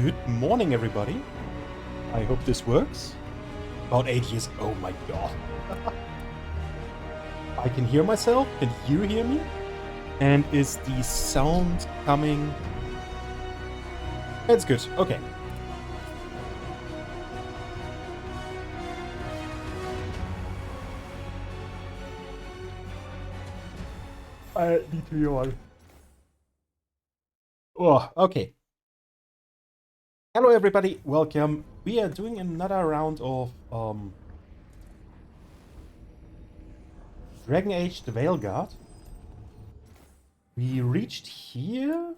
Good morning, everybody. I hope this works. About 8 years. Oh my god. I can hear myself. Can you hear me? And is the sound coming? That's good. Okay. I need to yawn. Oh, okay. Hello, everybody. Welcome. We are doing another round of Dragon Age: The Veilguard. We reached here.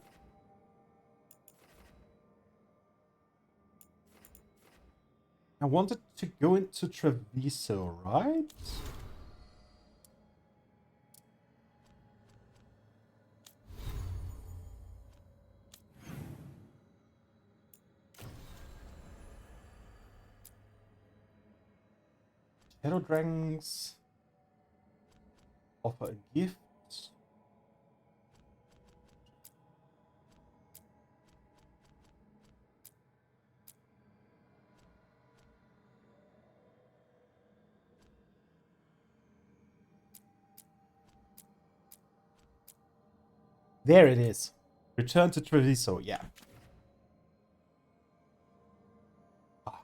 I wanted to go into Treviso, right? Shadow Dragons offer a gift. There it is. Return to Treviso, yeah. Ah.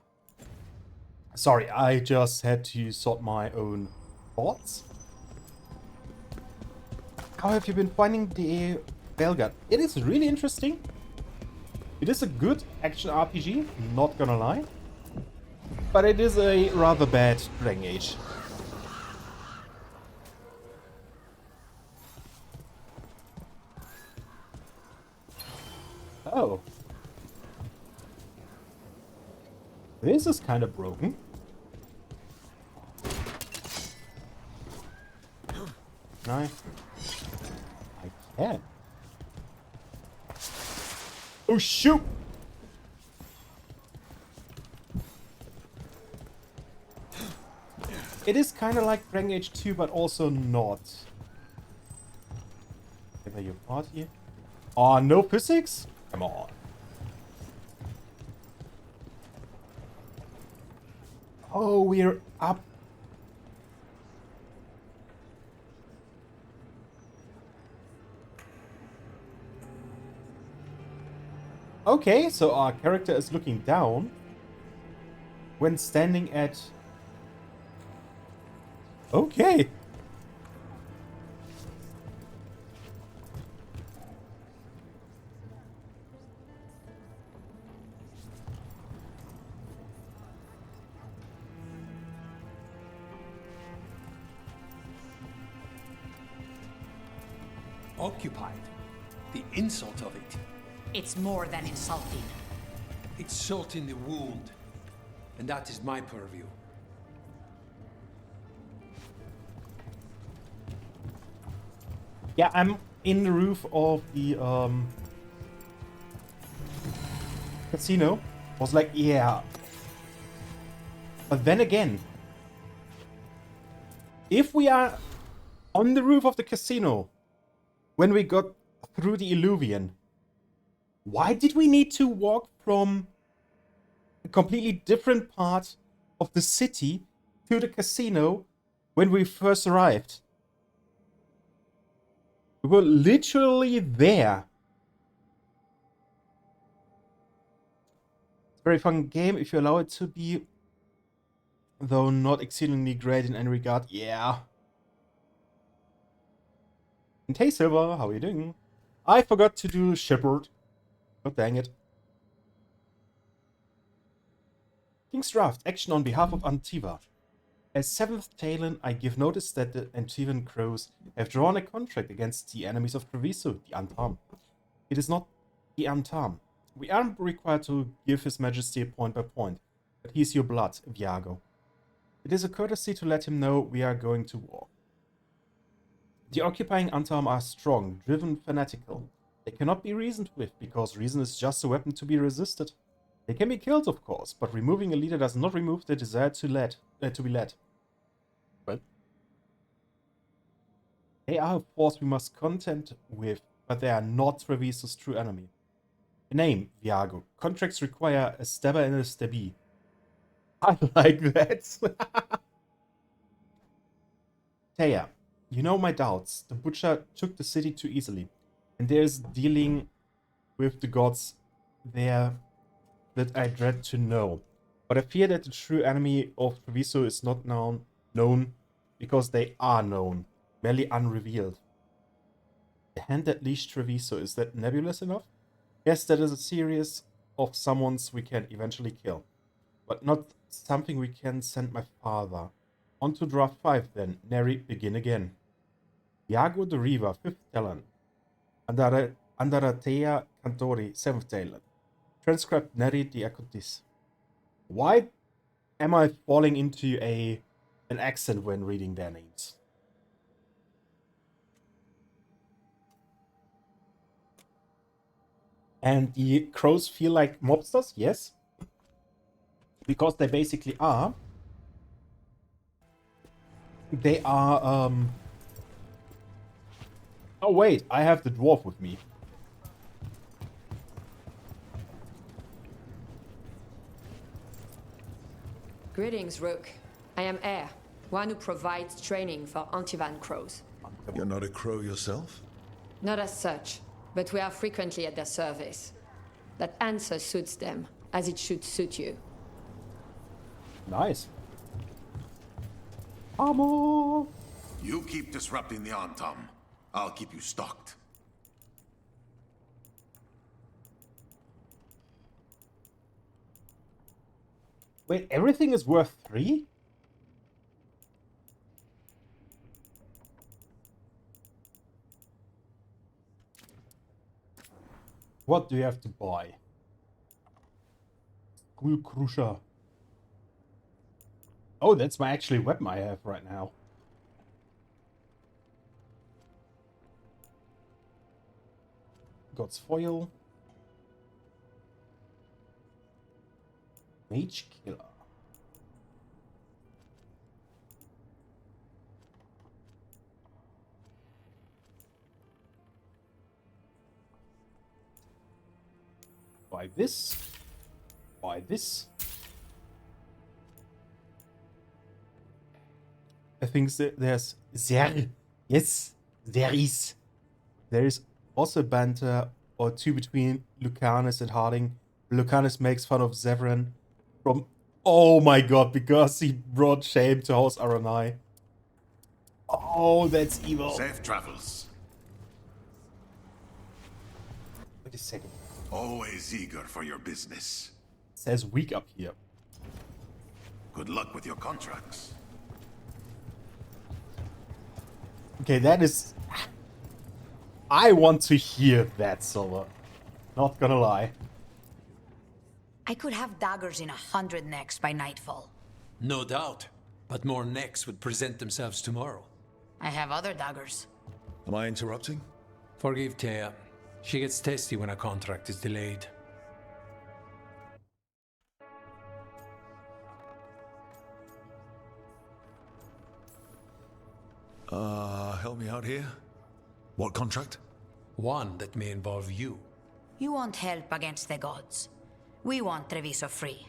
Sorry, I just had to sort my own thoughts. How have you been finding the Veilguard? It is really interesting. It is a good action RPG, not gonna lie. But it is a rather bad Dragon Age. Oh. This is kind of broken. I can. Oh shoot! It is kind of like Dragon Age 2, but also not. Give me your party. Oh, no physics? Come on. Oh, we're up. Okay, so our character is looking down when standing at... Okay. Occupied. The insult of it. It's more than insulting. It's salt in the wound. And that is my purview. Yeah, I'm in the roof of the casino. I was like, yeah. But then again, if we are on the roof of the casino when we got through the Illuvian, why did we need to walk from a completely different part of the city to the casino when we first arrived? We were literally there. It's a very fun game if you allow it to be, though not exceedingly great in any regard. Yeah. And hey Silver, how are you doing? I forgot to do Shepherd. Oh, dang it. King's Draft, action on behalf of Antiva. As 7th Talon, I give notice that the Antivan Crows have drawn a contract against the enemies of Treviso, the Antam. It is not the Antam. We aren't required to give His Majesty point by point, but he is your blood, Viago. It is a courtesy to let him know we are going to war. The occupying Antam are strong, driven, fanatical. They cannot be reasoned with, because reason is just a weapon to be resisted. They can be killed, of course, but removing a leader does not remove the desire to be led. Well, they are a force we must contend with, but they are not Treviso's true enemy. Name, Viago. Contracts require a stabber and a stabbee. I like that. Taya, you know my doubts. The butcher took the city too easily, and there's dealing with the gods there that I dread to know. But I fear that the true enemy of Treviso is not known because they are known, merely unrevealed. The hand that leashed Treviso, is that nebulous enough? Yes, that is a series of summons we can eventually kill, but not something we can send my father. On to draft 5 then. Neri, begin again. Iago the Riva, 5th talent. Andaratea Cantori, 7th talent. Transcribed Neri the Acutis. Why am I falling into an accent when reading their names? And the crows feel like mobsters? Yes. Because they basically are. They are, Oh wait, I have the dwarf with me. Greetings, Rook. I am Air, one who provides training for Antivan crows. You're not a crow yourself? Not as such, but we are frequently at their service. That answer suits them, as it should suit you. Nice. Amo! You keep disrupting the Antam. I'll keep you stocked. Wait, everything is worth 3? What do you have to buy? Skull Crusher. Oh, that's my actually weapon I have right now. God's Foil. Mage Killer. Buy this. Buy this. I think there's there. Yes, there is. There is also banter or two between Lucanus and Harding. Lucanus makes fun of Severin from, oh my god, because he brought shame to House Aranai. Oh, that's evil. Safe travels. Wait a second. Always eager for your business. It says weak up here. Good luck with your contracts. Okay, that is... I want to hear that, Silver. Not gonna lie. I could have daggers in 100 necks by nightfall. No doubt. But more necks would present themselves tomorrow. I have other daggers. Am I interrupting? Forgive Thea. She gets testy when a contract is delayed. Help me out here. What contract? One that may involve you. You want help against the gods. We want Treviso free.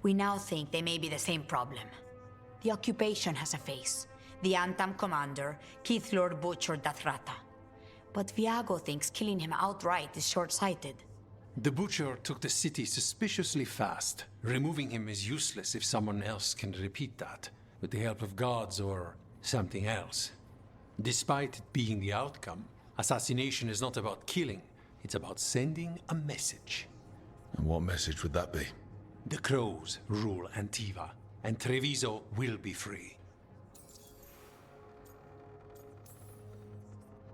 We now think they may be the same problem. The occupation has a face. The Antam commander, Keith Lord Butcher Dathrata. But Viago thinks killing him outright is short-sighted. The Butcher took the city suspiciously fast. Removing him is useless if someone else can repeat that, with the help of gods or something else. Despite it being the outcome, assassination is not about killing, it's about sending a message. And what message would that be? The crows rule Antiva, and Treviso will be free.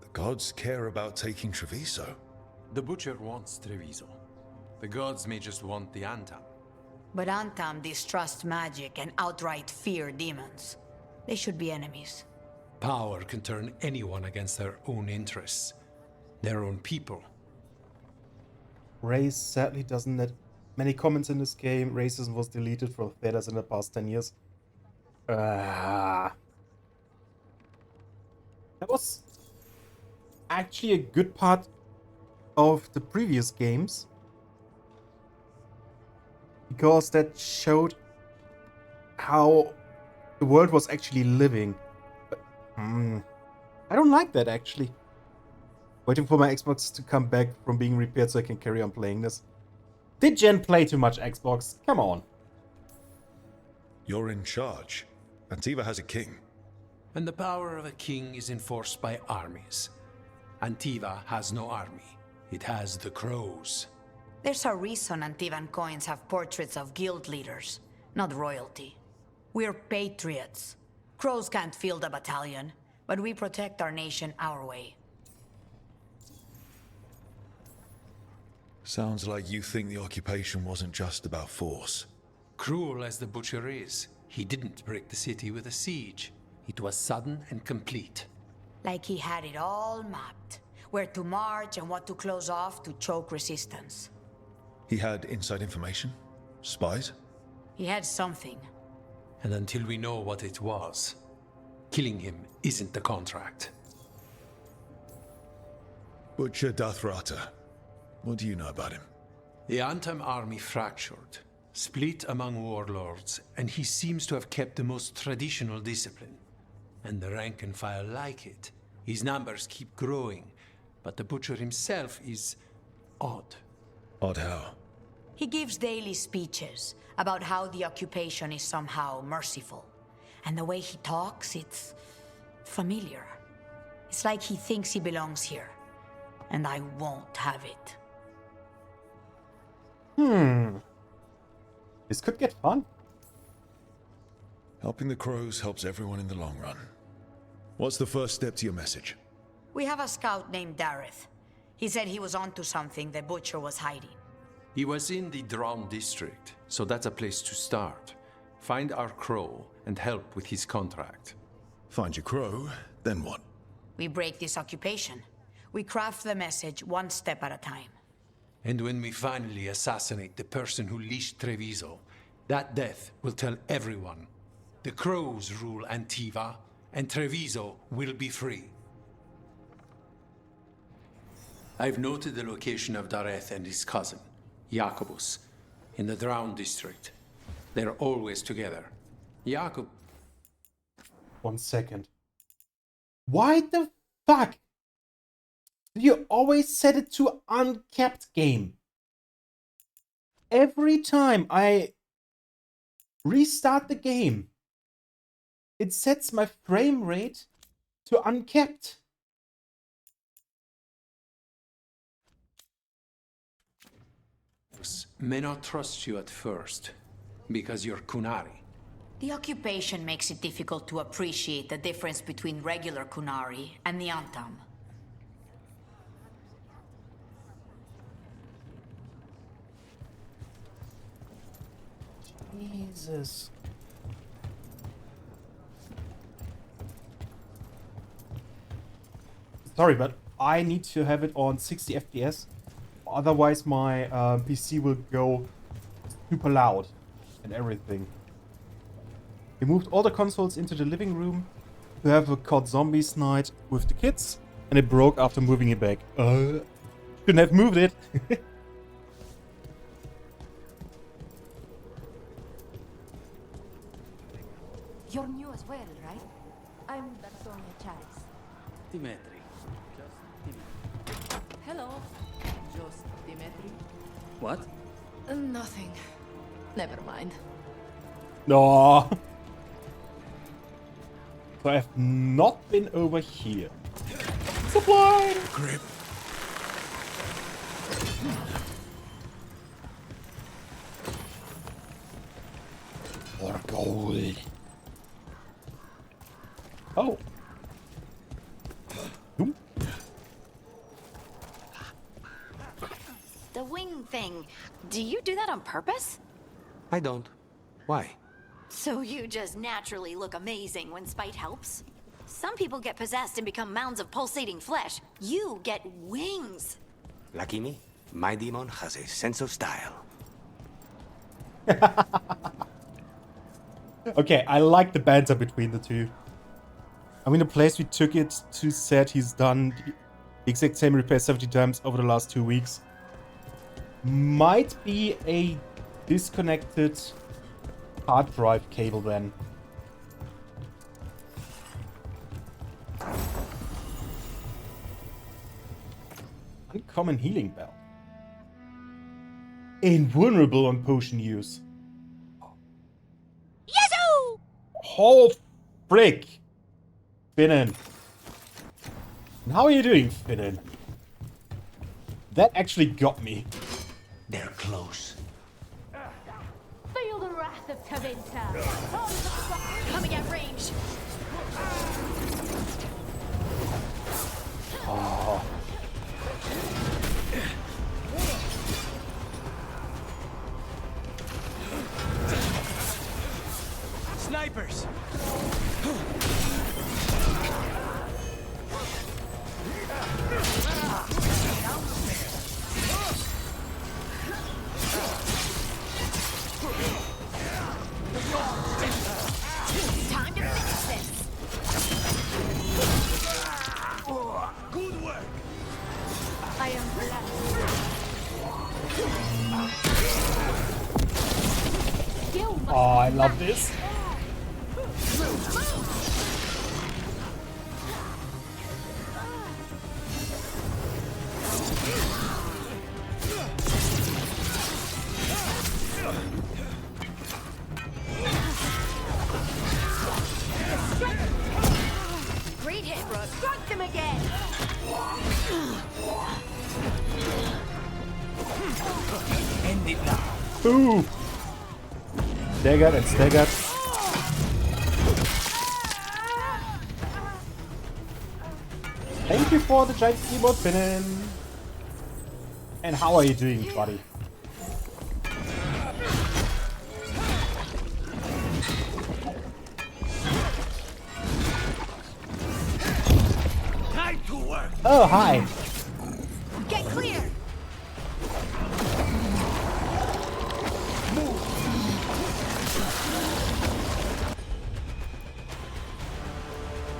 The gods care about taking Treviso. The Butcher wants Treviso. The gods may just want the Antam. But Antam distrust magic and outright fear demons. They should be enemies. Power can turn anyone against their own interests, their own people. Race sadly doesn't get many comments in this game. Racism was deleted from theaters in the past 10 years. That was actually a good part of the previous games. because that showed how the world was actually living. But, I don't like that, actually. Waiting for my Xbox to come back from being repaired so I can carry on playing this. Did Jen play too much Xbox? Come on. You're in charge. Antiva has a king. And the power of a king is enforced by armies. Antiva has no army. It has the crows. There's a reason Antivan coins have portraits of guild leaders, not royalty. We're patriots. Crows can't field a battalion, but we protect our nation our way. Sounds like you think the occupation wasn't just about force. Cruel as the butcher is, he didn't break the city with a siege. It was sudden and complete. Like he had it all mapped. Where to march and what to close off to choke resistance. He had inside information? Spies? He had something. And until we know what it was, killing him isn't the contract. Butcher Dathrata. What do you know about him? The Antam army fractured, split among warlords, and he seems to have kept the most traditional discipline. And the rank and file like it. His numbers keep growing, but the butcher himself is odd. Odd how? He gives daily speeches about how the occupation is somehow merciful. And the way he talks, it's familiar. It's like he thinks he belongs here. And I won't have it. This could get fun. Helping the crows helps everyone in the long run. What's the first step to your message? We have a scout named Dareth. He said he was onto something the butcher was hiding. He was in the Drown district, so that's a place to start. Find our crow and help with his contract. Find your crow, then what? We break this occupation. We craft the message one step at a time. And when we finally assassinate the person who leashed Treviso, that death will tell everyone. The crows rule Antiva, and Treviso will be free. I've noted the location of Dareth and his cousin, Jacobus, in the Drown district. They're always together. Jacob... 1 second. Why the fuck do you always set it to uncapped game? Every time I restart the game, it sets my frame rate to uncapped. may not trust you at first, because you're Kunari. The occupation makes it difficult to appreciate the difference between regular Kunari and the Antam. Jesus. Sorry, but I need to have it on 60 FPS. Otherwise, my PC will go super loud and everything. We moved all the consoles into the living room to have a COD Zombies night with the kids, and it broke after moving it back. Shouldn't have moved it. You're new as well, right? I'm Sonia Charis. Dimitri. Just Dimitri. Hello. Just Dimitri. What? Nothing. Never mind. No. So I have not been over here. Supply! Grip. Or gold. Oh. Ooh. The wing thing. Do you do that on purpose? I don't. Why? So you just naturally look amazing when spite helps? Some people get possessed and become mounds of pulsating flesh. You get wings. Lucky me. My demon has a sense of style. Okay, I like the banter between the two. I mean, the place we took it to said he's done the exact same repair 70 times over the last 2 weeks. Might be a disconnected hard drive cable then. Uncommon healing bell. Invulnerable on potion use. Yazoo! Oh, frick! Finnen. And how are you doing, Finnen? That actually got me. They're close. Feel the wrath of Tavinta. Coming at range. Oh. Snipers! Time to finish this. Good work! I am blessed. Skill must Oh, I love this. Great hit, Brooke. Struck them again. End it now. Ooh. Staggered and staggered. Thank you for the giant keyboard, Finnen. And how are you doing, buddy? Time to work! Oh, hi. Get clear.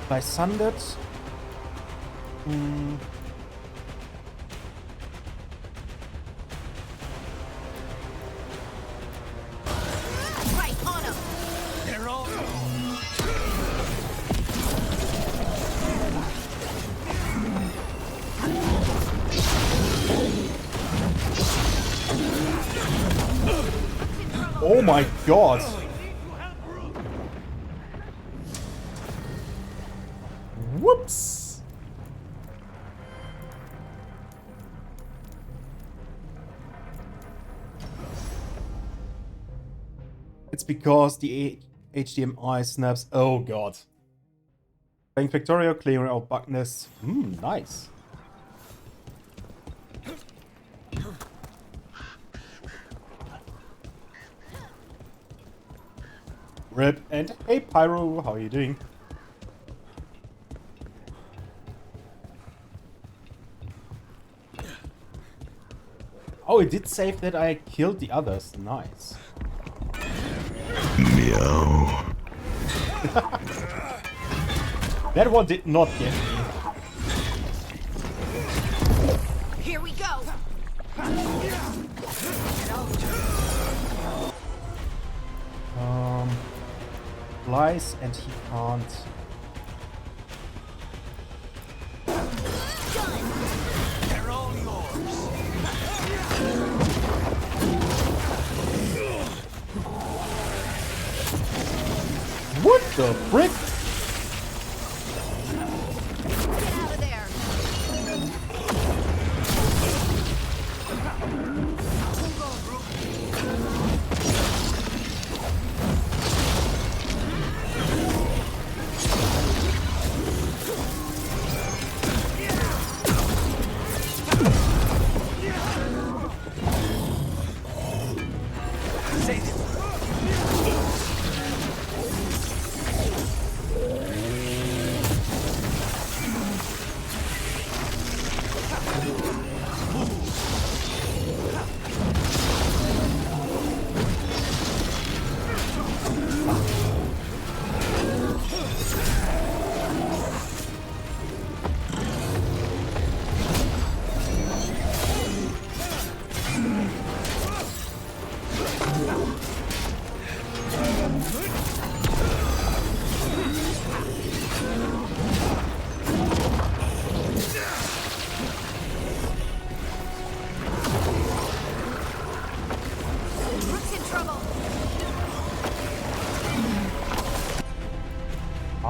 By Sundered. Right on him. They're all Oh my god. Whoops. It's because the HDMI snaps. Oh god. Playing Factorio, clearing out bugness. Nice. Rip and hey Pyro, how are you doing? Oh, it did save that I killed the others. Nice. Meow. That one did not get me. Here we go. Flies and he can't. they're all yours. What the frick? Get out of there. Save it.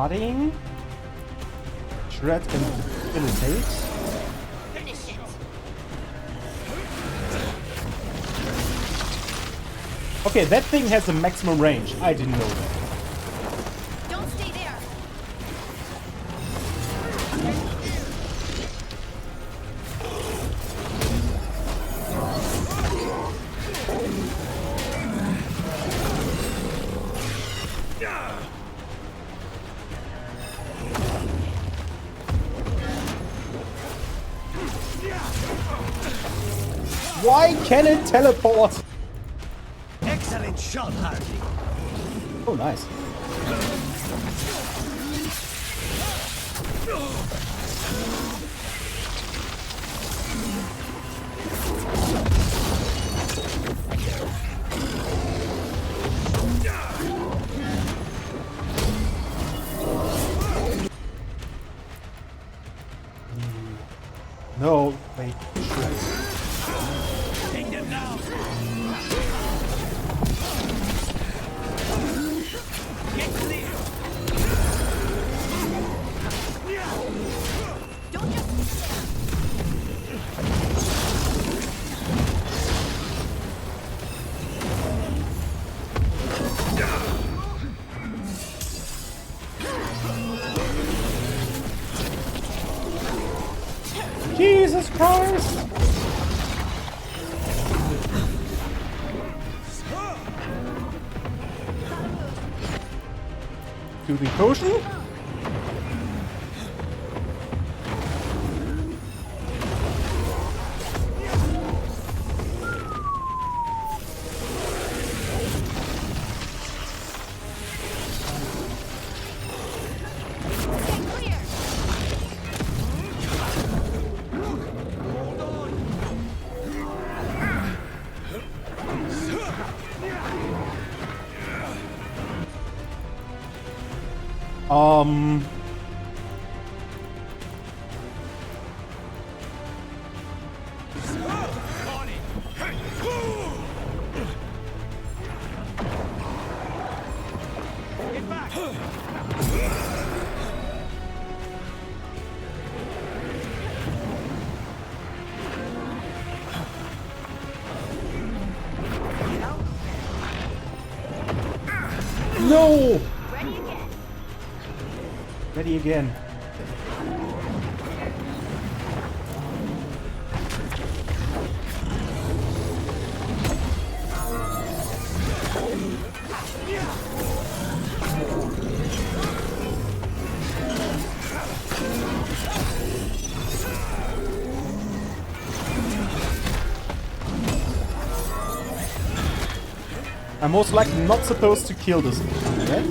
Harding. Shred and debilitate. Finish it. Okay, that thing has a maximum range. I didn't know that. Don't stay there. Why can it teleport? Excellent shot, Hardy. Oh, nice. No, wait. Take them down. Get clear. Don't just sit there. Jesus Christ! To the potion? No! Ready again. Ready again. I'm most likely not supposed to kill this thing yet.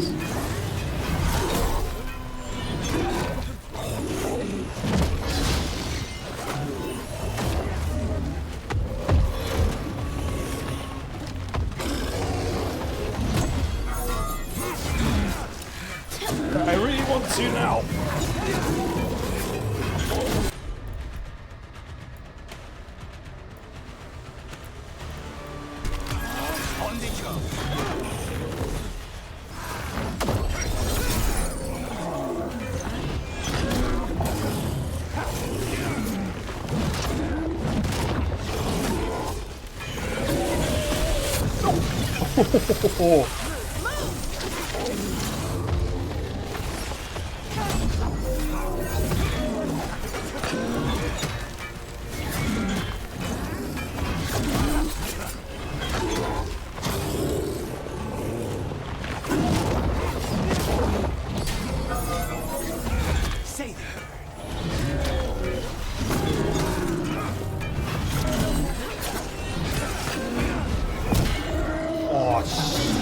I really want to now. On the job. Say the word. Oh, shit.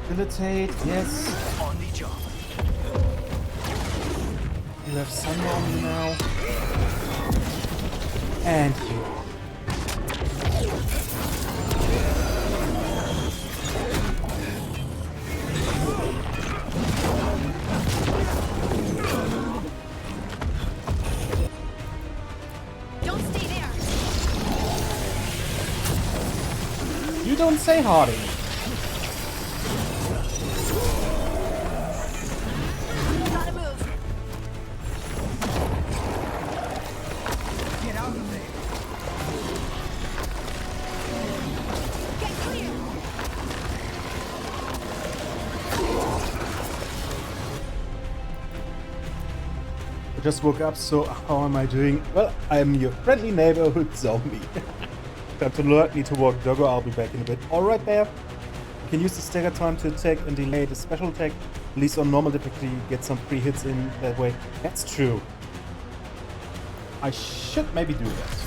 Debilitate, yes. On the job. You have sun on you now. And you. Don't stay there. You don't say Hardy. just woke up, so how am I doing? Well, I'm your friendly neighborhood zombie. Time to learn, need to walk Doggo, I'll be back in a bit. Alright there. You can use the stagger time to attack and delay the special attack. At least on normal difficulty, you get some free hits in that way. That's true. I should maybe do that.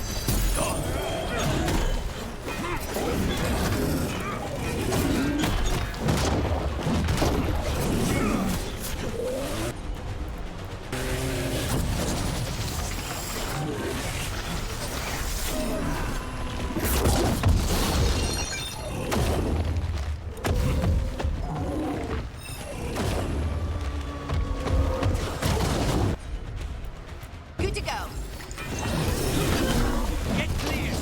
Good to go. Get clear!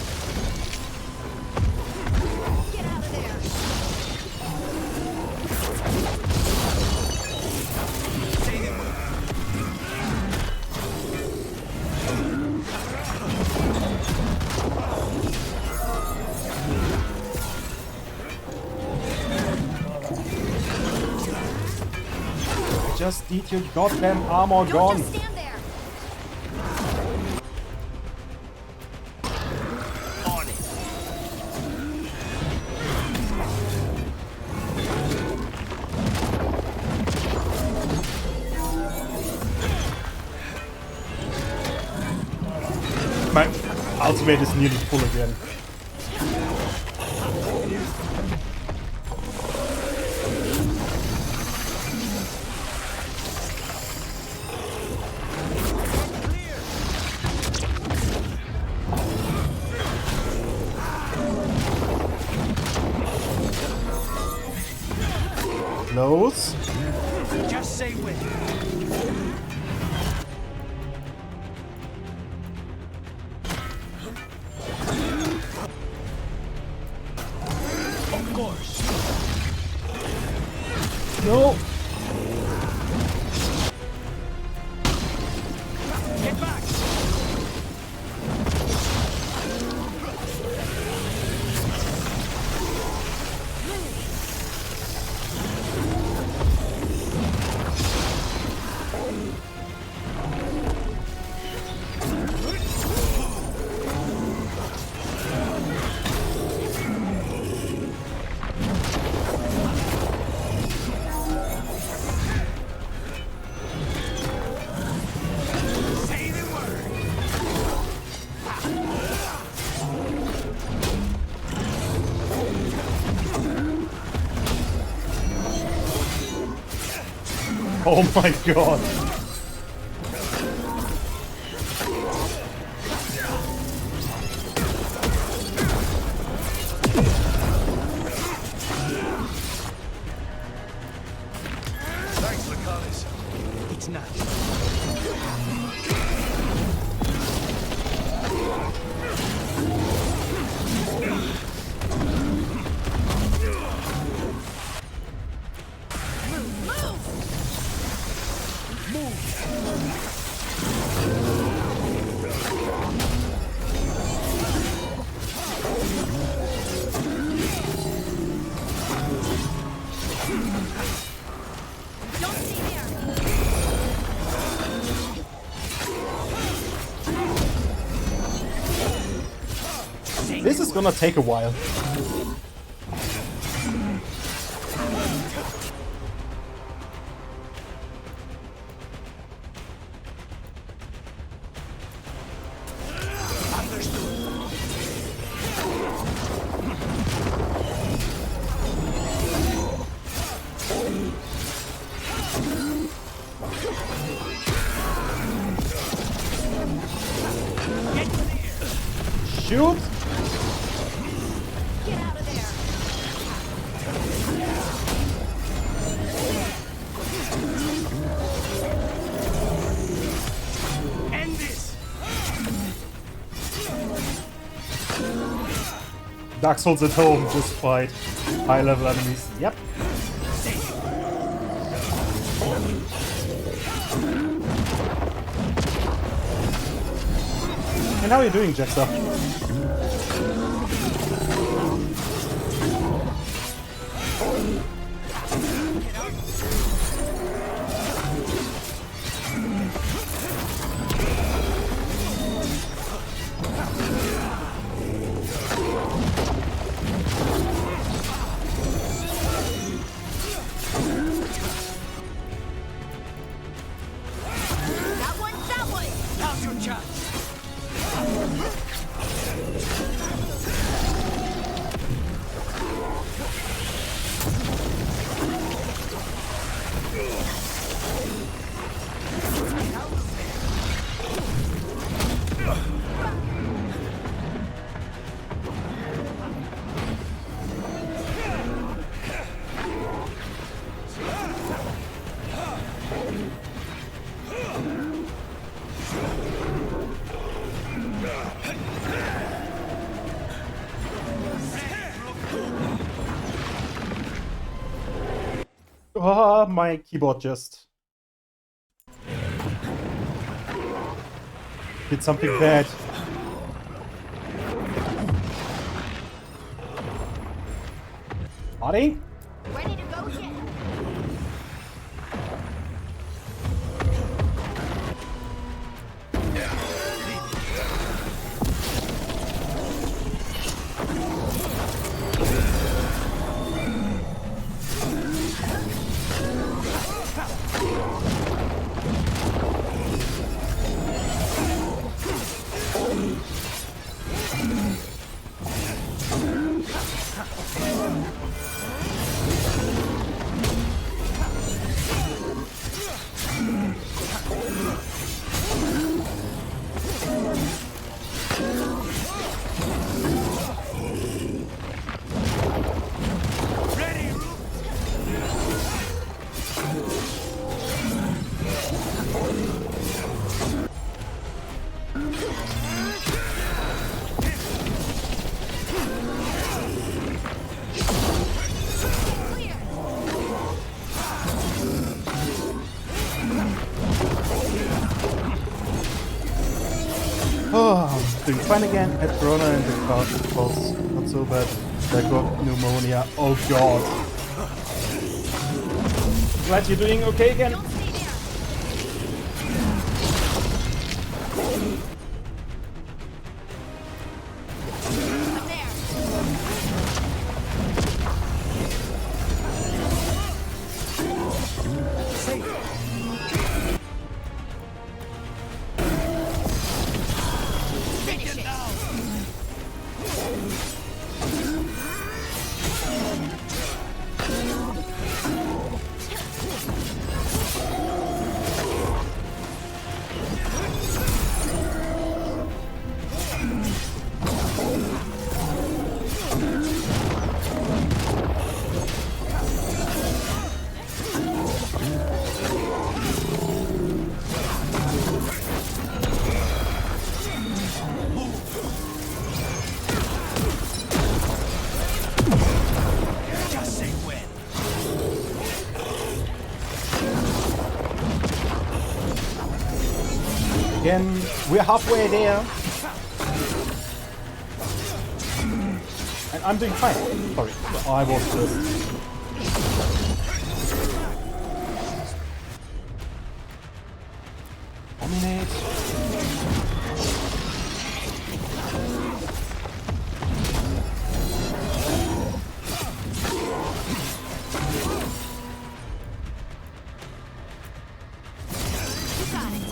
Get out of there. Say the word. I just need your goddamn armor Don't gone. just stand there. On it. My ultimate is nearly full again. Close. Just say when. Of course. No. Get back. Say the word. Oh my god. Thanks, Lucalis. It's not. Don't stay there. This is gonna take a while. Shoot! Get out of there. End this. Dark Souls at home, just fight high level enemies. Yep. And how are you doing, Jester? Oh, my keyboard just did something bad. Buddy? Ready to go yet? Oh, doing fine again at Corona and the car was not so bad. I got pneumonia. Oh god. Glad you're doing okay again. Don't stay there. Up there. Finish it. Again, we're halfway there. And I'm doing fine. Sorry, I was just... Dominate. You got it.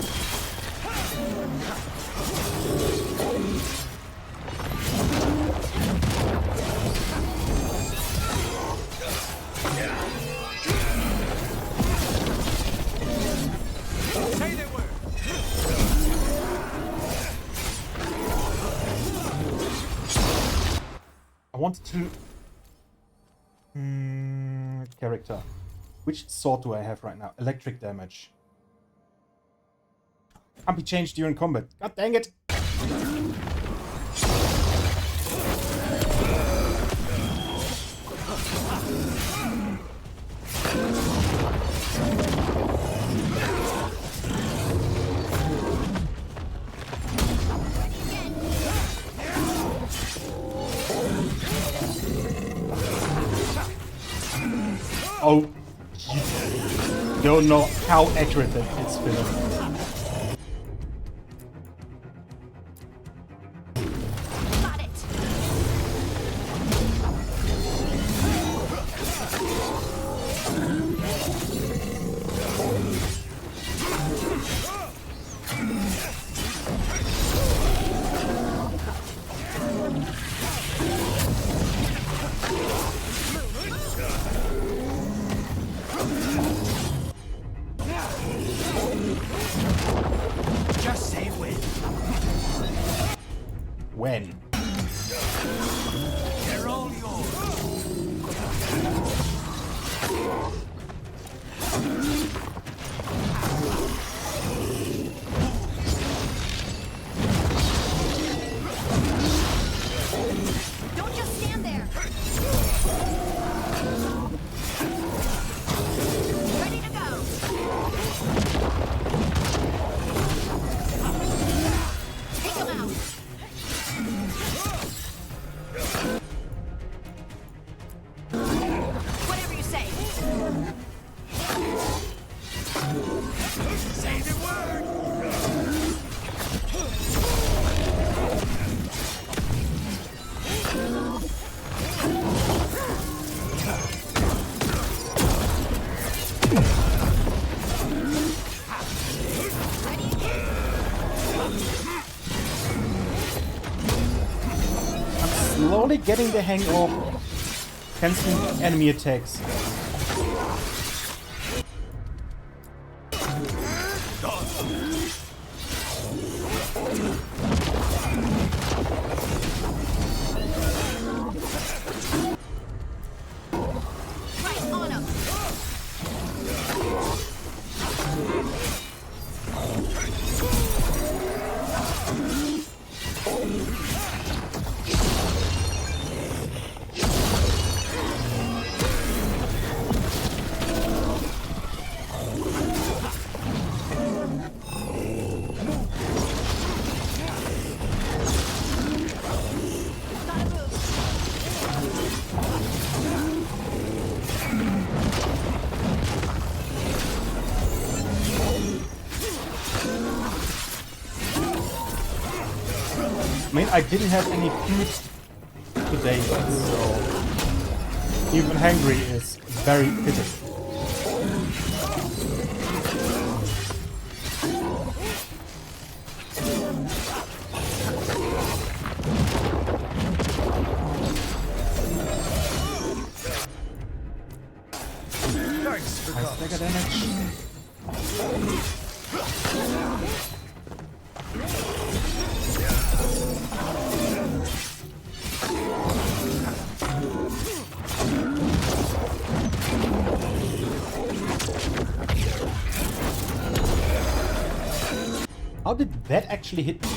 I wanted to... character. Which sword do I have right now? Electric damage. Can't be changed during combat. God dang it! Oh, you don't know how accurate that is, Philip. Got it. Just say when. When? They're all yours. Don't just stand there. slowly getting the hang of canceling enemy attacks. I mean, I didn't have any food today, so even hungry is very pitiful. Thanks for Nice mega damage. How did that actually hit me?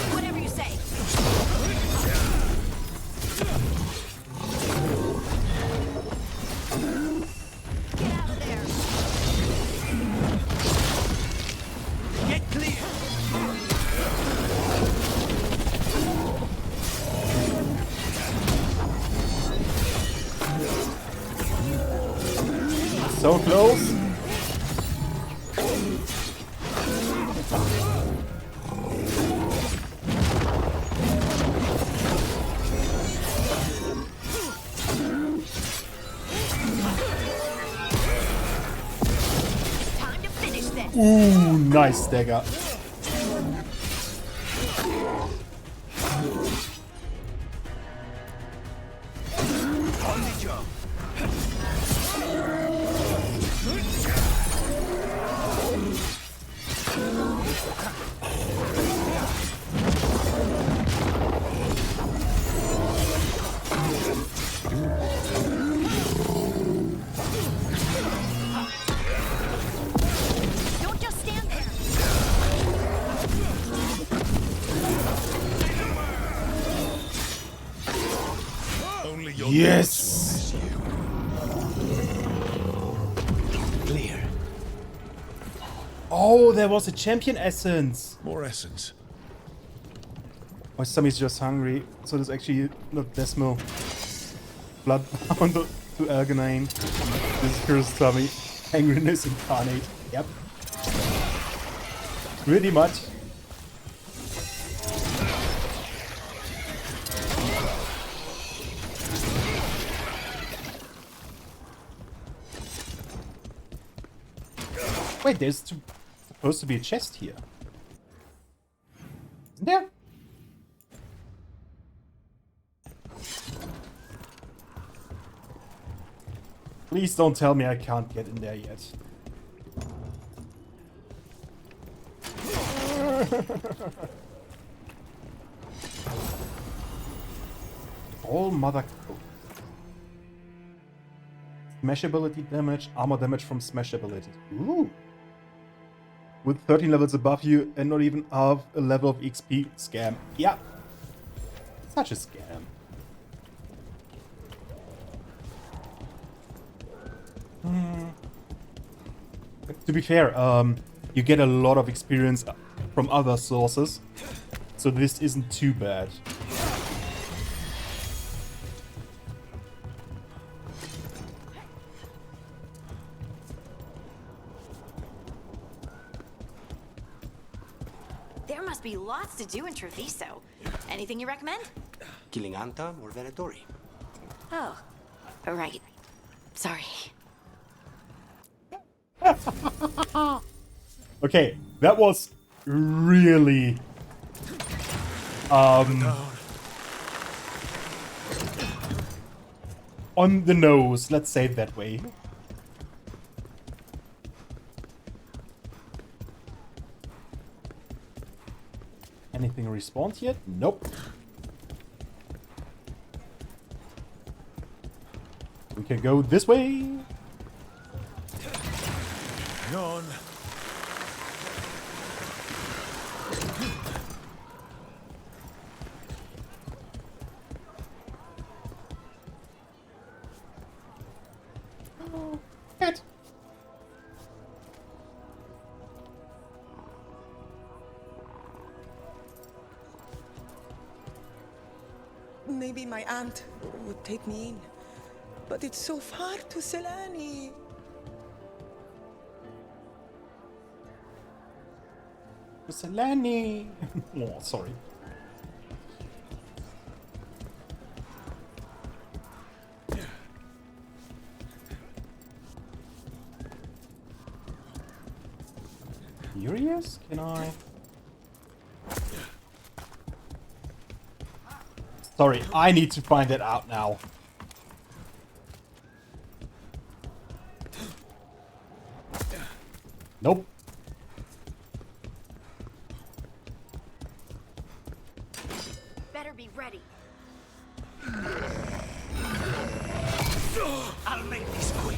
Whatever you say. Get out of there. Get clear! So close. Time to finish this. Ooh, nice dagger. On the job. Don't just stand there. Only your Yes. Clear. Oh, there was a champion essence. more essence. My stomach's just hungry, so there's actually not Desmo. Bloodbound to Alganine. This is Cursed Tummy. Angriness incarnate. Yep. Pretty much. Wait, there's supposed to be a chest here. Isn't there? Please don't tell me I can't get in there yet. All mother code. Smash ability damage, armor damage from smash abilities. Ooh. With 13 levels above you and not even half a level of XP. Scam. Yeah. Such a scam. To be fair, you get a lot of experience from other sources, so this isn't too bad. There must be lots to do in Treviso. Anything you recommend? Killing Anta or Venatori? Oh, right. Sorry. Okay, that was really on the nose, let's say it that way. Anything respawned yet? Nope. We can go this way. Hang on. Cat. Maybe my aunt would take me in. But it's so far to Selani. Selani. Oh, sorry. Curious? Can I? Sorry, I need to find it out now. Nope. Better be ready. I'll make this quick.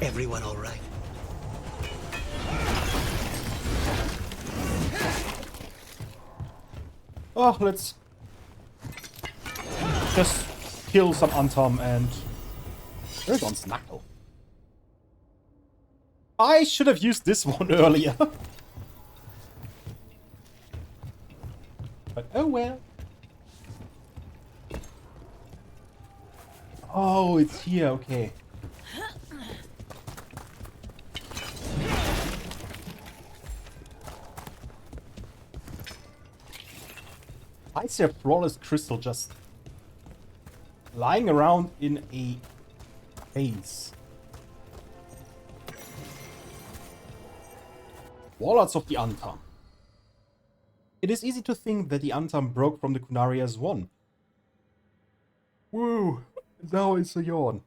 Everyone all right? Oh, let's just kill some Antam and there's on Snackle. I should have used this one earlier. But oh well. Oh, it's here, okay. I see a flawless crystal just lying around in a vase. Warlords of the Antam. It is easy to think that the Antam broke from the Kunari as one. Woo! Now it's a yawn.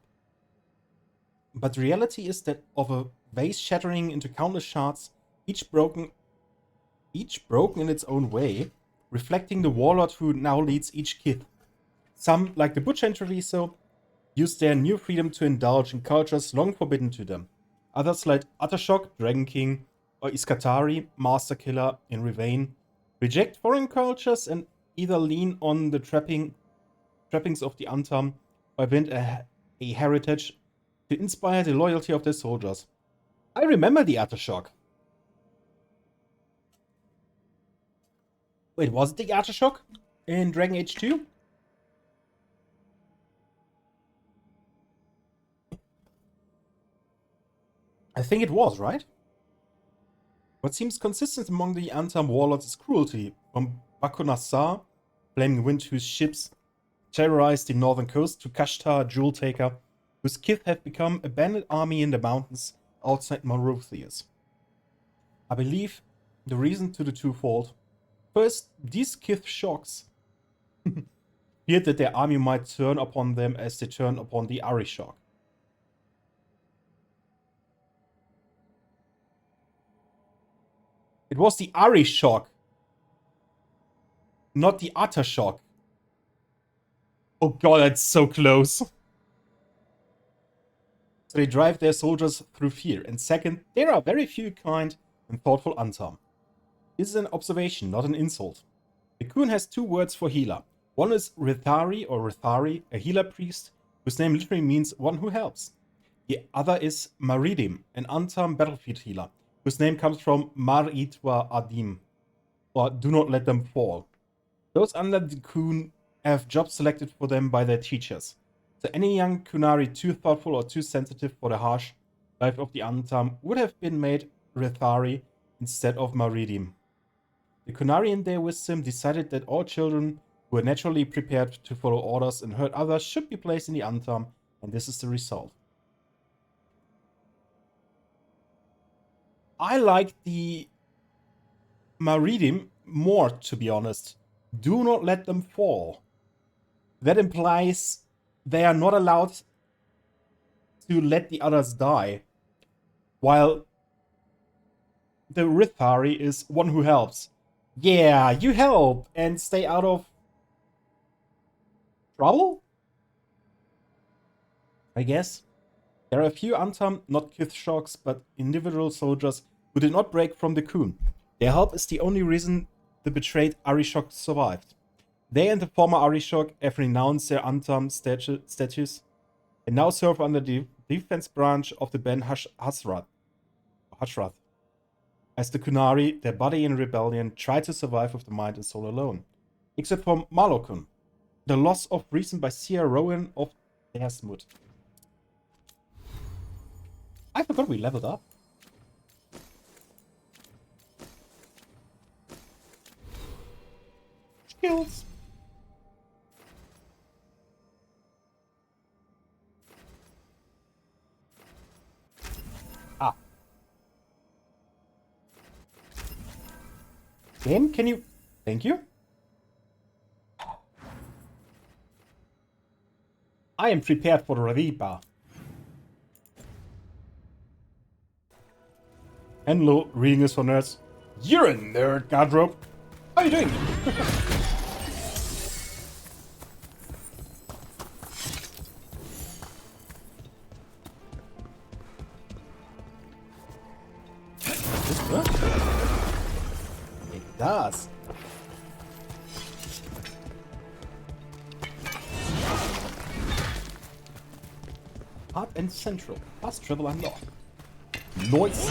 But the reality is that of a vase shattering into countless shards, each broken in its own way, reflecting the warlord who now leads each kith. Some, like the Butcher and Treviso, use their new freedom to indulge in cultures long forbidden to them. Others, like Atashok, Dragon King, or Iskatari, Master Killer in Rivain, reject foreign cultures and either lean on the trappings of the Antam or invent a heritage to inspire the loyalty of their soldiers. I remember the Atashok. Wait, was it the Atashok in Dragon Age 2? I think it was, right? What seems consistent among the Antam warlords is cruelty, from Bakunassar, blaming wind whose ships terrorized the northern coast, to Kashtar, Jewel Taker, whose kith have become a bandit army in the mountains outside Marotheus. I believe the reason to the twofold. First, these kith shocks feared that their army might turn upon them as they turned upon the Arishok. It was the Arishok, not the Atashok. Oh god, that's so close. So they drive their soldiers through fear. And second, there are very few kind and thoughtful Antam. This is an observation, not an insult. The Kun has two words for healer. One is Rithari or Rithari, a healer priest whose name literally means one who helps. The other is Maridim, an Antam battlefield healer, whose name comes from Maritwa Adim, or do not let them fall. Those under the Kun have jobs selected for them by their teachers. So any young Kunari too thoughtful or too sensitive for the harsh life of the Antam would have been made Rethari instead of Maridim. The Kunari in their wisdom decided that all children who were naturally prepared to follow orders and hurt others should be placed in the Antam, and this is the result. I like the Maridim more, to be honest. Do not let them fall. That implies they are not allowed to let the others die, while the Rithari is one who helps. Yeah, you help and stay out of trouble? I guess. There are a few Antam, not Kithshocks, but individual soldiers who did not break from the Kun. Their help is the only reason the betrayed Arishok survived. They and the former Arishok have renounced their Antam status and now serve under the defense branch of the Ben Hashrath. As the Kunari, their body in rebellion, try to survive with the mind and soul alone. Except for Malokun, the loss of reason by Sia Rowan of Dersmut. I forgot we leveled up. Skills. Ah. Game, can you... Thank you. I am prepared for the Reaper. Hello, reading is for nerds. You're a nerd, Gardrobe. How are you doing? This works? It does. Hard and central. Fast travel unlocked. Noise.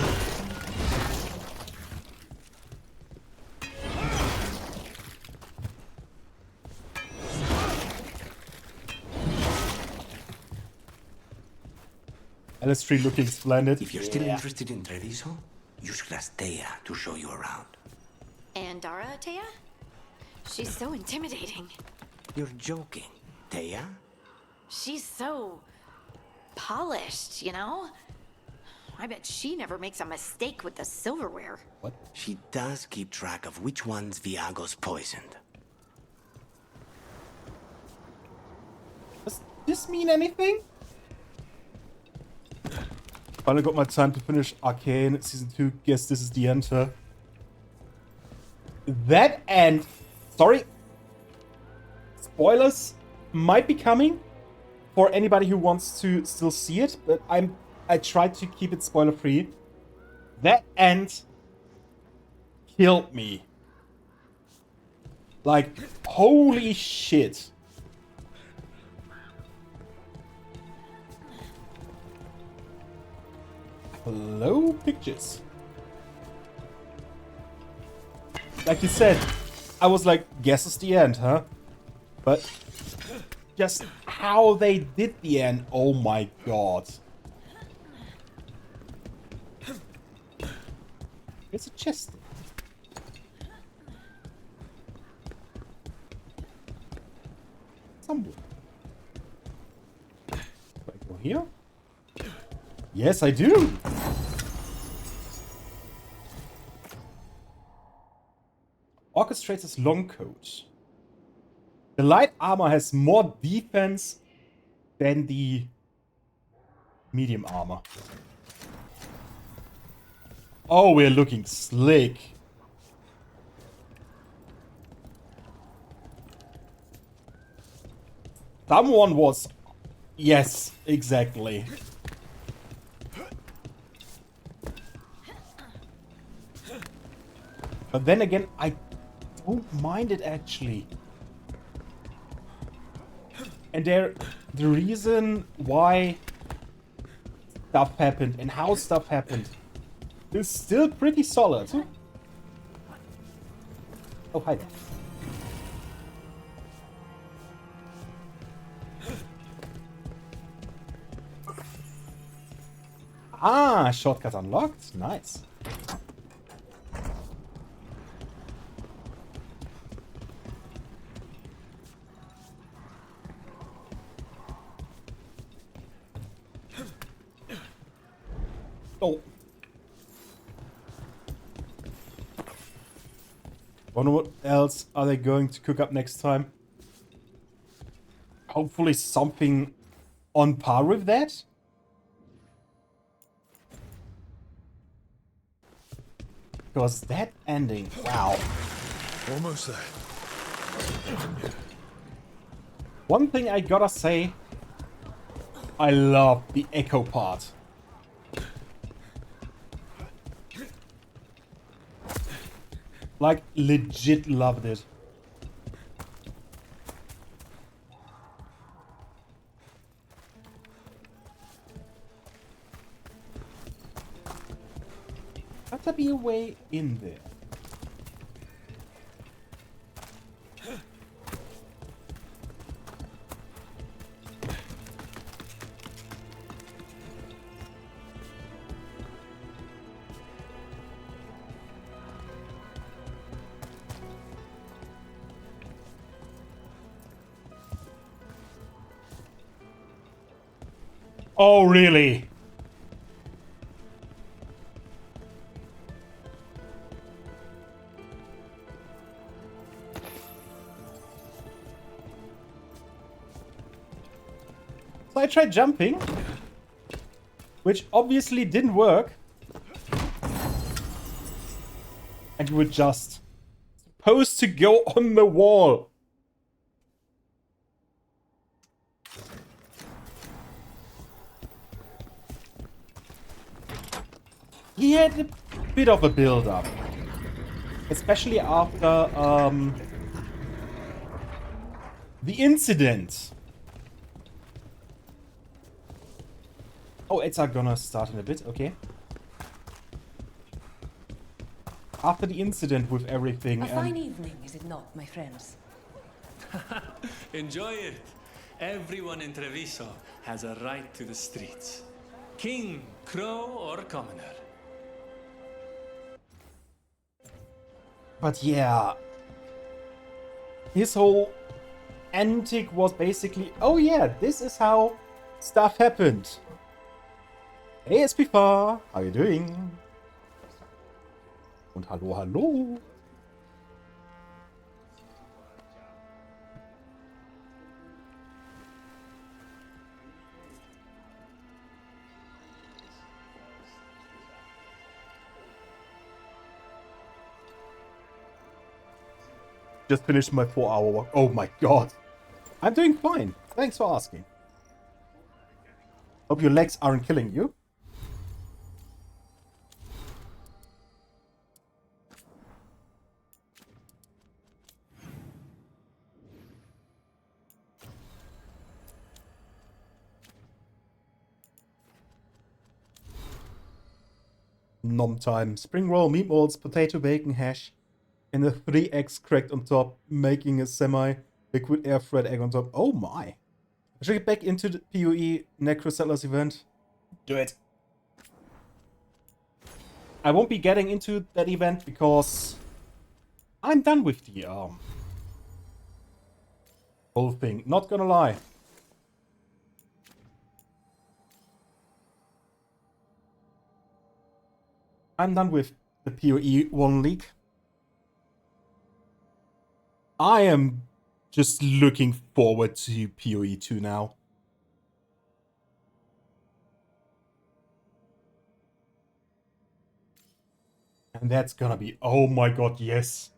LS3 looking splendid. If you're still interested in Treviso, use Glastea to show you around. And Dara, Taya? She's so intimidating. You're joking, Taya? She's so polished, you know? I bet she never makes a mistake with the silverware. What? She does keep track of which ones Viago's poisoned. Does this mean anything? Finally got my time to finish Arcane Season 2. Guess this is the end, huh? That end... Sorry. Spoilers might be coming for anybody who wants to still see it, but I tried to keep it spoiler-free. That end killed me. Like, holy shit. Hello, pictures. Like you said, I was like, guess it's the end, huh? But just how they did the end, oh my god. It's a chest. Somewhere. Do I go here? Yes, I do. Orchestrator's long coat. The light armor has more defense than the medium armor. Oh, we're looking slick. Someone was... Yes, exactly. But then again, I don't mind it actually. And the reason why stuff happened and how stuff happened is still pretty solid. Oh, hi there. Ah, shortcut unlocked. Nice. Oh. Wonder what else are they going to cook up next time? Hopefully something on par with that? Because that ending, wow. Almost there. One thing I gotta say, I love the echo part. Like, legit loved it. Got to be a way in there. Oh, really? So I tried jumping, which obviously didn't work. And you were just supposed to go on the wall. He had a bit of a build-up. Especially after the incident. Oh, it's gonna start in a bit, okay. After the incident with everything A fine evening, is it not, my friends? Enjoy it. Everyone in Treviso has a right to the streets. King, crow, or commoner. But yeah, his whole antic was basically, oh yeah, this is how stuff happened. Hey SP4, how you doing? Und hallo, hallo. Just finished my 4-hour walk. Oh my god. I'm doing fine. Thanks for asking. Hope your legs aren't killing you. Nom time. Spring roll, meatballs, potato bacon hash, and a 3 eggs cracked on top, making a semi-liquid air fried egg on top. Oh my. I should get back into the PoE Necro Settlers event. Do it. I won't be getting into that event because I'm done with the whole thing. Not gonna lie. I'm done with the PoE 1 League. I am just looking forward to PoE 2 now. And that's gonna be, oh my god, yes.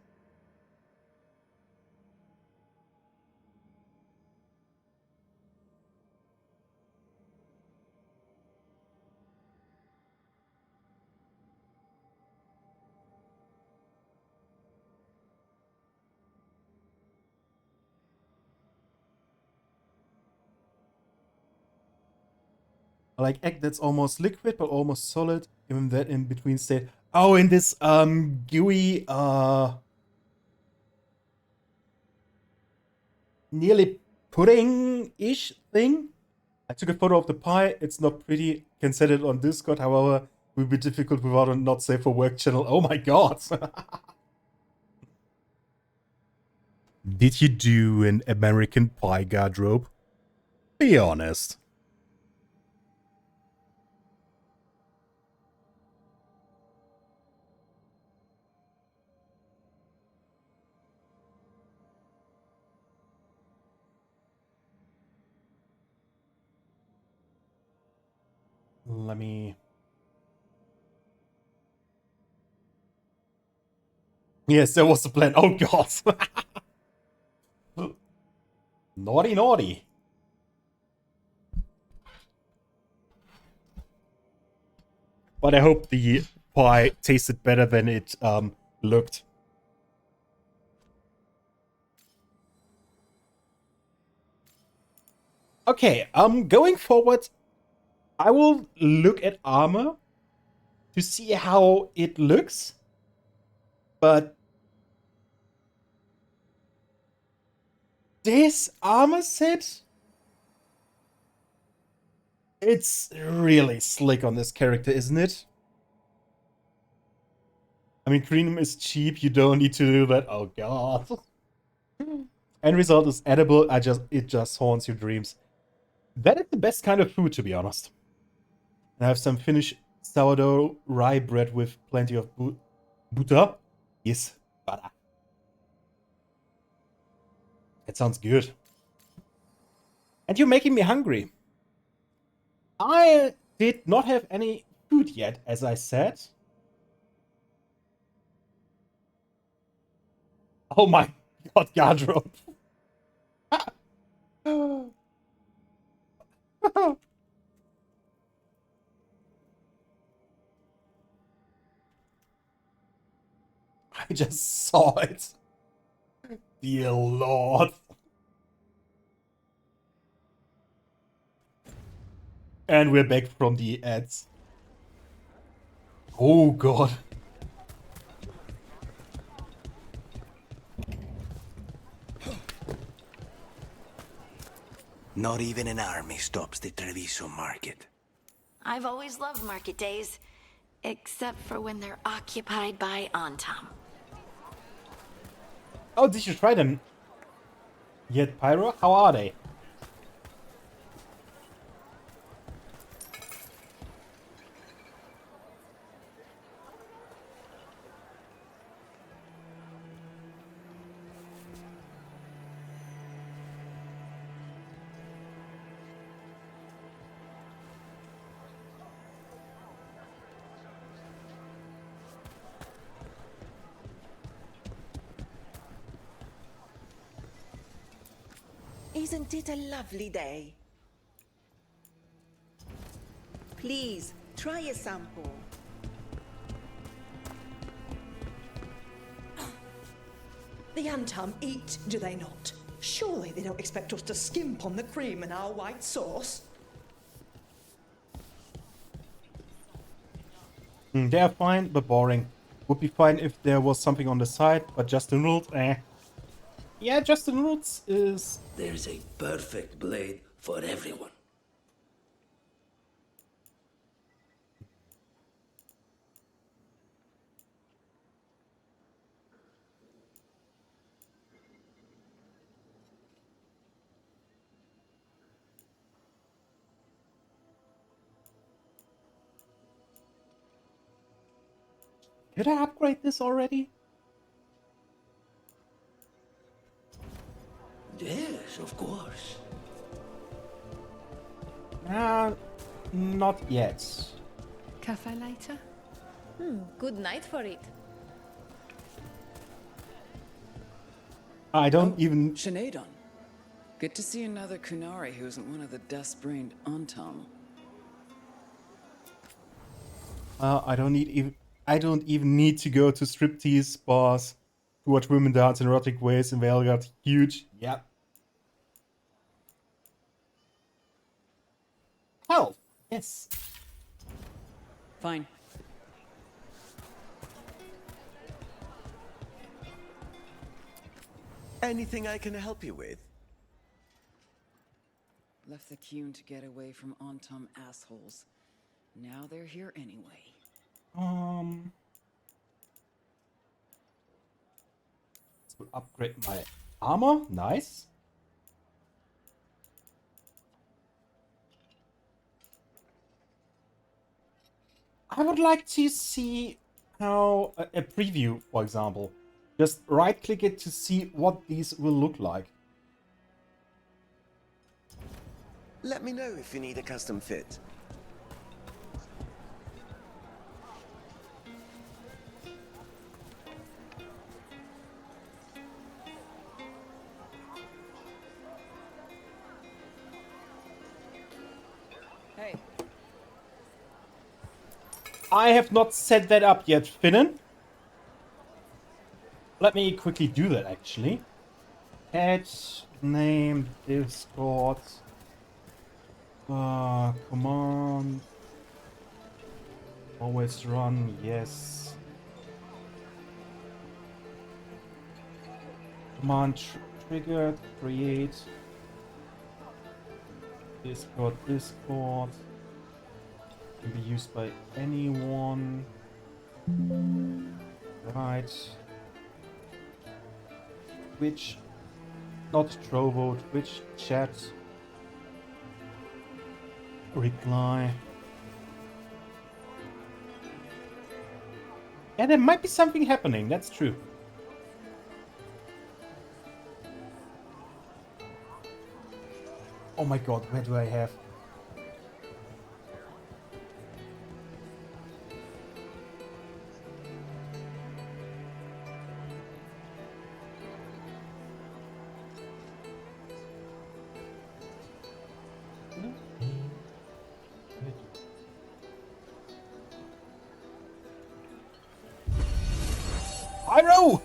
I like egg that's almost liquid but almost solid, even that in between state. Oh, in this gooey nearly pudding-ish thing. I took a photo of the pie. It's not pretty. Can set it on Discord. However, it will be difficult without a not safe for work channel. Oh my god. Did you do an American Pie garderobe? Be honest. Let me... Yes, that was the plan. Oh god. Naughty, naughty. But I hope the pie tasted better than it looked. Okay, going forward, I will look at armor to see how it looks. But this armor set, it's really slick on this character, isn't it? I mean, cream is cheap, you don't need to do that. Oh god. End result is edible, it just haunts your dreams. That is the best kind of food, to be honest. I have some Finnish sourdough rye bread with plenty of butter. Yes, butter. It sounds good. And you're making me hungry. I did not have any food yet, as I said. Oh my god, garderobe. I just saw it. Dear Lord. And we're back from the ads. Oh god. Not even an army stops the Treviso market. I've always loved market days, except for when they're occupied by Antam. Oh, did you try them yet, Pyro? How are they? Isn't it a lovely day? Please, try a sample. The Antam eat, do they not? Surely they don't expect us to skimp on the cream and our white sauce. They're fine, but boring. Would be fine if there was something on the side, but just the noodles, eh. Yeah, just the noodles is... There's a perfect blade for everyone. Did I upgrade this already? Yes, of course. Not yet. Cafe later? Good night for it. I don't even... Sineadon. Good to see another Kunari who isn't one of the dust-brained Antam. I don't even need to go to striptease bars to watch women dance in erotic ways in Veilguard. Huge. Yep. Health. Yes. Fine. Anything I can help you with? Left the Cune to get away from Ontom assholes. Now they're here anyway. This will upgrade my armor. Nice. I would like to see how a preview, for example. Just right-click it to see what these will look like. Let me know if you need a custom fit. Hey. I have not set that up yet, Finnen. Let me quickly do that, actually. Add name Discord. Command. Always run, yes. Command triggered, create. Discord. Can be used by anyone. Right. Twitch. Not Trovo, Twitch chat. Reply. Yeah, there might be something happening, that's true. Oh my god, where do I have? Pyro!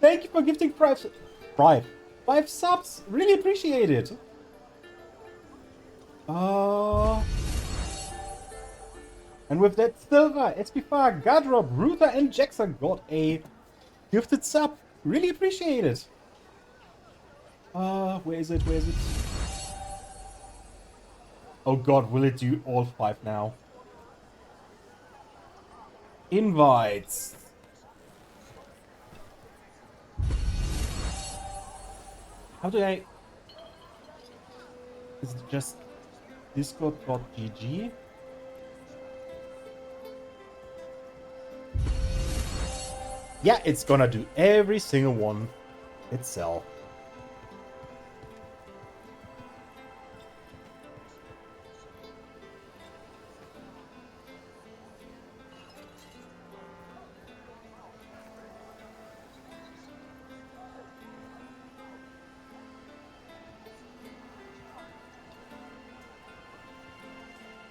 Thank you for gifting 5 subs. Really appreciate it. And with that, Silva, SP5, Gadrop, Ruther, and Jackson got a gifted sub. Really appreciate it. Where is it? Oh god, will it do all 5 now? Invites. How do I... Is it just discord.gg? Yeah, it's gonna do every single one itself.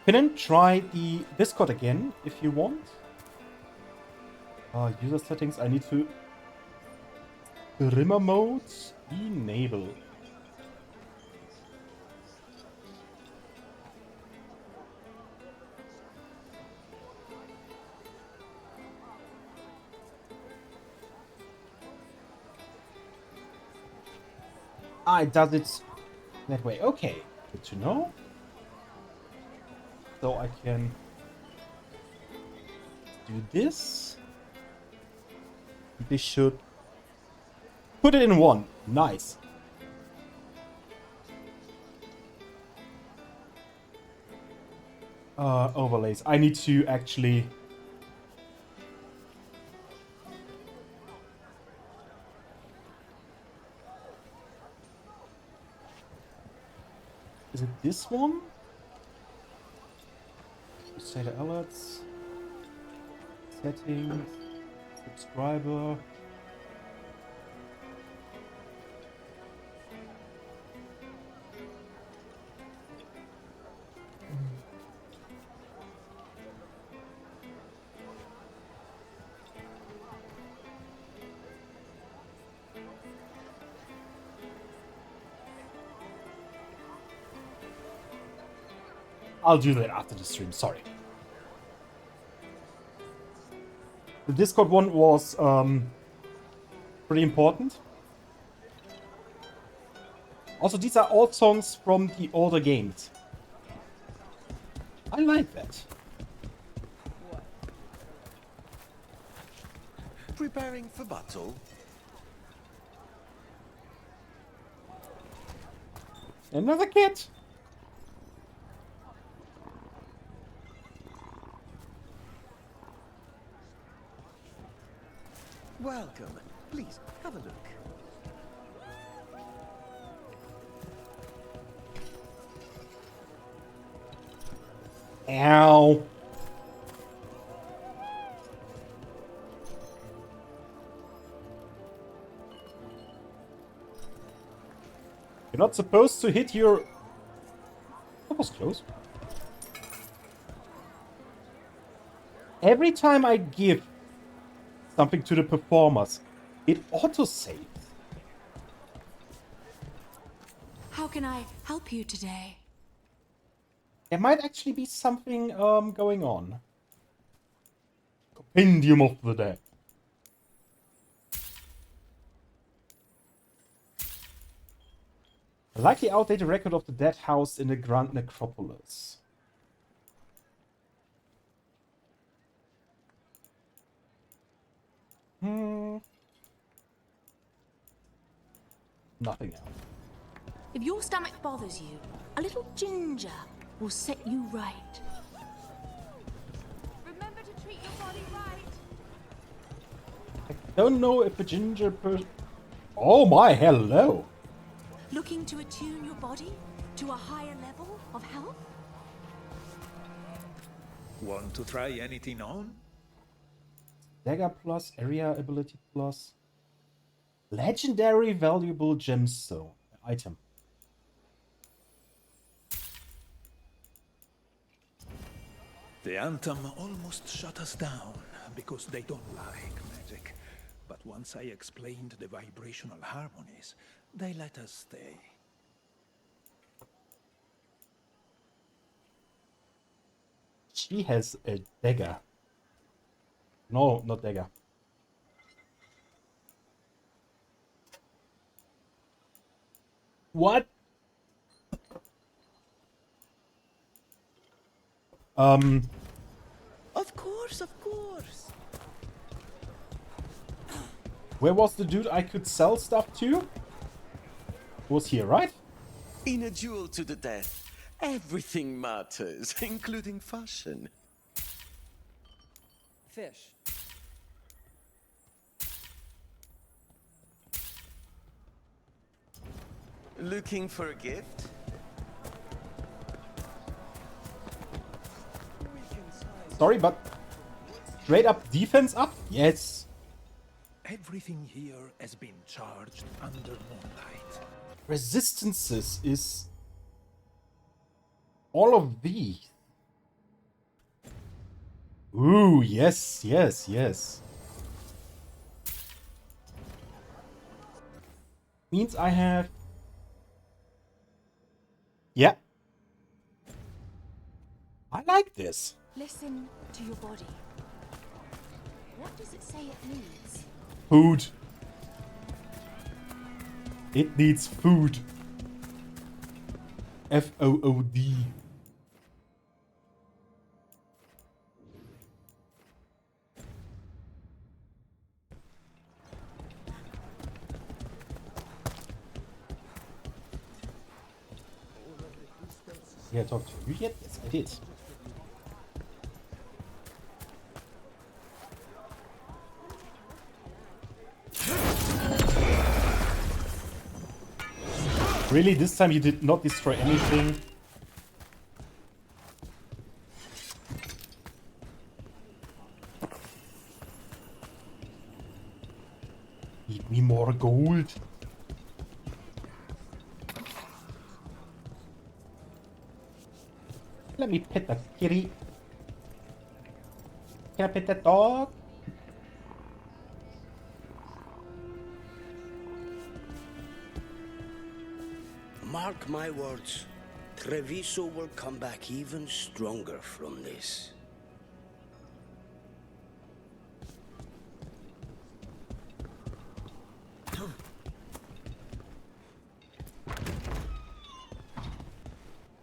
Finnen, try the Discord again if you want. User settings, I need to... Rimmer mode, enable. It does it that way. Okay, good to know. So I can do this. This should put it in one. Nice. Overlays. I need to actually... Is it this one? Set alerts. Settings. Subscriber. I'll do that after the stream, sorry. The Discord one was pretty important. Also, these are all songs from the older games. I like that. Preparing for battle? Another kid! Welcome. Please, have a look. Ow. You're not supposed to hit your... That was close. Every time I give something to the performers, it autosaves. How can I help you today? There might actually be something going on. Compendium of the Dead. A likely outdated record of the dead housed in the Grand Necropolis. Nothing else. If your stomach bothers you, a little ginger will set you right. Remember to treat your body right. I don't know if a ginger person... Oh my, hello! Looking to attune your body to a higher level of health? Want to try anything on? Dagger plus, area ability plus. Legendary valuable gemstone item. The Anthem almost shut us down because they don't like magic. But once I explained the vibrational harmonies, they let us stay. She has a dagger. No, not dagger. What? Of course, of course. Where was the dude I could sell stuff to? Was here, right? In a duel to the death, everything matters, including fashion. Fish. Looking for a gift? Sorry, but straight up defense up? Yes. Everything here has been charged under moonlight. Resistances is all of these. Ooh, yes, yes, yes. Means I have... Yeah. I like this. Listen to your body. What does it say it needs? Food. It needs food. F-O-O-D. Did I talk to you yet? Yes, I did. Really? This time you did not destroy anything? Need me more gold. Let me pet the kitty. Can I pet that dog? Mark my words. The Treviso will come back even stronger from this.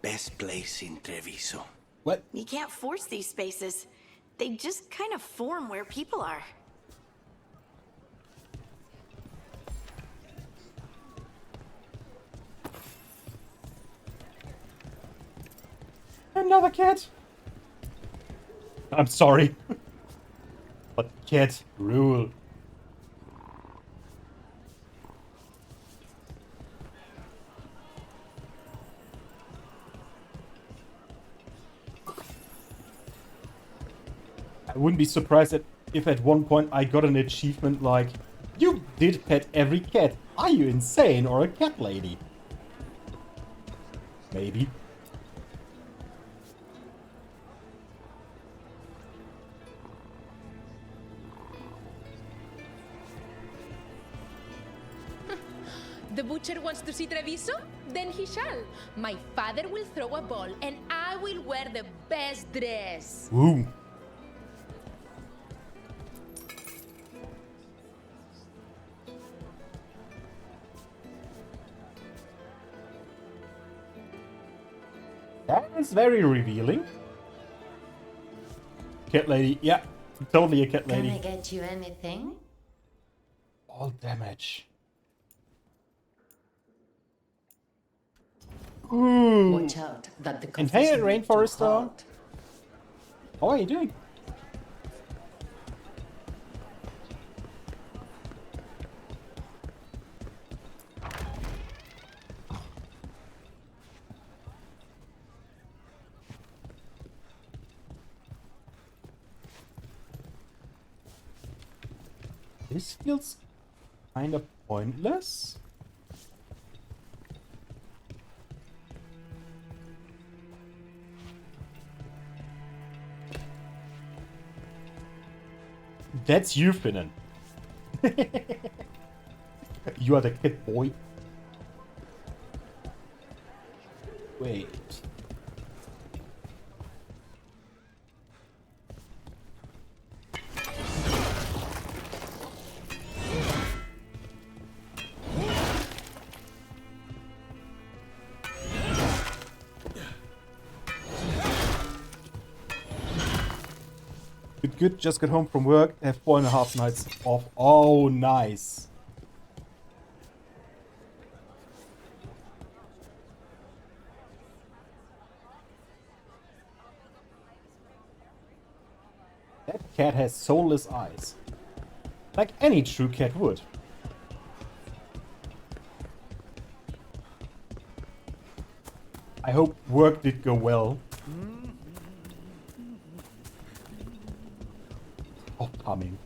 Best place in Treviso. What? You can't force these spaces. They just kind of form where people are. Another cat? I'm sorry. But cat rule. I wouldn't be surprised if at one point I got an achievement like, you did pet every cat. Are you insane or a cat lady? Maybe. The butcher wants to see Treviso? Then he shall. My father will throw a ball, and I will wear the best dress. Ooh. That is very revealing. Cat lady, yeah, totally a cat lady. Can I get you anything? All damage. Ooh. Watch out that the And hey, coffee's not Rainforest, too hot. how are you doing? This feels kind of pointless. That's you, Finnan. You are the kid boy. Wait. Good, just got home from work, have 4.5 nights off. Oh, nice. That cat has soulless eyes. Like any true cat would. I hope work did go well. Humming.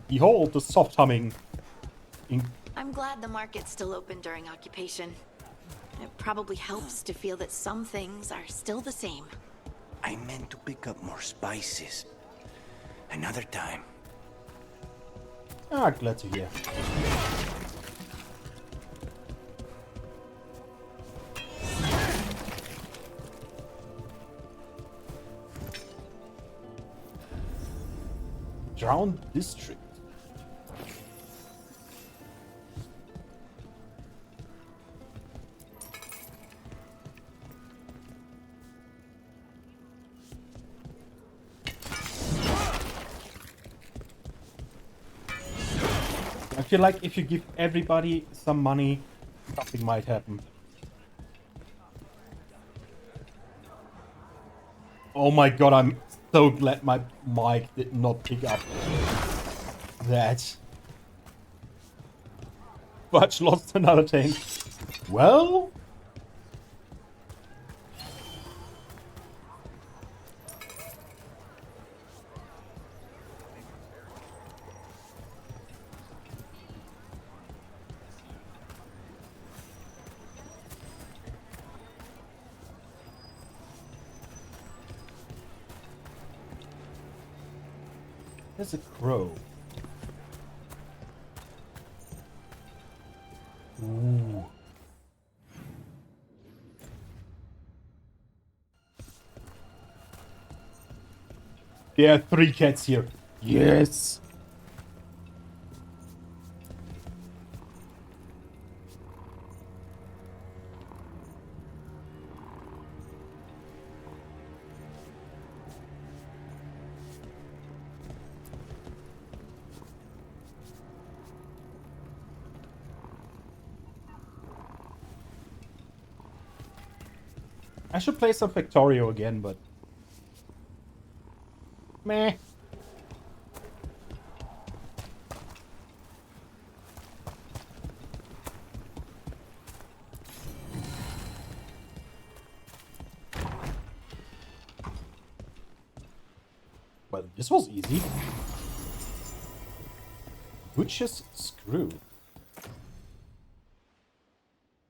Behold the soft humming. I'm glad the market's still open during occupation. It probably helps to feel that some things are still the same. I meant to pick up more spices. Another time. Ah, glad to hear. Drowned district. I feel like if you give everybody some money, something might happen. Oh my god, I'm so glad my mic did not pick up that. Butch lost another tank. Well... There's a crow. Ooh. There are 3 cats here. Yes! I should play some Factorio again, but... meh. Well, this was easy. Witch's Screw.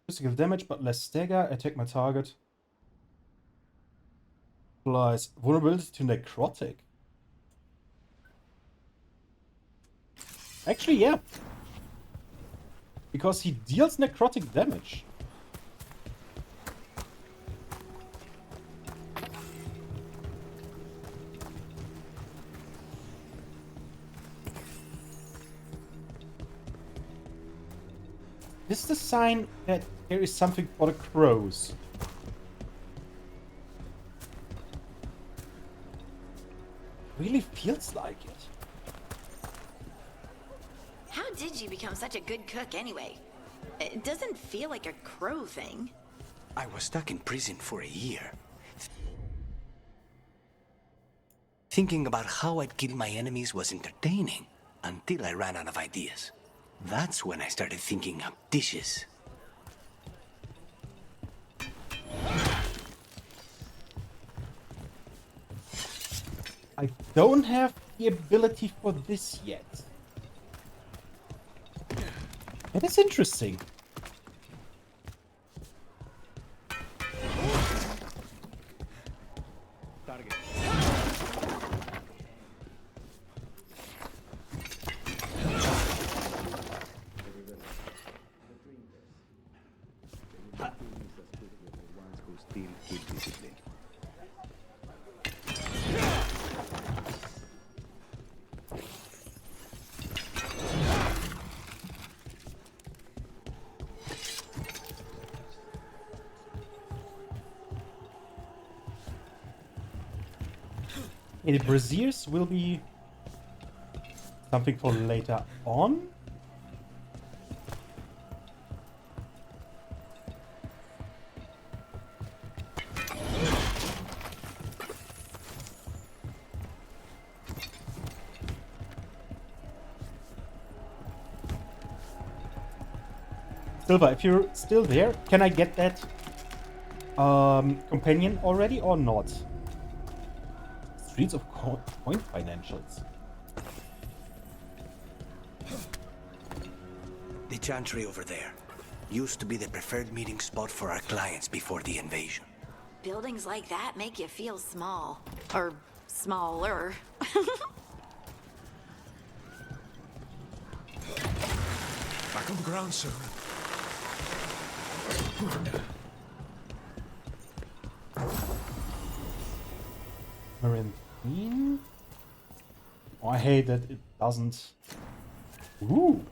Physical damage, but less stagger. Attack my target. Applies vulnerability to necrotic. Actually, yeah. Because he deals necrotic damage. This is a sign that there is something for the crows. Really feels like it. How did you become such a good cook anyway? It doesn't feel like a crow thing. I was stuck in prison for a year. Thinking about how I'd kill my enemies was entertaining until I ran out of ideas. That's when I started thinking up dishes. I don't have the ability for this yet. That is interesting. Target. The braziers will be something for later on. Silva, if you're still there, can I get that companion already or not? Streets of Point Financials. The chantry over there used to be the preferred meeting spot for our clients before the invasion. Buildings like that make you feel small. Or smaller. Back on the ground, sir. Marine. Oh, I hate that it doesn't. Ooh.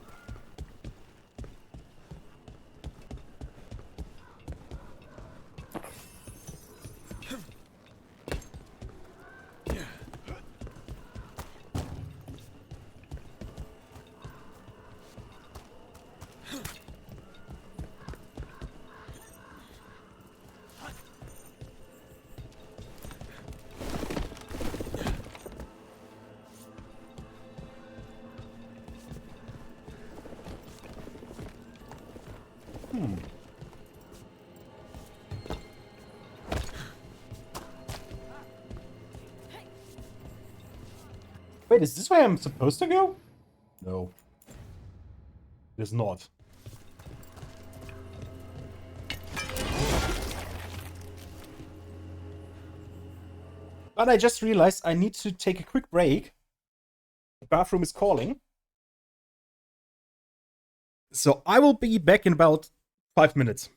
Wait, is this where I'm supposed to go? No. It is not. But I just realized I need to take a quick break. The bathroom is calling. So I will be back in about 5 minutes.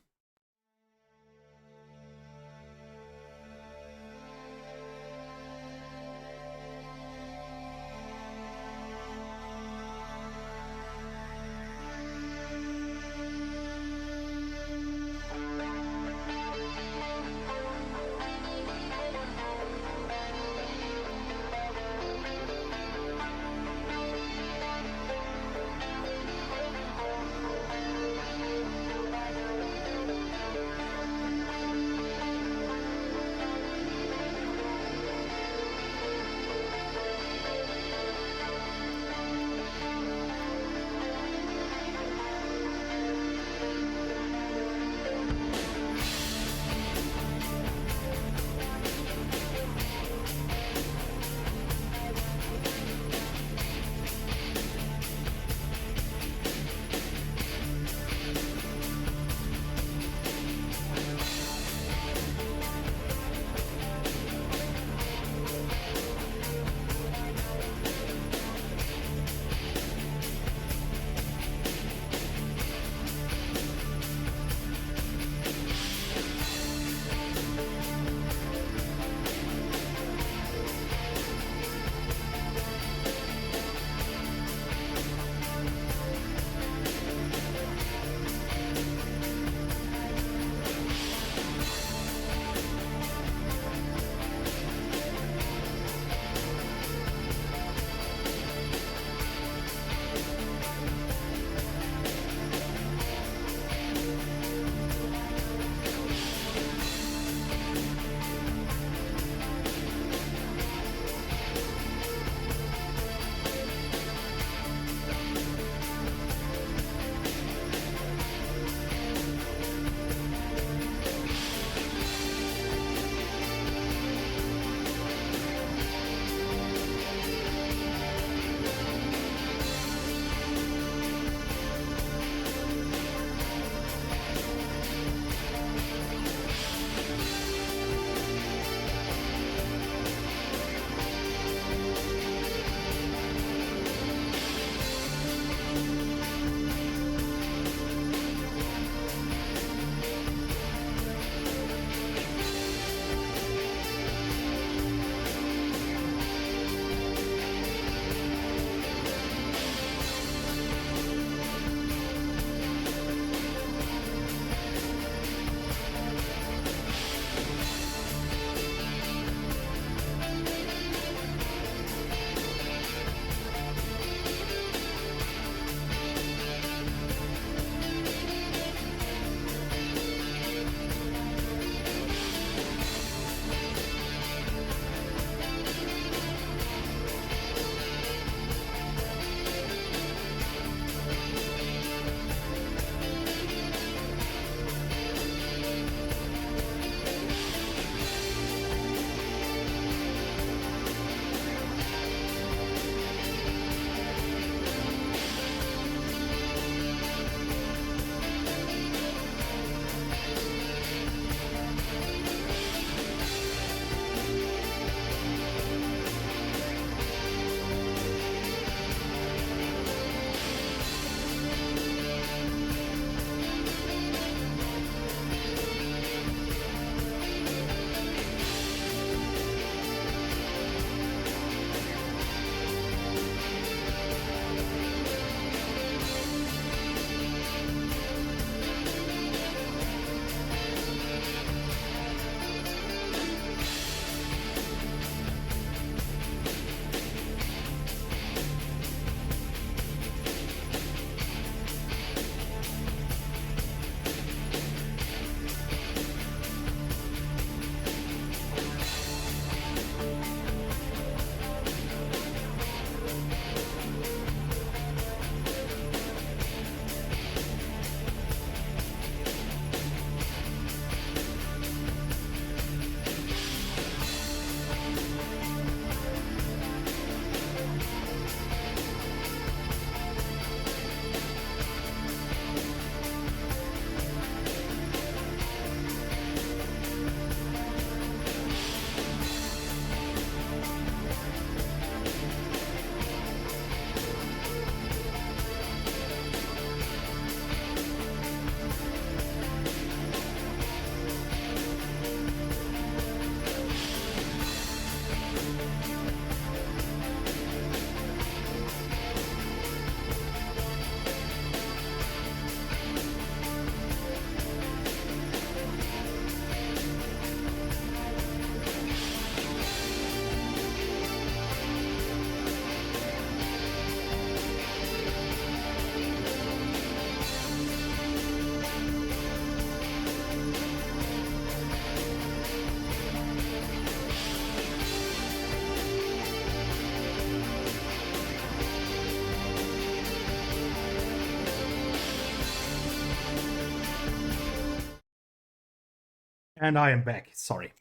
And I am back. Sorry.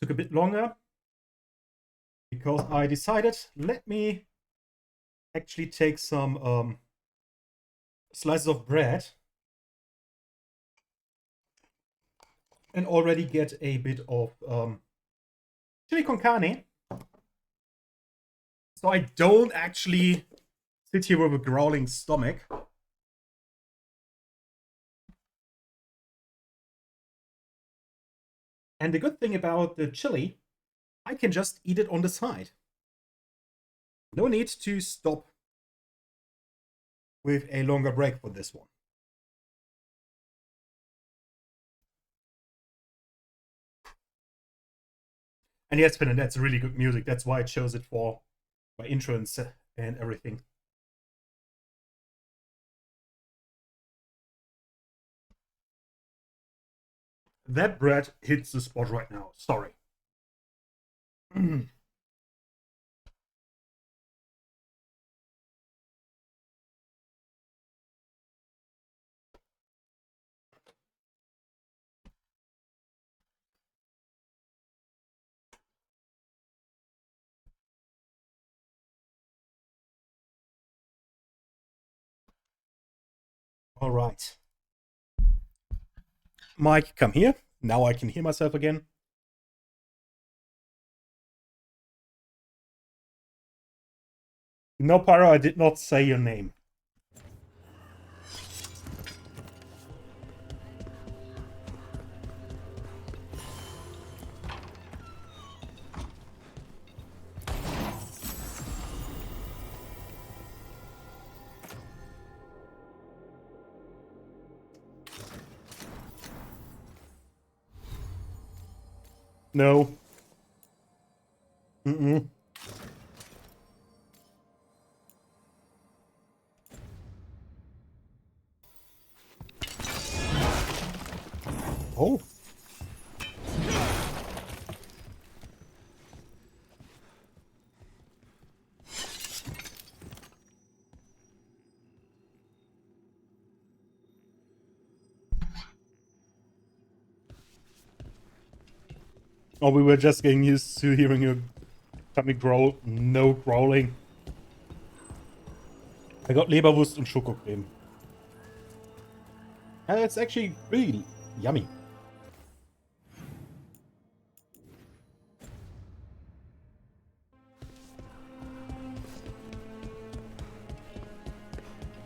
Took a bit longer because I decided, let me actually take some slices of bread and already get a bit of chili con carne. So I don't actually sit here with a growling stomach. And the good thing about the chili, I can just eat it on the side. No need to stop with a longer break for this one. And yes, Finn, that's really good music. That's why I chose it for my intro and everything. That bread hits the spot right now. Sorry. All right. Mike, come here. Now I can hear myself again. No, Pyro, I did not say your name. No. Mm-mm. Oh. Oh, we were just getting used to hearing your tummy growl. No growling. I got Leberwurst and Schokocreme. And it's actually really yummy.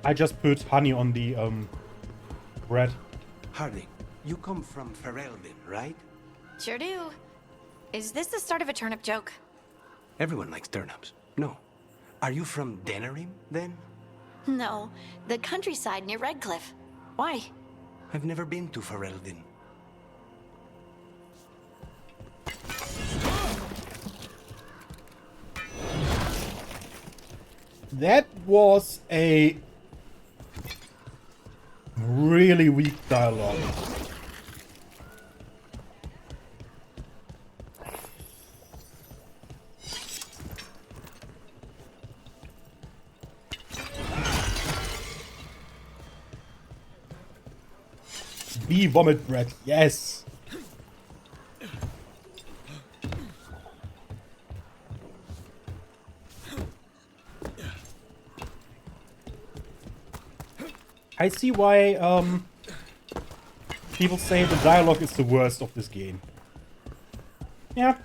I just put honey on the bread. Harding, you come from Ferelden, right? Sure do. Is this the start of a turnip joke? Everyone likes turnips. No. Are you from Denerim, then? No, the countryside near Redcliffe. Why? I've never been to Ferelden. That was a really weak dialogue. Bee vomit bread, yes. I see why people say the dialogue is the worst of this game. Yeah.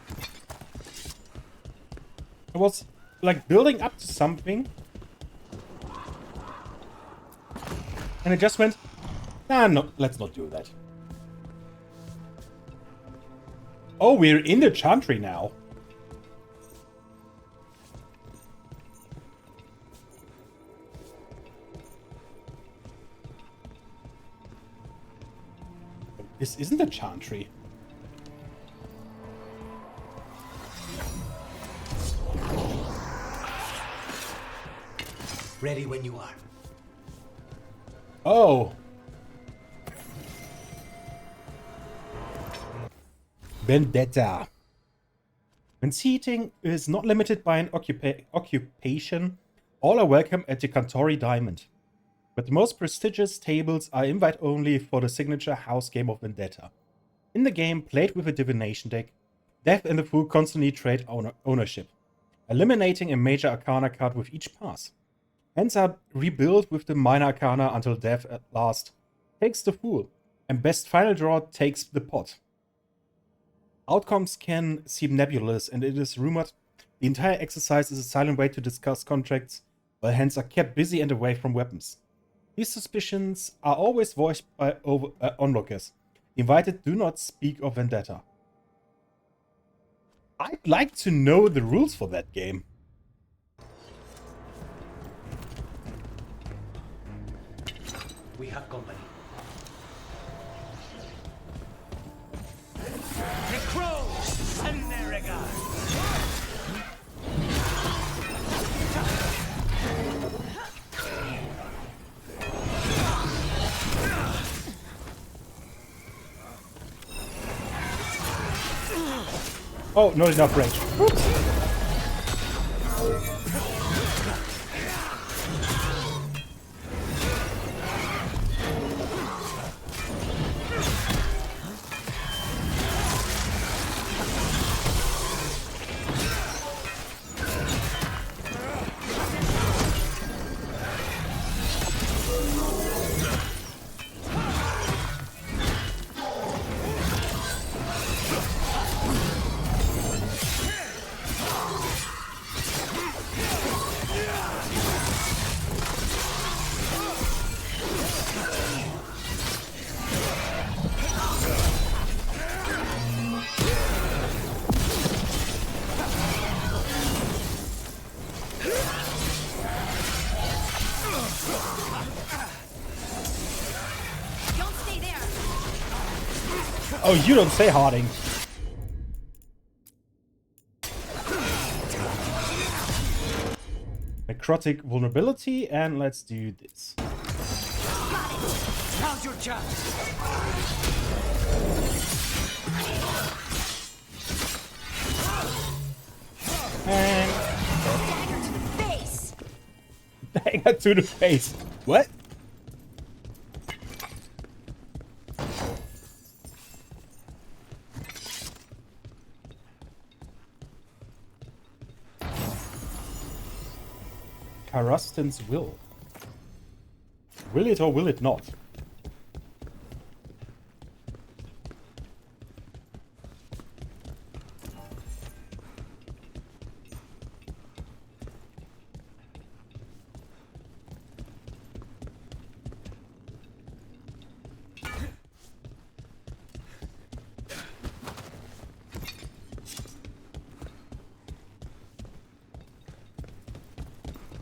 It was like building up to something. And it just went, ah, no, let's not do that. Oh, we're in the Chantry now. This isn't a Chantry. Ready when you are. Oh. Vendetta. When seating is not limited by an occupation, all are welcome at the Cantori Diamond. But the most prestigious tables are invite only for the signature house game of Vendetta. In the game, played with a divination deck, Death and the Fool constantly trade ownership, eliminating a major arcana card with each pass. Hands are rebuilt with the minor arcana until Death at last takes the Fool, and best final draw takes the pot. Outcomes can seem nebulous, and it is rumored the entire exercise is a silent way to discuss contracts, while hands are kept busy and away from weapons. These suspicions are always voiced by onlookers. The invited do not speak of vendetta. I'd like to know the rules for that game. We have company. The crows and their regard. Oh, not enough range. Oops. Oh, you don't say, Harding. Necrotic vulnerability, and let's do this. Now's your chance. And Dagger to the face. dagger to the face. What? Karastin's will. Will it or will it not?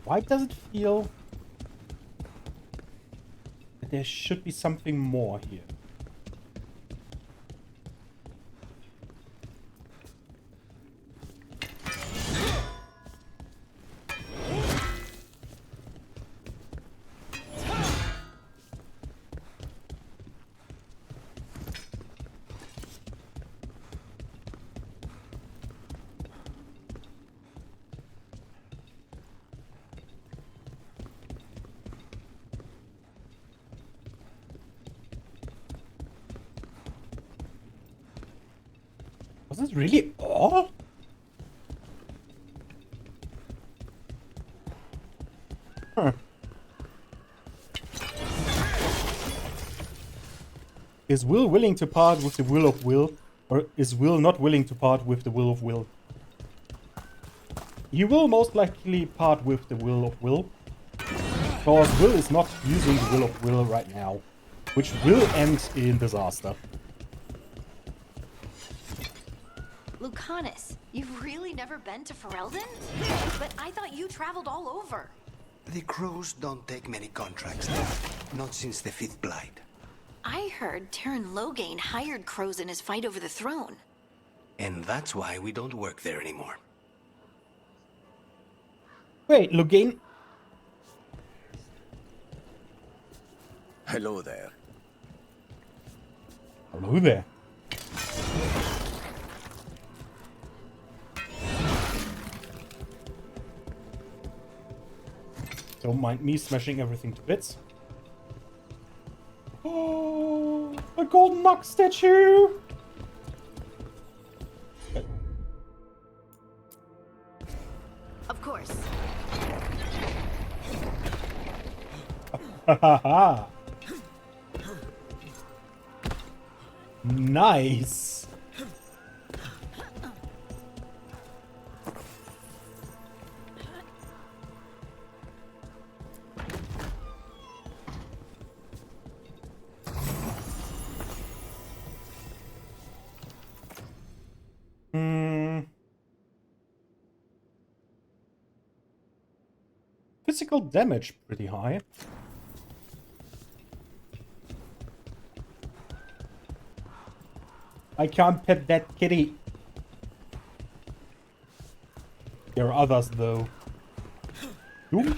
Why does it feel that there should be something more here? Was this really all? Huh. Is Will willing to part with the will of Will, or is Will not willing to part with the will of Will? He will most likely part with the will of Will, because Will is not using the will of Will right now, which will end in disaster. Lucanus, you've really never been to Ferelden? But I thought you traveled all over. The crows don't take many contracts, not since the Fifth Blight. I heard Terran Loghain hired crows in his fight over the throne. And that's why we don't work there anymore. Wait, Loghain? Hello there. Hello there. Don't mind me smashing everything to bits. Oh, a golden Nox statue! Haha. Nice. Physical damage pretty high. I can't pet that kitty. There are others though. Ooh.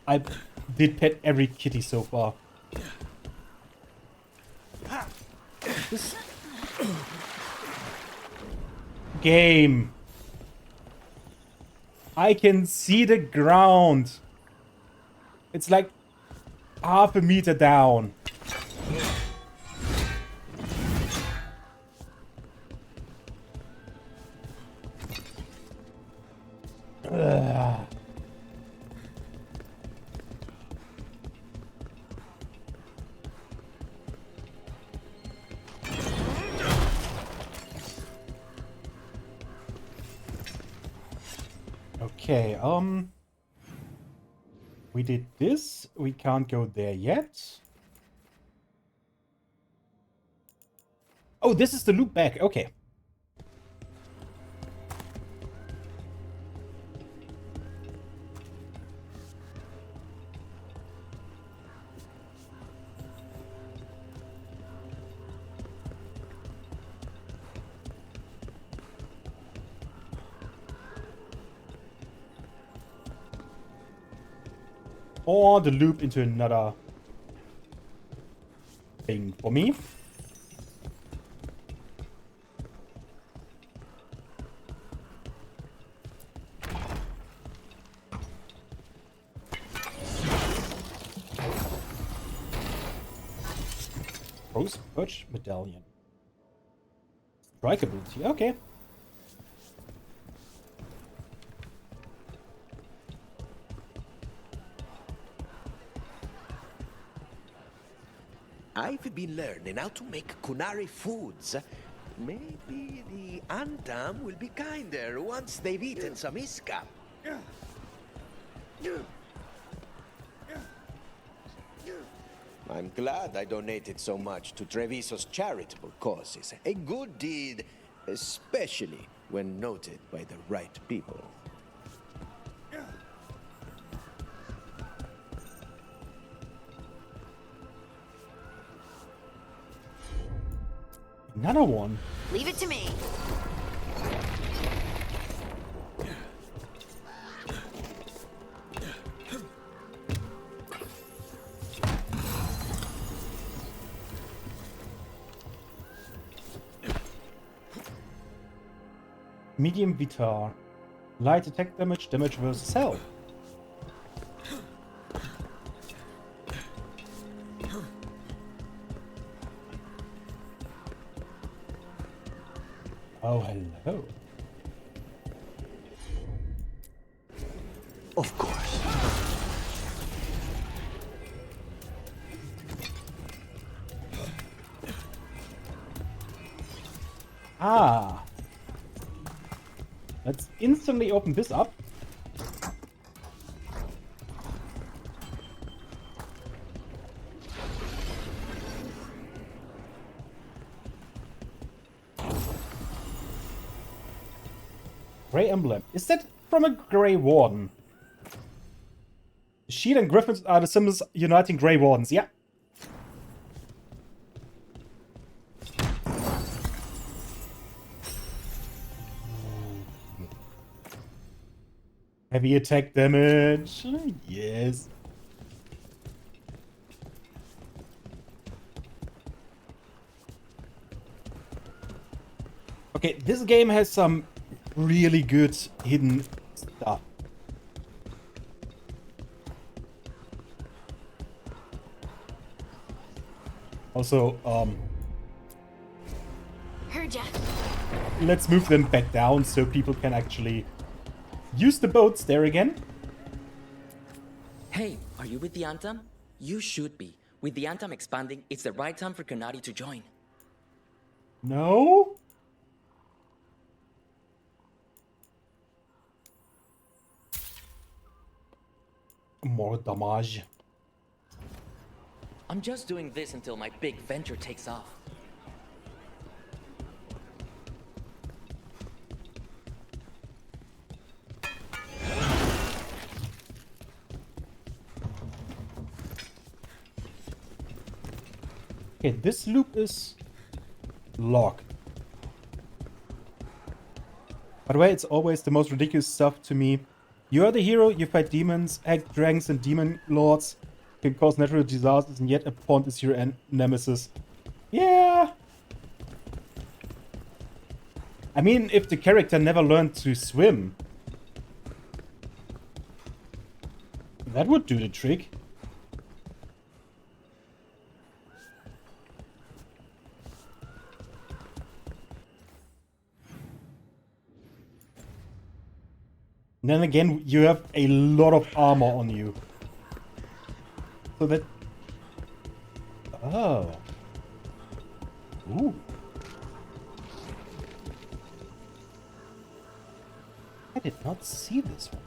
I did pet every kitty so far. This game. I can see the ground. It's like half a meter down. Ugh. Okay, we did this. We can't go there yet. Oh, this is the loop back. Okay. Or the loop into another thing for me. Rose Birch Medallion. Strike ability, okay. I've been learning how to make Kunari foods. Maybe the Antam will be kinder once they've eaten some Iska. I'm glad I donated so much to Treviso's charitable causes. A good deed, especially when noted by the right people. Another one. Leave it to me. Medium Vitar. Light attack damage, damage versus health. Oh, hello. Of course. Ah. Let's instantly open this up. Grey emblem. Is that from a Grey Warden? The shield and griffins are the symbols uniting Grey Wardens. Yeah. Heavy attack damage. Yes. Okay, this game has some really good hidden stuff. Also, Heard ya. let's move them back down so people can actually use the boats there again. Hey, are you with the Anthem? You should be. With the Anthem expanding, it's the right time for Qunari to join. No? More damage. I'm just doing this until my big venture takes off. Okay, this loop is locked. By the way, it's always the most ridiculous stuff to me. You are the hero, you fight demons, hack dragons and demon lords, can cause natural disasters, and yet a pond is your nemesis. Yeah! I mean, if the character never learned to swim, that would do the trick. And then again, you have a lot of armor on you. So that... Oh. Ooh. I did not see this one.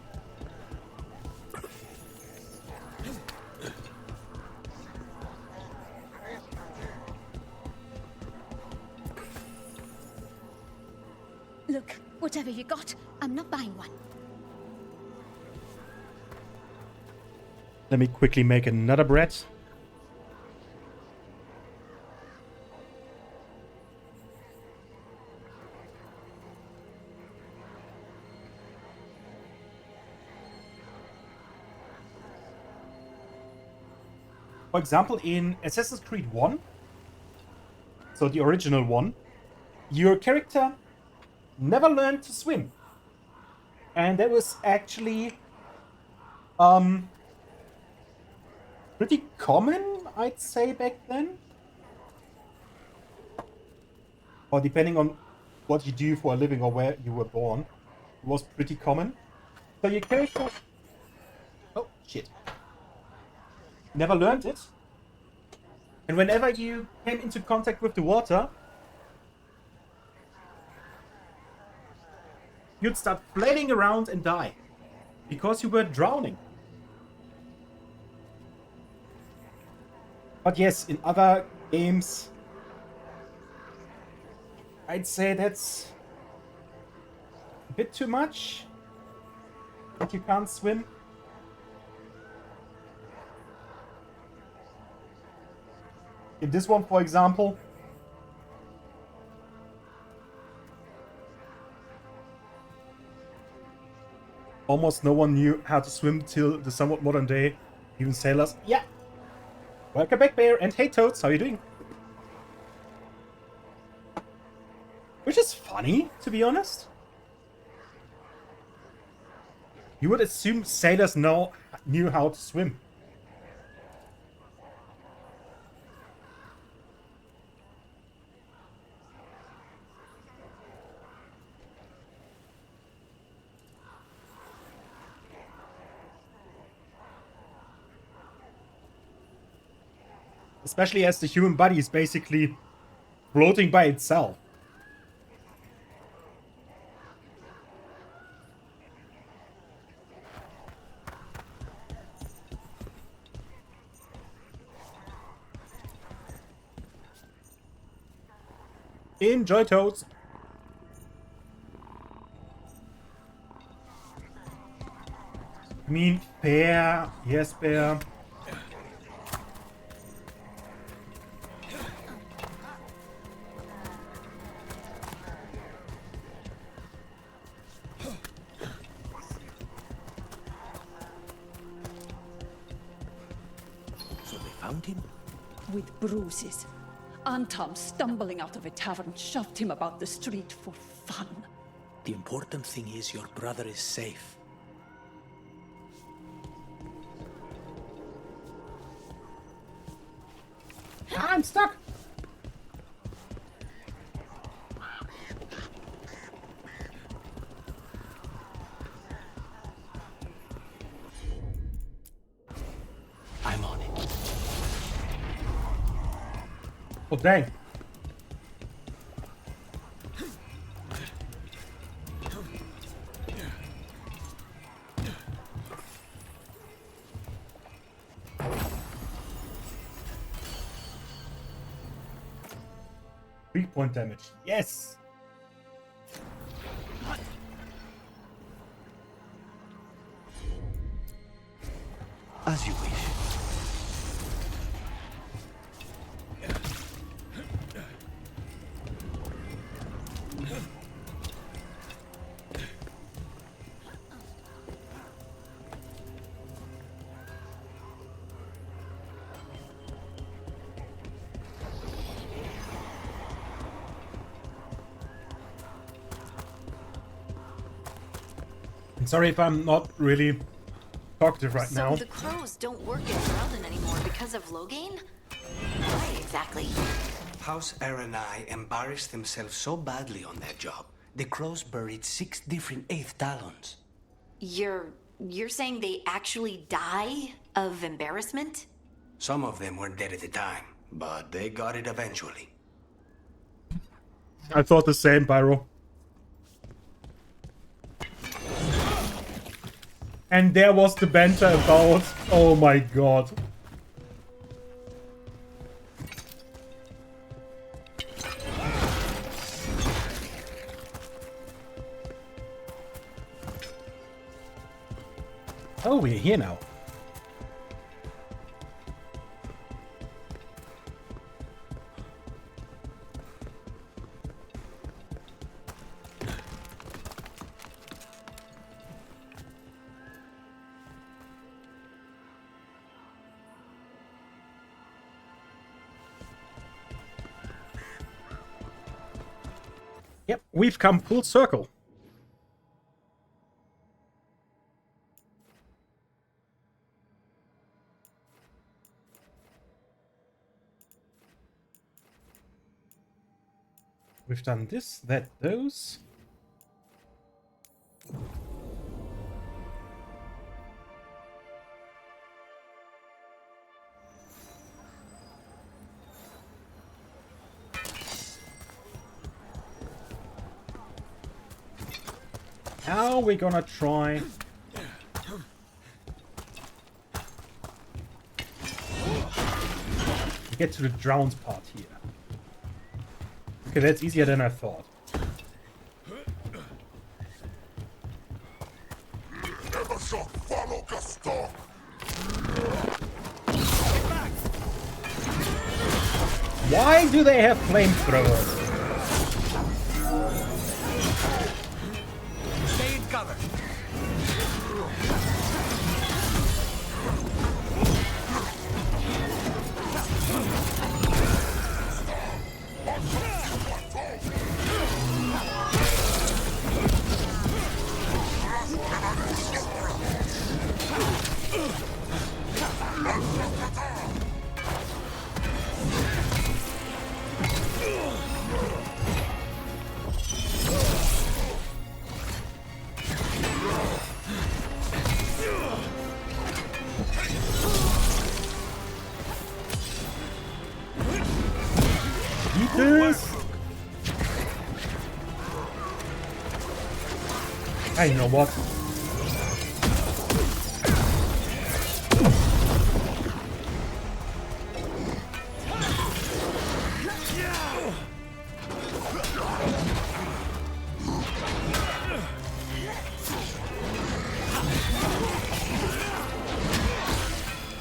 Look, whatever you got, I'm not buying one. Let me quickly make another bread. For example, in Assassin's Creed 1, so the original one, your character never learned to swim. And that was actually pretty common, I'd say, back then. Or depending on what you do for a living or where you were born, it was pretty common. So your character... Oh, shit. Never learned it. And whenever you came into contact with the water, you'd start flailing around and die. Because you were drowning. But yes, in other games, I'd say that's a bit too much. But you can't swim. In this one, for example, almost no one knew how to swim till the somewhat modern day. Even sailors. Yeah. Welcome back, Bear, and hey, Toads, how you doing? Which is funny, to be honest. You would assume sailors knew how to swim. Especially as the human body is basically floating by itself. Enjoy, Toads. I mean, Bear. Yes, Bear. With bruises. Antam, stumbling out of a tavern, shoved him about the street for fun. The important thing is your brother is safe. I'm stuck! Oh, dang. Point damage. Yes! As you wish. Sorry if I'm not really talkative right now. So the crows don't work in Ferelden anymore because of Loghain? Why exactly? House Aranai embarrassed themselves so badly on their job, the crows buried 6 different 8th Talons. You're saying they actually die of embarrassment? Some of them were dead at the time, but they got it eventually. I thought the same, Pyro. And there was the banter about... Oh my god. Oh, we're here now. Yep, we've come full circle. We've done this, that, those. Now we're gonna try to get to the drowned part here. Okay, that's easier than I thought. Why do they have flamethrowers? Stay in cover. I know what.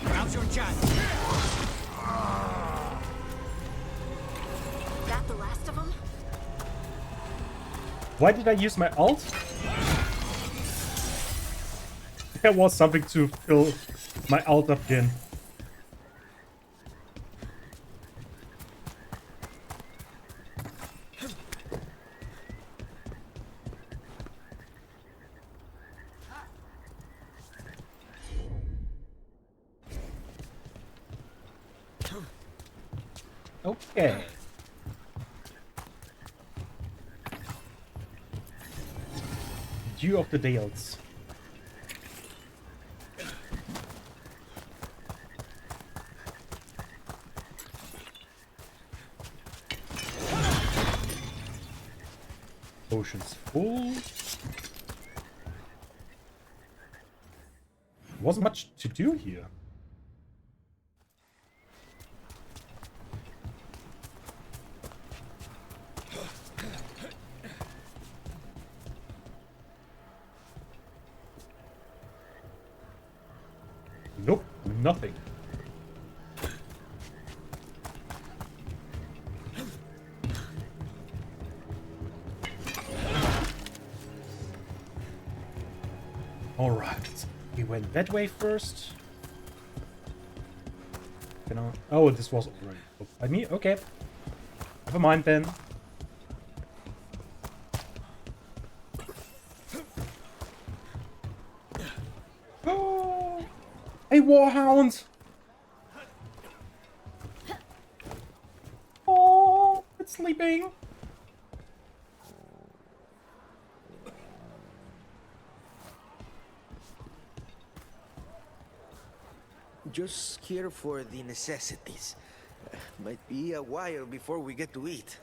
Now's your chance. That the last of them? Why did I use my ult? There was something to fill my ult up again. Okay. Dew of the Dales. Ocean's full. Wasn't much to do here. Nope, nothing. All right, we went that way first. Can I? Oh, this was already booked by me. Okay, never mind then. Oh, a warhound! Oh, it's sleeping. Just here for the necessities. Might be a while before we get to eat.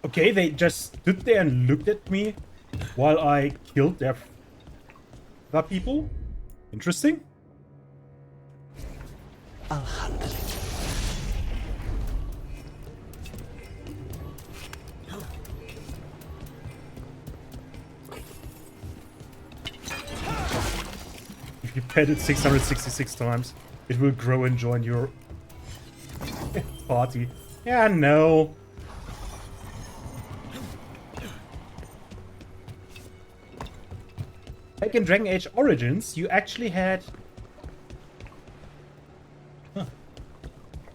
Okay, they just stood there and looked at me while I killed their people. Interesting. I'll handle it. If you pet it 666 times, it will grow and join your party. Yeah, no. Back in Dragon Age Origins, you actually had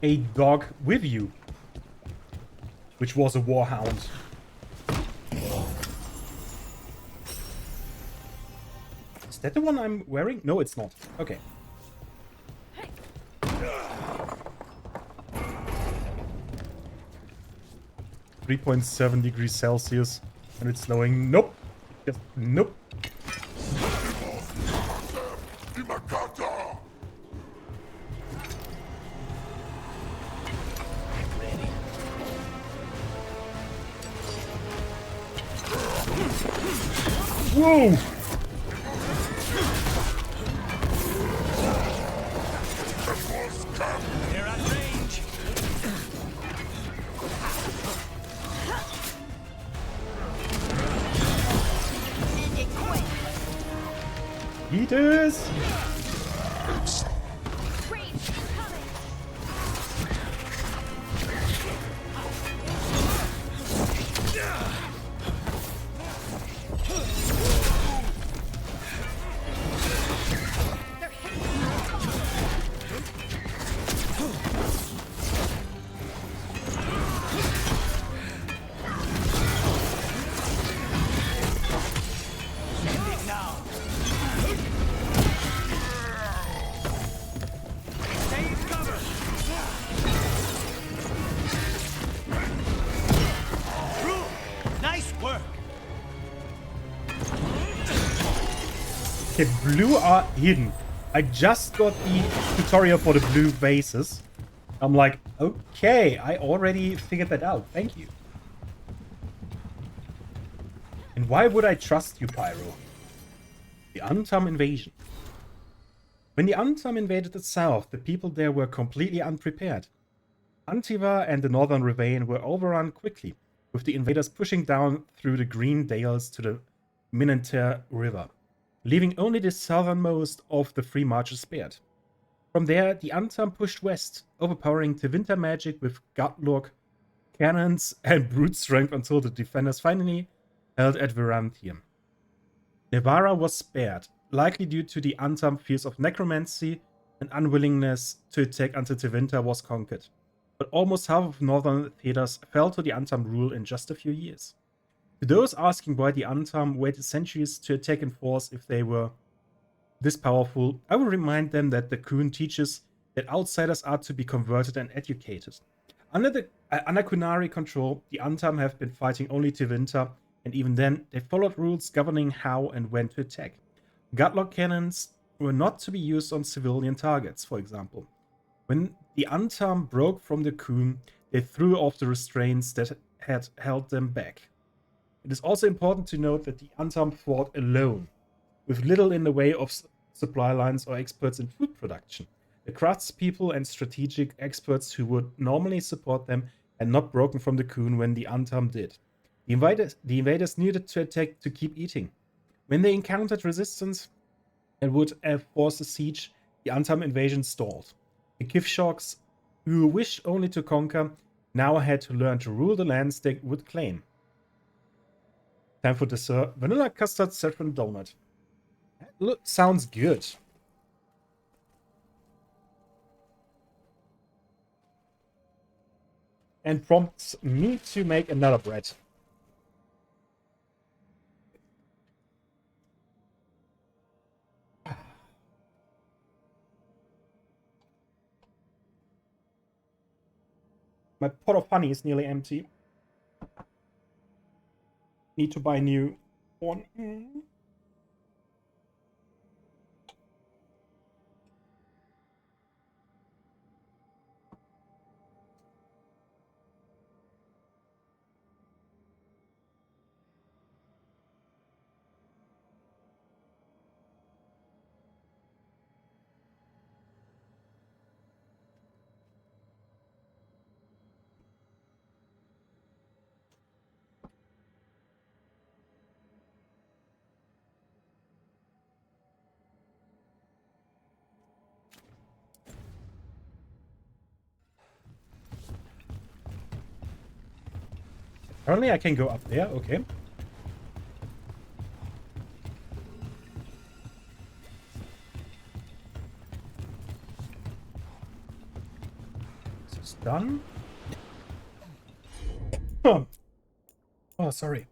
a dog with you, which was a warhound. Is that the one I'm wearing? No, it's not. Okay. (3.7°C, and it's snowing. Nope. Just nope. Whoa! They're at range. Eat us! Okay, blue are hidden. I just got the tutorial for the blue bases. I'm like, okay, I already figured that out. Thank you. And why would I trust you, Pyro? The Untum invasion. When the Untum invaded the south, the people there were completely unprepared. Antiva and the northern Ravine were overrun quickly, with the invaders pushing down through the green dales to the Minenter River, leaving only the southernmost of the free marches spared. From there, the Untum pushed west, overpowering Tevinter magic with Gutlock, cannons, and brute strength until the defenders finally held at Verantium. Nevara was spared, likely due to the Untum fears of necromancy and unwillingness to attack until Tevinter was conquered. But almost half of northern Thedas fell to the Untum rule in just a few years. To those asking why the Untum waited centuries to attack in force if they were this powerful, I will remind them that the Kun teaches that outsiders are to be converted and educated. Under the Under Kunari control, the Antam have been fighting only Tevinter, and even then, they followed rules governing how and when to attack. Gutlock cannons were not to be used on civilian targets, for example. When the Antam broke from the Kun, they threw off the restraints that had held them back. It is also important to note that the Antam fought alone, with little in the way of supply lines or experts in food production. The craftspeople and strategic experts who would normally support them had not broken from the Kun when the Antam did. The invaders needed to attack to keep eating. When they encountered resistance and would force a siege, the Antam invasion stalled. The Kivshoks, who wished only to conquer, now had to learn to rule the lands they would claim. Time for dessert. Vanilla custard saffron donut. Look, sounds good. And prompts me to make another bread. My pot of honey is nearly empty. Need to buy a new one. Apparently I can go up there, okay. This is done. Oh, sorry.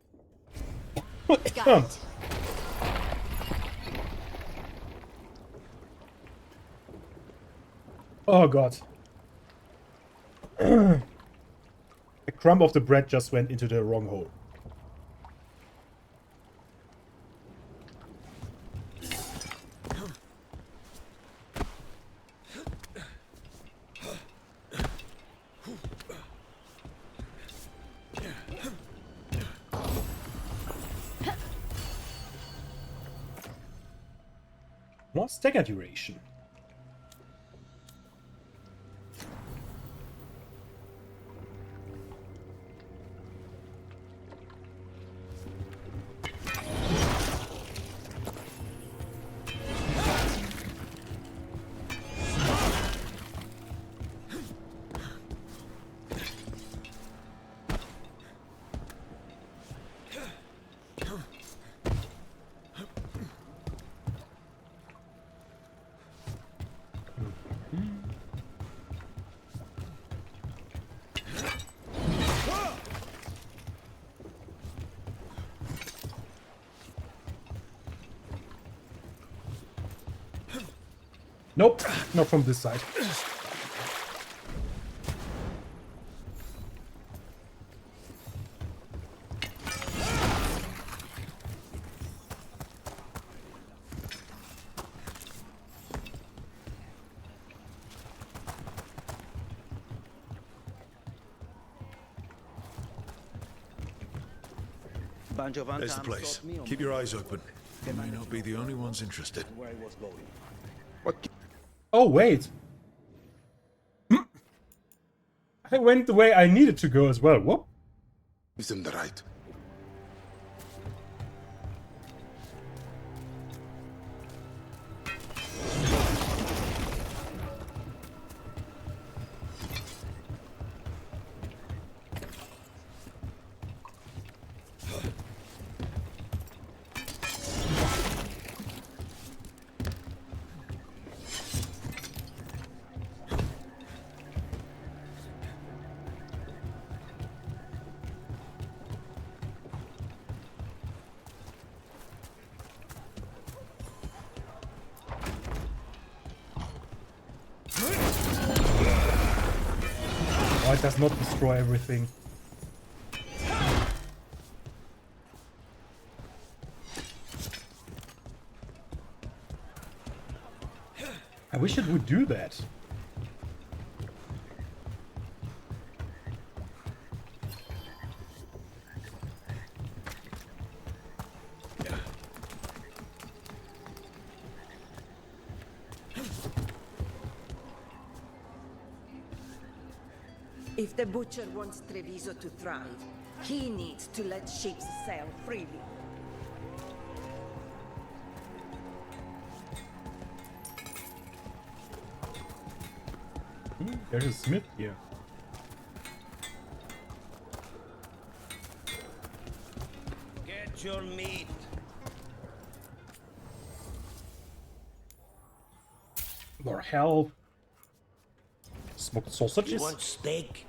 Got it. Oh god. A crumb of the bread just went into the wrong hole. More stagger duration. Nope, not from this side. There's the place. Keep your eyes open. You may not be the only ones interested. Oh, wait. I went the way I needed to go as well. Whoop. Is in the right. it does not destroy everything. I wish it would do that. If the Butcher wants Treviso to thrive, he needs to let ships sail freely. There's a smith here. Get your meat. More hell. Smoked sausages. You want steak?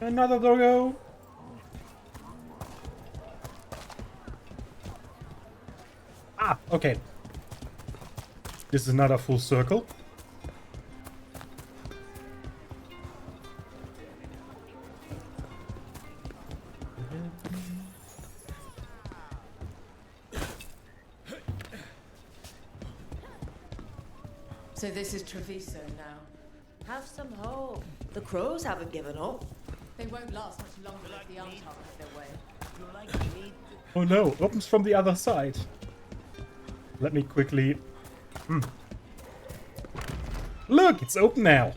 Another doggo. Ah, okay. This is another full circle. So this is Treviso now. Have some hope. The crows haven't given up. They won't last much longer if the Untark have their way. You like meat? Oh no, opens from the other side. Let me quickly... Look, it's open now.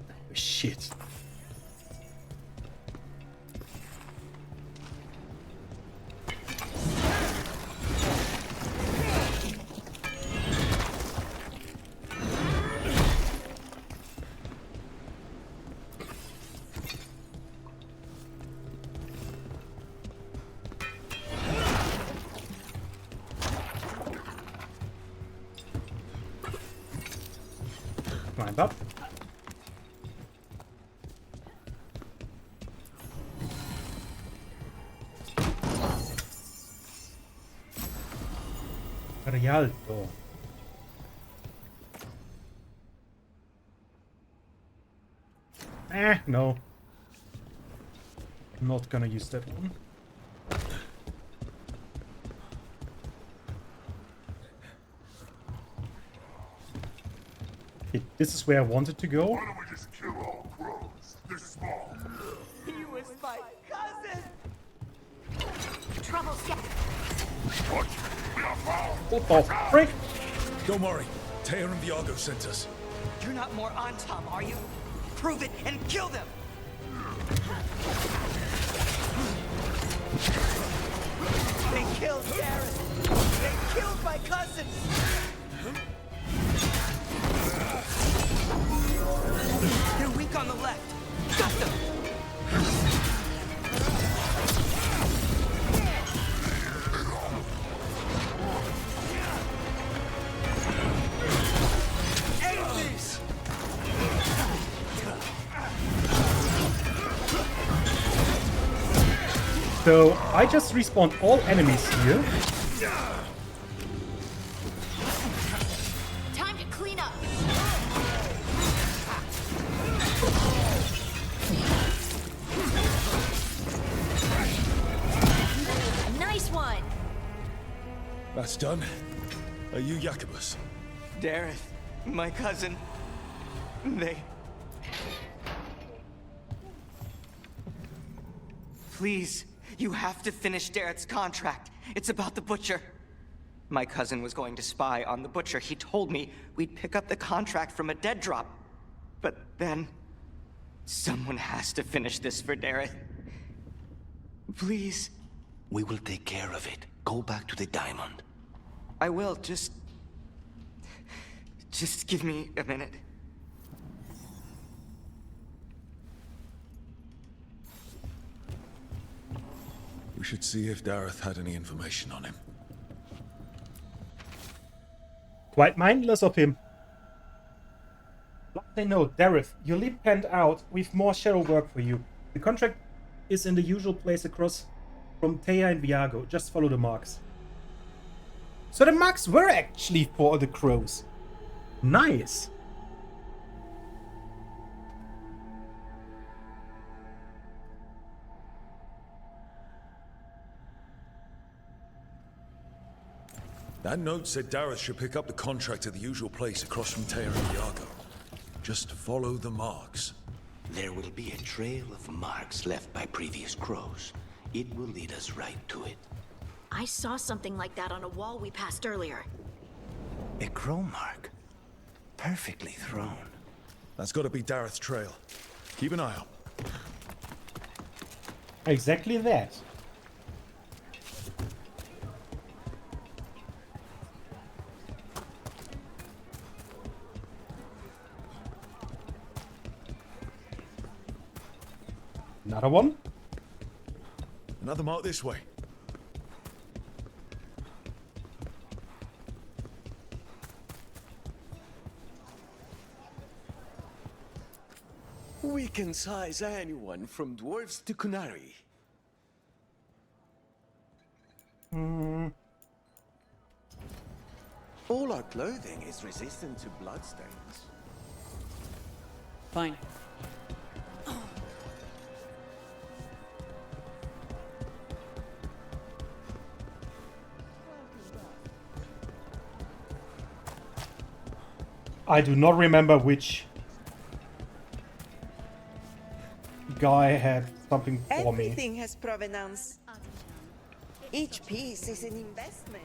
Oh, shit. Climb up. Rialto. No. I'm not gonna use that one. This is where I wanted to go. Why don't we just kill all crows? They're small. He was my cousin! Trouble set. What the frick? Don't worry. Teja and Viago sent us. You're not more on Tom, are you? Prove it and kill them! They killed Darren! They killed my cousin! They're weak on the left! Got them! Aces! So I just respawned all enemies here. Time to clean up. Nice one. That's done. Are you Jacobus? Dareth, my cousin. They... Please, you have to finish Dareth's contract. It's about the Butcher. My cousin was going to spy on the Butcher. He told me we'd pick up the contract from a dead drop. But then... someone has to finish this for Dareth. Please. We will take care of it. Go back to the diamond. I will, just give me a minute. We should see if Dareth had any information on him. Quite mindless of him. Last I know, Dareth, your lead panned out. We've more shadow work for you. The contract is in the usual place across from Teja and Viago. Just follow the marks. So the marks were actually for the crows. Nice. That note said Dareth should pick up the contract at the usual place across from Tear and Iago. Just follow the marks. There will be a trail of marks left by previous crows. It will lead us right to it. I saw something like that on a wall we passed earlier. A crow mark. Perfectly thrown. That's got to be Dareth's trail. Keep an eye out. Exactly that. Another one? Another mark this way. We can size anyone from dwarves to Kunari. All our clothing is resistant to bloodstains. Fine. I do not remember which guy had something for me. Everything has provenance. Each piece is an investment.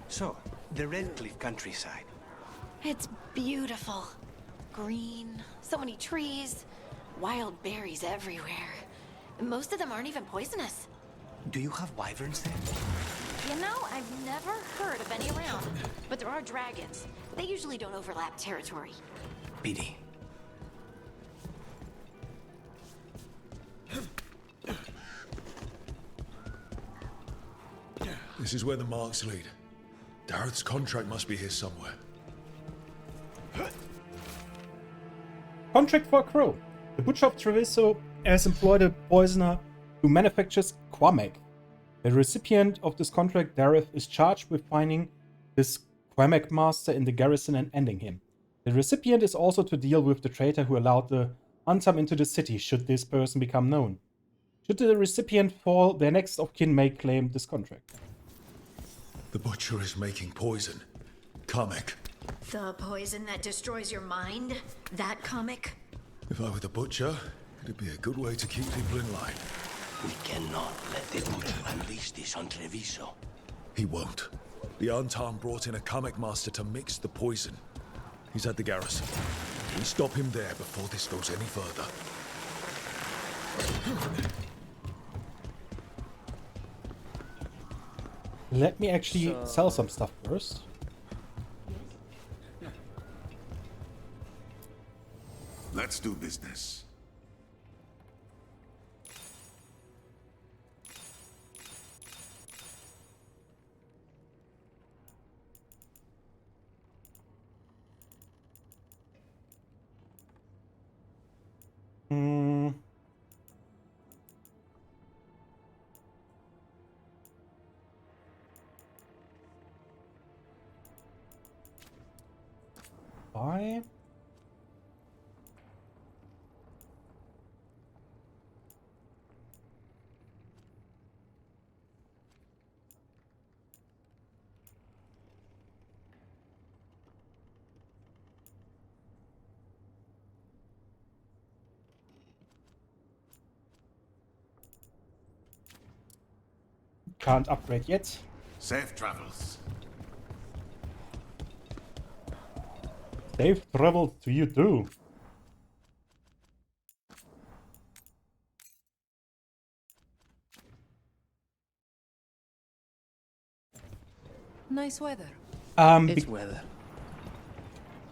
So, the Red Cliff countryside. It's beautiful. Green, so many trees, wild berries everywhere. Most of them aren't even poisonous. Do you have wyverns there? You know, I've never heard of any around. But there are dragons. They usually don't overlap territory. Pity. This is where the marks lead. Dareth's contract must be here somewhere. Contract for a crow. The Butcher of Treviso has employed a poisoner who manufactures Quamek. The recipient of this contract, Dareth, is charged with finding this Quamek master in the garrison and ending him. The recipient is also to deal with the traitor who allowed the Antam into the city, should this person become known. Should the recipient fall, their next of kin may claim this contract. The Butcher is making poison. Kamek. The poison that destroys your mind? That comic? If I were the Butcher, it'd be a good way to keep people in line. We cannot let the Butcher unleash this on Treviso. He won't. The Antam brought in a Kamek master to mix the poison. He's at the garrison. We stop him there before this goes any further. Let me actually sell some stuff first. Let's do business. Buy. Can't upgrade yet. Safe travels. Safe travels to you too. Nice weather. It's weather.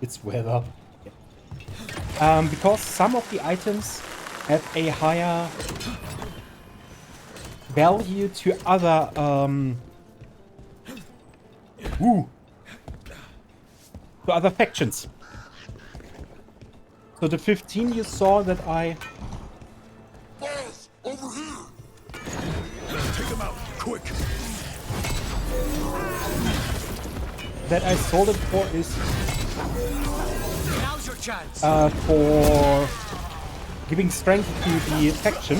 It's weather. Yeah. Because some of the items have a higher value to other to other factions. So the 15 you saw that I Over here! Take him out, quick! that I sold it for is Now's your chance. for giving strength to the faction.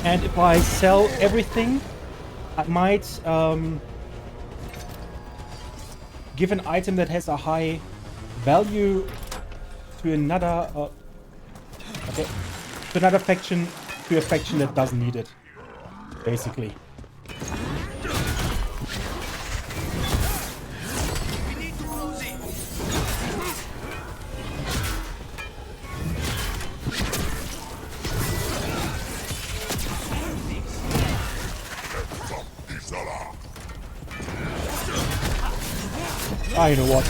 And if I sell everything, I might give an item that has a high value to another to another faction, to a faction that doesn't need it, basically. You know what?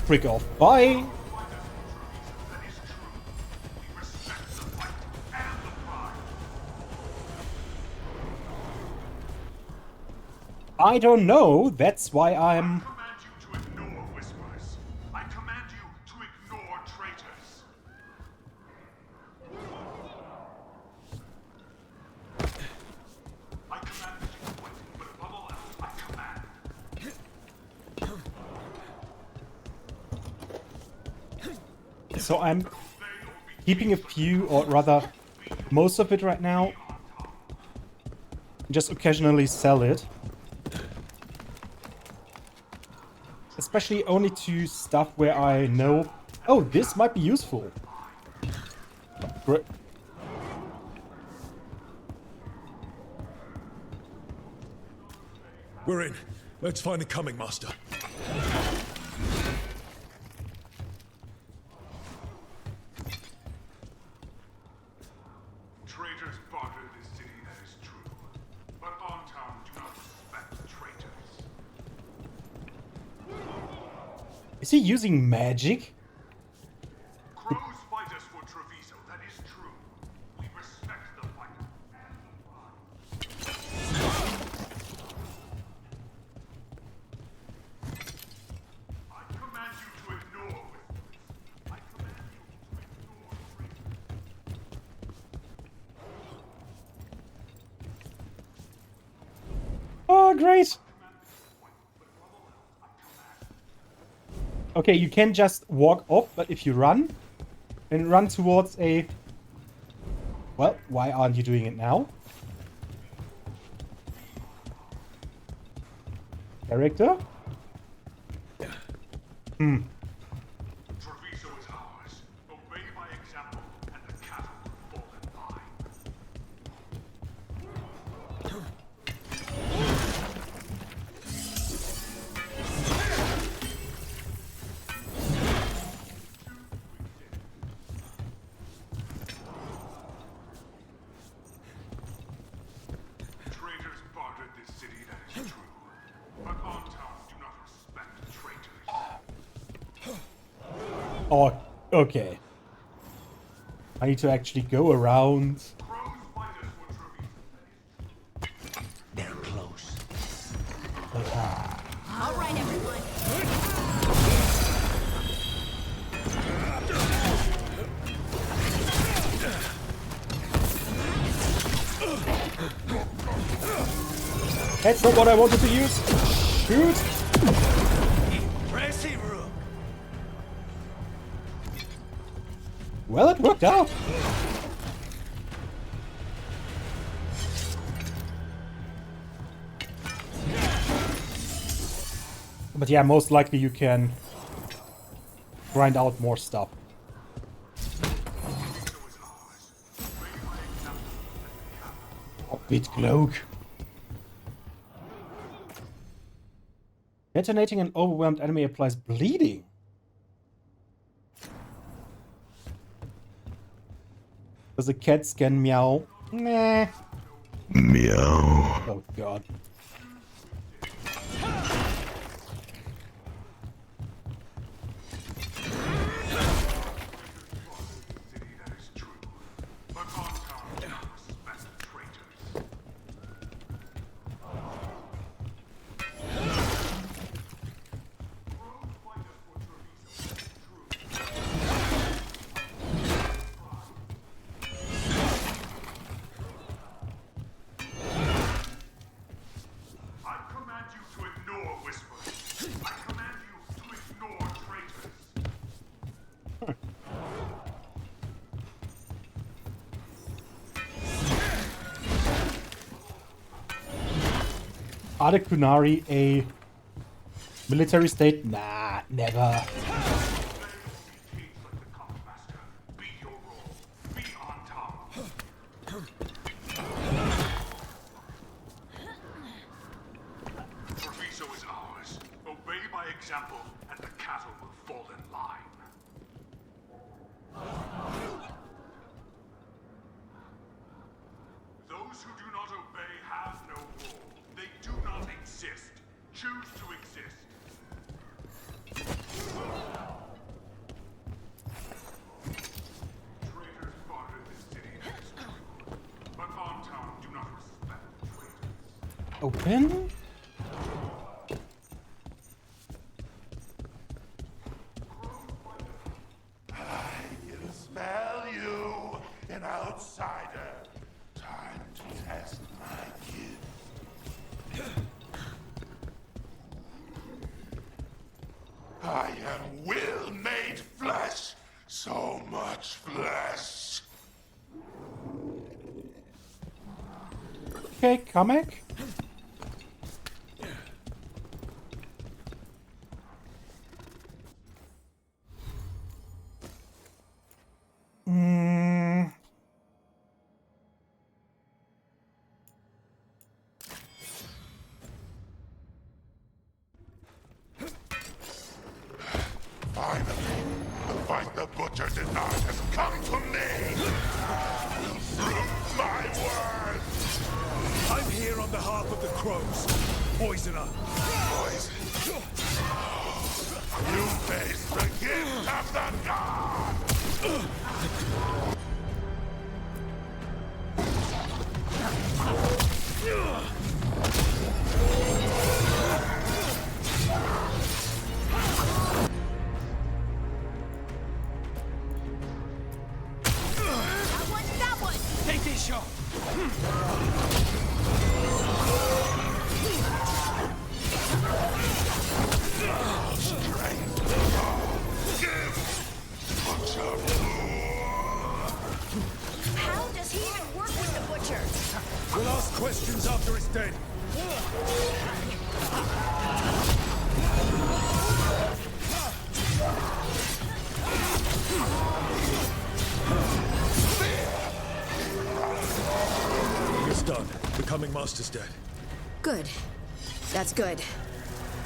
Freak off. Bye! I don't know. That's why I'm... So I'm keeping a few, or rather most of it right now. Just occasionally sell it. Especially only to stuff where I know, oh, this might be useful. Great. We're in. Let's find the coming master. Traitors bartered this city, that is true. But Ontown do not respect traitors. Is he using magic? Crows fight us for Treviso, that is true. We respect the fight. I command you to ignore whispers. I command you to ignore traitors. Oh, great! Okay, you can just walk off, but if you run, and run towards a... Well, why aren't you doing it now? Character? Treviso is ours. Obey my example, and the cattle will fall in line. Traitors bartered this city, that is true. But Ontown do not respect traitors. Oh, okay. I need to actually go around. They're close. All right, everyone. That's not what I wanted to use. Shoot! Impressive, Rook. Well, it worked out. But yeah, most likely you can grind out more stuff. A bit cloak. Detonating an overwhelmed enemy applies bleeding. Does a cat scan meow? Nah. Meow. Oh god. Are the Kunari a military state? Nah, never. Treviso is ours. Obey by example, and the cattle will fall in line. Those who do not obey have no role. They do not exist. Choose to exist. Traitors barter this city next door. But on town do not respect traitors. Open? I can smell you, an outsider. Time to test my gift. I am will made flesh. So much flesh. Okay, comic. Mm. Finally, the fight the Butcher denied has come to me! Prove my words! I'm here on behalf of the Crows. Poisoner. Poison. You face the gift of the god! I want that one! Take this shot. How does he even work with the Butcher? We'll ask questions after it's dead. It's done. The Coming Master's dead. Good. That's good.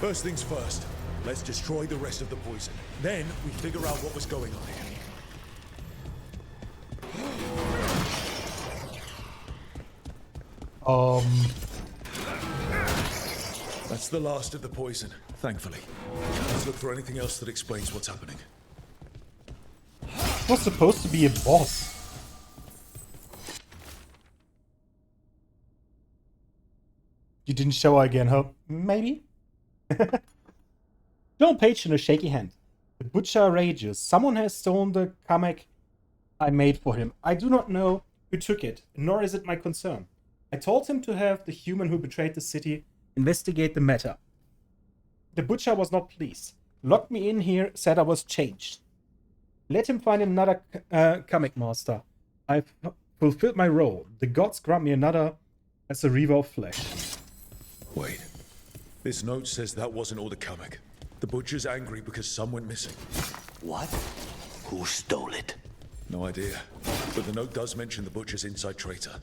First things first. Let's destroy the rest of the poison. Then we figure out what was going on here. That's the last of the poison, thankfully. Let's look for anything else that explains what's happening. It was supposed to be a boss. You didn't show her again, huh? Maybe? John Page in a shaky hand. The Butcher rages. Someone has stolen the comic I made for him. I do not know who took it, nor is it my concern. I told him to have the human who betrayed the city investigate the matter. The Butcher was not pleased. Locked me in here, said I was changed. Let him find another comic master. I've fulfilled my role. The gods grant me another as a reaver of flesh. Wait. This note says that wasn't all the comic. The Butcher's angry because some went missing. What? Who stole it? No idea. But the note does mention the Butcher's inside traitor.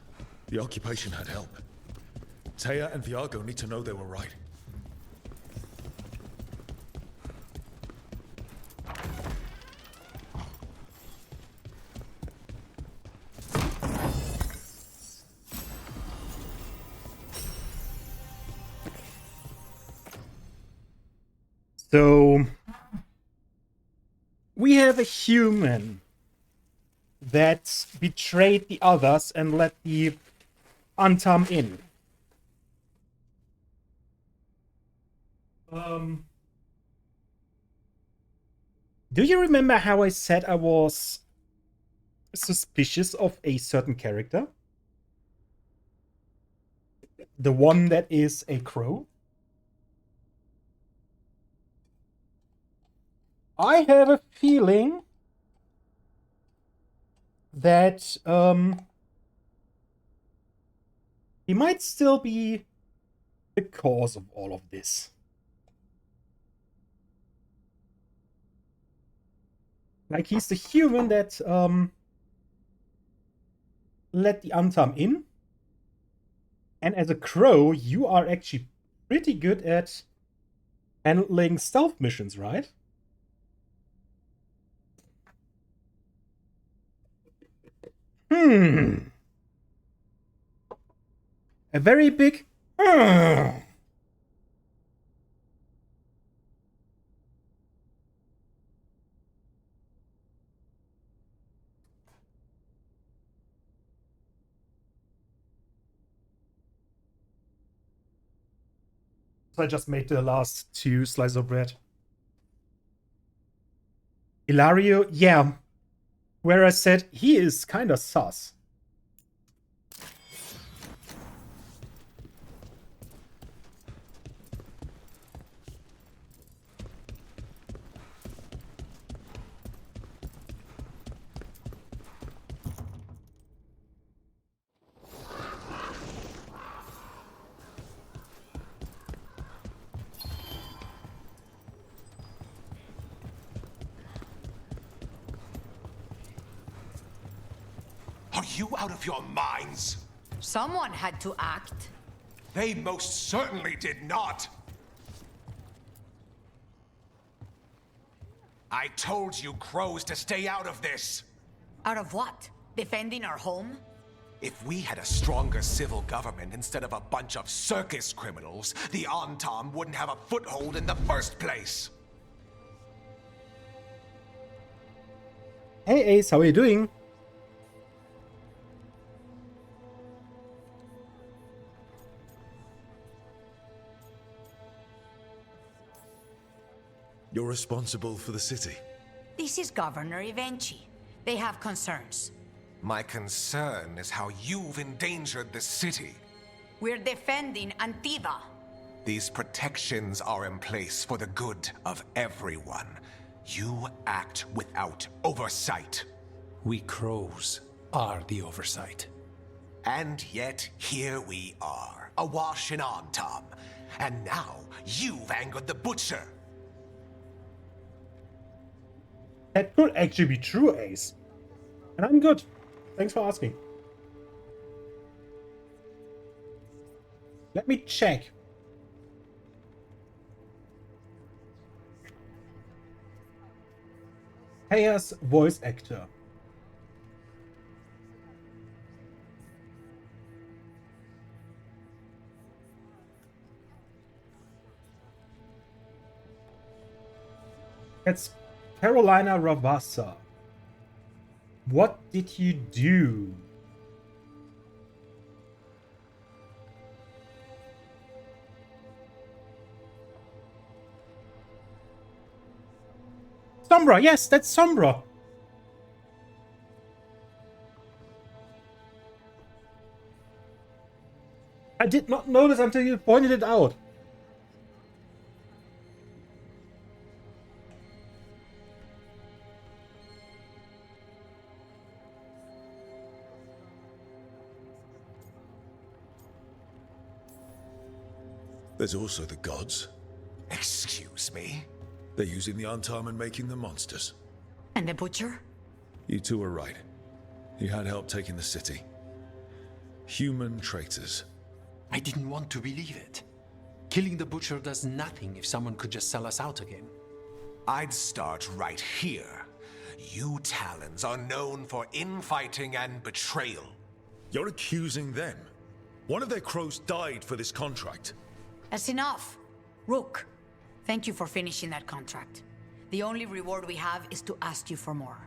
The occupation had help. Taya and Viago need to know they were right. So, we have a human that betrayed the others and let the Antam in. Do you remember how I said I was suspicious of a certain character? The one that is a crow? I have a feeling that he might still be the cause of all of this. Like, he's the human that let the Antam in. And as a crow, you are actually pretty good at handling stealth missions, right? A very big... So I just made the last 2 slices of bread. Ilario, yeah. Where I said he is kind of sus. Are you out of your minds? Someone had to act. They most certainly did not. I told you crows to stay out of this. Out of what? Defending our home? If we had a stronger civil government instead of a bunch of circus criminals, the Antam wouldn't have a foothold in the first place. Hey Ace, how are you doing? You're responsible for the city. This is Governor Evenchi. They have concerns. My concern is how you've endangered the city. We're defending Antiva. These protections are in place for the good of everyone. You act without oversight. We crows are the oversight. And yet, here we are, awash in Antam. And now, you've angered the Butcher. That could actually be true, Ace. And I'm good. Thanks for asking. Let me check. Hayas voice actor. It's Carolina Ravassa. What did you do? Sombra, yes, that's Sombra. I did not notice until you pointed it out. There's also the gods. Excuse me? They're using the Antam and making them monsters. And the Butcher? You two are right. He had help taking the city. Human traitors. I didn't want to believe it. Killing the Butcher does nothing if someone could just sell us out again. I'd start right here. You Talons are known for infighting and betrayal. You're accusing them. One of their crows died for this contract. That's enough. Rook, thank you for finishing that contract. The only reward we have is to ask you for more.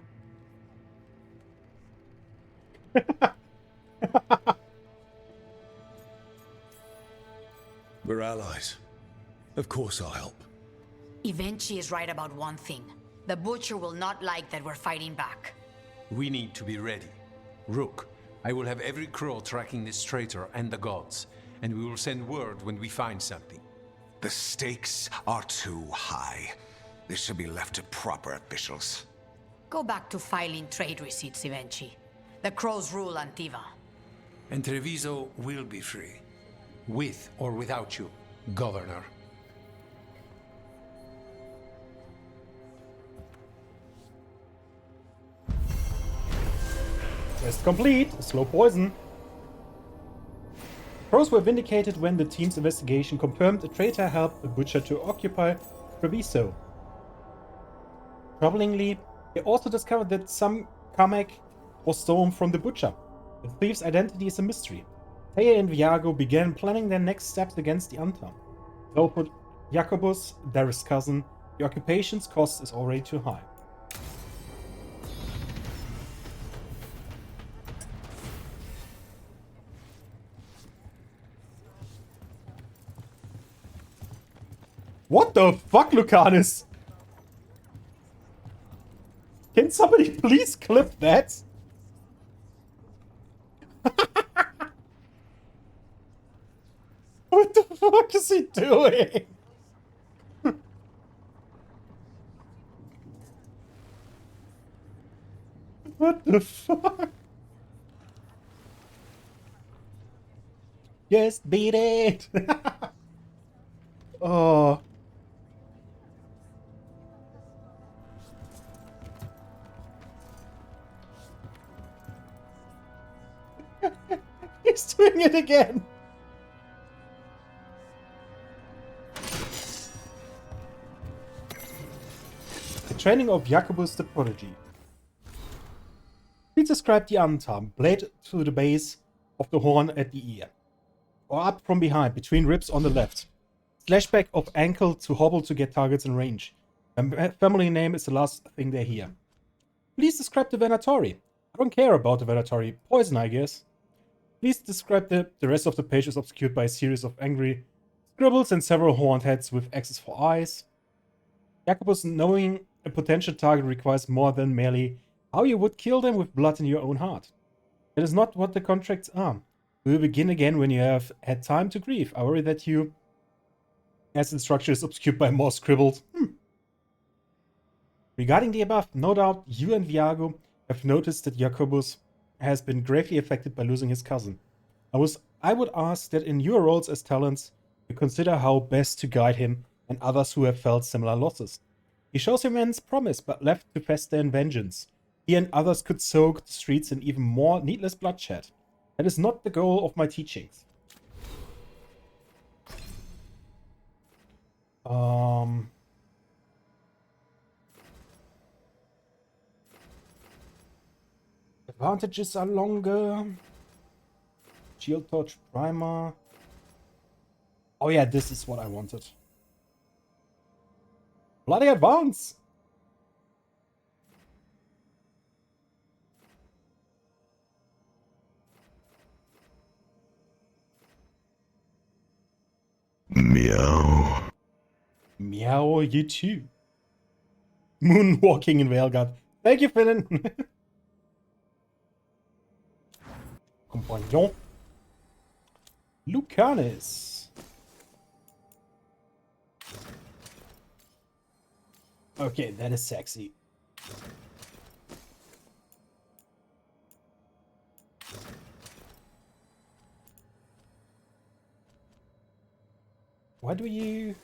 We're allies. Of course I'll help. Evenchi is right about one thing. The Butcher will not like that we're fighting back. We need to be ready. Rook, I will have every crow tracking this traitor and the gods, and we will send word when we find something. The stakes are too high. This should be left to proper officials. Go back to filing trade receipts, Evenchi. The crows rule Antiva. And Treviso will be free. With or without you. governor. Quest complete. Slow poison. Crows were vindicated when the team's investigation confirmed a traitor helped the Butcher to occupy Treviso. Troublingly, they also discovered that some Kamek was stolen from the Butcher. The thief's identity is a mystery. Thea and Viago began planning their next steps against the Antam. Though for Jacobus, Darius' cousin, the occupation's cost is already too high. What the fuck, Lucanus? Can somebody please clip that? What the fuck is he doing? What the fuck? Just beat it! Oh. He's doing it again! The training of Jacobus the Prodigy. Please describe the Antam, blade to the base of the horn at the ear. Or up from behind, between ribs on the left. Slashback of ankle to hobble to get targets in range. Family name is the last thing they hear. Please describe the Venatori. I don't care about the Venatori. Poison, I guess. Please describe the rest of the page is obscured by a series of angry scribbles and several horned heads with X's for eyes. Jacobus, knowing a potential target requires more than merely how you would kill them with blood in your own heart. That is not what the contracts are. We will begin again when you have had time to grieve. I worry that you, as the structure is obscured by more scribbles. Regarding the above, no doubt you and Viago have noticed that Jacobus has been gravely affected by losing his cousin. I would ask that in your roles as talents, you consider how best to guide him and others who have felt similar losses. He shows immense promise, but left to fester in vengeance. He and others could soak the streets in even more needless bloodshed. That is not the goal of my teachings. Advantages are longer. Shield Torch Primer. Oh yeah, this is what I wanted. Bloody advance! Meow. Meow, you too. Moonwalking in Veilguard. Thank you, Finn. Compagnon. Lucanus. Okay, that is sexy. Why do you...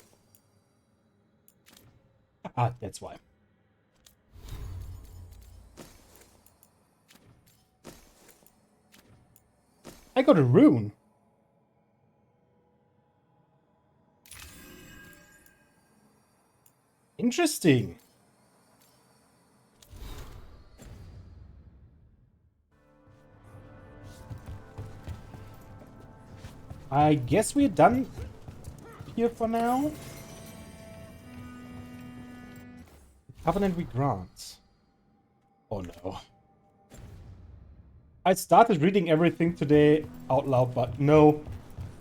Ah, that's why. I got a rune. Interesting. I guess we're done here for now. Covenant we grant. Oh no. I started reading everything today out loud, but no,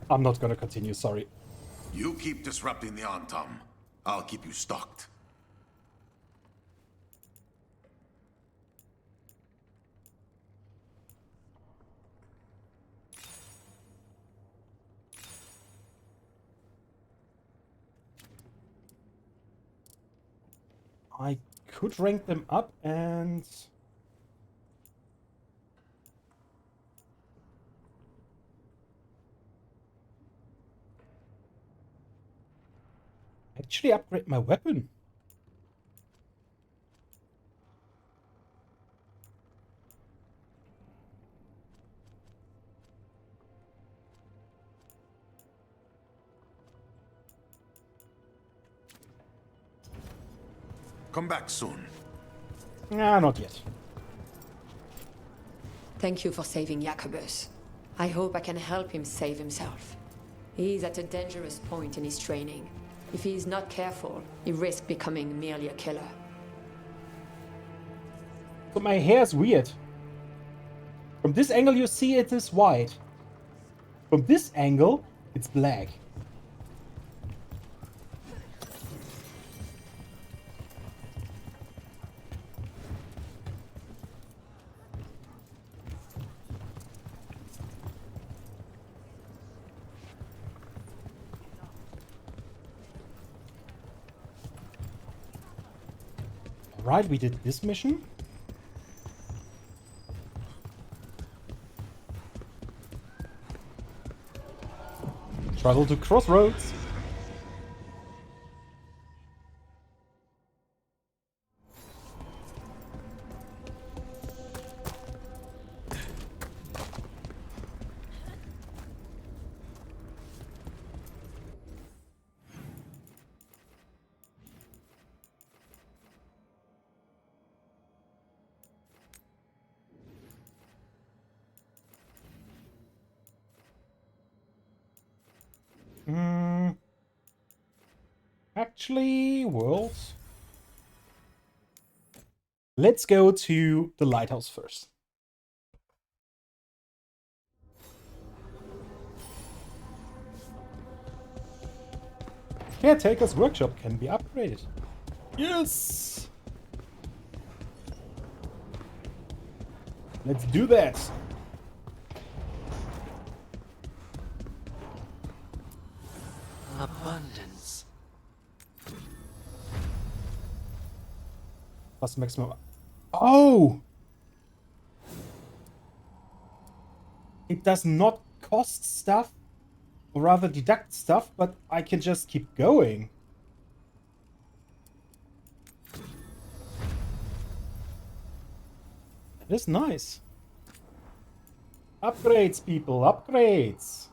I'm not gonna continue, sorry. You keep disrupting the Antam. I'll keep you stocked. I could rank them up and... Actually upgrade my weapon. Come back soon. Nah, not yet. Thank you for saving Jacobus. I hope I can help him save himself. He is at a dangerous point in his training. If he is not careful, he risks becoming merely a killer. But my hair's weird. From this angle you see it is white. From this angle, it's black. Right, we did this mission. Travel to Crossroads. Actually, worlds. Let's go to the lighthouse first. Caretaker's workshop can be upgraded. Yes! Let's do that. Abundance. Plus maximum. Oh! It does not cost stuff, or rather deduct stuff, but I can just keep going. That is nice. Upgrades, people, upgrades.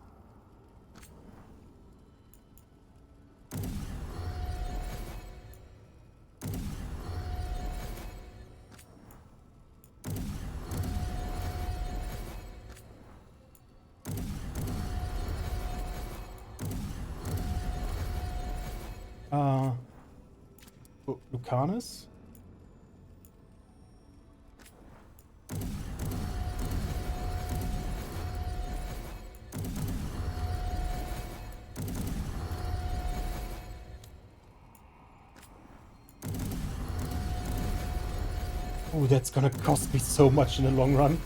Lucanus? Oh, that's gonna cost me so much in the long run.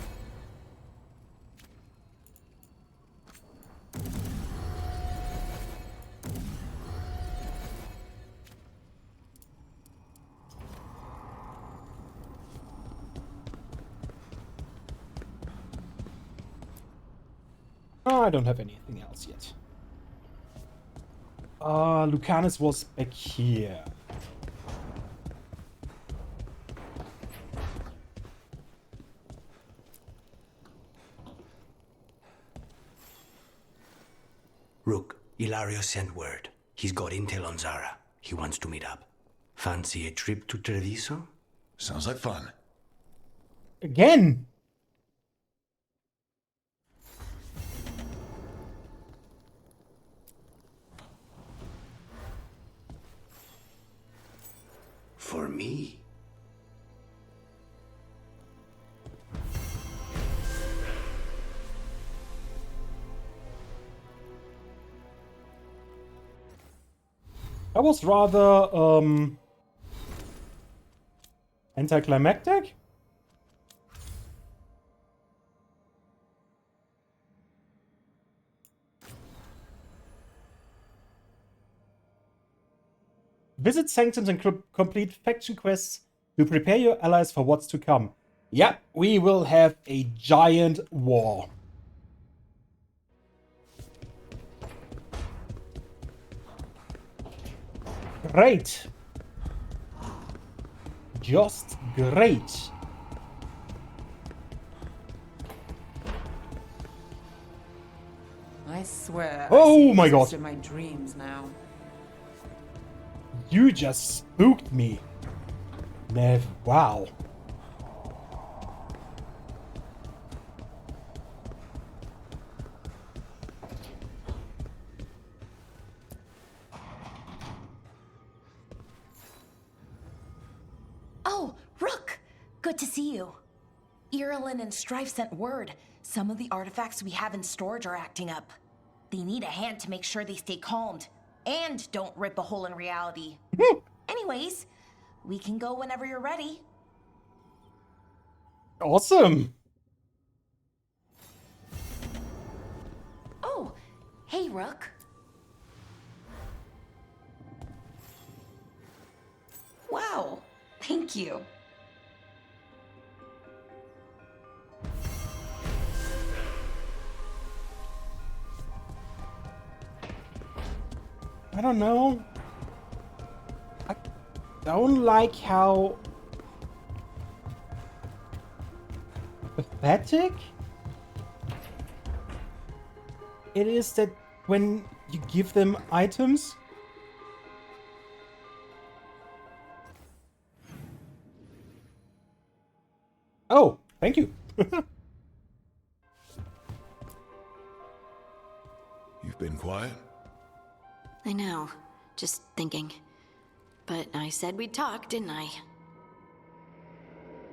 Oh, I don't have anything else yet. Lucanus was back here. Rook, Ilario sent word. He's got intel on Zara. He wants to meet up. Fancy a trip to Treviso? Sounds like fun. Again! For me? That was rather, anticlimactic? Visit sanctums and complete faction quests to prepare your allies for what's to come. Yeah, we will have a giant war. Great. Just great. I swear. Oh I see my ghosts God. in my dreams now. You just spooked me. Nev, wow. Oh, Rook! Good to see you. Irilyn and Strife sent word. Some of the artifacts we have in storage are acting up. They need a hand to make sure they stay calmed. And don't rip a hole in reality. Anyways, we can go whenever you're ready. Awesome. Oh, hey, Rook. Wow, thank you. I don't know. I don't like how pathetic it is that when you give them items. Oh, thank you. You've been quiet? I know. Just thinking. But I said we'd talk, didn't I?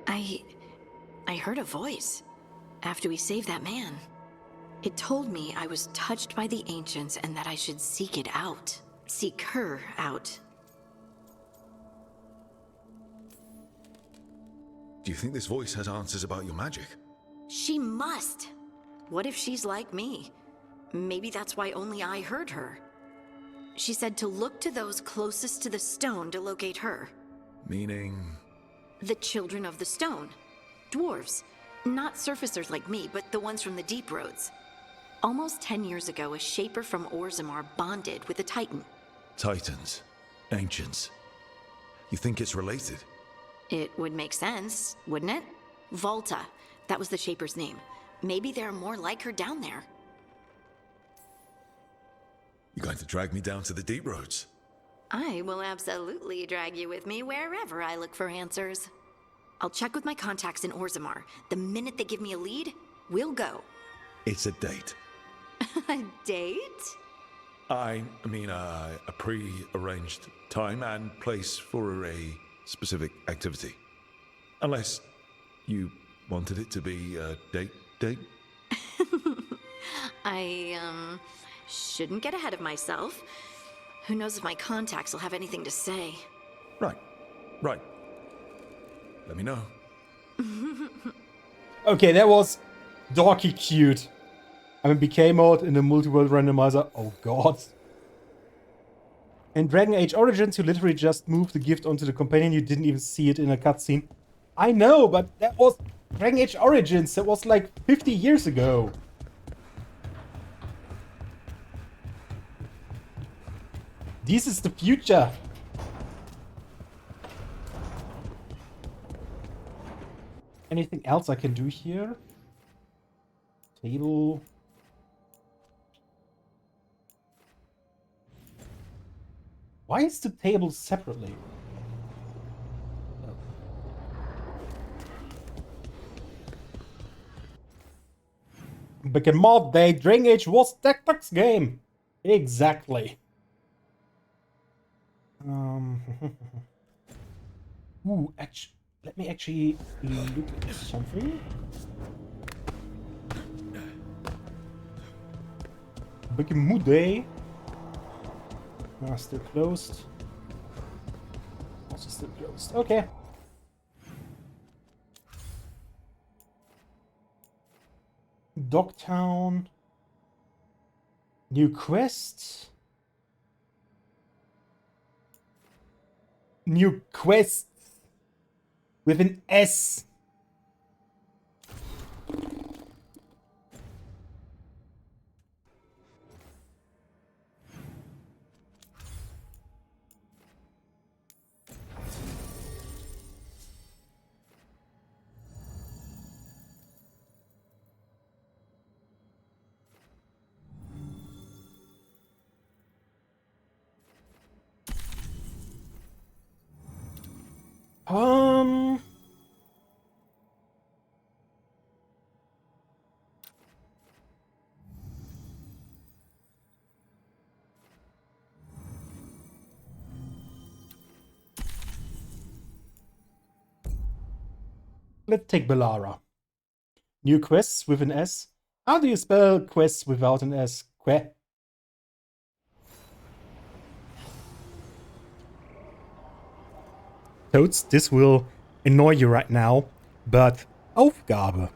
I heard a voice after we saved that man. It told me I was touched by the ancients and that I should seek it out. Seek her out. Do you think this voice has answers about your magic? She must. What if she's like me? Maybe that's why only I heard her. She said to look to those closest to the stone to locate her. Meaning? The children of the stone. Dwarves. Not surfacers like me, but the ones from the deep roads. Almost 10 years ago, a shaper from Orzammar bonded with a titan. Titans. Ancients. You think it's related? It would make sense, wouldn't it? Volta. That was the shaper's name. Maybe there are more like her down there. You're going to drag me down to the deep roads? I will absolutely drag you with me wherever I look for answers. I'll check with my contacts in Orzammar. The minute they give me a lead, we'll go. It's a date. A date? I mean, a pre-arranged time and place for a specific activity. Unless you wanted it to be a date? I, shouldn't get ahead of myself. Who knows if my contacts will have anything to say. Right. Let me know. Okay, that was dorky cute. I'm in BK mode in the multi-world randomizer. Oh god. In Dragon Age Origins, you literally just moved the gift onto the companion. You didn't even see it in a cutscene. I know, but that was Dragon Age Origins. That was like 50 years ago. This is the future. Anything else I can do here? Table. Why is the table separately? Back in mod day, Dragon Age was Tactics game. Exactly. Ooh, let me actually look at something. Back in mod day. Still closed. Also still closed. Okay. Dogtown. New quest. New quest. With an S. Let's take Bellara. New quests with an S. How do you spell quests without an S? Que. Toads, this will annoy you right now, but Aufgabe.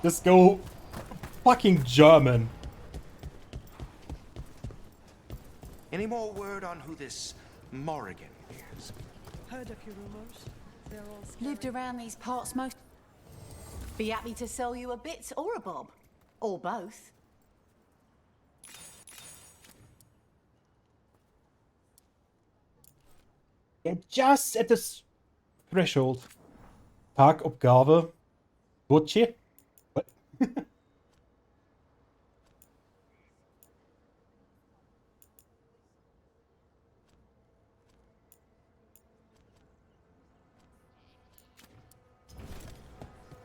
Just go fucking German. Any more word on who this Morrigan is? Heard a few rumors. They're all Lived around these parts most. Be happy to sell you a bit or a bob. Or both. Yeah, just at this threshold. Tagopgave. Butche. What?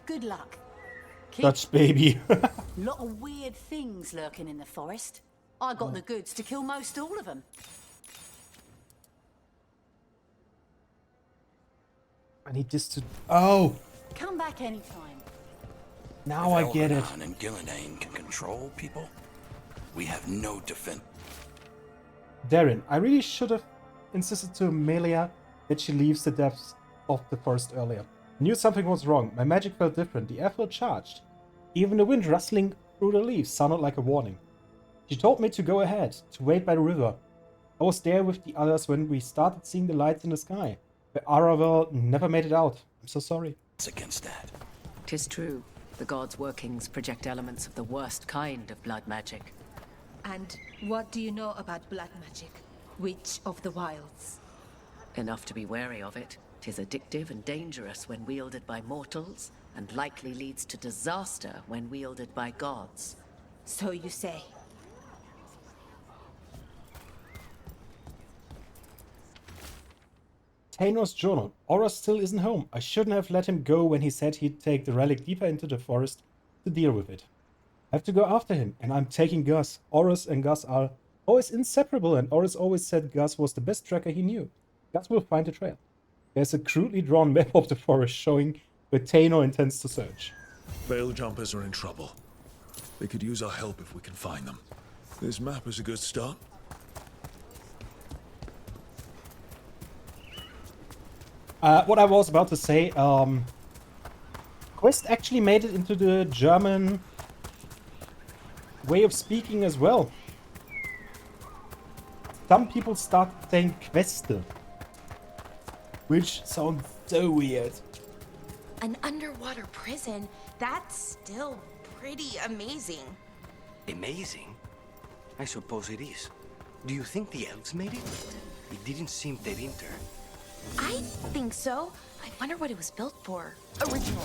Good luck. Dutch baby. Lot of weird things lurking in the forest. I got the goods to kill most all of them. I need this to... Oh! Come back anytime. Now I get it. Elrond and Gillenane can control people. We have no defense. Darren, I really should have insisted to Melia that she leaves the depths of the forest earlier. I knew something was wrong. My magic felt different. The air felt charged. Even the wind rustling through the leaves sounded like a warning. She told me to go ahead, to wait by the river. I was there with the others when we started seeing the lights in the sky. But Aravel never made it out. I'm so sorry. It's against that. 'Tis true. The gods' workings project elements of the worst kind of blood magic. And what do you know about blood magic? Witch of the Wilds? Enough to be wary of it. 'Tis addictive and dangerous when wielded by mortals, and likely leads to disaster when wielded by gods. So you say. Taenor's journal. Aura still isn't home. I shouldn't have let him go when he said he'd take the relic deeper into the forest to deal with it. I have to go after him, and I'm taking Gus. Horus and Gus are always inseparable, and Horus always said Gus was the best tracker he knew. Gus will find a trail. There's a crudely drawn map of the forest showing where Taenor intends to search. Veil jumpers are in trouble. They could use our help if we can find them. This map is a good start. What I was about to say, Quest actually made it into the German way of speaking as well. Some people start saying Queste, which sounds so weird. An underwater prison? That's still pretty amazing. Amazing? I suppose it is. Do you think the elves made it? It didn't seem their inter. I think so. I wonder what it was built for. Original.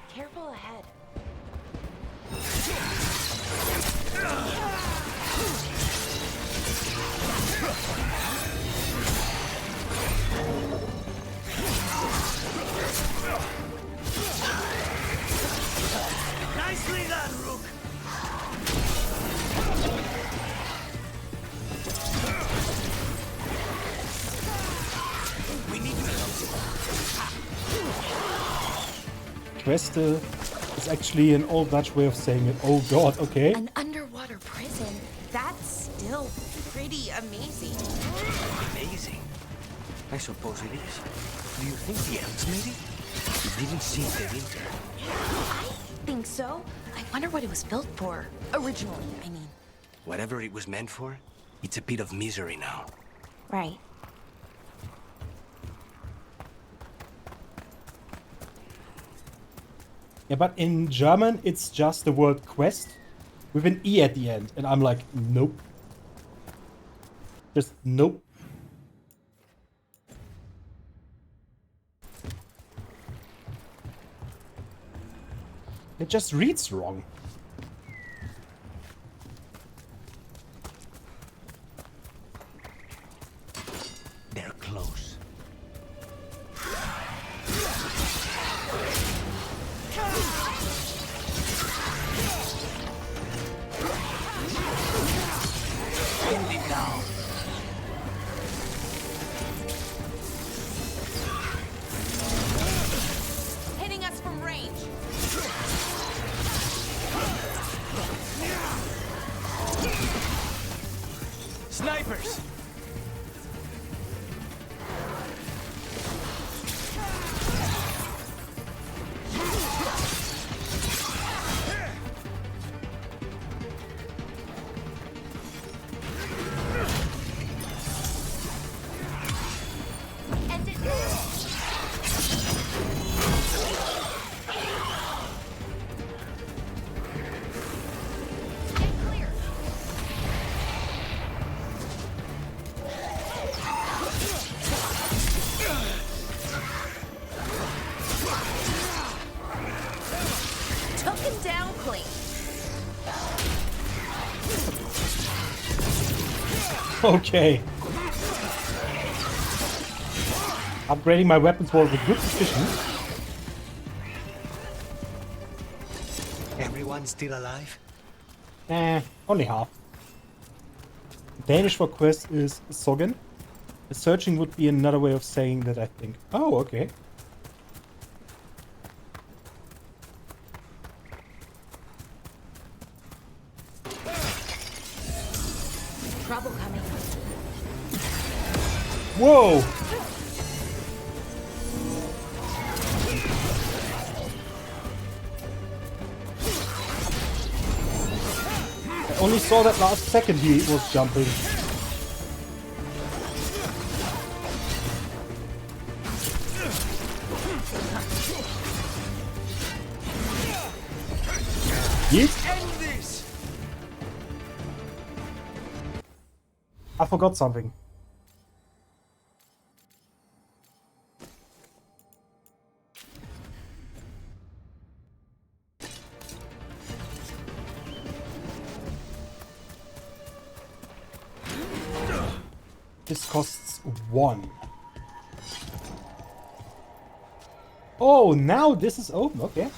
Careful ahead. Nicely done, Rook. We need to Queste is actually an old Dutch way of saying it. Oh god, okay. An underwater prison? That's still pretty amazing. Amazing? I suppose it is. Do you think the elves made it? It didn't seem their inter. I think so. I wonder what it was built for. Originally, I mean. Whatever it was meant for, it's a pit of misery now. Right. Yeah, but in German, it's just the word quest with an E at the end. And I'm like, nope. Just nope. It just reads wrong. down clean. Okay. Upgrading my weapons was a good decision. Everyone still alive? Only half. Danish for quest is Soggen. Searching would be another way of saying that, I think. Oh, okay. Trouble coming. Whoa! I only saw that last second he was jumping. Yeet. I forgot something. This costs 1. Oh, now this is open. Okay.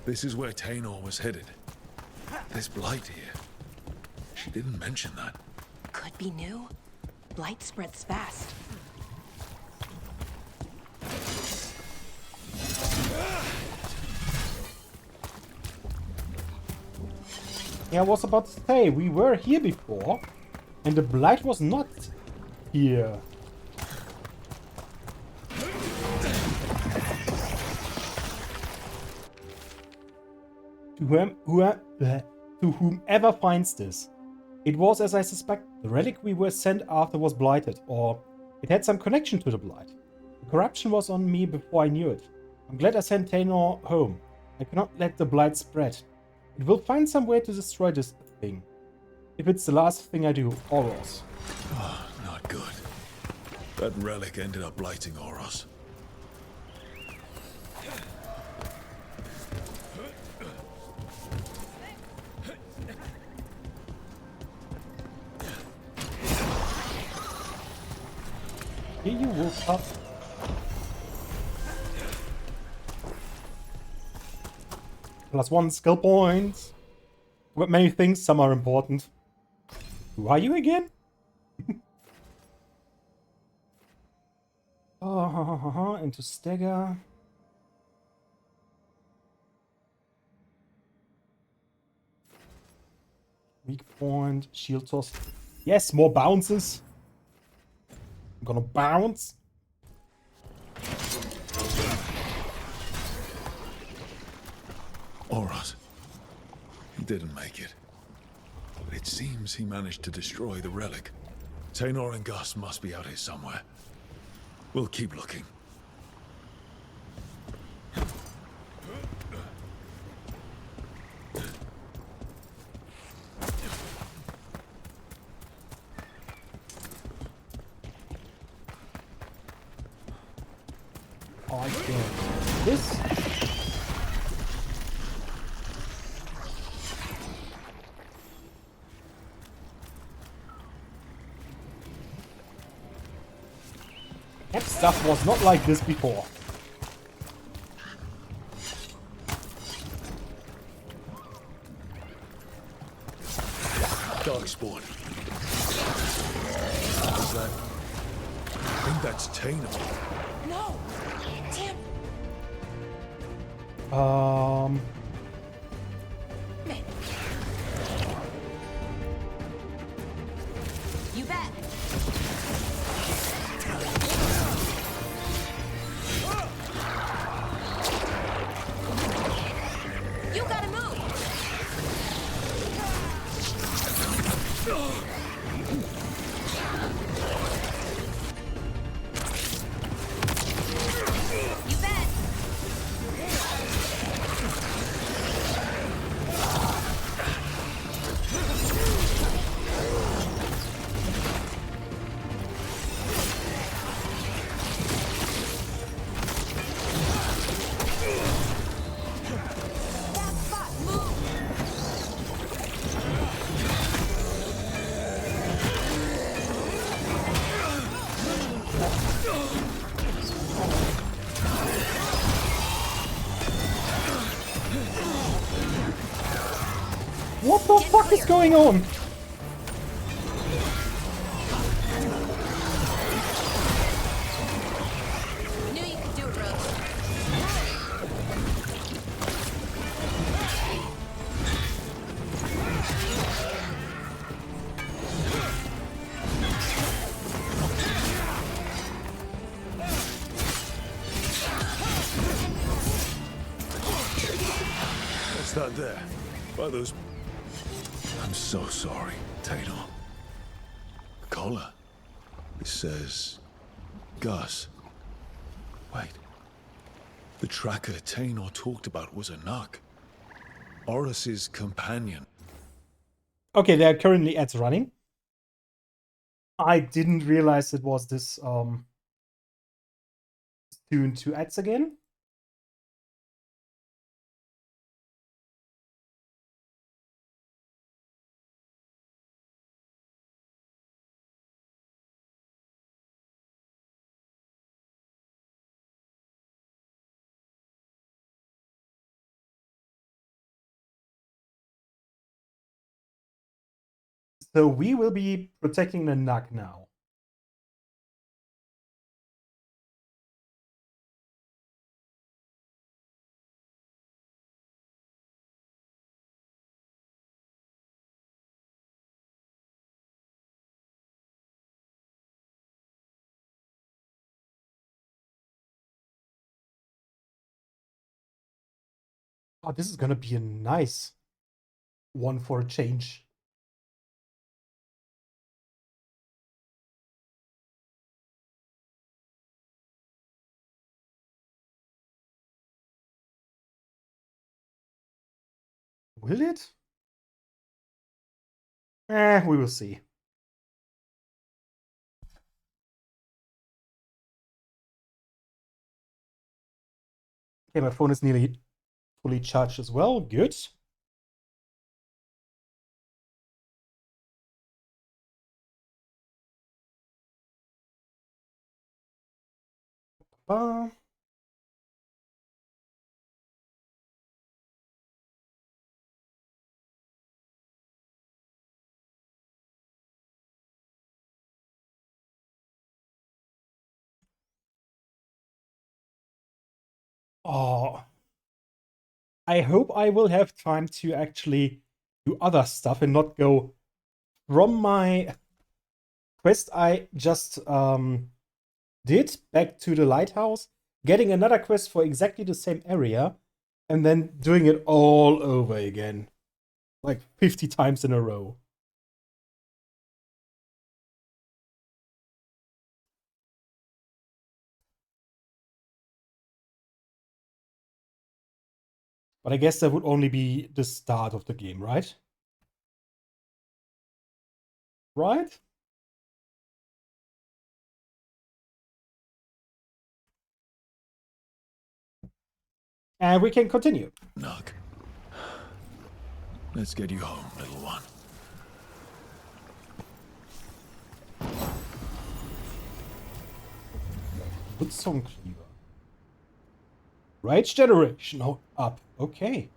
This is where Tainor was headed. There's blight here. She didn't mention that. Could be new. Blight spreads fast. Yeah, I was about to say, we were here before, and the blight was not here. To whomever finds this, it was as I suspect. The relic we were sent after was blighted, or it had some connection to the blight. The corruption was on me before I knew it. I'm glad I sent Tainor home. I cannot let the blight spread. It will find some way to destroy this thing. If it's the last thing I do, Oros. Oh, not good. That relic ended up blighting Oros. Here you wolf up. +1 skill points. But many things, some are important. Who are you again? Into stagger. Weak point, shield toss. Yes, more bounces. I'm gonna bounce. Oros. He didn't make it. But it seems he managed to destroy the relic. Tainor and Gus must be out here somewhere. We'll keep looking. I can't. This. That stuff was not like this before. Dark spawn. Is that? I think that's Tainor. No! Tim! You bet. You gotta move. You bet. What the fuck is going on? Knew you could do it, Rose. What's that there? By those... I'm so sorry, Taylor. Collar. It says... Gus. Wait. The tracker Taynor talked about was a Nuck. Horus's companion. Okay, there are currently ads running. I didn't realize it was this tuned to ads again. So we will be protecting the Nuck now. Oh, this is gonna be a nice one for a change. Will it? We will see. Okay, my phone is nearly fully charged as well. Good. Oh, I hope I will have time to actually do other stuff and not go from my quest I just did back to the lighthouse, getting another quest for exactly the same area, and then doing it all over again. Like 50 times in a row. But I guess that would only be the start of the game, right? Right? And we can continue. Nuck. Let's get you home, little one. Wood Song Cleaver. Rage Generation. Oh, up. Okay.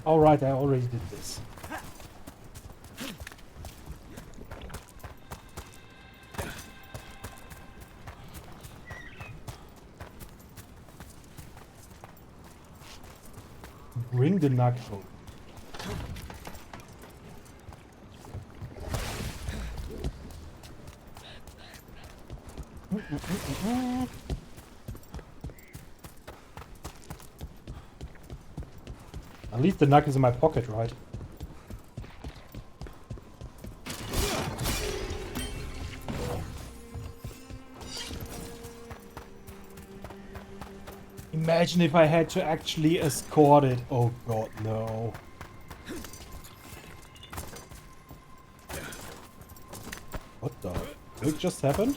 Alright, I already did this. Bring the Nuck home. At least the Nuck is in my pocket, right? Imagine if I had to actually escort it. Oh god, no. What the? earthquake just happened?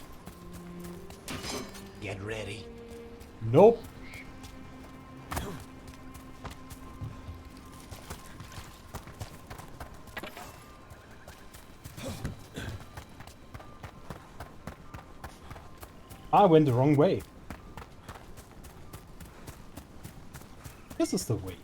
Get ready. Nope. I went the wrong way. This is the way.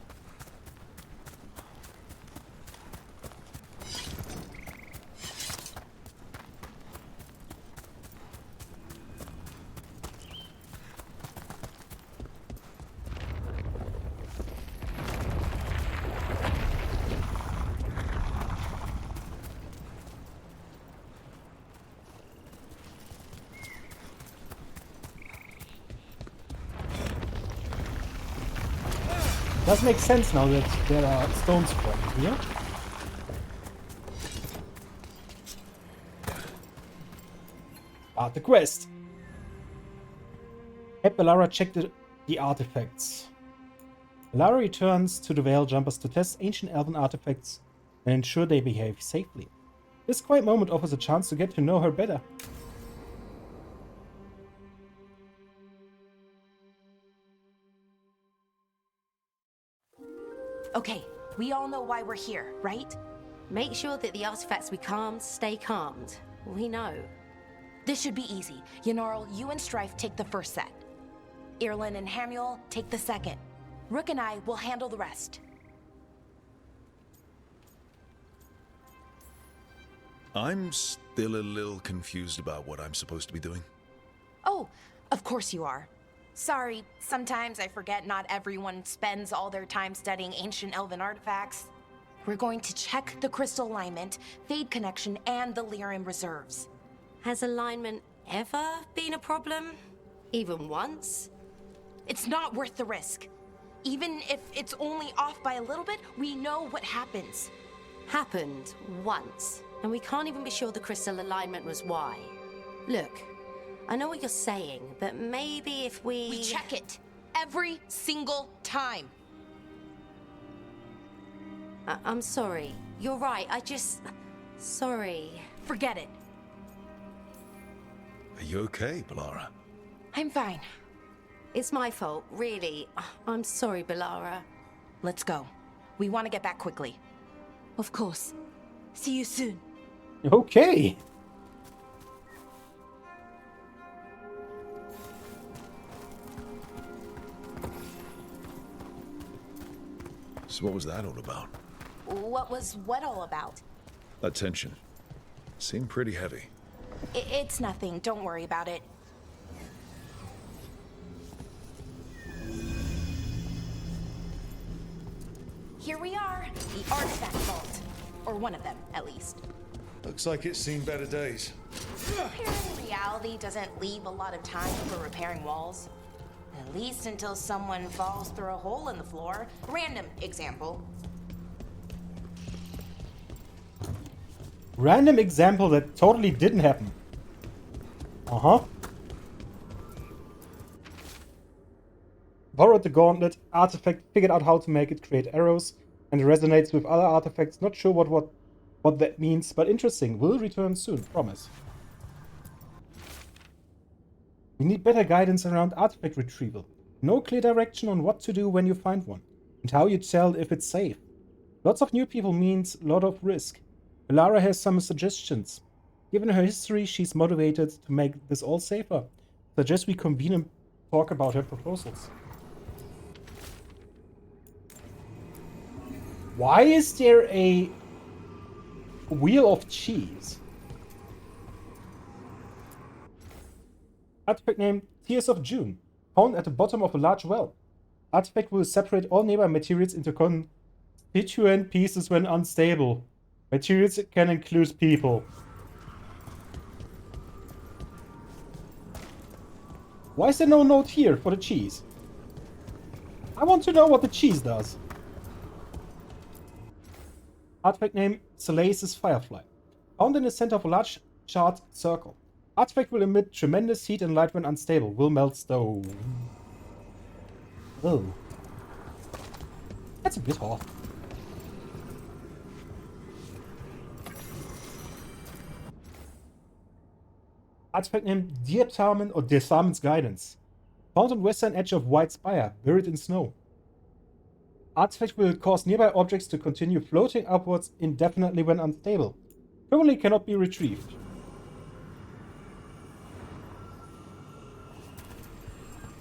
Does make sense now that there are stones from here. The quest. Have Bellara check the artifacts. Bellara returns to the Veil Jumpers to test ancient elven artifacts and ensure they behave safely. This quiet moment offers a chance to get to know her better. Okay, we all know why we're here, right? Make sure that the artifacts we calmed stay calmed. We know. This should be easy. Yanarl, you and Strife take the first set. Irlin and Hamuel take the second. Rook and I will handle the rest. I'm still a little confused about what I'm supposed to be doing. Oh, of course you are. Sorry, sometimes I forget not everyone spends all their time studying ancient elven artifacts. We're going to check the crystal alignment, fade connection, and the Lyran reserves. Has alignment ever been a problem? Even once? It's not worth the risk. Even if it's only off by a little bit, we know what happens. Happened once, and we can't even be sure the crystal alignment was why. Look, I know what you're saying, but maybe if We check it every single time. I'm sorry. You're right, Sorry. Forget it. Are you okay, Bellara? I'm fine. It's my fault, really. I'm sorry, Bellara. Let's go. We want to get back quickly. Of course. See you soon. Okay. So what was that all about? What was what all about? That tension seemed pretty heavy. It's nothing. Don't worry about it. Here we are, the artifact vault. Or one of them, at least. Looks like it's seen better days. Repairing reality doesn't leave a lot of time for repairing walls. At least until someone falls through a hole in the floor. Random example. Random example that totally didn't happen. Borrowed the gauntlet, artifact, figured out how to make it create arrows, and it resonates with other artifacts. Not sure what that means, but interesting. Will return soon, promise. We need better guidance around artifact retrieval. No clear direction on what to do when you find one, and how you tell if it's safe. Lots of new people means a lot of risk. Bellara has some suggestions. Given her history, she's motivated to make this all safer. Suggest we convene and talk about her proposals. Why is there a wheel of cheese? Artifact name Tears of June. Found at the bottom of a large well. Artifact will separate all nearby materials into constituent pieces when unstable. Materials can include people. Why is there no note here for the cheese? I want to know what the cheese does. Artifact name Salace's Firefly. Found in the center of a large charred circle. Artifact will emit tremendous heat and light when unstable. Will melt stone. Oh. That's a bit hot. Artifact name Disarmament or Disarmant's Guidance. Found on western edge of White Spire, buried in snow. Artifact will cause nearby objects to continue floating upwards indefinitely when unstable. Currently cannot be retrieved.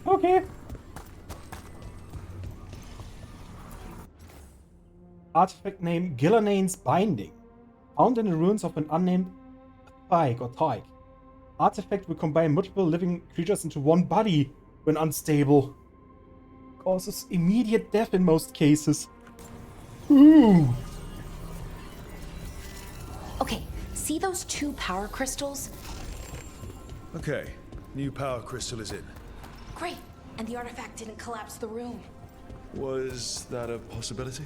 Okay. Artifact name Gillanane's Binding. Found in the ruins of an unnamed Tyke. Artifact will combine multiple living creatures into one body when unstable. Causes immediate death in most cases. Ooh. Okay, see those 2 power crystals? Okay, new power crystal is in. Great, and the artifact didn't collapse the room. Was that a possibility?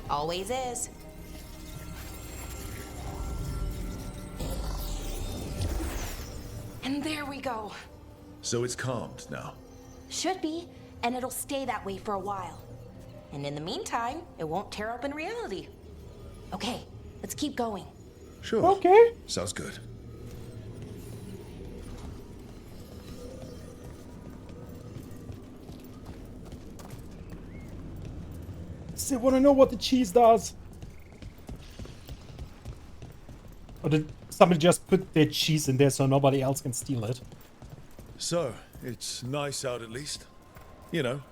Always is. And there we go. So it's calmed now. Should be, and it'll stay that way for a while. And in the meantime, it won't tear up in reality. Okay, let's keep going. Sure. Okay. Sounds good. Still want to know what the cheese does. Or did somebody just put their cheese in there so nobody else can steal it? So, it's nice out at least. You know,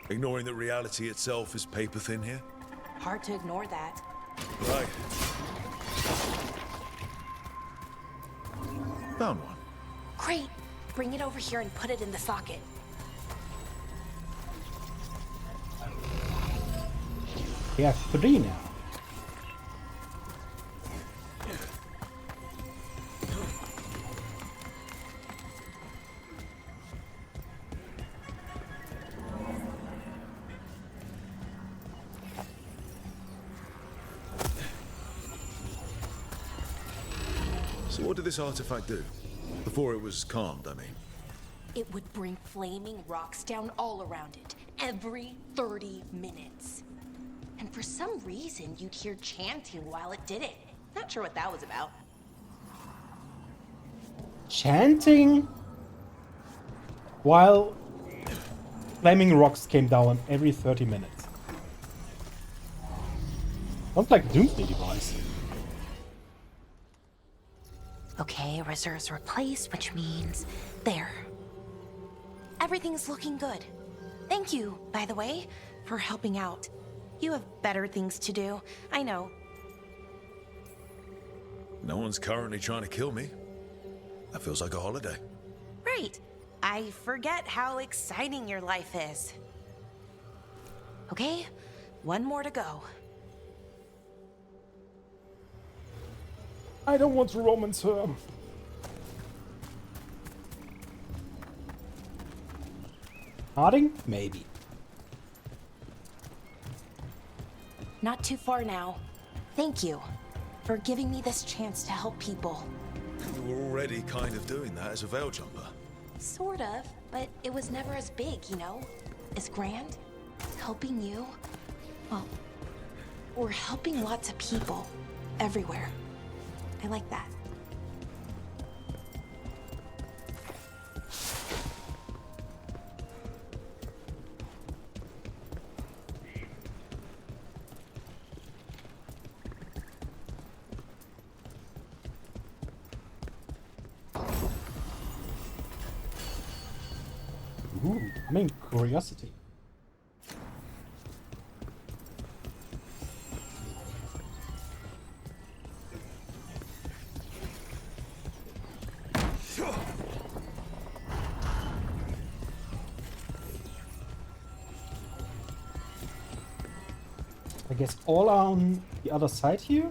ignoring that reality itself is paper thin here. Hard to ignore that. Right. Found one. Great. Bring it over here and put it in the socket. We have 3 now. So what did this artifact do? Before it was calmed, I mean. It would bring flaming rocks down all around it, every 30 minutes. And for some reason, you'd hear chanting while it did it. Not sure what that was about. Chanting? While flaming rocks came down every 30 minutes. Sounds like a Doomsday device. Okay, reserves replaced, which means there. Everything's looking good. Thank you, by the way, for helping out. You have better things to do, I know. No one's currently trying to kill me. That feels like a holiday. Right. I forget how exciting your life is. Okay, one more to go. I don't want to romance her. Harding? Maybe. Not too far now. Thank you for giving me this chance to help people. You were already kind of doing that as a veil jumper. Sort of, but it was never as big, you know? As grand. Helping you. Well, we're helping lots of people. Everywhere. I like that. Ooh, I mean, curiosity. I guess all are on the other side here.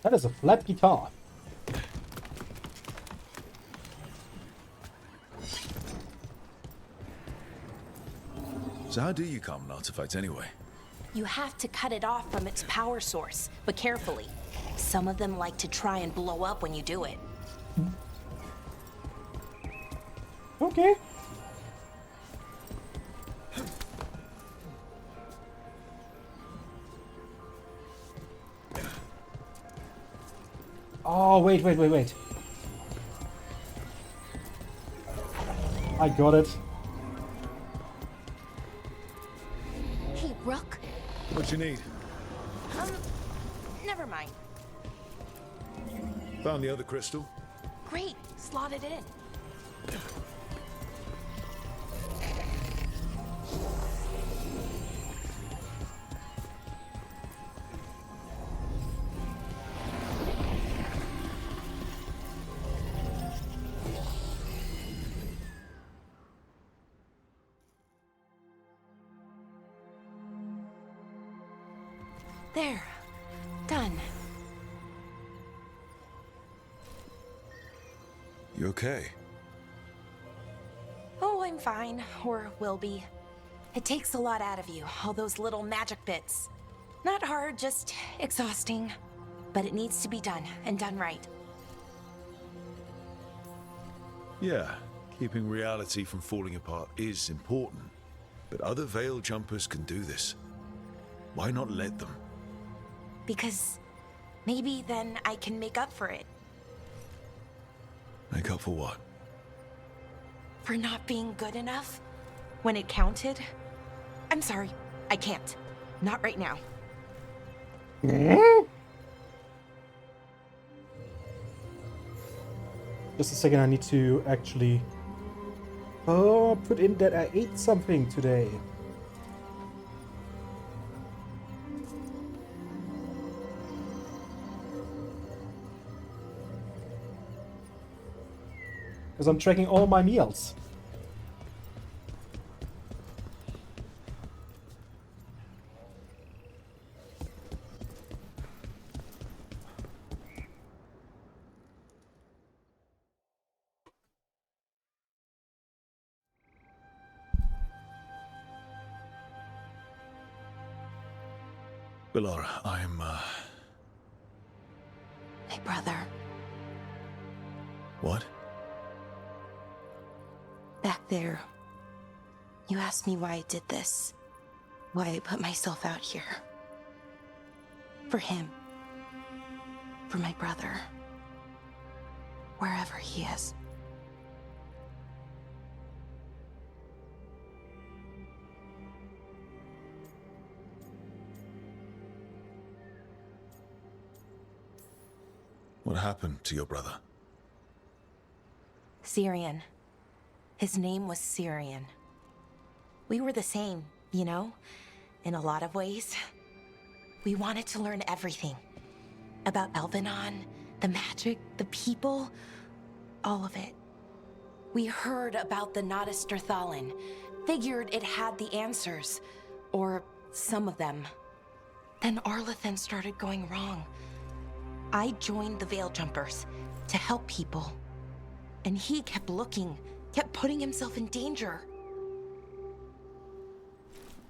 That is a flat guitar. So how do you calm an artifact anyway? You have to cut it off from its power source, but carefully. Some of them like to try and blow up when you do it. Okay. Oh, wait. I got it. Hey, Rook. What you need? Never mind. Found the other crystal. Great, slot it in. There. Done. You okay? Oh, I'm fine. Or will be. It takes a lot out of you, all those little magic bits. Not hard, just exhausting. But it needs to be done, and done right. Yeah, keeping reality from falling apart is important. But other Veil Jumpers can do this. Why not let them? Because maybe then I can make up for it. Make up for what? For not being good enough when it counted. I'm sorry, I can't. Not right now. Just a second, I need to actually put in that I ate something today. Because I'm tracking all my meals. Bellara, I'm, My brother. What? Back there. You asked me why I did this. Why I put myself out here. For him. For my brother. Wherever he is. What happened to your brother? Syrian. His name was Syrian. We were the same, you know? In a lot of ways. We wanted to learn everything. About Elvenon, the magic, the people, all of it. We heard about the Notisterthalin, figured it had the answers, or some of them. Then Arlathan started going wrong. I joined the Veil Jumpers to help people. And he kept looking, kept putting himself in danger.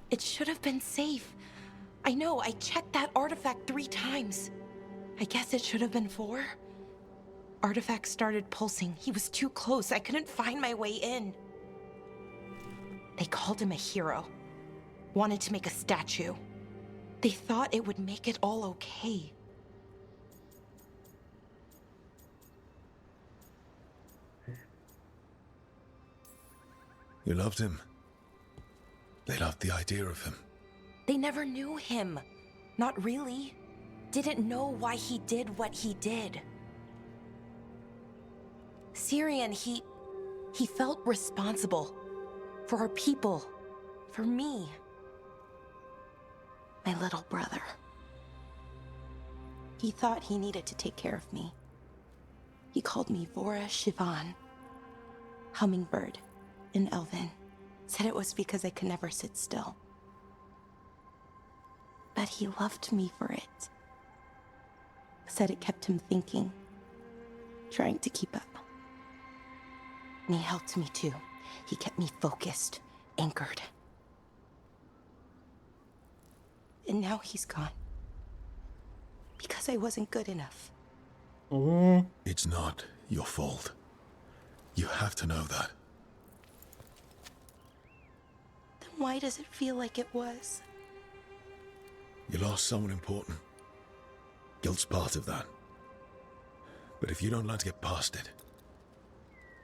It should have been safe. I know, I checked that artifact 3 times. I guess it should have been 4. Artifact started pulsing. He was too close. I couldn't find my way in. They called him a hero. Wanted to make a statue. They thought it would make it all okay. You loved him. They loved the idea of him. They never knew him. Not really. Didn't know why he did what he did. Syrian, he felt responsible. For our people. For me. My little brother. He thought he needed to take care of me. He called me Vora Shivan. Hummingbird. In Elven. Said it was because I could never sit still. But he loved me for it. Said it kept him thinking. Trying to keep up. And he helped me too. He kept me focused. Anchored. And now he's gone. Because I wasn't good enough. It's not your fault. You have to know that. Why does it feel like it was? You lost someone important. Guilt's part of that. But if you don't learn to get past it,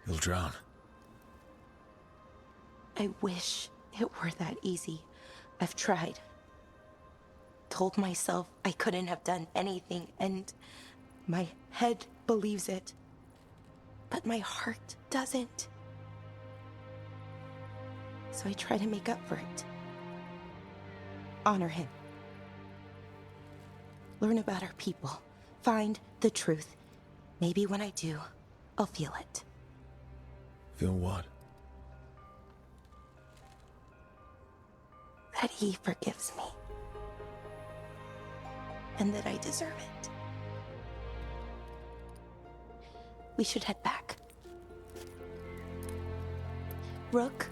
you'll drown. I wish it were that easy. I've tried. Told myself I couldn't have done anything, and my head believes it. But my heart doesn't. So I try to make up for it. Honor him. Learn about our people. Find the truth. Maybe when I do, I'll feel it. Feel what? That he forgives me. And that I deserve it. We should head back. Rook.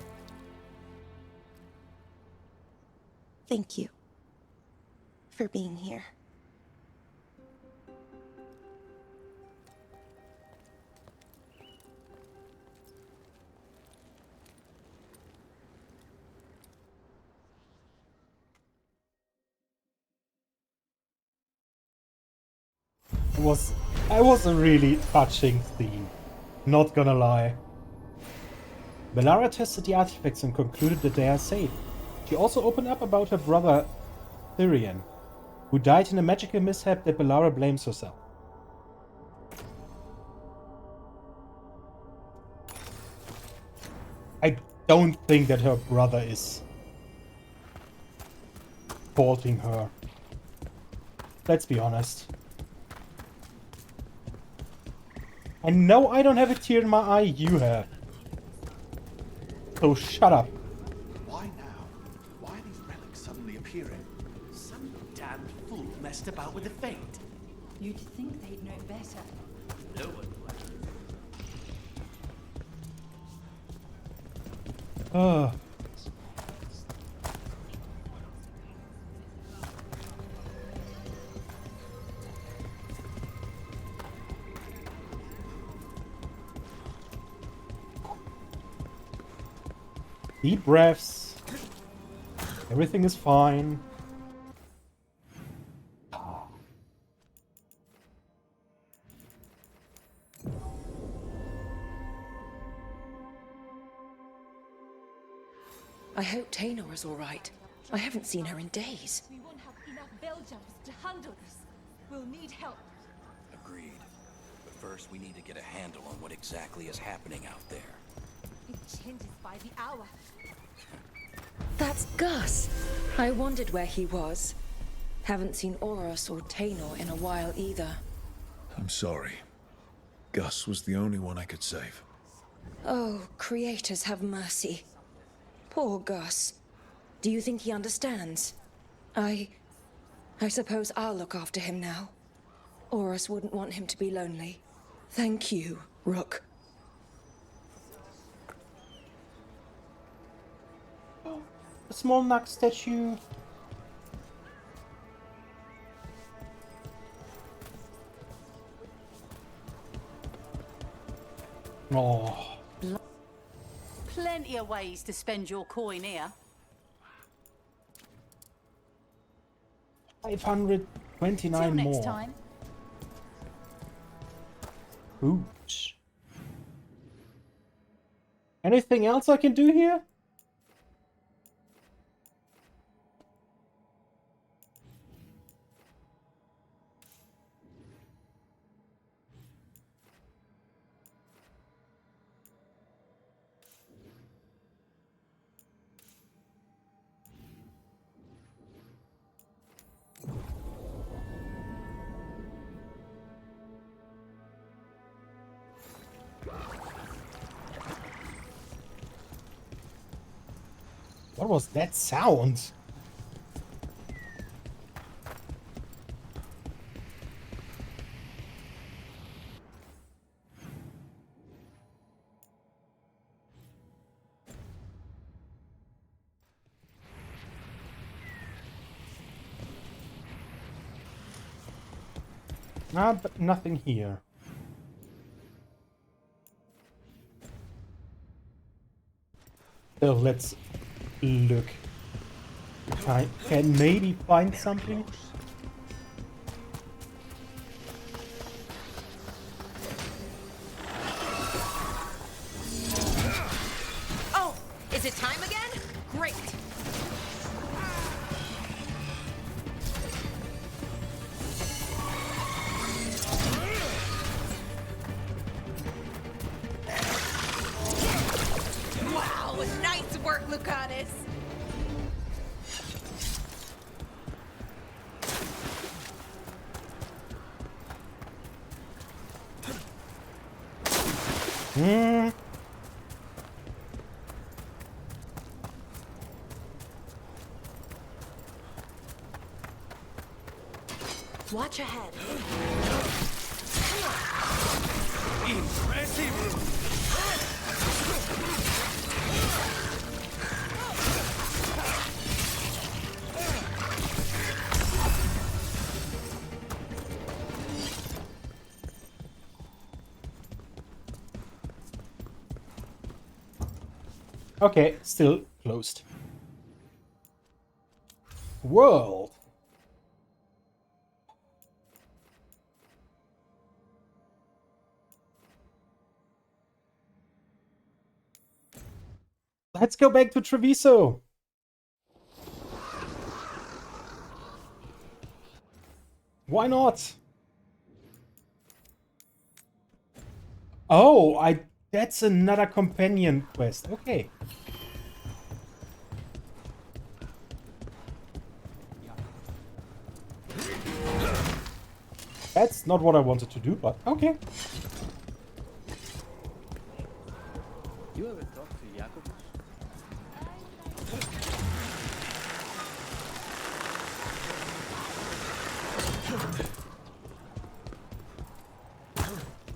Thank you for being here. It was a really touching scene, not gonna lie. Bellara tested the artifacts and concluded that they are safe. She also opened up about her brother, Tyrion, who died in a magical mishap that Bellara blames herself. I don't think that her brother is faulting her. Let's be honest. And no, I don't have a tear in my eye, you have. So shut up. Why now? Why are these relics suddenly appearing? Some damned fool messed about with the fate. You'd think they'd know better. No one would. Deep breaths. Everything is fine. I hope Taynor is all right. I haven't seen her in days. We won't have enough bell jumpers to handle this. We'll need help. Agreed. But first, we need to get a handle on what exactly is happening out there. It changes by the hour. That's Gus. I wondered where he was. Haven't seen Oros or Taynor in a while either. I'm sorry. Gus was the only one I could save. Oh, creators have mercy. Poor Gus. Do you think he understands? I suppose I'll look after him now. Oros wouldn't want him to be lonely. Thank you, Rook. A small Nug statue. Oh. Plenty of ways to spend your coin here. 529 Till more. next time. Oops. Anything else I can do here? What was that sound? Ah, but nothing here. So let's look. I can maybe find something. Great. Wow, nice work, Lucanus. Watch ahead. Okay, still closed. World. Let's go back to Treviso. Why not? Oh, that's another companion quest. Okay. That's not what I wanted to do, but okay. You ever talked to Jacobus?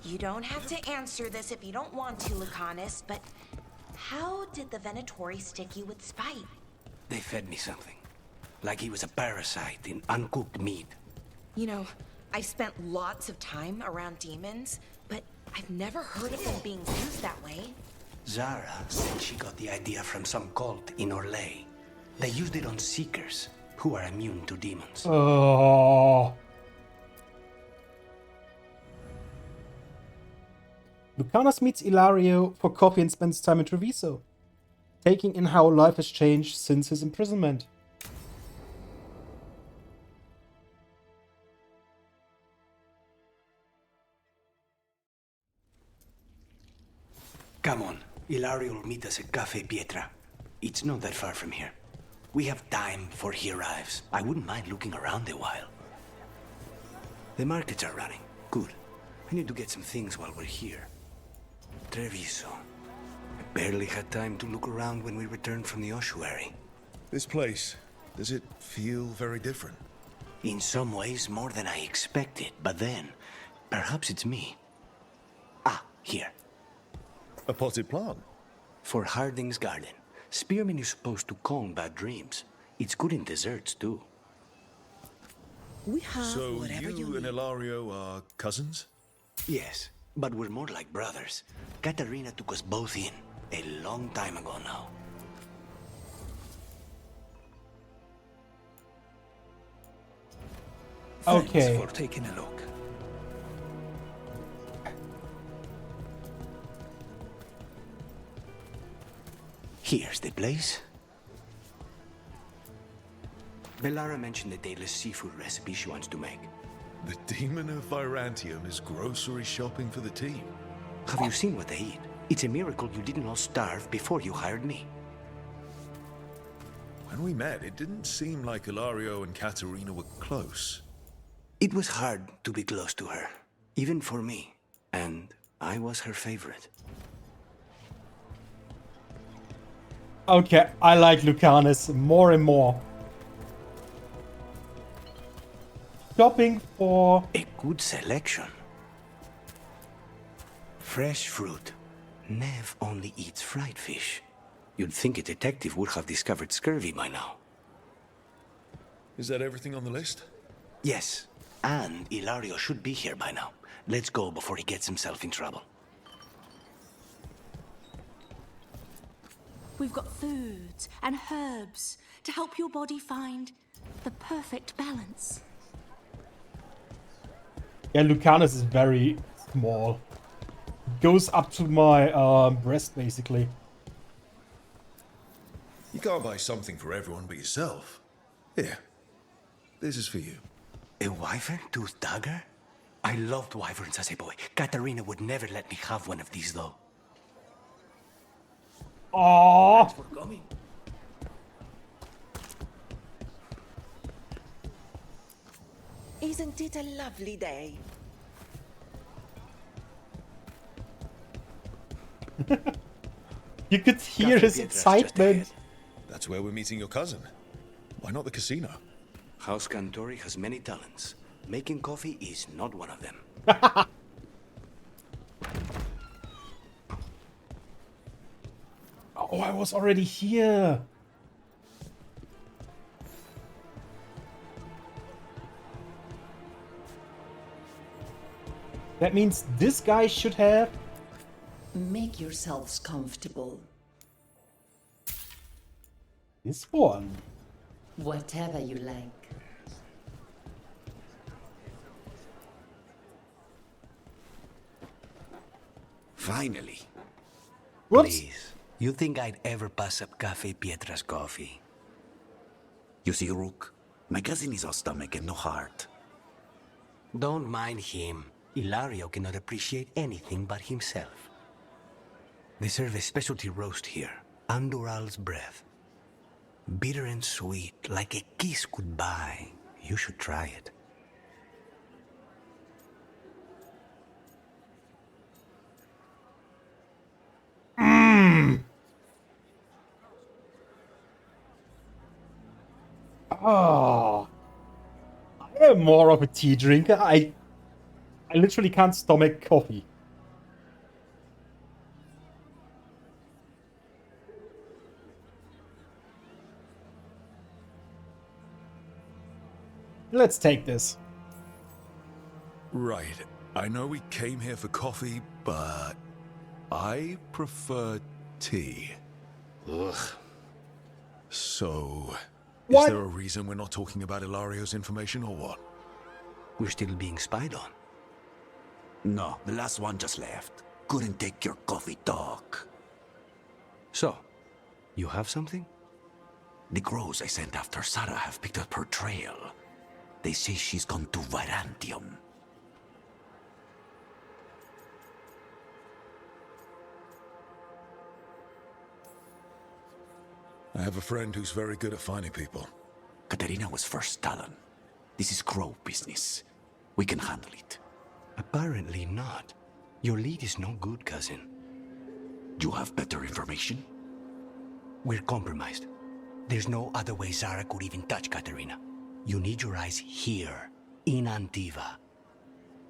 You don't have to answer this if you don't want to, Lucanus, but how did the Venatori stick you with spite? They fed me something. Like he was a parasite in uncooked meat. You know, I've spent lots of time around demons, but I've never heard of them being used that way. Zara said she got the idea from some cult in Orlais. They used it on seekers who are immune to demons. Oh. Lucanus meets Ilario for coffee and spends time in Treviso, taking in how life has changed since his imprisonment. Come on, Ilario will meet us at Cafe Pietra. It's not that far from here. We have time before he arrives. I wouldn't mind looking around a while. The markets are running. Good. I need to get some things while we're here. Treviso. I barely had time to look around when we returned from the ossuary. This place, does it feel very different? In some ways, more than I expected. But then, perhaps it's me. Ah, here. A potted plant? For Harding's garden. Spearmint is supposed to calm bad dreams. It's good in desserts, too. We have so whatever you and Ilario are cousins? Yes, but we're more like brothers. Katarina took us both in, a long time ago now. Okay. Thanks for taking a look. Here's the place. Bellara mentioned the daily seafood recipe she wants to make. The demon of Virantium is grocery shopping for the team. Have you seen what they eat? It's a miracle you didn't all starve before you hired me. When we met, it didn't seem like Ilario and Katarina were close. It was hard to be close to her, even for me. And I was her favorite. Okay, I like Lucanus more and more. Shopping for... A good selection. Fresh fruit. Nev only eats fried fish. You'd think a detective would have discovered scurvy by now. Is that everything on the list? Yes, and Ilario should be here by now. Let's go before he gets himself in trouble. We've got foods and herbs to help your body find the perfect balance. Yeah, Lucanus is very small. Goes up to my breast, basically. You can't buy something for everyone but yourself. Here, this is for you. A wyvern-toothed dagger? I loved wyverns as a boy. Katarina would never let me have one of these, though. Oh. Thanks for coming. Isn't it a lovely day? You could hear his excitement. That's where we're meeting your cousin. Why not the casino? House Cantori has many talents. Making coffee is not one of them. Oh, I was already here. That means this guy should have... Make yourselves comfortable. This one. Whatever you like. Finally. Whoops. Please, you think I'd ever pass up Cafe Pietra's coffee? You see, Rook, my cousin is all stomach and no heart. Don't mind him. Ilario cannot appreciate anything but himself. They serve a specialty roast here, Andoral's breath. Bitter and sweet, like a kiss goodbye. You should try it. Oh, I am more of a tea drinker. I literally can't stomach coffee. Let's take this. Right. I know we came here for coffee, but I prefer tea. Ugh. So, What? is there a reason we're not talking about Ilario's information or what? We're still being spied on. No, the last one just left. Couldn't take your coffee talk. So, you have something? The crows I sent after Sarah have picked up her trail. They say she's gone to Virantium. I have a friend who's very good at finding people. Katerina was first Talon. This is crow business. We can handle it. Apparently not. Your lead is no good, cousin. You have better information? We're compromised. There's no other way Sarah could even touch Katerina. You need your eyes here, in Antiva.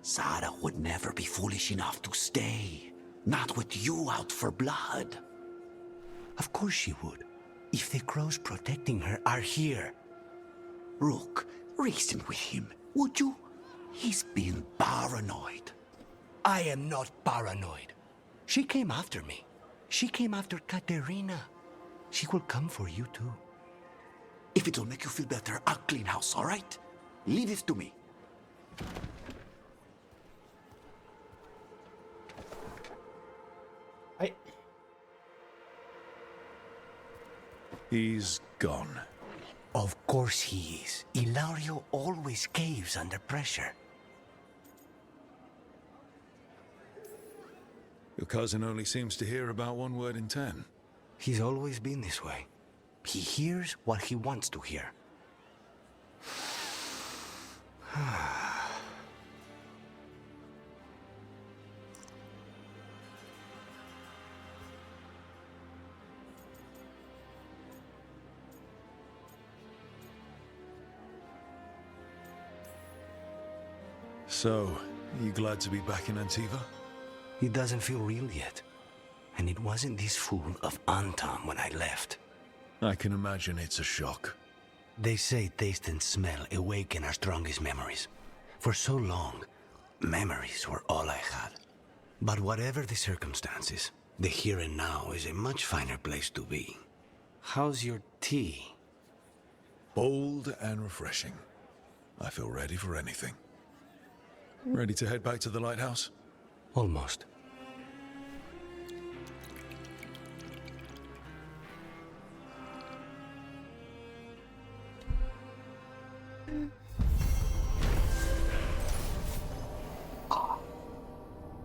Sarah would never be foolish enough to stay. Not with you out for blood. Of course she would. If the crows protecting her are here. Rook, reason with him, would you? He's being paranoid. I am not paranoid. She came after me. She came after Katerina. She will come for you too. If it'll make you feel better, I'll clean house, all right? Leave it to me. He's gone. Of course he is. Ilario always caves under pressure. Your cousin only seems to hear about one word in 10. He's always been this way. He hears what he wants to hear. So, are you glad to be back in Antiva? It doesn't feel real yet. And it wasn't this fool of Antam when I left. I can imagine it's a shock. They say taste and smell awaken our strongest memories. For so long, memories were all I had. But whatever the circumstances, the here and now is a much finer place to be. How's your tea? Bold and refreshing. I feel ready for anything. Ready to head back to the lighthouse? Almost.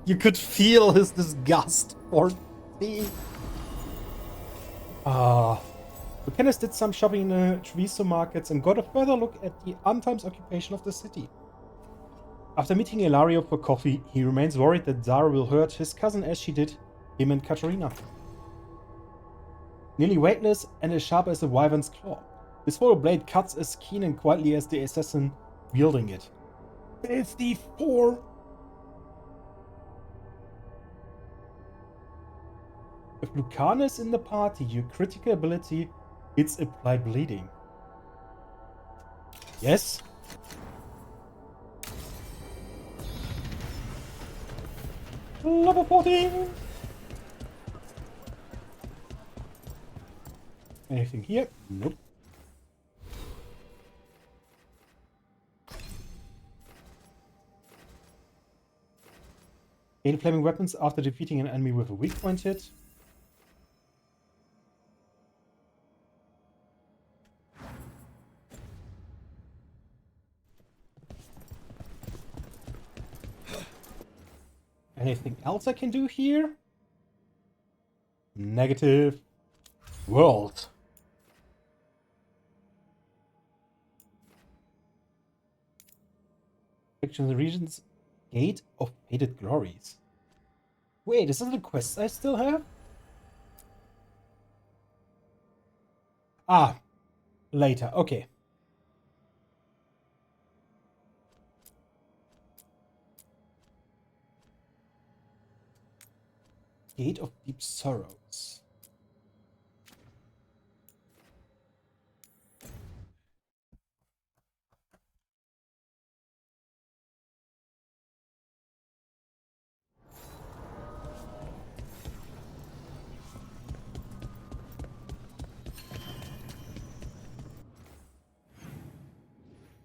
You could feel his disgust for the... Lucanus did some shopping in the Treviso markets and got a further look at the Antam's occupation of the city. After meeting Ilario for coffee, he remains worried that Zara will hurt his cousin as she did him and Katerina. Nearly weightless and as sharp as a wyvern's claw, this hollow blade cuts as keen and quietly as the assassin wielding it. 54! If Lucana is in the party, your critical ability hits apply bleeding. Yes? Level 14! Anything here? Nope. Gain flaming weapons after defeating an enemy with a weak point hit. Anything else I can do here? Negative. World. Section the region's Gate of Faded Glories. Wait, is this the quest I still have? Ah, later. Okay. Gate of Deep Sorrows.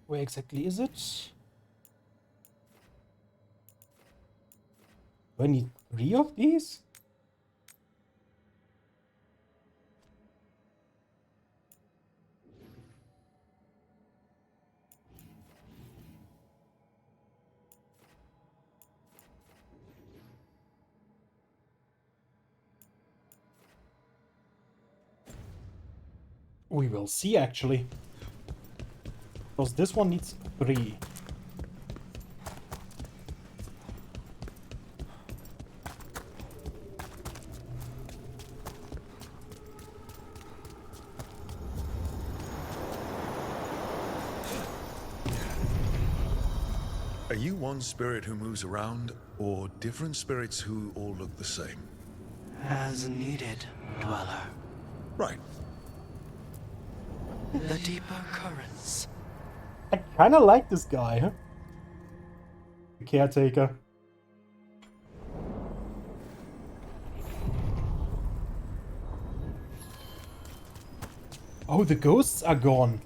Where exactly is it? Do I need 3 of these? We will see, actually. Because this one needs 3. Are you one spirit who moves around, or different spirits who all look the same? As needed, Dweller. Right. The deeper currents. I kinda like this guy, huh? The caretaker. Oh, the ghosts are gone.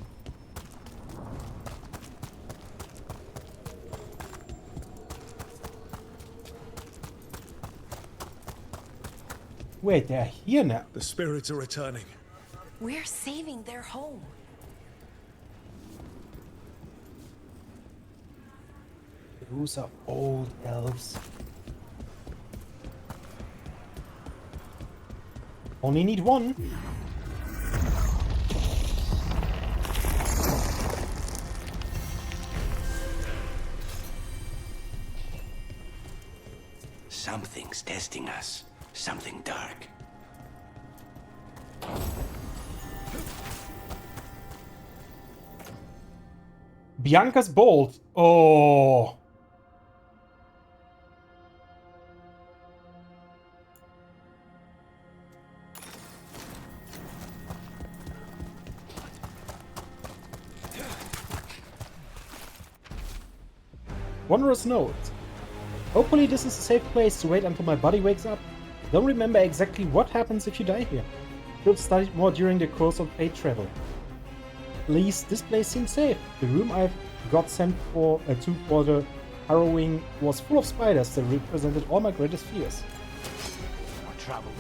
Wait, they're here now. The spirits are returning. We're saving their home. Those are old elves. Only need 1. Something's testing us. Something dark. Bianca's bolt. Oh. Wondrous note. Hopefully this is a safe place to wait until my body wakes up. Don't remember exactly what happens if you die here. Should study more during the course of fate travel. At least this place seems safe. The room I've got sent for the harrowing was full of spiders that represented all my greatest fears. More trouble.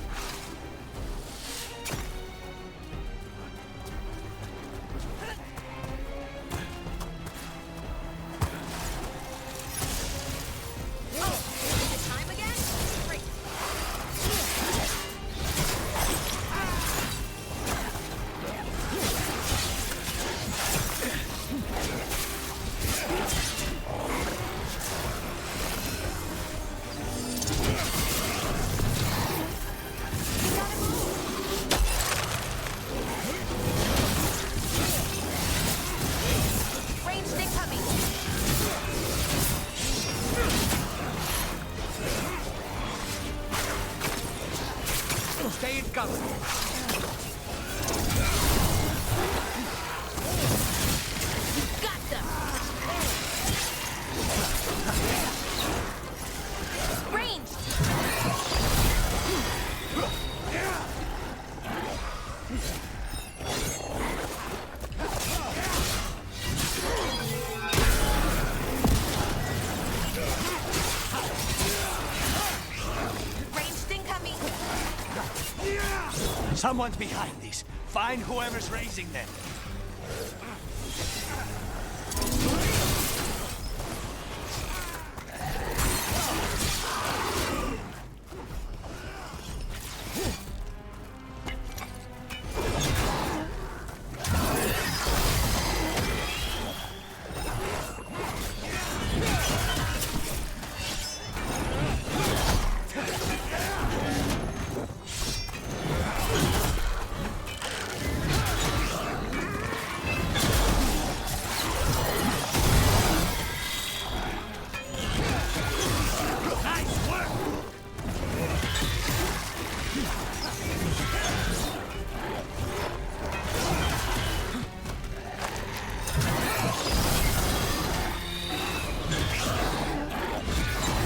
Someone's behind this. Find whoever's raising them.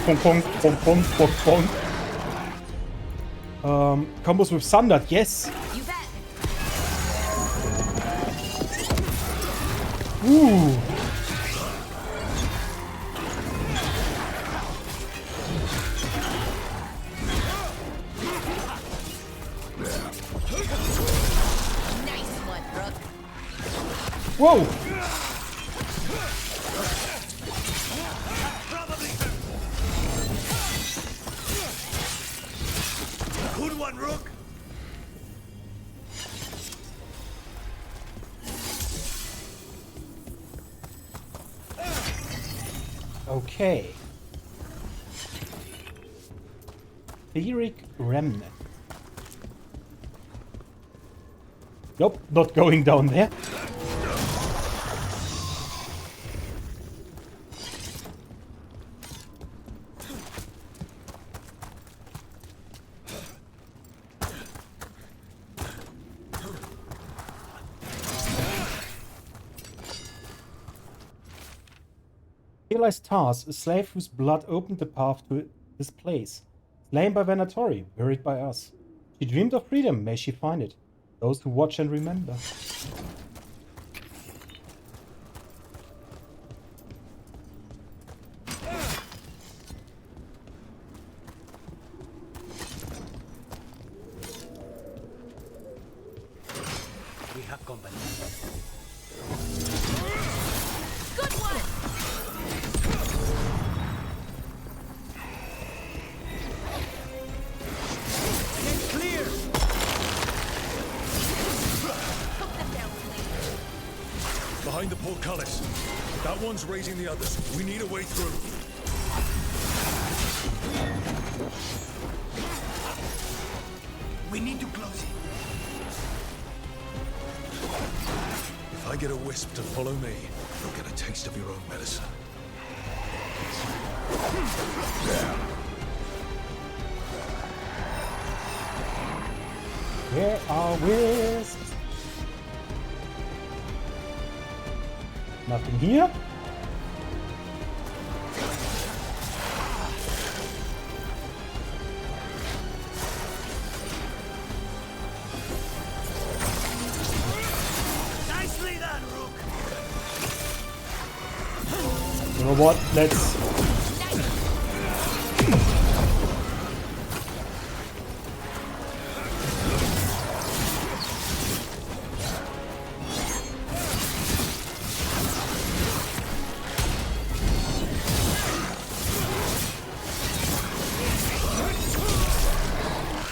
Bonk, bonk, bonk, bonk, bonk, bonk. Combos with Thunder, yes. You bet. Ooh. Nice one, Rook. Whoa. Good one, Rook. Okay. Etheric Remnant. Nope, not going down there. Realized Tars, a slave whose blood opened the path to this place. Slain by Venatori, buried by us. She dreamed of freedom, may she find it. Those who watch and remember. We have company. Good one. Clear. Behind the portcullis. That one's raising the others. We need a way through. We need to close it. If I get a wisp to follow me, you'll get a taste of your own medicine. Where are wisps? Nothing here. Nicely done, Rook. You know what? Let's...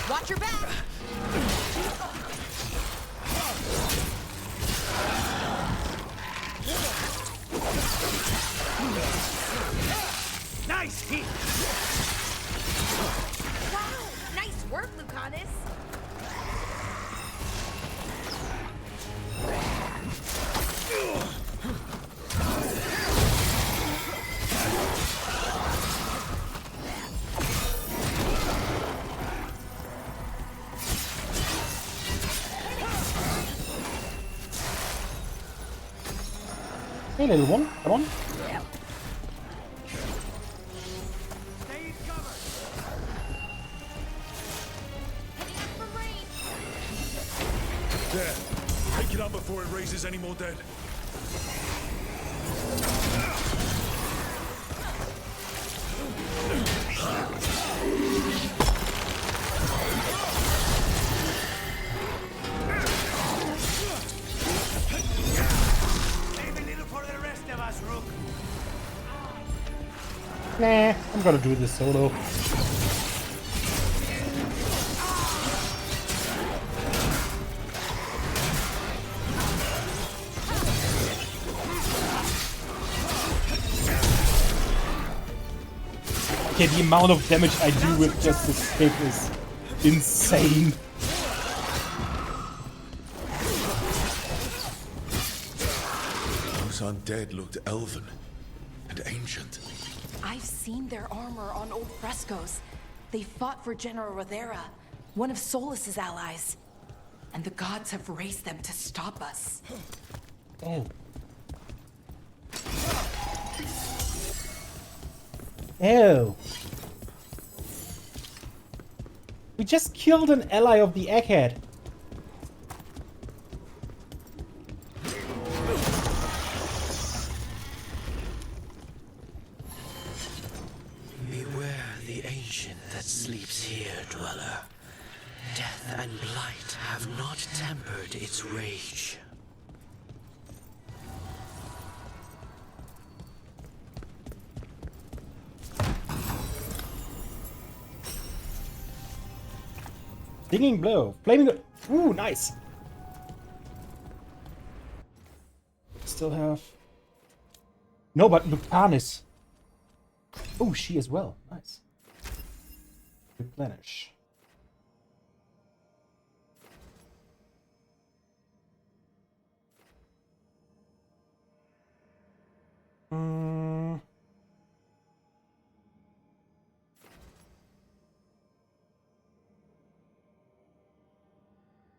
Watch your back. Nice hit. Wow, nice work, Lucanus. Hey, little one, come on. There. Take it out before it raises any more dead. Nah, I'm gonna do this solo. Okay, the amount of damage I do with just this stick is insane. Those undead looked elven and ancient. I've seen their armor on old frescoes. They fought for General Rothera, one of Solus's allies. And the gods have raised them to stop us. Oh. Ew. We just killed an ally of the Egghead. Beware the ancient that sleeps here, dweller. Death and blight have not tempered its rage. Stinging blow. Flaming. Ooh, nice. Still have. No, but Lucanis. Oh, she as well. Nice. Replenish.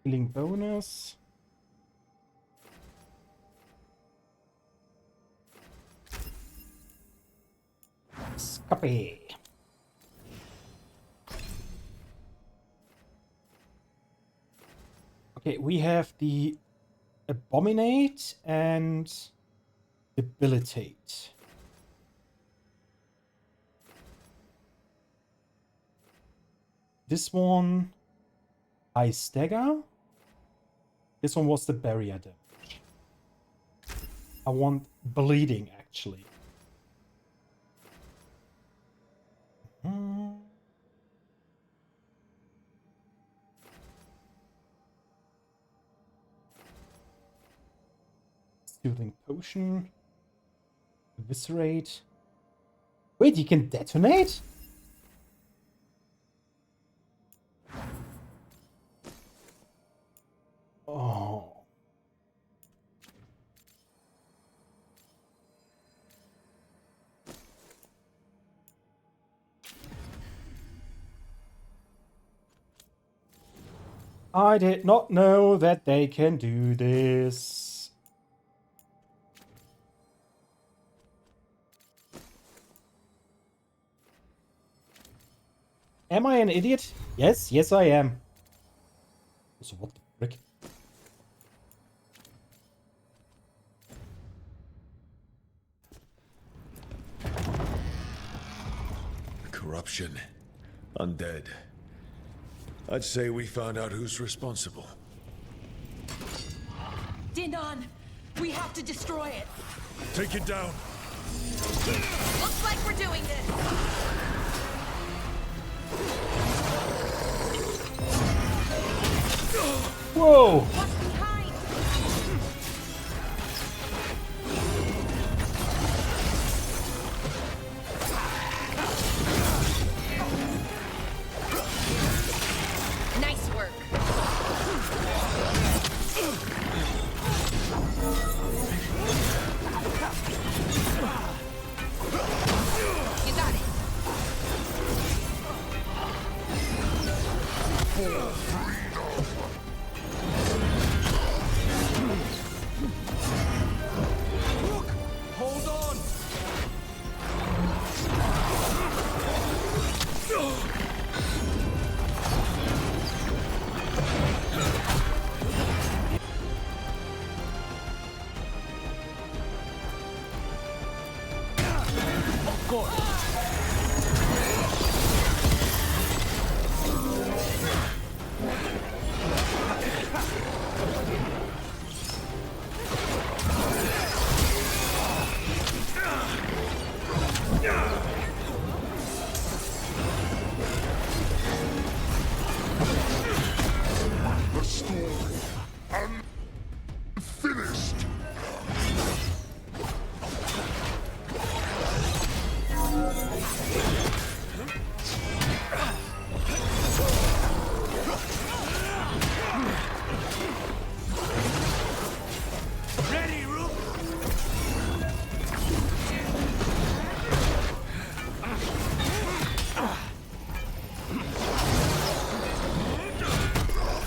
Healing bonus. Copy. Okay, we have the Abominate and Debilitate. This one, I stagger. This one was the barrier damage. I want bleeding, actually. Soothing potion. Eviscerate. Wait, you can detonate? Oh. I did not know that they can do this. Am I an idiot? Yes, yes I am. So what the frick? Corruption. Undead. I'd say we found out who's responsible. Dinan, we have to destroy it. Take it down. Looks like we're doing this. Whoa! What's behind? Nice work. You got it. Hold on! Of course. Unfinished! Ready, Rook?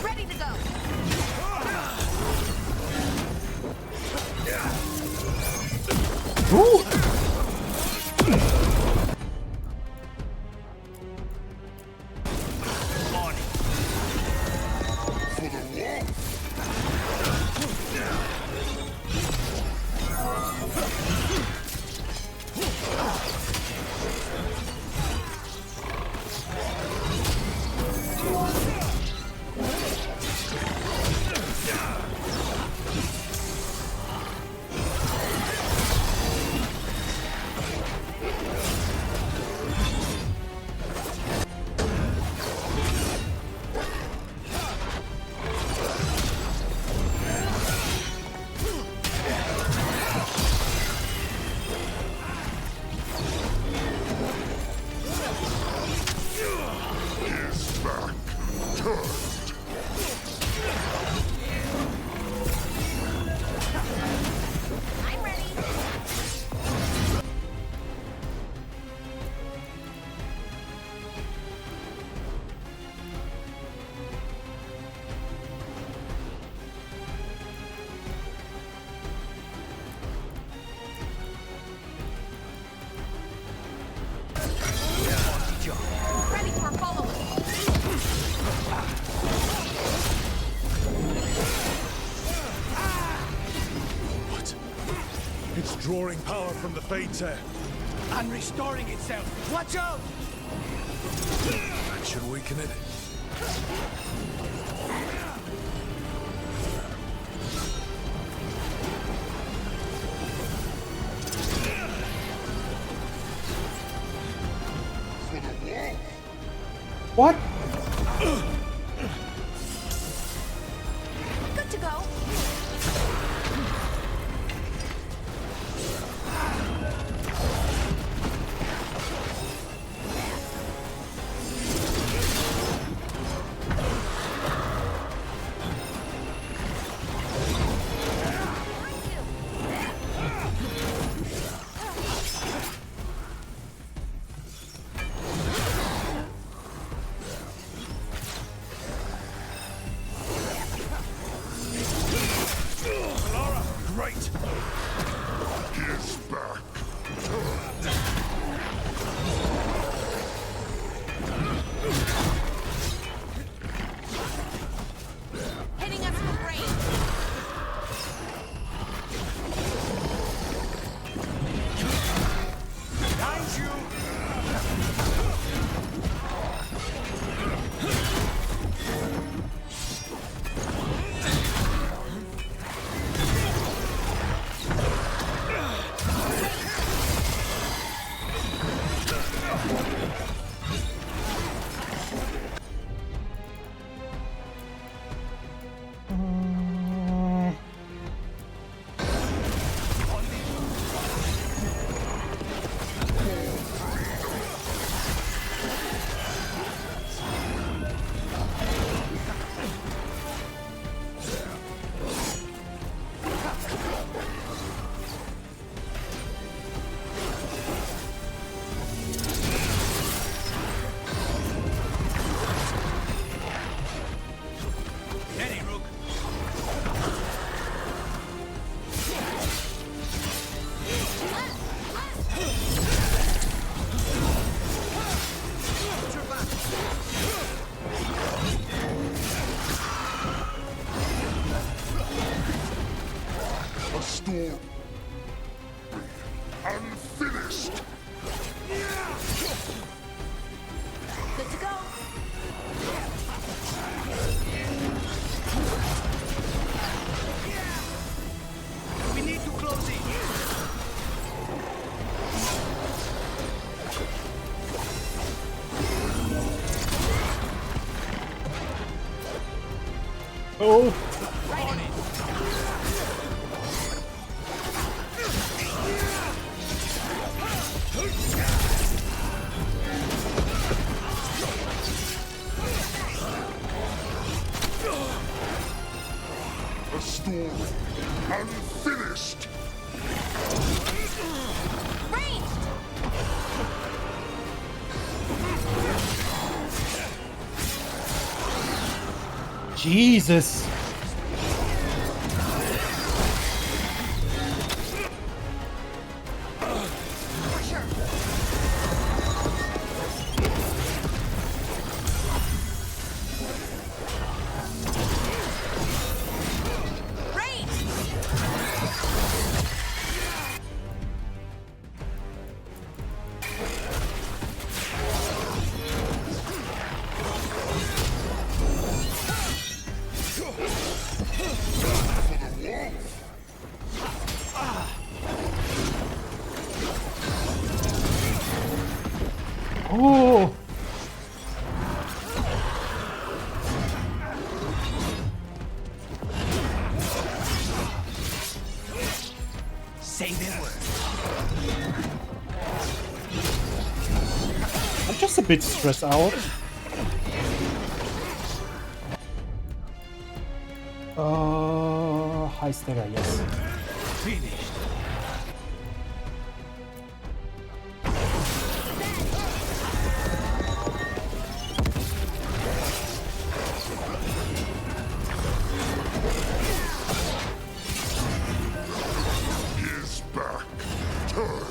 Ready to go. Ooh. Ready for a follow-up. What? It's drawing power from the Fates here. And restoring itself. Watch out! That should weaken it. What? Good to go. Great! He's back. Hitting us from range. Behind you! Ready, Rook? A storm. Unfinished. Good to go. We need to close it. Oh. Unfinished! Jesus! Oh! Say the word. I'm just a bit stressed out. High stagger, yes. Finished. Is back. Turn.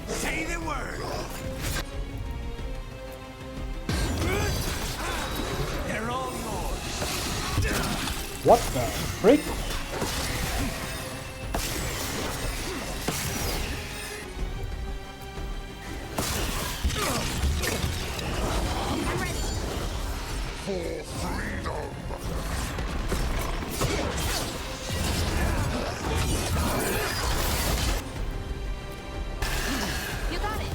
Say the word. They're all yours. What the frick? For freedom. You got it.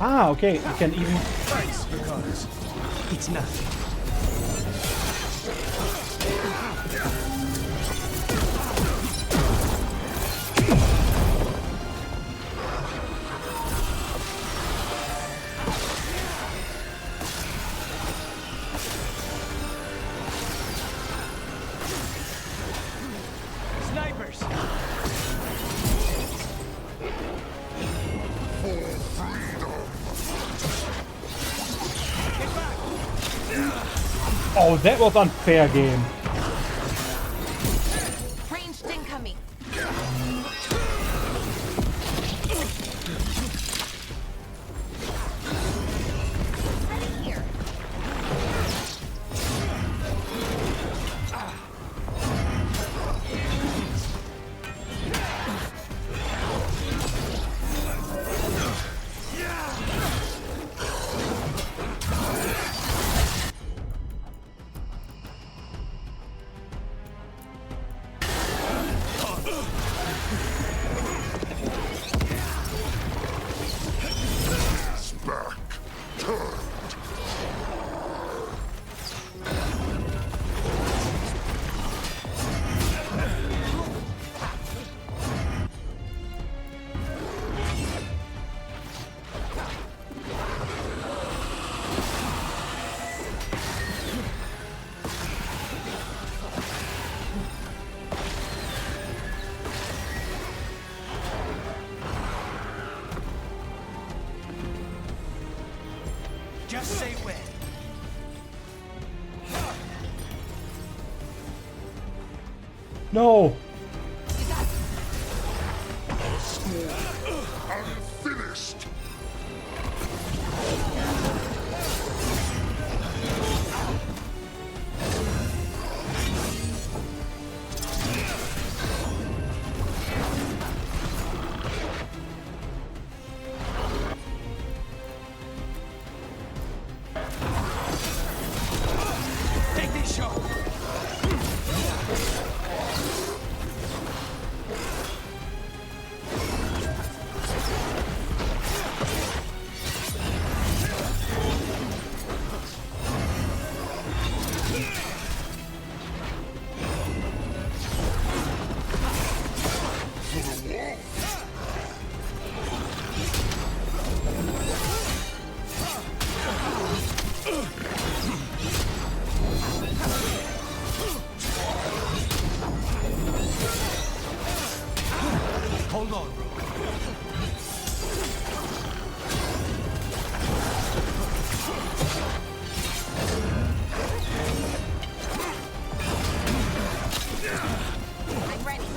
Ah, okay, you can even... Thanks, because it's nothing. Snipers! For freedom. Oh, that was unfair game. Ranged incoming. Ready here. Is back. Turn. Just say when. No! Unfinished. Take this shot. Hold on, bro. I'm ready.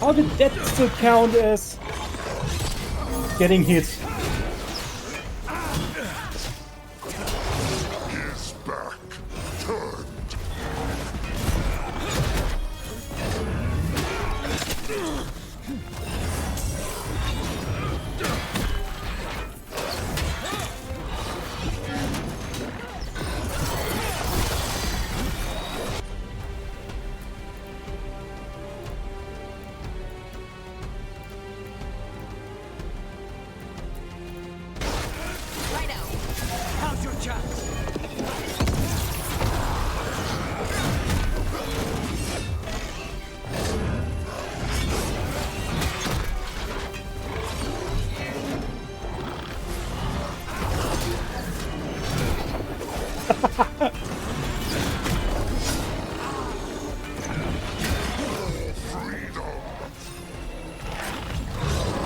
How did that still count as getting hit? His back turned. How's your chance?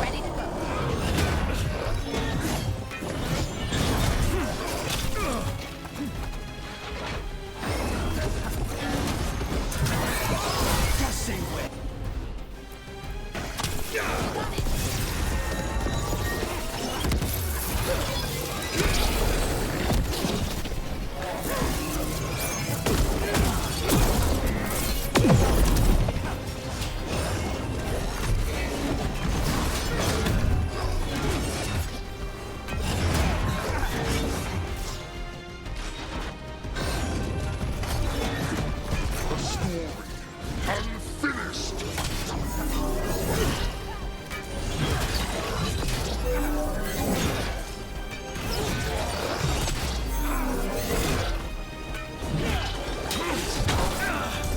Ready to go. Just say when. The story unfinished.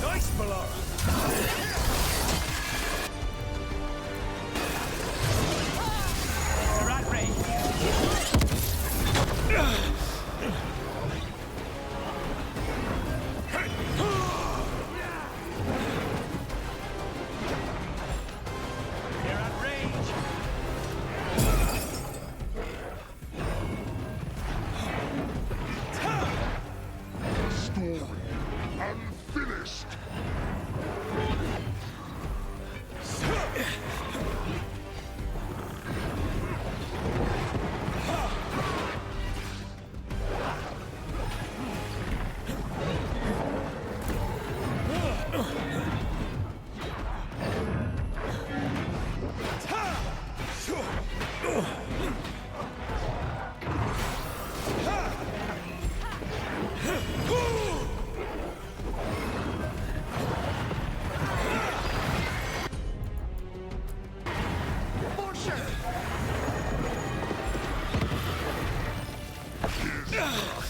Nice, Balara. You're at range. You're at range. The story unfinished. For sure. His back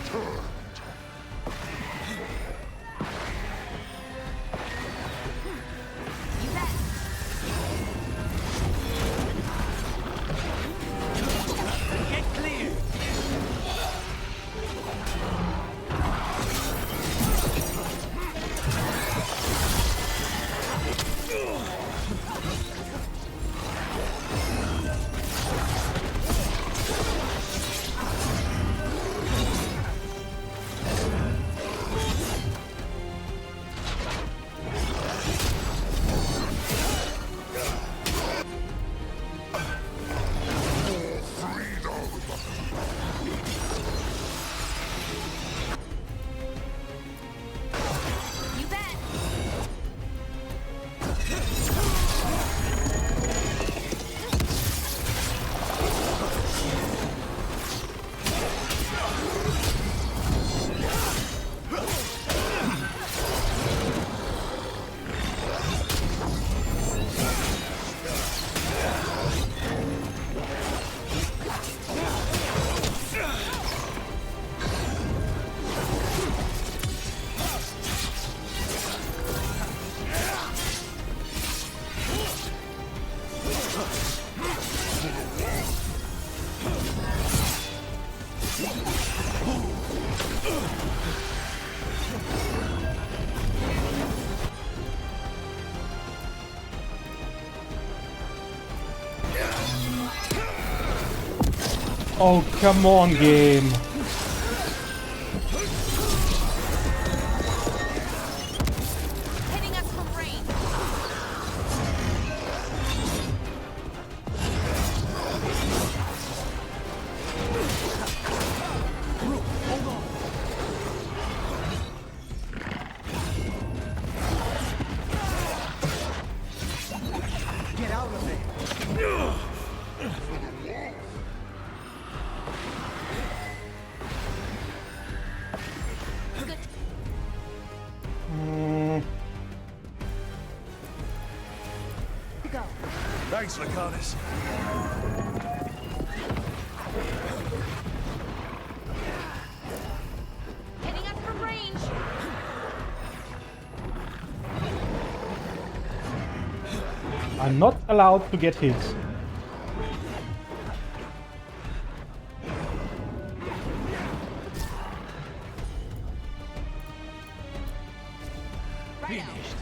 turned. You bet. Get clear. Oh, come on, game. Hitting us from range. Hold on. Get out of there. Go. Thanks, Lacanis. Hitting us from range. I'm not allowed to get hit. Finished.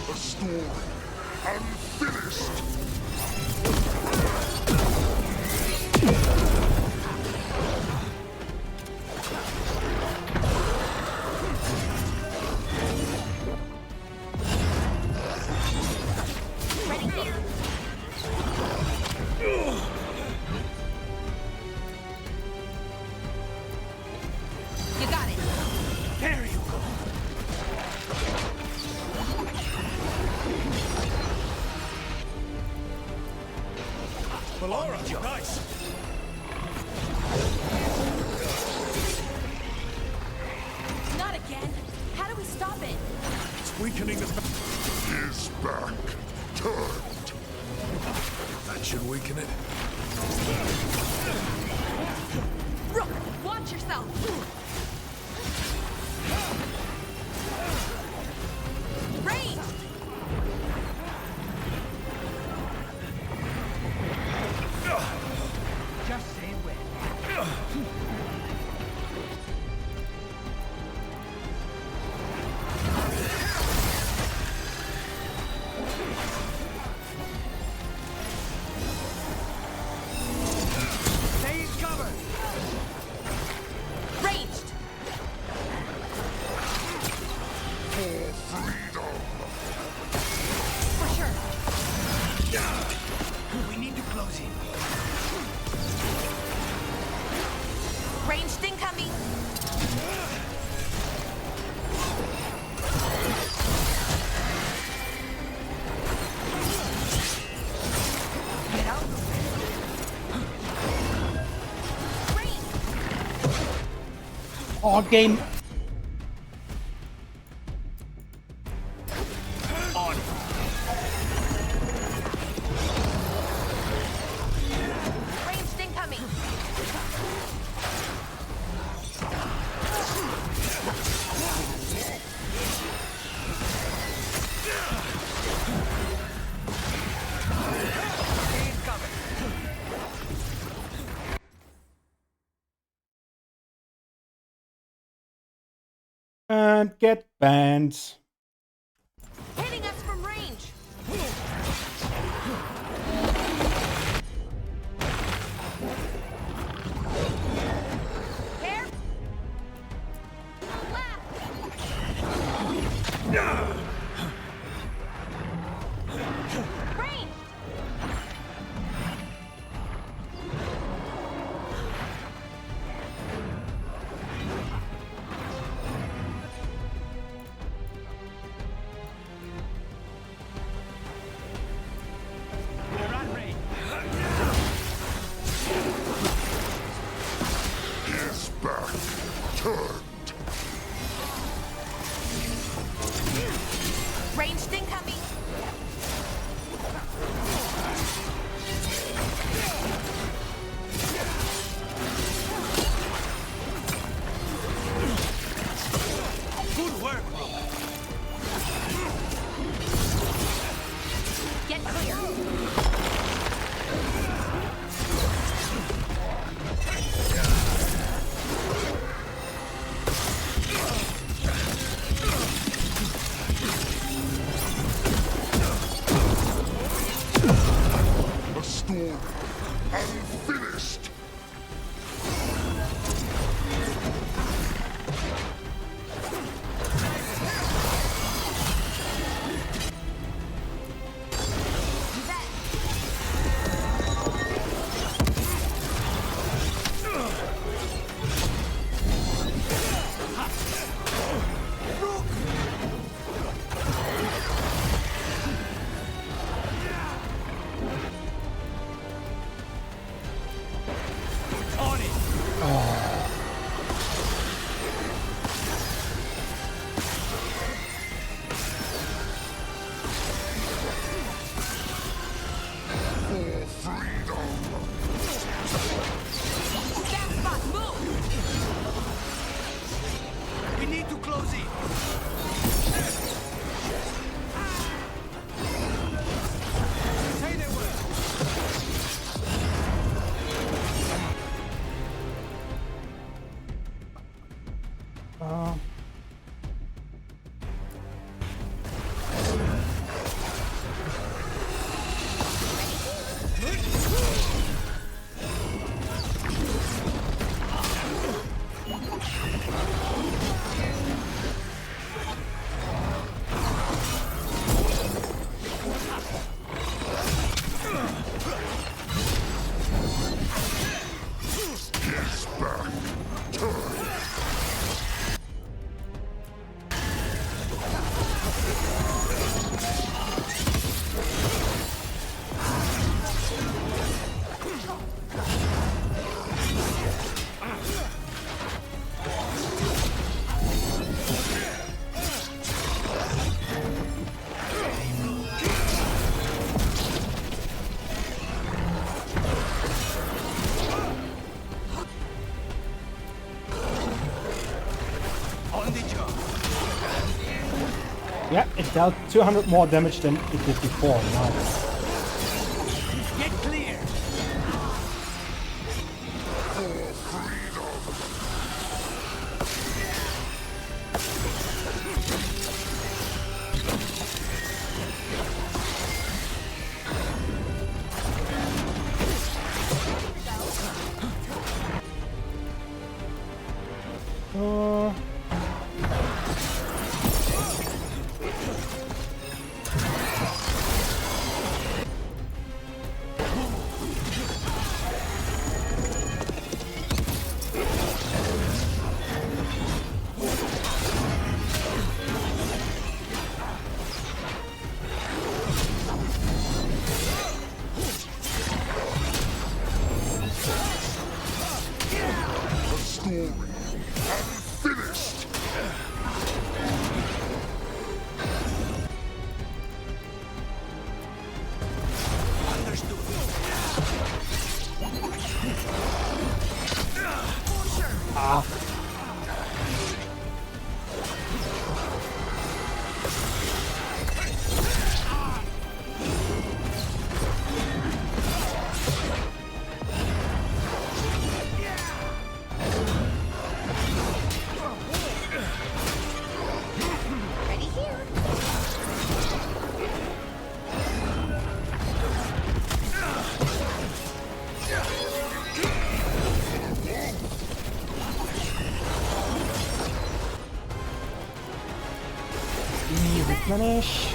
A story unfinished. Ready here. You got it. There you go. Melora, nice. Not again. How do we stop it? It's weakening the... His back turned. That should weaken it. Rook, watch yourself. Range. Just say when. Stay covered. Ranged. For freedom. For sure. We need to close in. Ranged incoming. Get out. Oh, game. On. Ranged incoming. And get banned. Hitting us from range. Here. Left. Range. unfinished. We need to close in. Say they will. His back turned. On the job. Yeah, it dealt 200 more damage than it did before. Nice. Get clear. A story unfinished. Ah. Ready here. Replenish.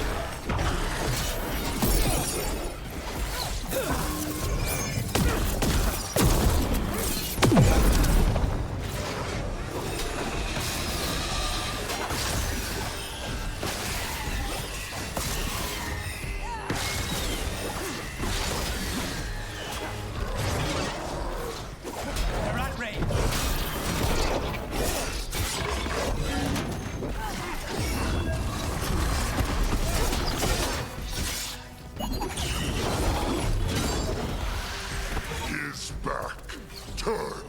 They're at range. His back turned.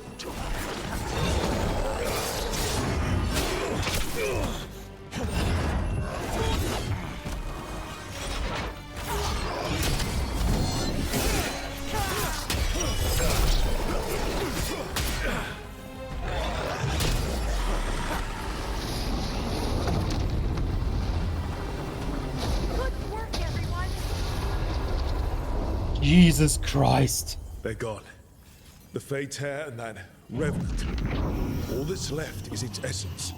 Jesus Christ. They're gone. The Fate's hair and that Revenant. All that's left is its essence.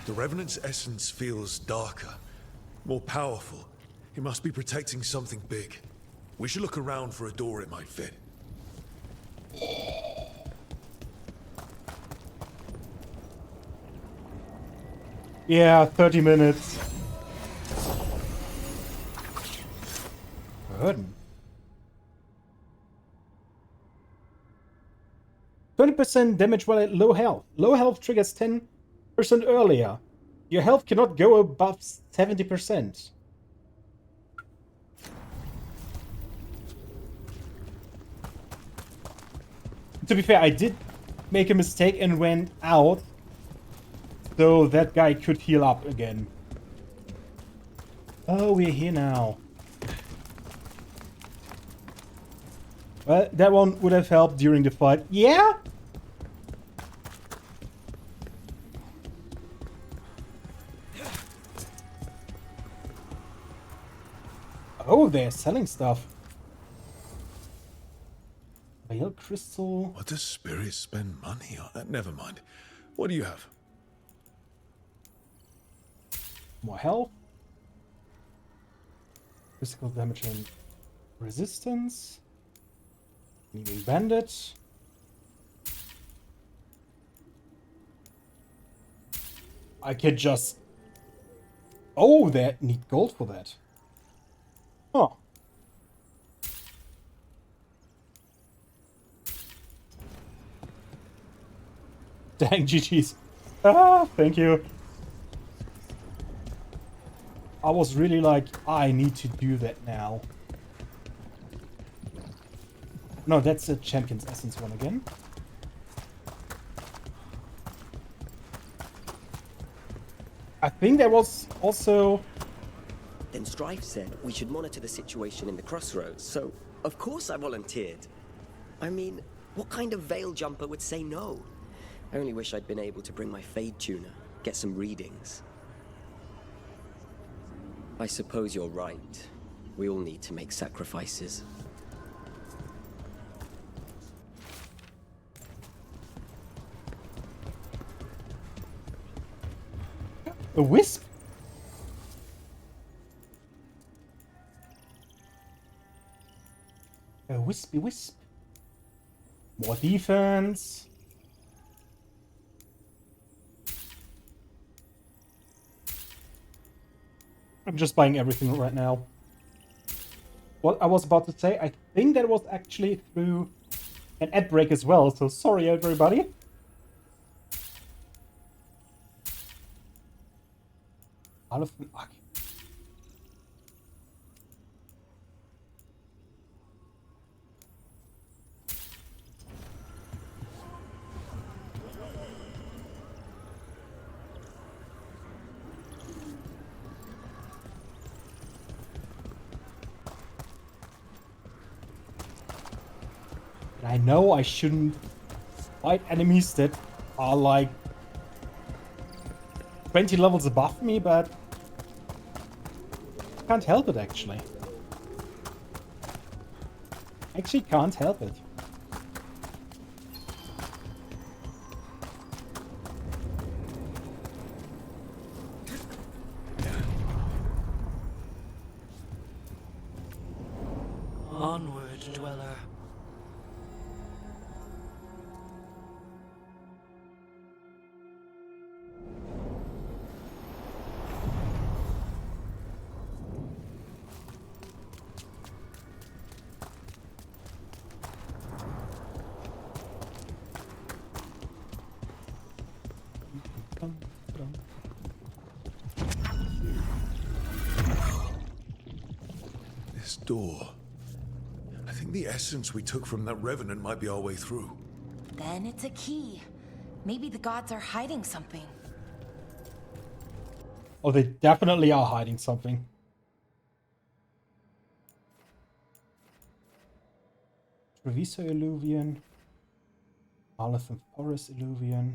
The Revenant's essence feels darker, more powerful. It must be protecting something big. We should look around for a door it might fit. Yeah, 30 minutes. Burden. 20% damage while at low health. Low health triggers 10% earlier. Your health cannot go above 70%. To be fair, I did make a mistake and went out, so that guy could heal up again. Oh, we're here now. Well, that one would have helped during the fight. Yeah? Oh, they're selling stuff. Veil crystal. What does Spirit spend money on? Never mind. What do you have? More health. Physical damage and resistance. Healing bandit. I could just... Oh, they need gold for that. Huh. Dang, GG's. Ah, thank you. I was really like, I need to do that now. No, that's a Champion's Essence one again. I think there was also... Then Strife said we should monitor the situation in the crossroads, so of course I volunteered. I mean, what kind of veil jumper would say no? I only wish I'd been able to bring my Fade tuner, get some readings. I suppose you're right. We all need to make sacrifices. A wisp? A wispy wisp. More defense. I'm just buying everything right now. What I was about to say, I think that was actually through an ad break as well, so sorry everybody. Elephant Arc. I know I shouldn't fight enemies that are like 20 levels above me, but I can't help it actually. Actually can't help it. Onward, dweller. This door. I think the essence we took from that Revenant might be our way through. Then it's a key. Maybe the gods are hiding something. Oh, they definitely are hiding something. Treviso Illuvian. Arlathan Forest Illuvian.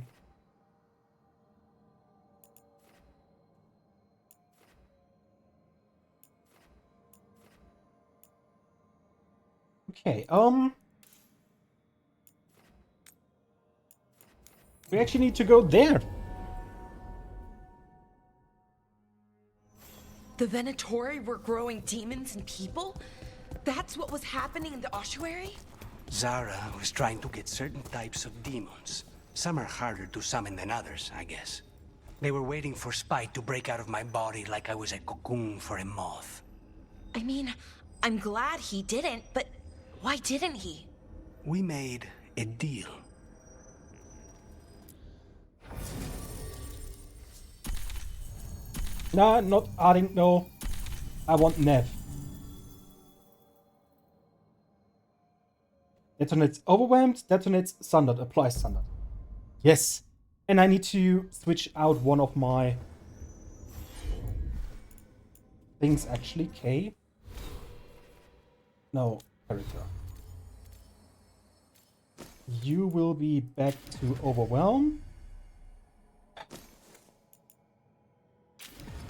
Okay, we actually need to go there. The Venatori were growing demons and people? That's what was happening in the ossuary? Zara was trying to get certain types of demons. Some are harder to summon than others, I guess. They were waiting for Spite to break out of my body like I was a cocoon for a moth. I mean, I'm glad he didn't, but why didn't he? We made a deal. Nah, not Arding, no. I want Nev. Detonates overwhelmed, detonates sundered, applies sundered. Yes. And I need to switch out one of my things actually. K. No, character. You will be back to overwhelm.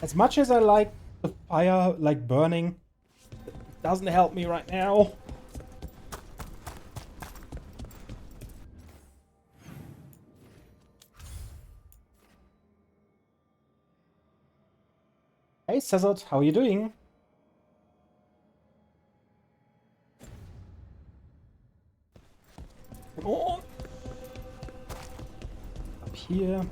As much as I like the fire, like burning, it doesn't help me right now. Hey Cesar, how are you doing? Oh. Up here.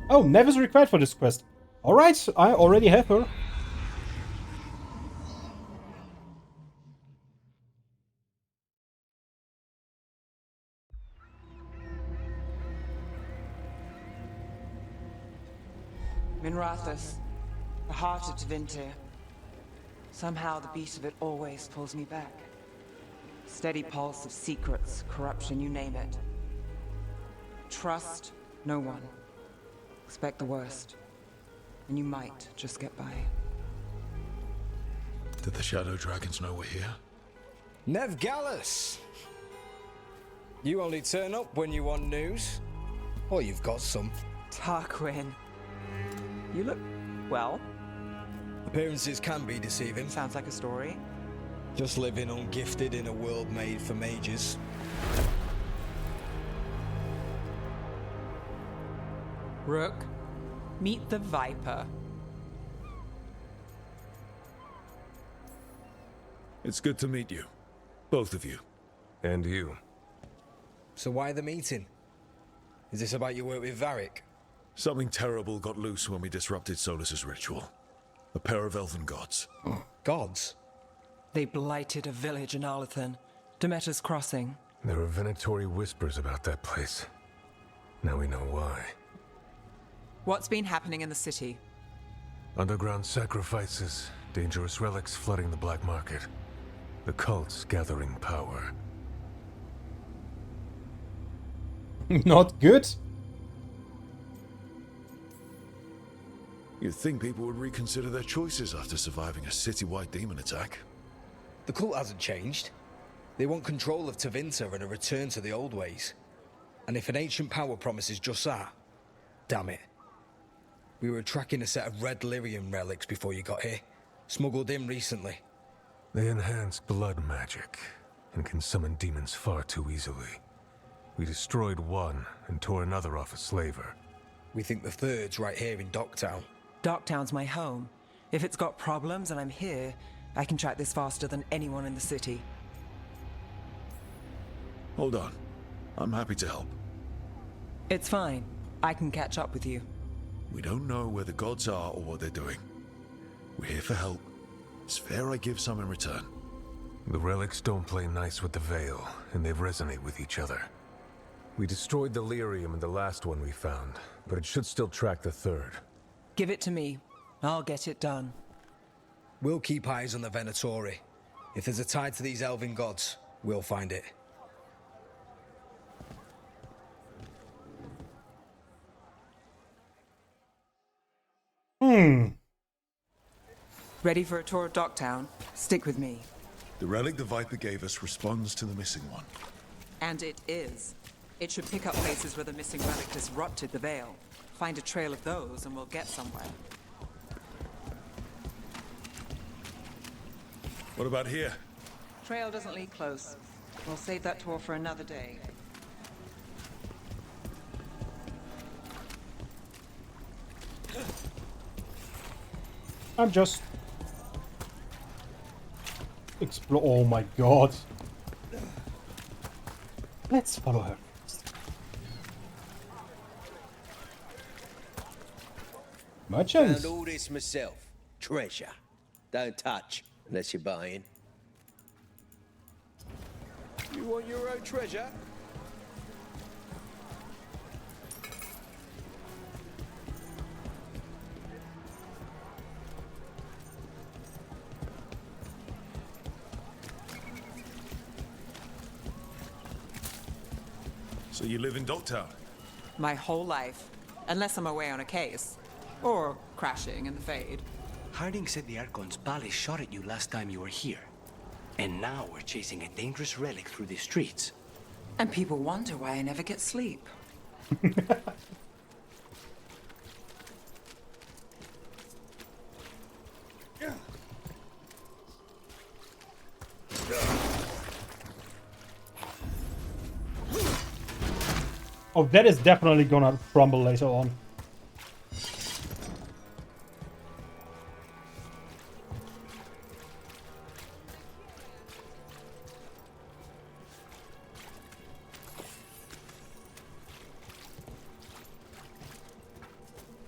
Oh, Nev is required for this quest. Alright, I already have her. Minrathous, the heart of Tevinter. Somehow the beat of it always pulls me back. Steady pulse of secrets, corruption, you name it. Trust no one. Expect the worst. And you might just get by. Did the Shadow Dragons know we're here? Nev Gallus! You only turn up when you want news. Or you've got some. Tarquin. You look well. Appearances can be deceiving. Sounds like a story. Just living ungifted in a world made for mages. Rook, meet the Viper. It's good to meet you. Both of you. And you. So why the meeting? Is this about your work with Varric? Something terrible got loose when we disrupted Solus's ritual. A pair of elven gods. Gods? They blighted a village in Arlathan. Demeter's Crossing. There are Venatori whispers about that place. Now we know why. What's been happening in the city? Underground sacrifices, dangerous relics flooding the black market. The cults gathering power. Not good. You'd think people would reconsider their choices after surviving a citywide demon attack. The cult hasn't changed. They want control of Tevinter and a return to the old ways. And if an ancient power promises just that, damn it. We were tracking a set of red lyrium relics before you got here. Smuggled in recently. They enhance blood magic and can summon demons far too easily. We destroyed one and tore another off a slaver. We think the third's right here in Docktown. Docktown's my home. If it's got problems and I'm here, I can track this faster than anyone in the city. Hold on. I'm happy to help. It's fine. I can catch up with you. We don't know where the gods are or what they're doing. We're here for help. It's fair I give some in return. The relics don't play nice with the Veil, and they resonate with each other. We destroyed the lyrium in the last one we found, but it should still track the third. Give it to me. I'll get it done. We'll keep eyes on the Venatori. If there's a tie to these elven gods, we'll find it. Ready for a tour of Docktown? Stick with me. The relic the Viper gave us responds to the missing one. And it is. It should pick up places where the missing relic disrupted the Veil. Find a trail of those and we'll get somewhere. What about here? Trail doesn't lead close. We'll save that tour for another day. I'm just... explore. Oh my god. Let's follow her. Merchants. Found all this myself. Treasure. Don't touch unless you're buying. You want your own treasure? So you live in Docktown? My whole life. Unless I'm away on a case. Or crashing in the Fade. Harding said the Archon's palace shot at you last time you were here. And now we're chasing a dangerous relic through the streets. And people wonder why I never get sleep. Oh, that is definitely gonna crumble later on.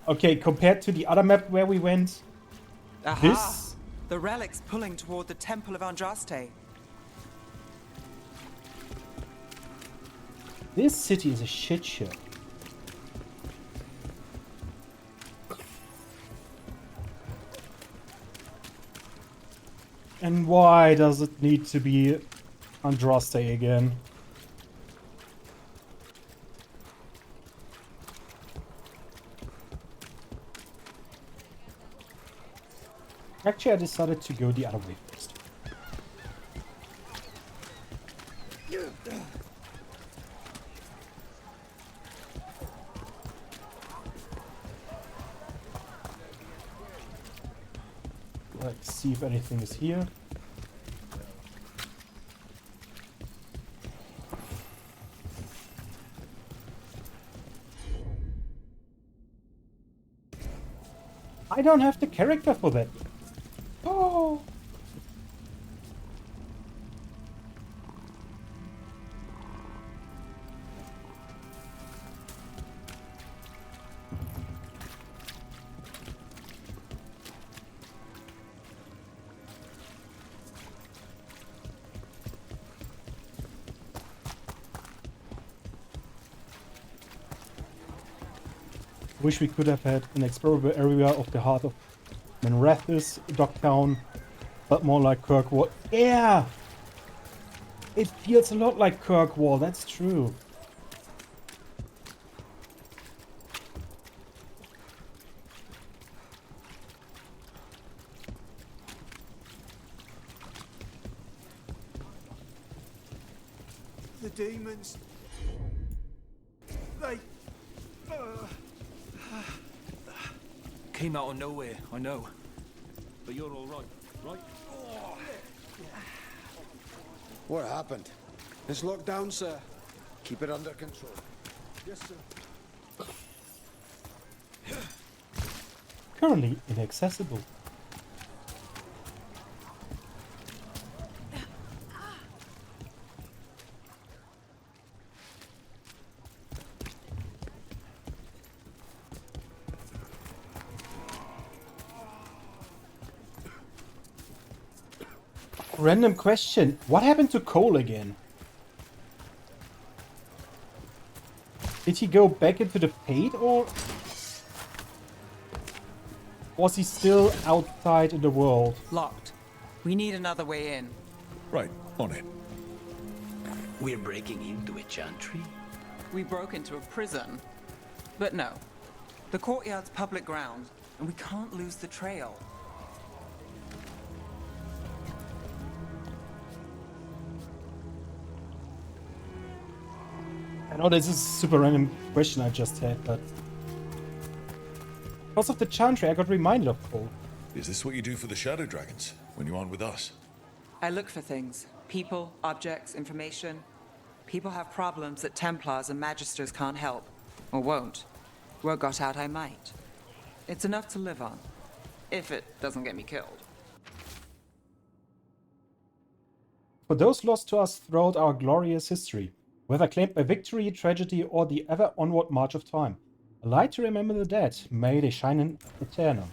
Okay, compared to the other map where we went, Aha! this... The relic's pulling toward the Temple of Andraste. This city is a shit show. And why does it need to be Andraste again? Actually, I decided to go the other way first. Let's see if anything is here. I don't have the character for that. Oh. Wish we could have had an explorable area of the heart of Manrathis, Docktown, but more like Kirkwall. Yeah! It feels a lot like Kirkwall, that's true. The demons. They... Came out of nowhere, I know. But you're all right, right? What happened? It's locked down, sir. Keep it under control. Yes, sir. Currently inaccessible. Random question. What happened to Cole again? Did he go back into the Fade, or was he still outside in the world? Locked. We need another way in. Right, on it. We're breaking into a chantry? We broke into a prison. But no. The courtyard's public ground, and we can't lose the trail. know this is a super random question I just had, but because of the chantry, I got reminded of Cole. Is this what you do for the Shadow Dragons when you aren't with us? I look for things. People, objects, information. People have problems that Templars and Magisters can't help. Or won't. Word got out I might. It's enough to live on. If it doesn't get me killed. For those lost to us throughout our glorious history, whether claimed by victory, tragedy, or the ever onward march of time, a light to remember the dead, may they shine in eternal.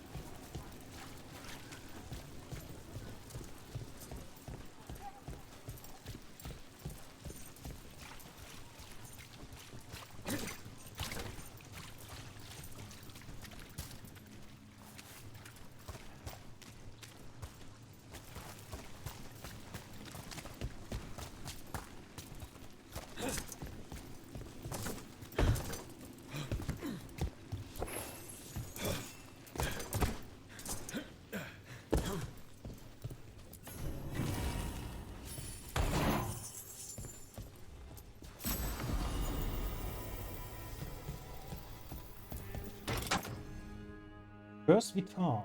First Vitar.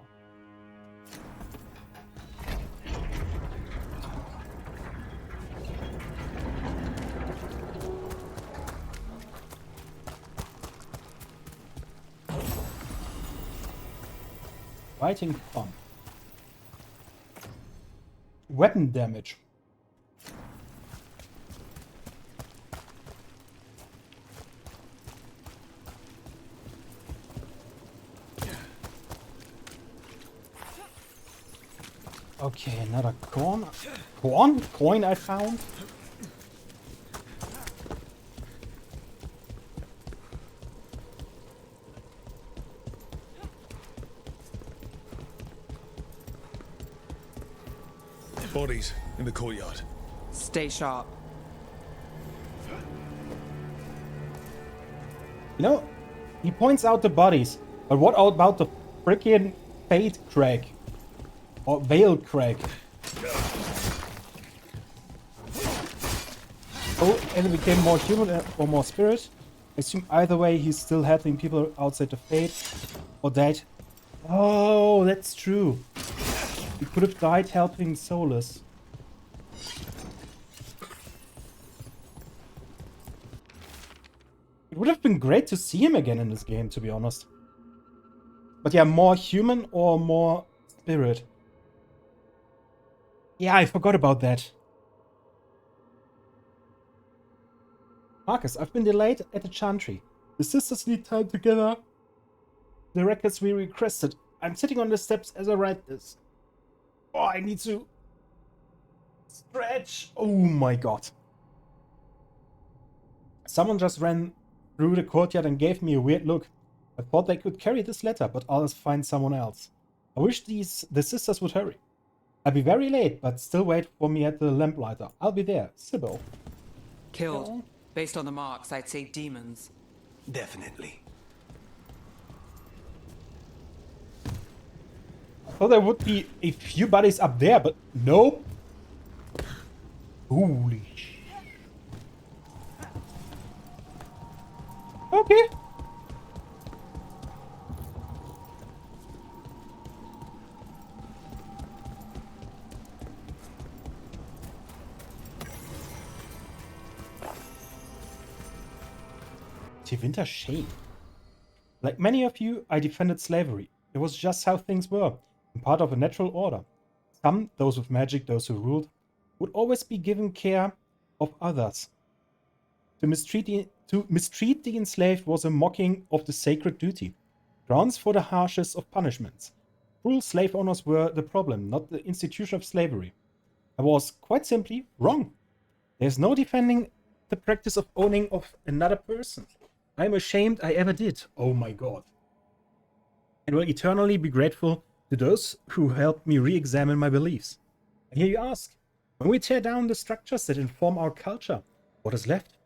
Fighting pump. Weapon damage. Okay, another coin. Coin I found. Bodies in the courtyard. Stay sharp. You know, he points out the bodies, but what about the freaking Fate Crag? Or Veil Crag? Oh, and he became more human or more spirit. I assume either way he's still helping people outside the Fate. Or died. Oh, that's true. He could have died helping Solus. It would have been great to see him again in this game, to be honest. But yeah, more human or more spirit? Yeah, I forgot about that. Marcus, I've been delayed at the Chantry. The sisters need time together. The records we requested. I'm sitting on the steps as I write this. Oh, I need to stretch. Oh my god. Someone just ran through the courtyard and gave me a weird look. I thought they could carry this letter, but I'll find someone else. I wish the sisters would hurry. I'll be very late, but still wait for me at the lamplighter. I'll be there. Sybil. Killed. Based on the marks, I'd say demons. Definitely. I thought there would be a few bodies up there, but nope. Holy shit. Okay. Winter shade. Like many of you, I defended slavery. It was just how things were, and part of a natural order. Some, those with magic, those who ruled, would always be given care of others. To mistreat the enslaved was a mocking of the sacred duty, grounds for the harshest of punishments. Cruel slave owners were the problem, not the institution of slavery. I was, quite simply, wrong. There's no defending the practice of owning of another person. I'm ashamed I ever did. Oh my god. And will eternally be grateful to those who helped me re-examine my beliefs. And here you ask, when we tear down the structures that inform our culture, what is left?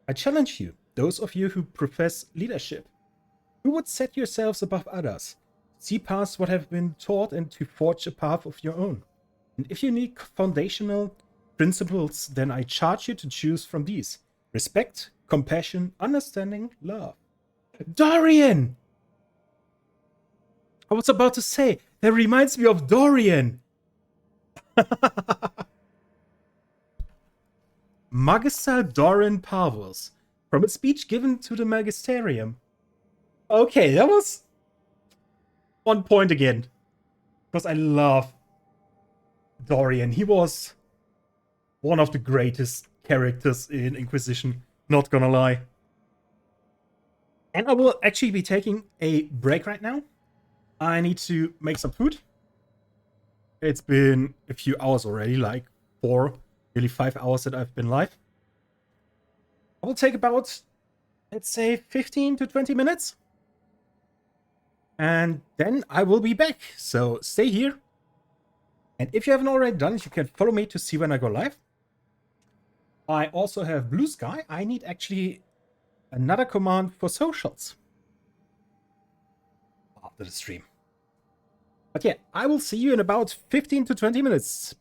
I challenge you, those of you who profess leadership. Who would set yourselves above others? See past what have been taught and to forge a path of your own. And if you need foundational principles, then I charge you to choose from these. Respect, compassion, understanding, love. Dorian! I was about to say, that reminds me of Dorian. Magister Dorian Parvus, from a speech given to the Magisterium. Okay, that was 1 point again. Because I love Dorian. He was one of the greatest characters in Inquisition, not gonna lie. And I will actually be taking a break right now. I need to make some food. It's been a few hours already, like 4, nearly 5 hours that I've been live. I will take about, let's say, 15 to 20 minutes. And then I will be back. So stay here. And if you haven't already done it, you can follow me to see when I go live. I also have Blue Sky. I need actually another command for socials after the stream. But yeah, I will see you in about 15 to 20 minutes.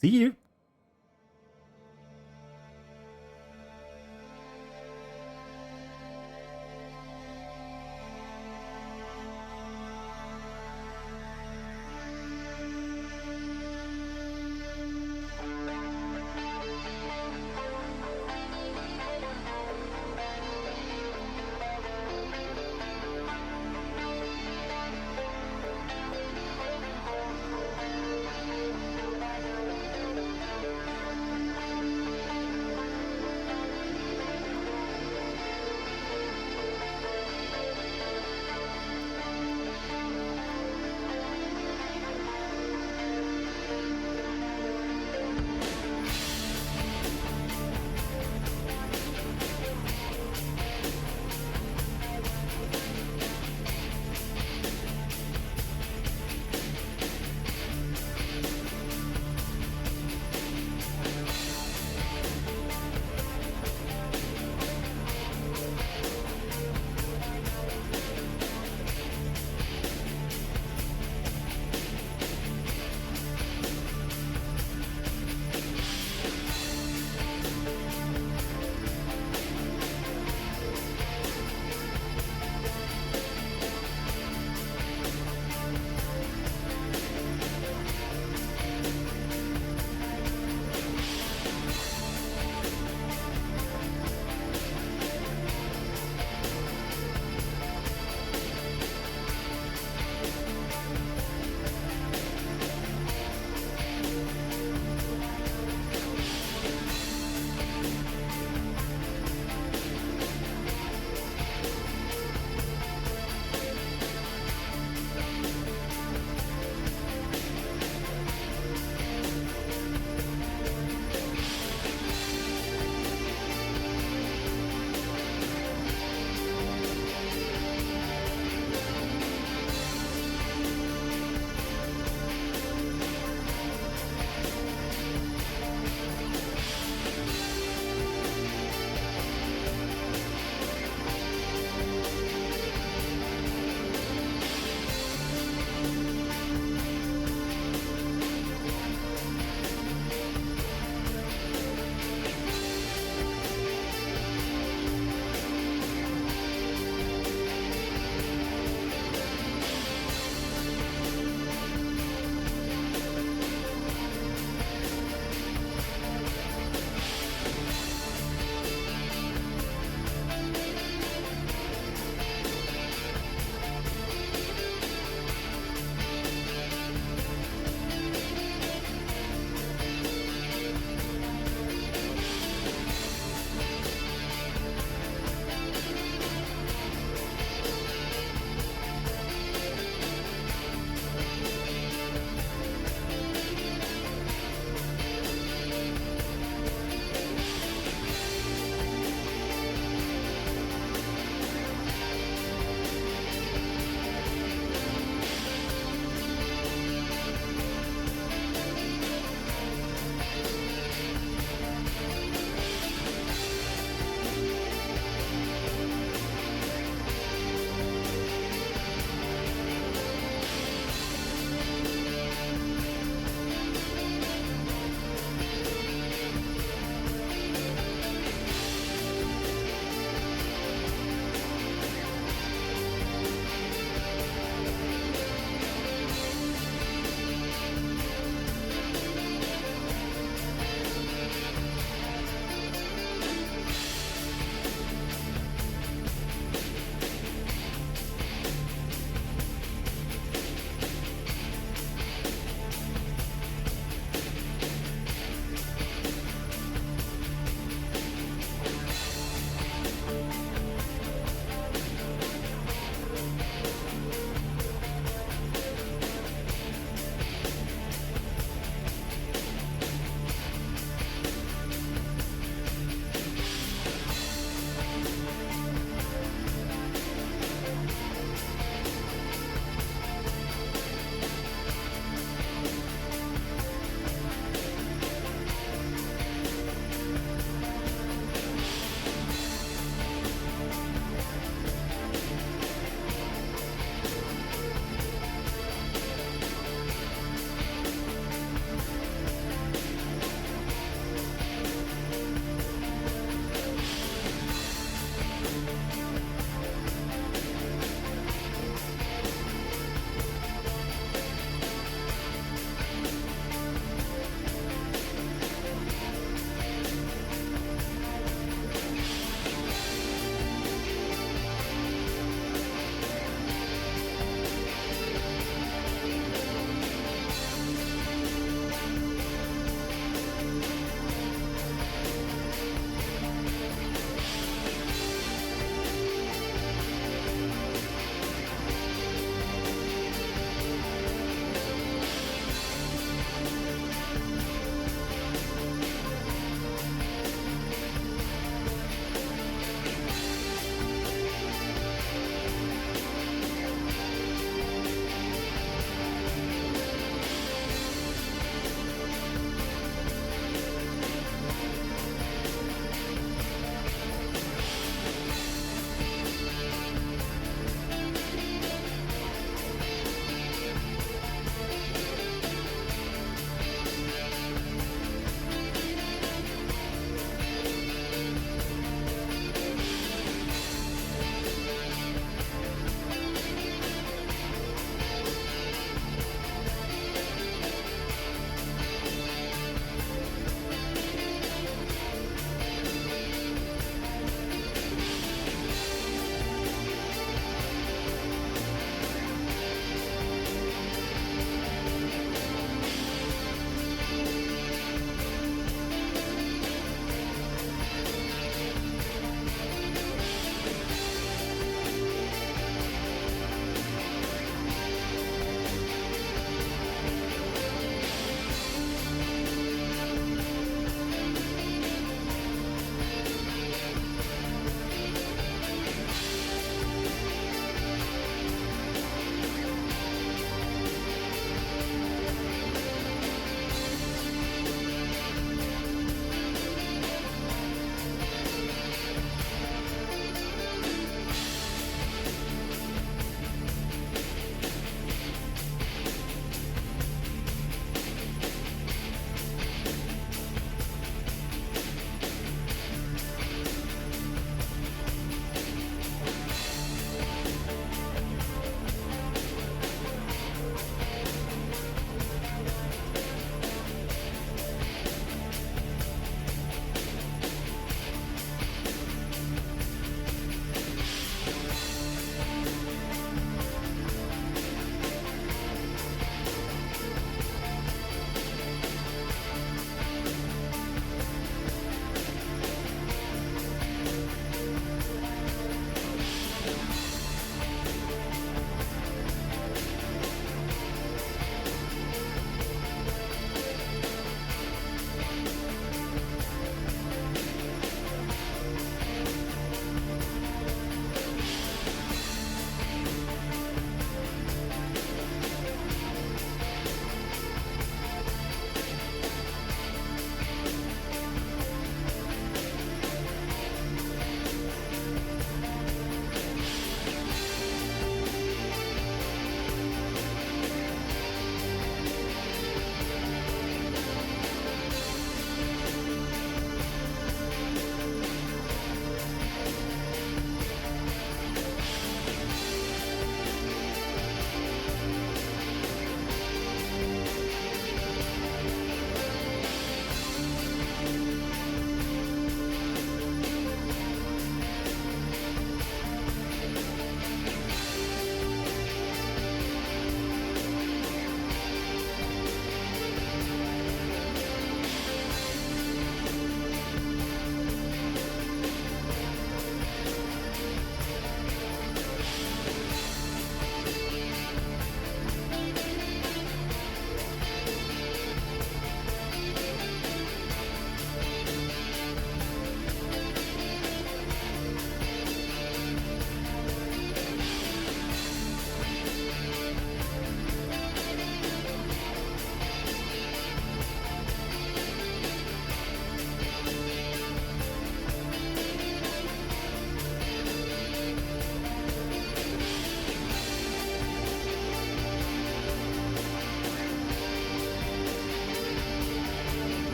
See you.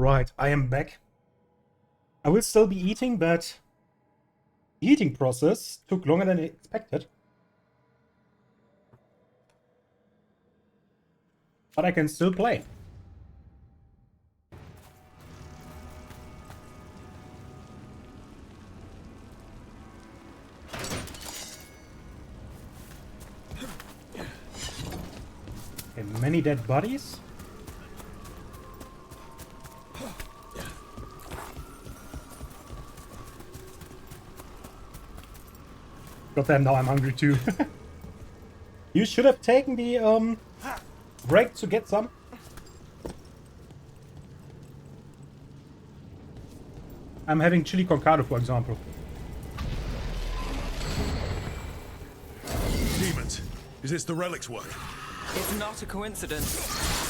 Right, I am back. I will still be eating, but the eating process took longer than expected. But I can still play. Okay, many dead bodies. Goddamn, now I'm hungry too. You should have taken the break to get some. I'm having chili con carne, for example. Demons, is this the relic's work? It's not a coincidence.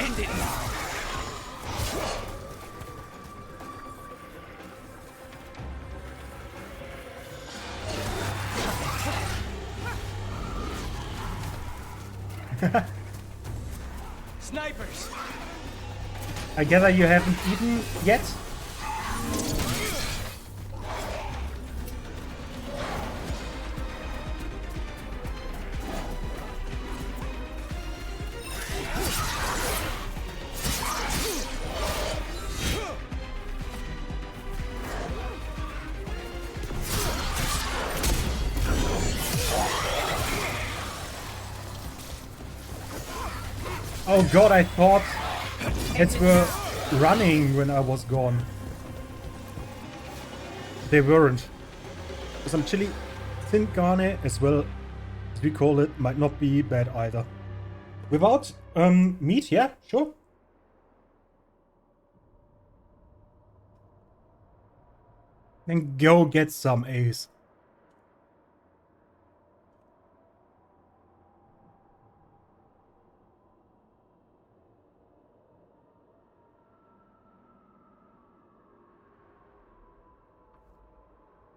End it now. Snipers! I gather you haven't eaten yet? Oh god, I thought it were running when I was gone. They weren't. Some chili thin carne, as well as we call it, might not be bad either. Without meat, yeah, sure. Then go get some, Ace.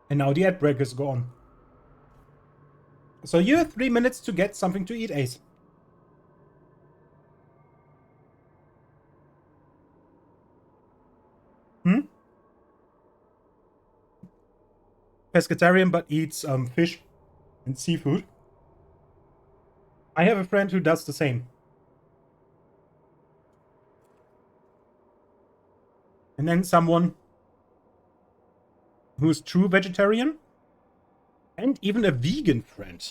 And now the ad break is gone. So you have 3 minutes to get something to eat, Ace. Hmm? Pescatarian but eats fish and seafood. I have a friend who does the same. And then someone who's true vegetarian. And even a vegan friend.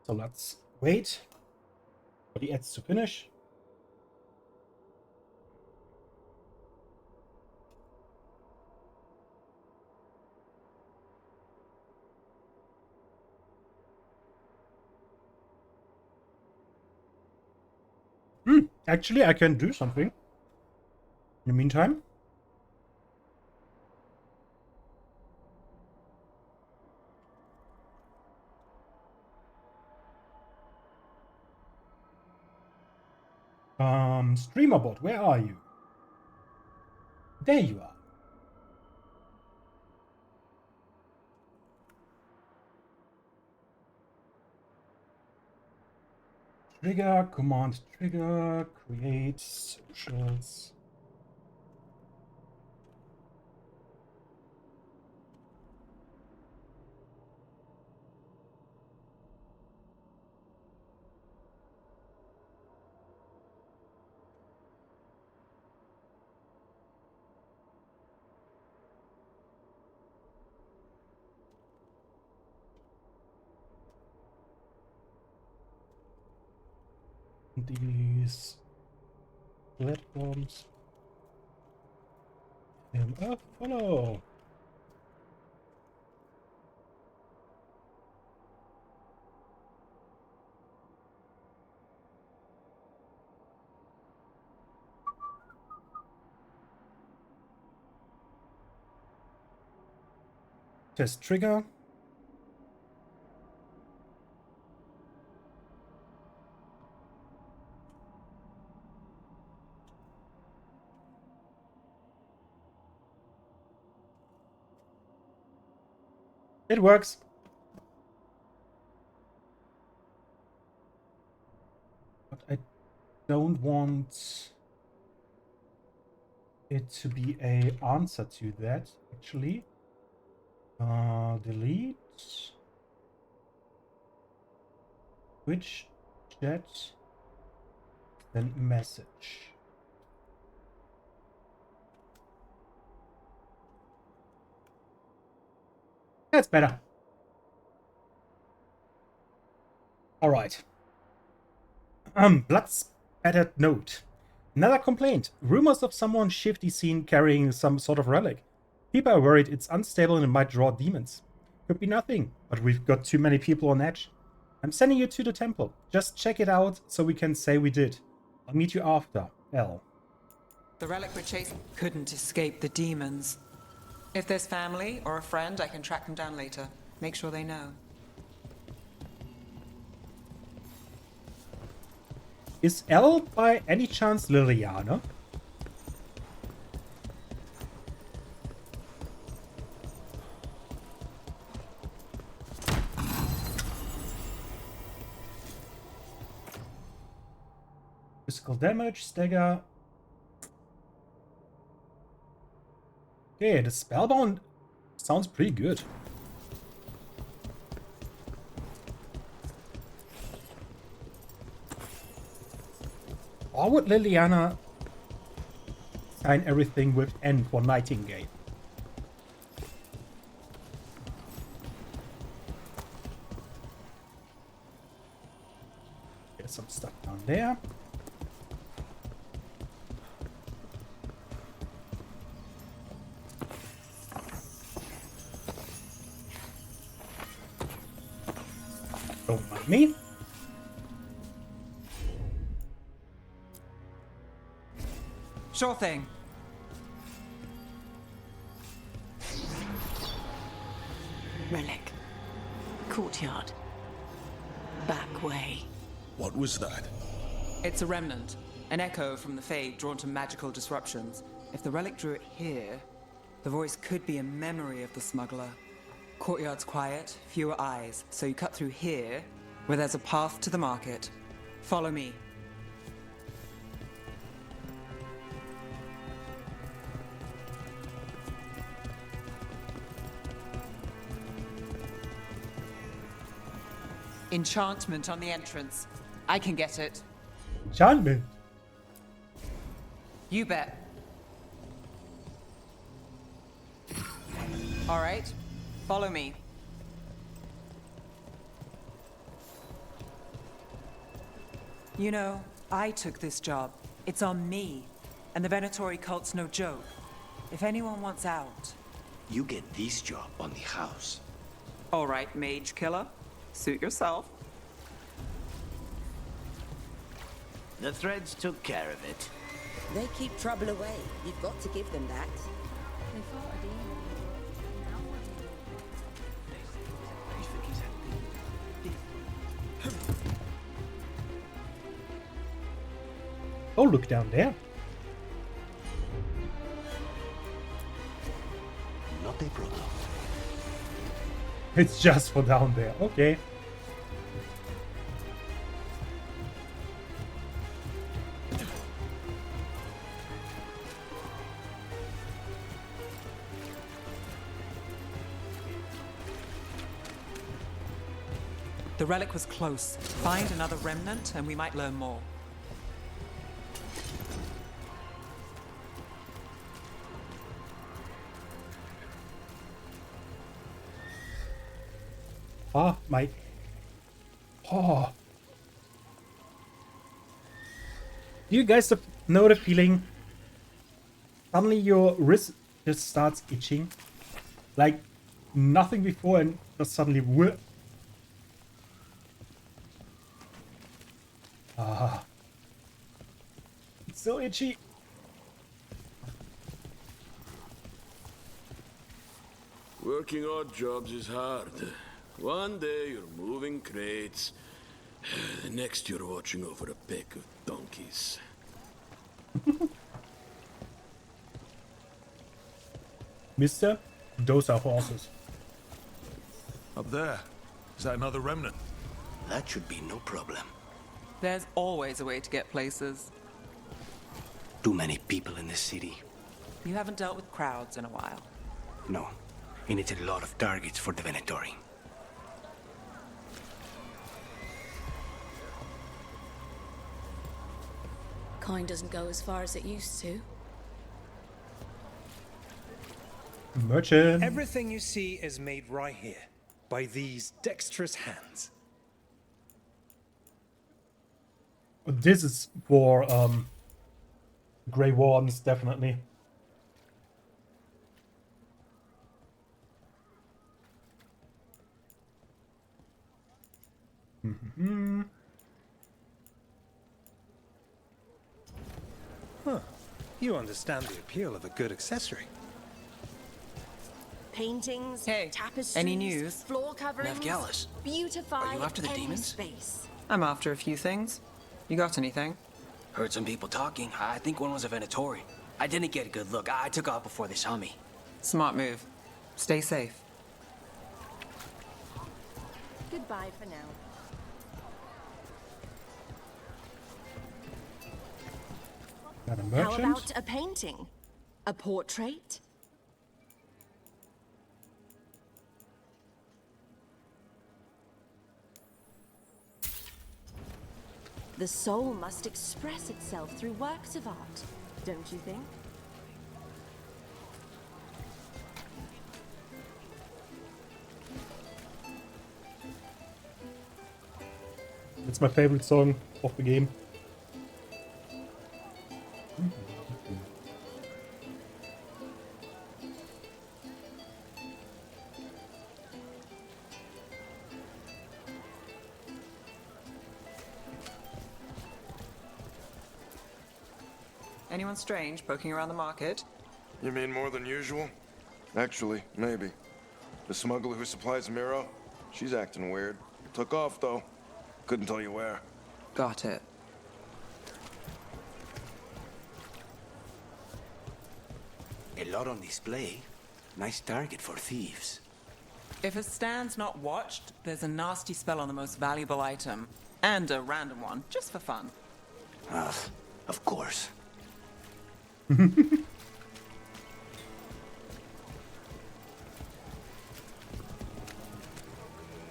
So let's wait for the ads to finish. Actually, I can do something in the meantime. Streamerbot, where are you? There you are. Trigger, command trigger, create socials. These platforms. Follow. Test trigger. It works. But I don't want it to be a answer to that, actually. Delete. Which chat? Then message. That's better. Alright. Blood spattered note. Another complaint. Rumors of someone shifty seen carrying some sort of relic. People are worried it's unstable and it might draw demons. Could be nothing, but we've got too many people on edge. I'm sending you to the temple. Just check it out so we can say we did. I'll meet you after. L. The relic we're chasing couldn't escape the demons. If there's family or a friend, I can track them down later. Make sure they know. Is L by any chance Liliana? Physical damage, stagger. Okay, the spellbound sounds pretty good. Or would Liliana sign everything with N for Nightingale? There's some stuff down there. Don't mind me. Sure thing. Relic. Courtyard. Back way. What was that? It's a remnant. An echo from the Fade drawn to magical disruptions. If the relic drew it here, the voice could be a memory of the smuggler. Courtyard's quiet, fewer eyes, so you cut through here, where there's a path to the market. Follow me. Enchantment on the entrance. I can get it. Enchantment? You bet. All right, follow me. You know, I took this job. It's on me. And the Venatori cult's no joke. If anyone wants out... You get this job on the house. All right, mage killer. Suit yourself. The threads took care of it. They keep trouble away. You've got to give them that. Oh, look down there. Not a problem. It's just for down there. Okay. The relic was close. Find another remnant and we might learn more. Ah, my... Oh. Do you guys know the feeling? Suddenly your wrist just starts itching. Like nothing before and just suddenly whip. Ah. It's so itchy. Working odd jobs is hard. One day you're moving crates. The next you're watching over a pack of donkeys. Mister, those are horses. Up there. Is that another remnant? That should be no problem. There's always a way to get places. Too many people in this city. You haven't dealt with crowds in a while. No. And it's a lot of targets for the Venatori. Kind doesn't go as far as it used to. Merchant. Everything you see is made right here, by these dexterous hands. This is for Grey Wardens, definitely. Huh. You understand the appeal of a good accessory. Paintings, tapestries, any news? floor coverings, Navgalis, beautify are you after the any demons? space. I'm after a few things. You got anything? Heard some people talking. I think one was a Venatori. I didn't get a good look. I took off before they saw me. Smart move. Stay safe. Goodbye for now. Got a How merchant. about a painting? A portrait? The soul must express itself through works of art, don't you think? It's my favorite song of the game. Anyone strange poking around the market? You mean more than usual? Actually, maybe. The smuggler who supplies Miro, she's acting weird. Took off, though. Couldn't tell you where. Got it. A lot on display. Nice target for thieves. If a stand's not watched, there's a nasty spell on the most valuable item. And a random one, just for fun. Of course.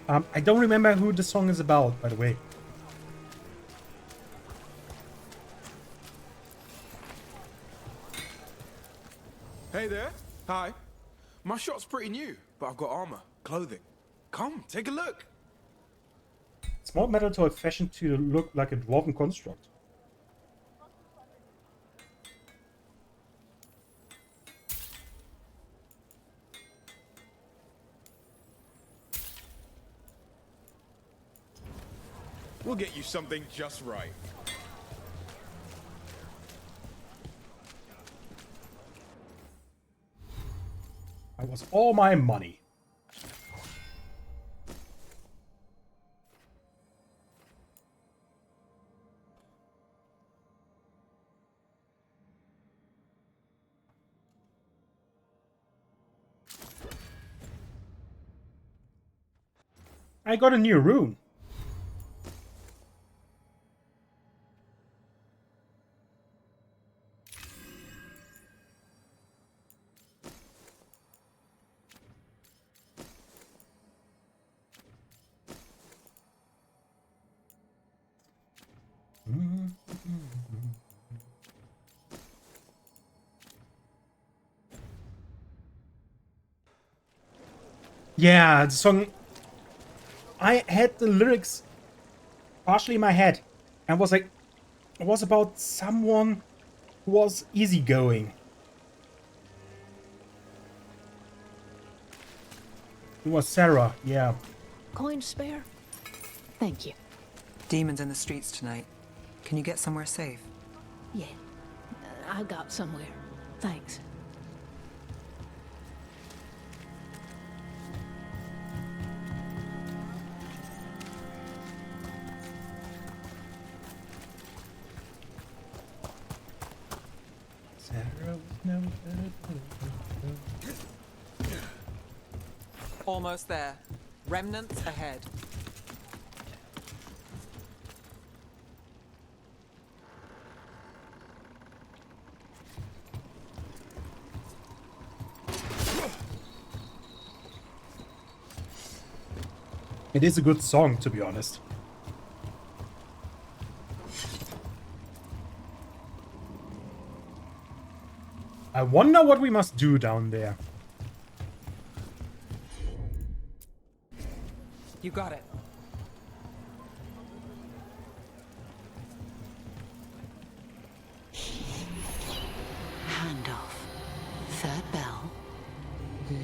I don't remember who the song is about, by the way. Hey there. Hi. My shop's pretty new, but I've got armor, clothing. Come, take a look. Small metal toy fashioned to look like a dwarven construct. We'll get you something just right. That was all my money. I got a new rune. Yeah, the song. I had the lyrics partially in my head and was like, was about someone who was easygoing. It was Sarah, yeah. Coin spare? Thank you. Demons in the streets tonight. Can you get somewhere safe? Yeah, I got somewhere. Thanks. Sarah was never Almost there. Remnants ahead. It is a good song, to be honest. I wonder what we must do down there. You got it. Handoff. Third bell.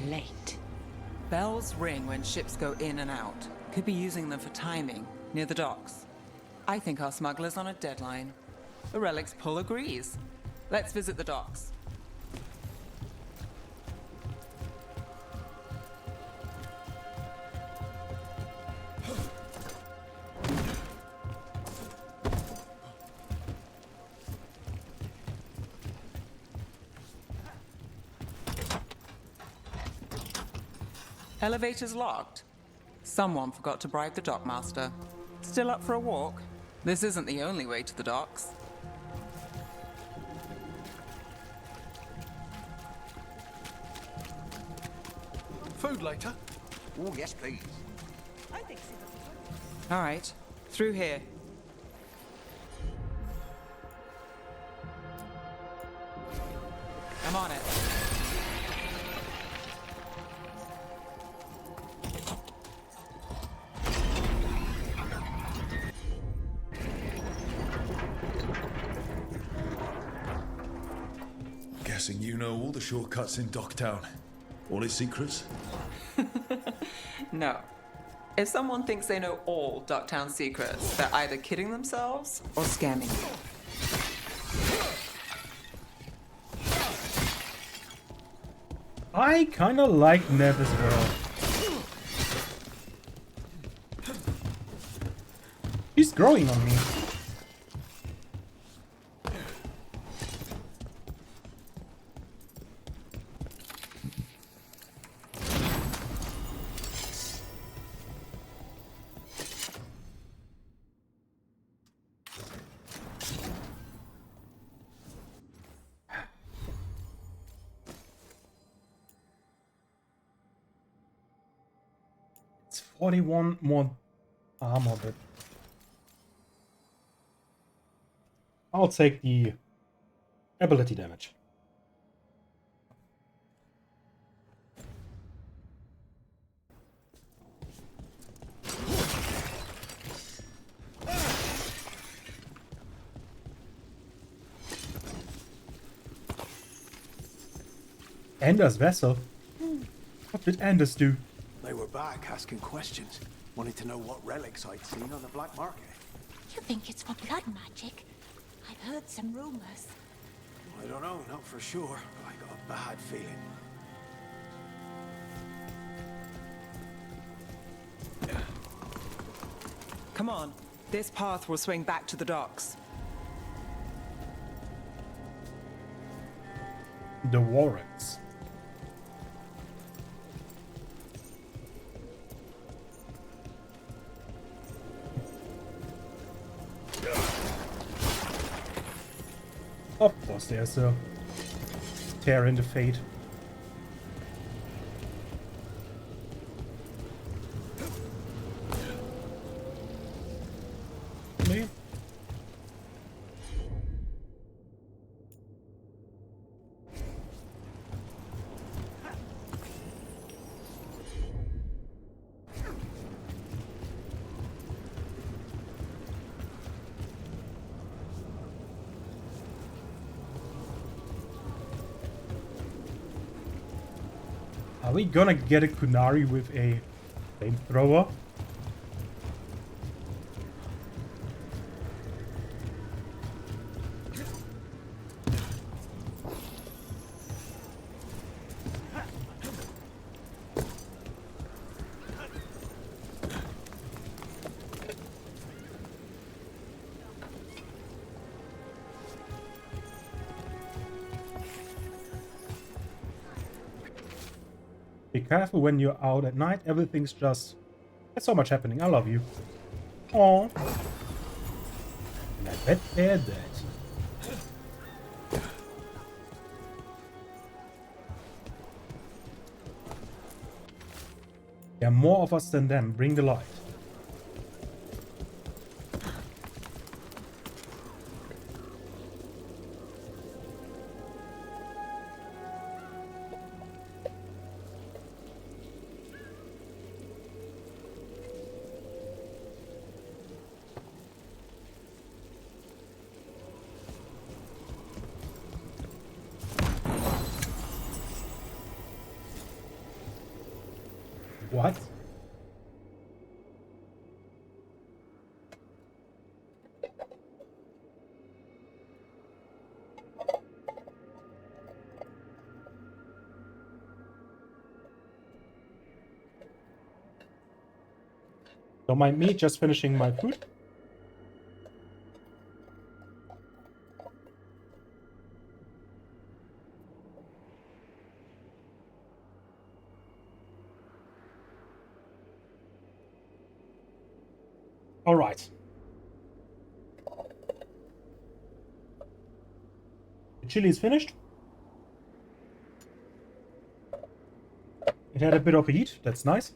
Late. Bells ring when ships go in and out. Could be using them for timing, near the docks. I think our smuggler's on a deadline. The Relic's pull agrees. Let's visit the docks. Elevator's locked. Someone forgot to bribe the dockmaster. Still up for a walk? This isn't the only way to the docks. Food later? Oh, yes, please. All right, through here. I'm on it. Guessing you know all the shortcuts in Docktown. All its secrets? No. If someone thinks they know all Docktown secrets, they're either kidding themselves or scamming you. I kinda like Neb as well. He's growing on me. It's 41 more armor, but I'll take the ability damage. Anders' vessel? What did Anders do? They were back asking questions. Wanted to know what relics I'd seen on the black market. You think it's for blood magic? I've heard some rumors. I don't know, not for sure, but I got a bad feeling. Come on, this path will swing back to the docks. The Warrens. Of course, there's a tear in the fate. Me? Are we gonna get a Kunari with a flamethrower? Be careful when you're out at night. Everything's just... There's so much happening. I love you. Aww. And I bet they're dead. There are more of us than them. Bring the light. What? Don't mind me, just finishing my food. All right. The chili is finished. It had a bit of heat. That's nice.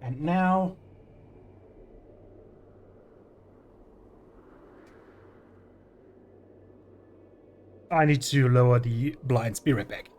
And now... I need to lower the blinds. Be right back.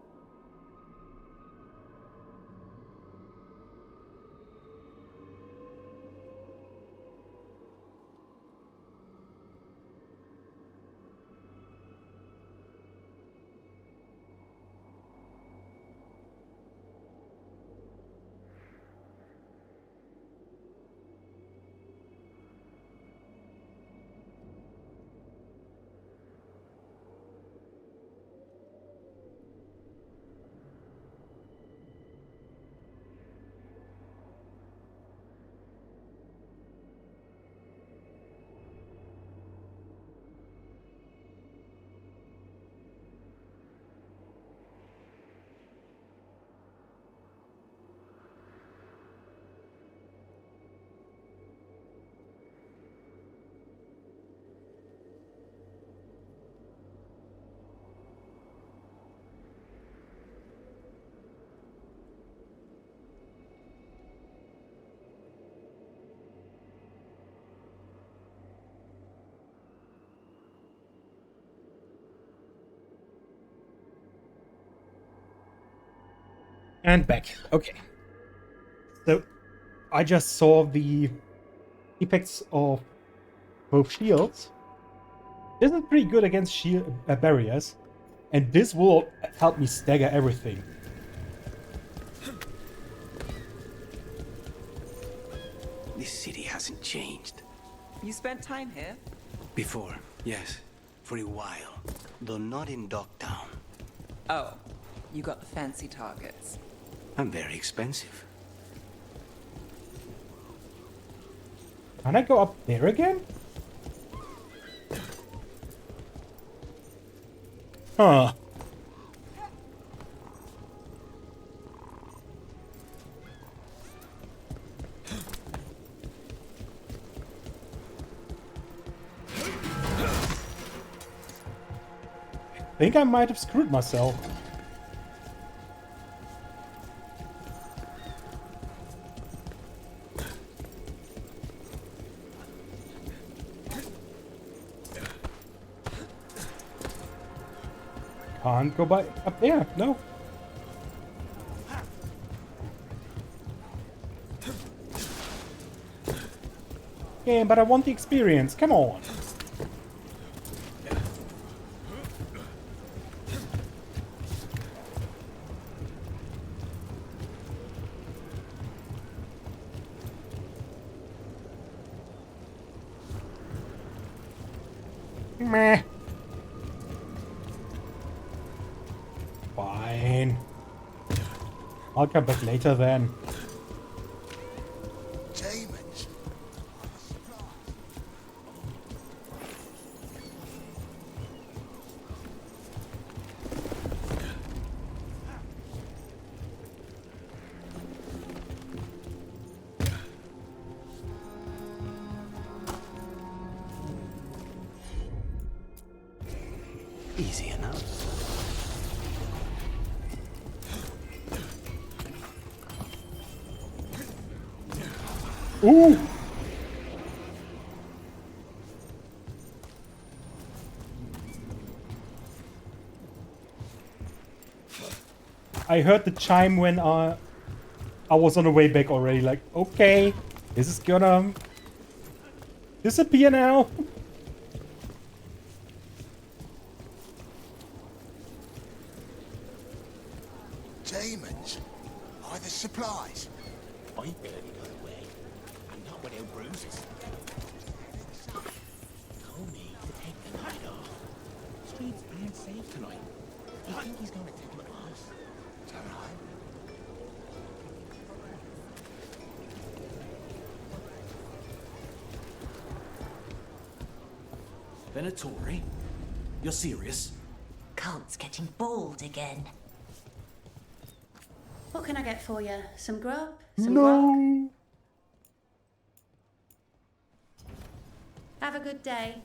And back. Okay. So, I just saw the effects of both shields. This is pretty good against shield barriers. And this will help me stagger everything. This city hasn't changed. You spent time here? Before, yes. For a while. Though not in Dogtown. Oh, you got the fancy targets. I'm very expensive. Can I go up there again? Huh. I think I might have screwed myself. Can't go by up there, no. Yeah, but I want the experience. Come on. Meh. Fine. I'll come back later then. Demons. Easy enough. Ooh! I heard the chime when I was on the way back already. Like, okay, this is gonna disappear now. Demons. Are the supplies? I barely got away. I'm not without bruises. Told me to take the night off. Streets aren't safe tonight. I think he's gonna take my boss. Is that right? Venatori? You're serious? Cult's getting bold again. What can I get for you? Some grub? Some grog? Have a good day.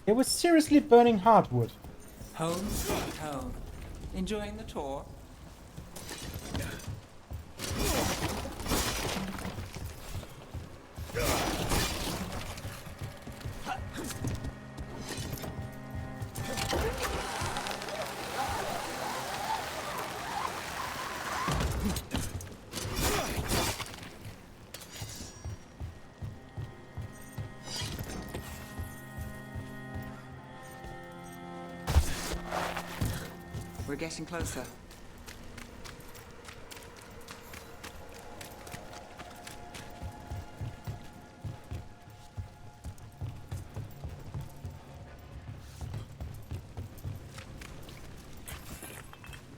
It was seriously burning hardwood. Home sweet home. Enjoying the tour? We're getting closer.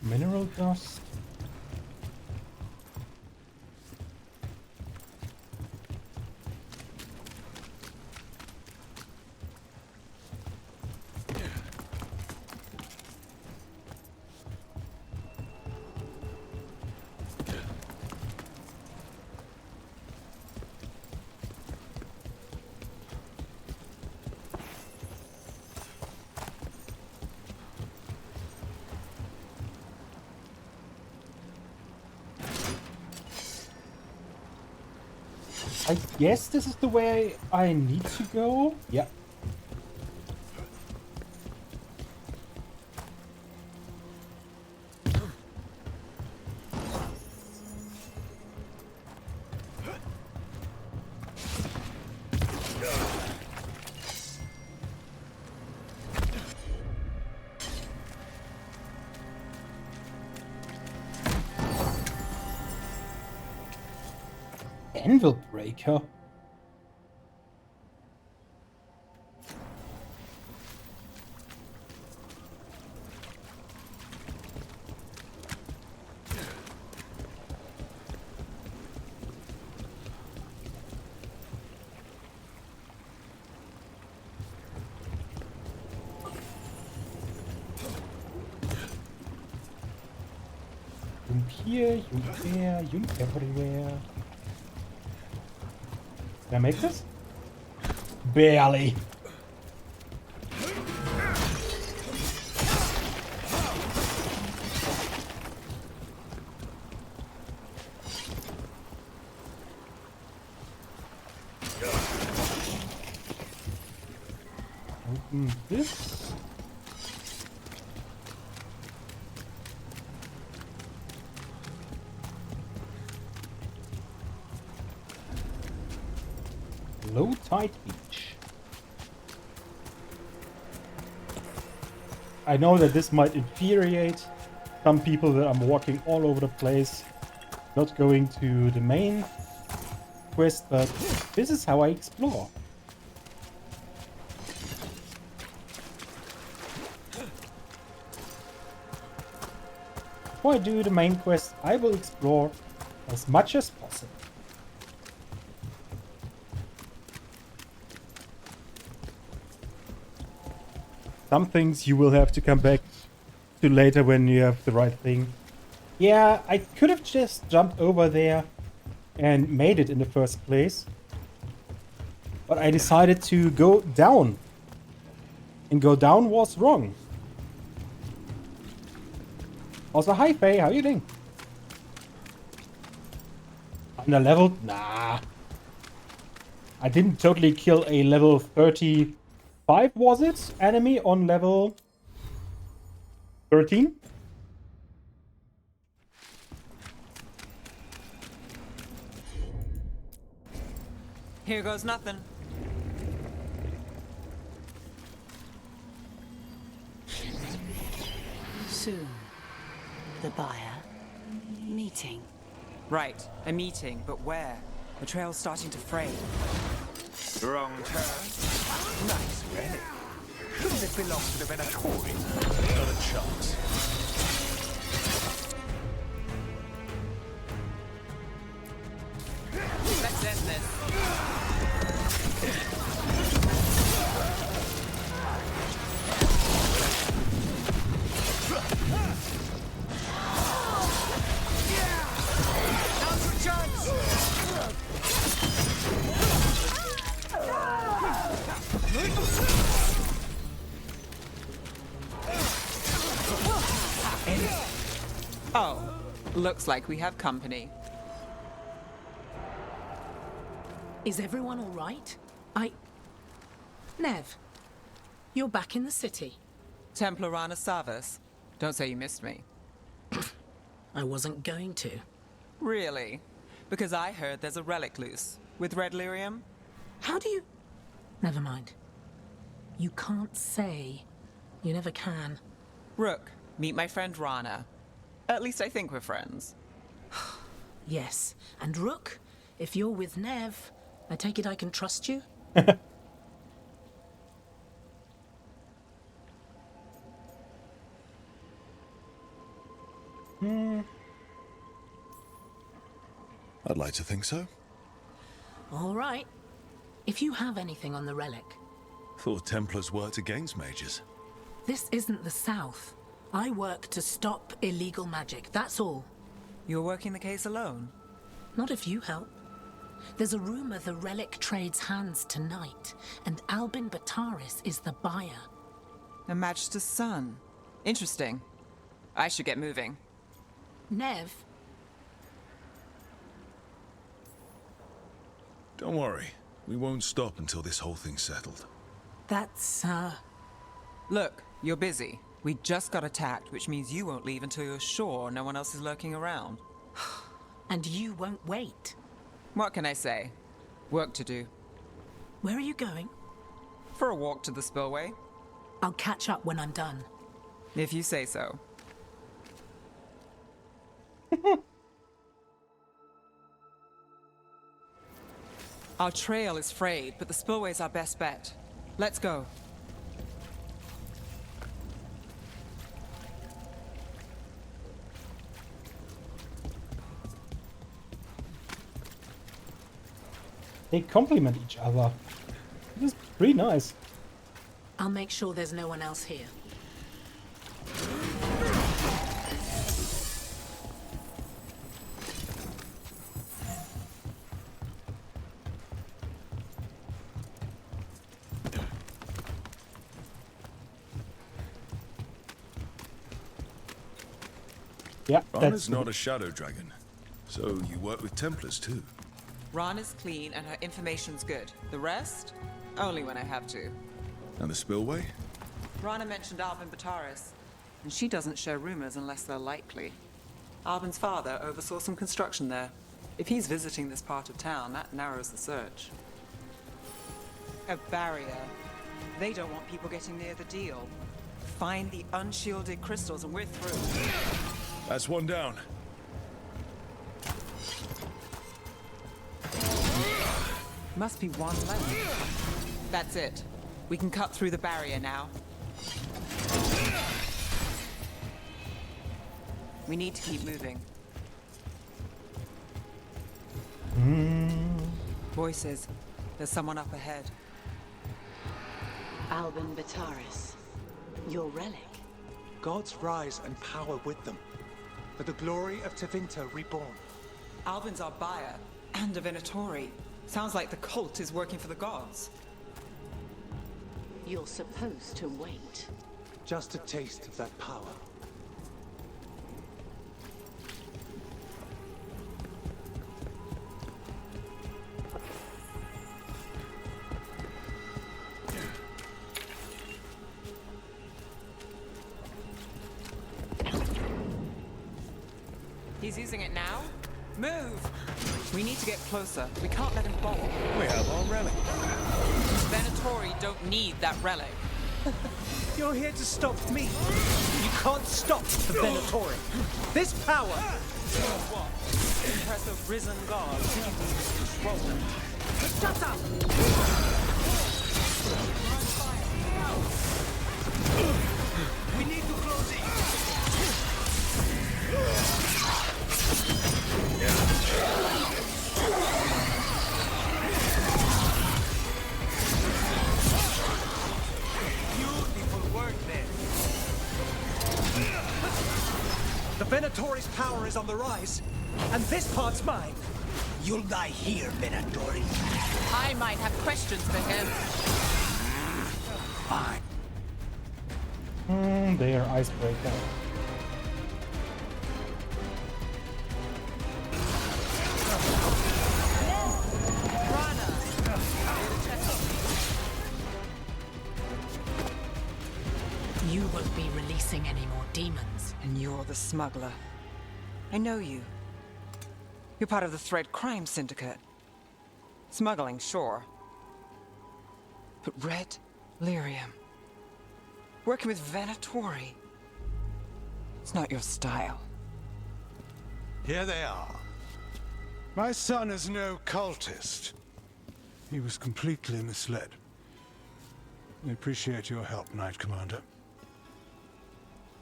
Mineral dust. I guess this is the way I need to go. Yeah. Anvil breaker. Jump here, jump there, jump everywhere. Did I make this? Barely. Open this. Low tide beach. I know that this might infuriate some people that I'm walking all over the place, not going to the main quest, but this is how I explore. Before I do the main quest, I will explore as much as possible. Some things you will have to come back to later when you have the right thing. Yeah, I could have just jumped over there and made it in the first place. But I decided to go down. And go down was wrong. Also, hi Faye, how you doing? Under leveled? Nah. I didn't totally kill a level 35, was it? Enemy on level 13? Here goes nothing. Soon. The buyer. Meeting. Right, a meeting, but where? The trail's starting to fray. Wrong turn. Nice relic. Shouldn't it belong to the Venatori? Not a chance. Let's end this. Now's your chance! Oh, looks like we have company. Is everyone all right? Nev, you're back in the city. Templar Rana Savas. Don't say you missed me. I wasn't going to. Really? Because I heard there's a relic loose. With red lyrium? How do you... Never mind. You can't say. You never can. Rook, meet my friend Rana. At least I think we're friends. Yes. And Rook, if you're with Nev, I take it I can trust you? I'd like to think so. All right. If you have anything on the relic. Thought Templars worked against mages. This isn't the South. I work to stop illegal magic, that's all. You're working the case alone? Not if you help. There's a rumor the relic trades hands tonight, and Albin Bataris is the buyer. A Magister's son. Interesting. I should get moving. Nev? Don't worry. We won't stop until this whole thing's settled. That's, Look, you're busy. We just got attacked, which means you won't leave until you're sure no one else is lurking around. And you won't wait. What can I say? Work to do. Where are you going? For a walk to the spillway. I'll catch up when I'm done. If you say so. Our trail is frayed, but the spillway's our best bet. Let's go. They complement each other. It is pretty nice. I'll make sure there's no one else here. Yeah, Rana's not a shadow dragon, so you work with Templars too. Rana's clean and her information's good. The rest? Only when I have to. And the spillway? Rana mentioned Albin Bataris, and she doesn't share rumors unless they're likely. Albin's father oversaw some construction there. If he's visiting this part of town, that narrows the search. A barrier. They don't want people getting near the deal. Find the unshielded crystals and we're through. That's one down. Must be one left. That's it. We can cut through the barrier now. We need to keep moving. Voices. There's someone up ahead. Albin Bataris. Your relic. Gods rise and power with them. For the glory of Tevinter reborn. Albin's our buyer, and a Venatori. Sounds like the cult is working for the gods. You're supposed to wait. Just a taste of that power. He's using it now? Move! We need to get closer. We can't let him bolt. We have our relic. Venatori don't need that relic. You're here to stop me. You can't stop the Venatori. This power! What? Impress a risen god. Control. Shut up! We need to close it. Beautiful work there. The Venatori's power is on the rise, and this part's mine. You'll die here, Venatori. I might have questions for him. Fine. There, icebreaker. You won't be releasing any more demons. And you're the smuggler. I know you. You're part of the Thread Crime Syndicate. Smuggling, sure. But Red Lyrium. Working with Venatori. It's not your style. Here they are. My son is no cultist. He was completely misled. I appreciate your help, Knight Commander.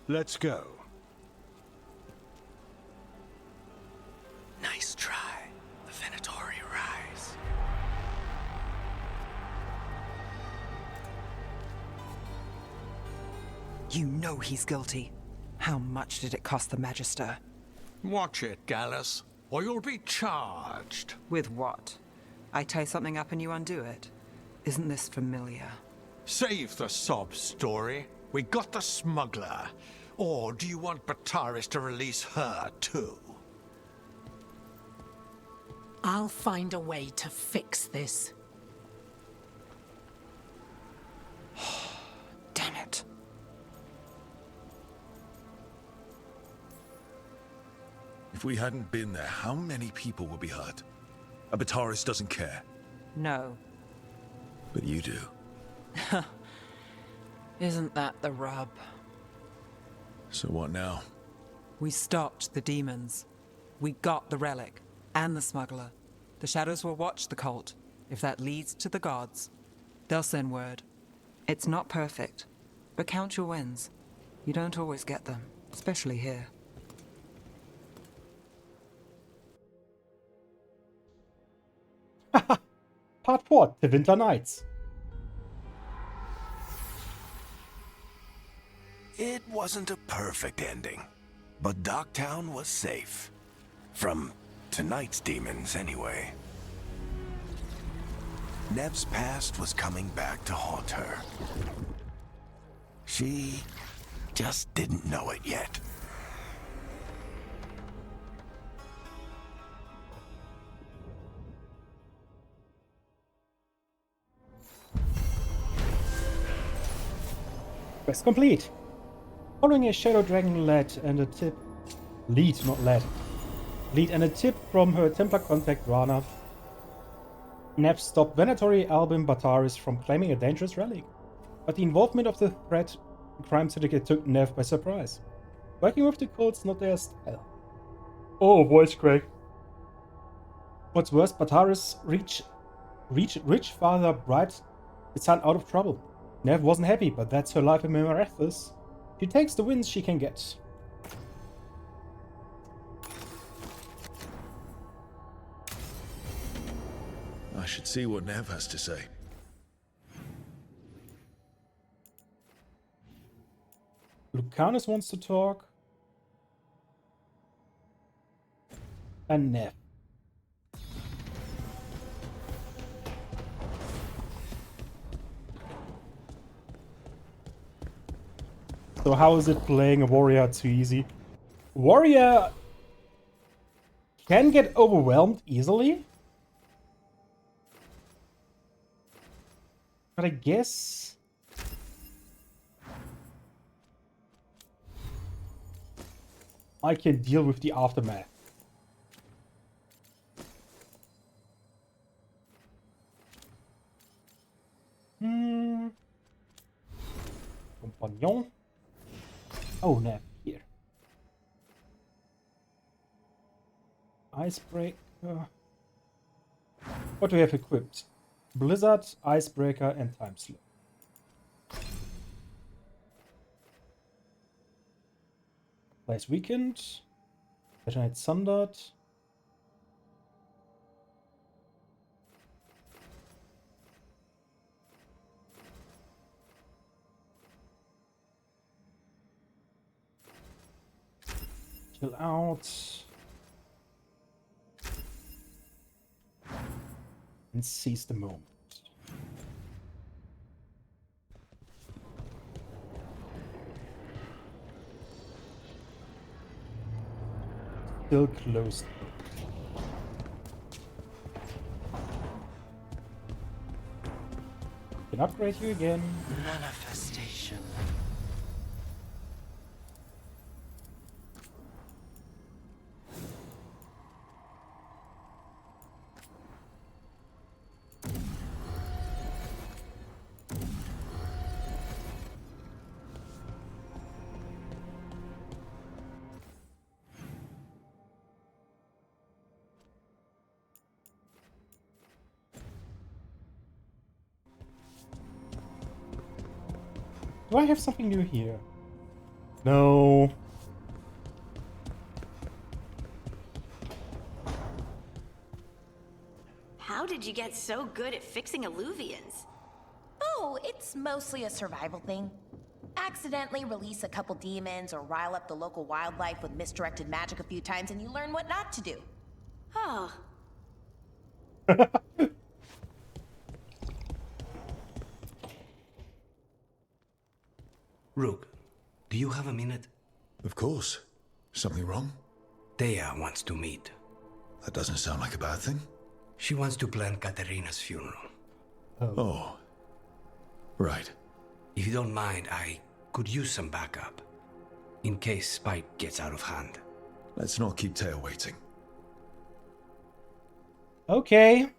Let's go. Nice try. The Venatori rise. You know he's guilty. How much did it cost the Magister? Watch it, Gallus, or you'll be charged. With what? I tie something up and you undo it. Isn't this familiar? Save the sob story. We got the smuggler. Or do you want Bataris to release her, too? I'll find a way to fix this. Damn it. If we hadn't been there, how many people would be hurt? And Bataris doesn't care. No. But you do. Isn't that the rub? So what now? We stopped the demons. We got the relic. And the smuggler. The shadows will watch the cult. If that leads to the gods, they'll send word. It's not perfect, but count your wins. You don't always get them, especially here. Part 4, The Winter Nights. It wasn't a perfect ending, but Docktown was safe. From tonight's demons, anyway. Nev's past was coming back to haunt her. She just didn't know it yet. Quest complete. Following a Shadow Dragon lead and a tip from her Templar contact Rana, Nev stopped Venatory Albin Bataris from claiming a dangerous relic, but the involvement of the threat crime syndicate took Nev by surprise. Working with the cult's not their style. Oh, voice crack. What's worse, Bataris' rich father bribed his son out of trouble. Nev wasn't happy, but that's her life in Memarethus. She takes the wins she can get. I should see what Nev has to say. Lucanus wants to talk. And Nev. So how is it playing a warrior too easy? Warrior can get overwhelmed easily. But I guess I can deal with the aftermath. Compagnon. Oh, Nev, here. Icebreaker. What do we have equipped? Blizzard, Icebreaker, and Time Slip. Last weekend. Better Night Sundered. Chill out. And seize the moment. Still closed. Can upgrade you again. Manifestation. Do I have something new here? No. How did you get so good at fixing alluvians? Oh, it's mostly a survival thing. Accidentally release a couple demons or rile up the local wildlife with misdirected magic a few times and you learn what not to do. Oh. Rook, do you have a minute? Of course. Something wrong? Thea wants to meet. That doesn't sound like a bad thing. She wants to plan Katerina's funeral. Oh. Right. If you don't mind, I could use some backup. In case Spike gets out of hand. Let's not keep Taya waiting. Okay.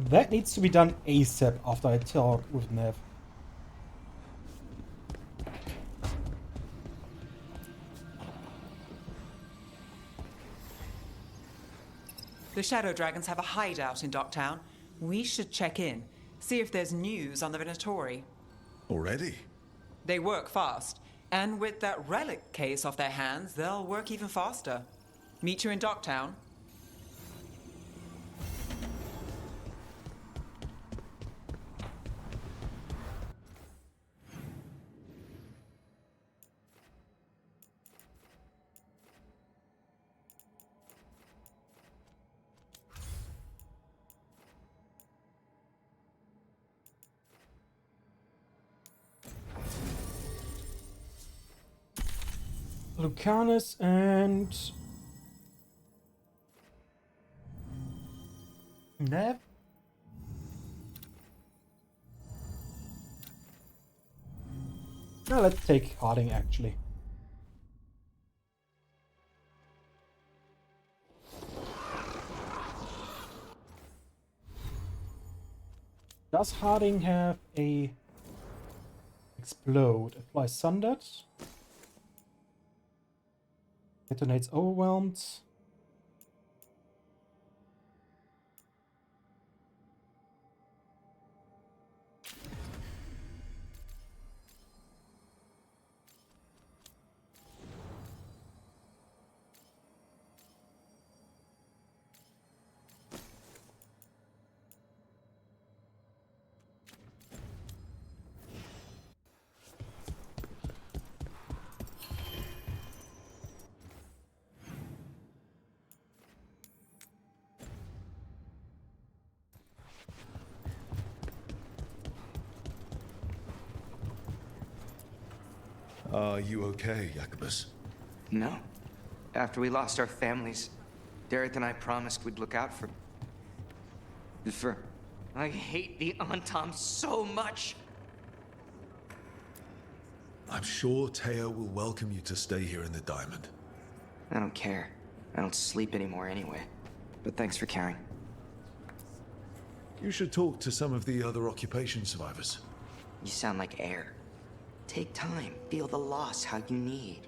That needs to be done ASAP after I talk with Nev. The Shadow Dragons have a hideout in Docktown. We should check in, see if there's news on the Venatori. Already? They work fast, and with that relic case off their hands, they'll work even faster. Meet you in Docktown. Lucanus and Nev. Now let's take Harding, actually. Does Harding have a explode? Applies sundered. Detonates overwhelmed. Are you okay, Jacobus? No. After we lost our families, Derek and I promised we'd look out for... I hate the Antam so much! I'm sure Teo will welcome you to stay here in the Diamond. I don't care. I don't sleep anymore anyway. But thanks for caring. You should talk to some of the other occupation survivors. You sound like air. Take time, feel the loss how you need.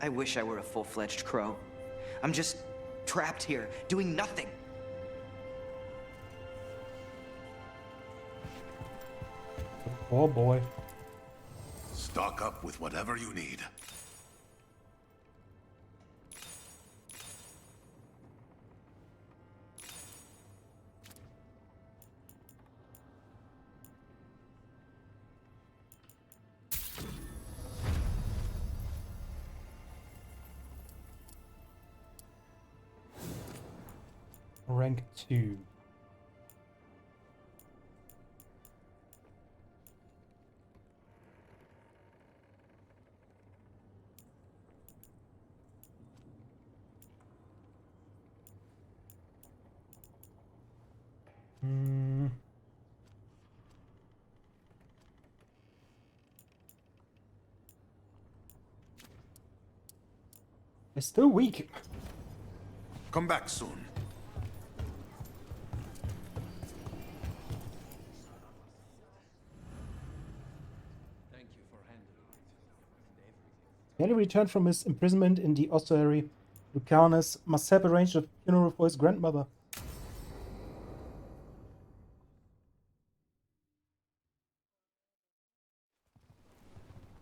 I wish I were a full-fledged crow. I'm just trapped here, doing nothing. Oh boy. Stock up with whatever you need. Rank 2. They're still weak. Come back soon. Barely returned from his imprisonment in the ossuary, Lucanus must have arranged a funeral for his grandmother.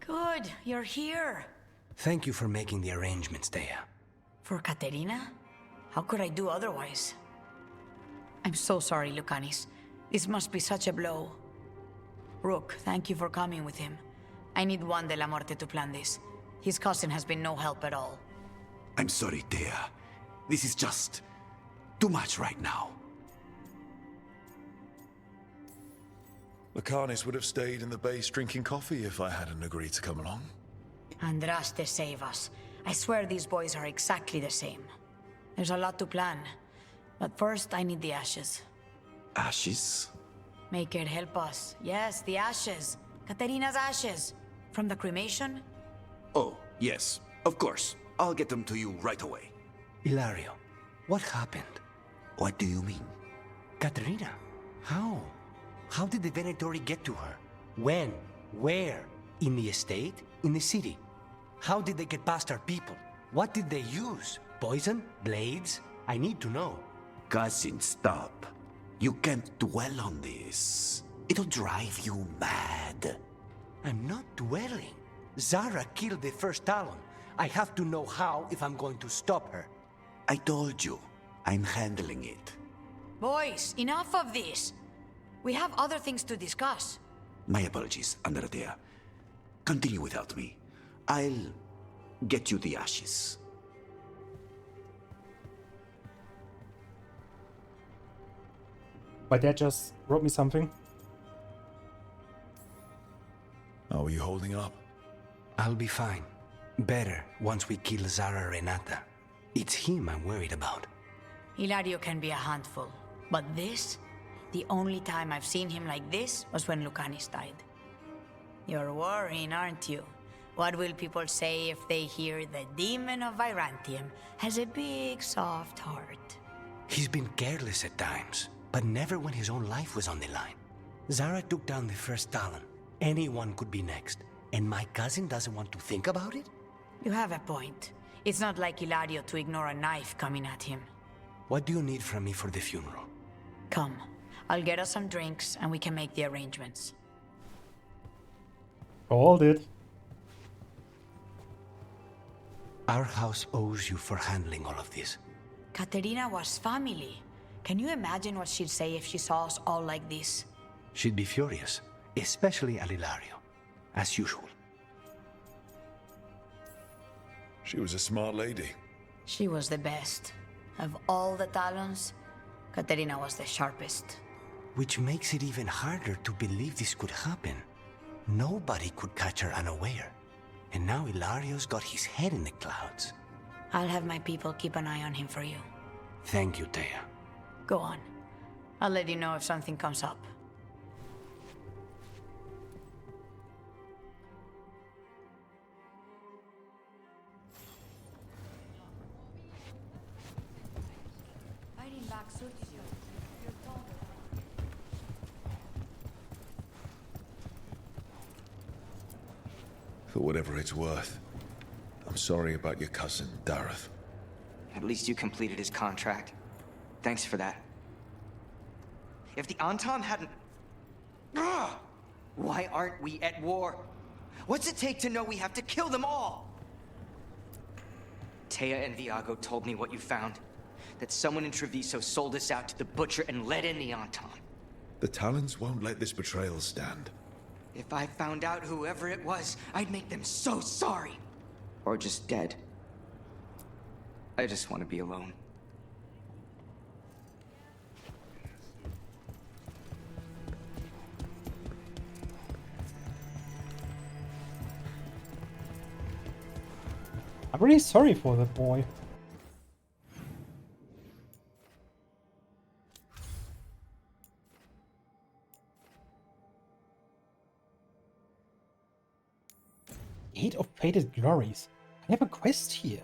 Good, you're here. Thank you for making the arrangements, Dea. For Katerina? How could I do otherwise? I'm so sorry, Lucanis. This must be such a blow. Rook, thank you for coming with him. I need Juan de la Muerte to plan this. His cousin has been no help at all. I'm sorry, Dea. This is just too much right now. Lucanis would have stayed in the base drinking coffee if I hadn't agreed to come along. Andraste, save us. I swear these boys are exactly the same. There's a lot to plan. But first, I need the ashes. Ashes? Make it help us. Yes, the ashes. Katerina's ashes. From the cremation? Oh, yes, of course. I'll get them to you right away. Ilario, what happened? What do you mean? Katerina, how? How did the Venatori get to her? When? Where? In the estate? In the city? How did they get past our people? What did they use? Poison? Blades? I need to know. Cousin, stop. You can't dwell on this. It'll drive you mad. I'm not dwelling. Zara killed the first Talon. I have to know how if I'm going to stop her. I told you. I'm handling it. Boys, enough of this. We have other things to discuss. My apologies, Andradea. Continue without me. I'll get you the ashes. My dad just wrote me something. How are you holding up? I'll be fine. Better once we kill Zara Renata. It's him I'm worried about. Hilario can be a handful, but this? The only time I've seen him like this was when Lucanis died. You're worrying, aren't you? What will people say if they hear the demon of Virantium has a big, soft heart? He's been careless at times, but never when his own life was on the line. Zara took down the first Talon. Anyone could be next. And my cousin doesn't want to think about it? You have a point. It's not like Ilario to ignore a knife coming at him. What do you need from me for the funeral? Come. I'll get us some drinks and we can make the arrangements. Called it. Our house owes you for handling all of this. Katerina was family. Can you imagine what she'd say if she saw us all like this? She'd be furious, especially at Ilario, as usual. She was a smart lady. She was the best. Of all the Talons, Katerina was the sharpest. Which makes it even harder to believe this could happen. Nobody could catch her unaware. And now Ilario's got his head in the clouds. I'll have my people keep an eye on him for you. Thank you, Thea. Go on. I'll let you know if something comes up. For whatever it's worth, I'm sorry about your cousin, Dareth. At least you completed his contract. Thanks for that. If the Anton hadn't... Ugh! Why aren't we at war? What's it take to know we have to kill them all? Thea and Viago told me what you found. That someone in Treviso sold us out to the Butcher and let in the Anton. The Talons won't let this betrayal stand. If I found out whoever it was, I'd make them so sorry. Or just dead. I just want to be alone. I'm really sorry for that boy. Gate of Fated Glories. I have a quest here.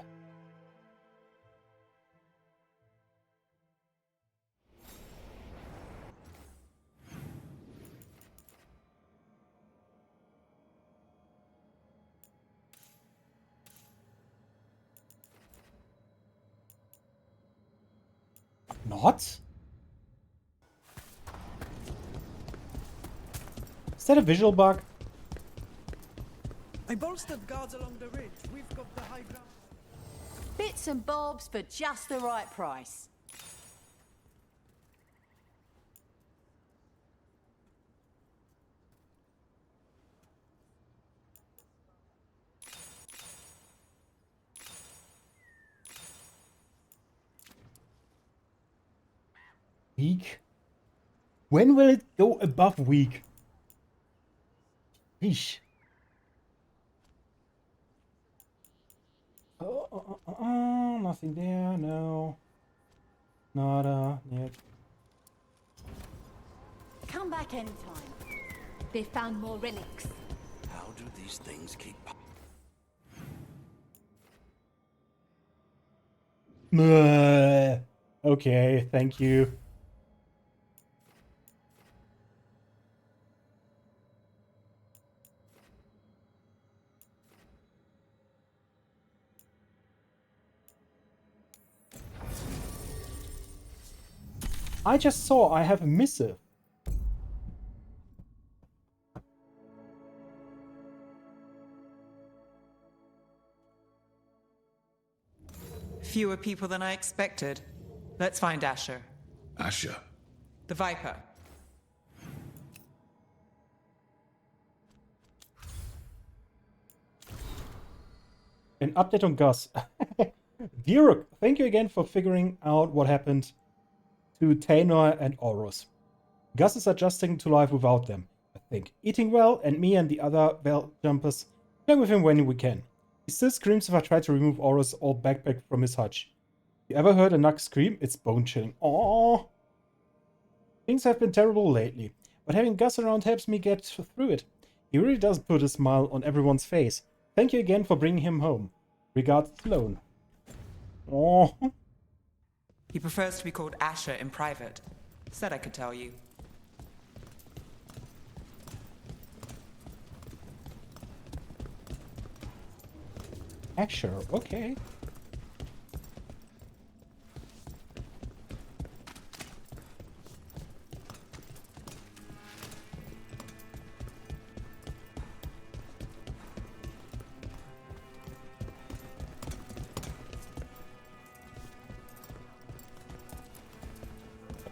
Not? Is that a visual bug? I bolstered guards along the ridge. We've got the high ground. Bits and bobs for just the right price. Weak? When will it go above weak? Yeesh. Nothing there, no. Nada, yet. Come back anytime. They found more relics. How do these things keep... Okay, thank you. I just saw I have a missive. Fewer people than I expected. Let's find Asher. Asher? The Viper. An update on Gus. Dirk, thank you again for figuring out what happened to Tainor and Horus. Gus is adjusting to life without them, I think. Eating well, and me and the other bell jumpers play with him when we can. He still screams if I try to remove Horus' old backpack from his hutch. You ever heard a Nug scream? It's bone-chilling. Aww. Things have been terrible lately, but having Gus around helps me get through it. He really does put a smile on everyone's face. Thank you again for bringing him home. Regards, Sloan. Oh. He prefers to be called Asher in private. Said I could tell you. Asher, okay.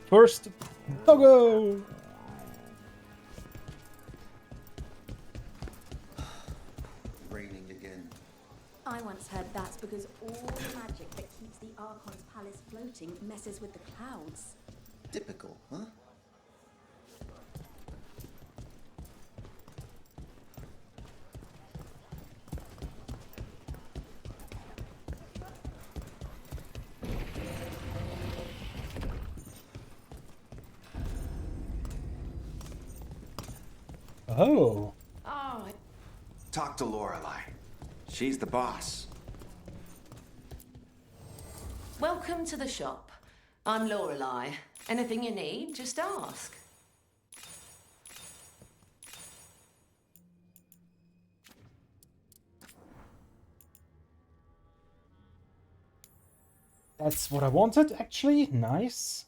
First, doggo! Raining again. I once heard that's because all the magic that keeps the Archon's palace floating messes with the clouds. Typical, huh? Oh. Talk to Lorelei. She's the boss. Welcome to the shop. I'm Lorelei. Anything you need, just ask. That's what I wanted, actually. Nice.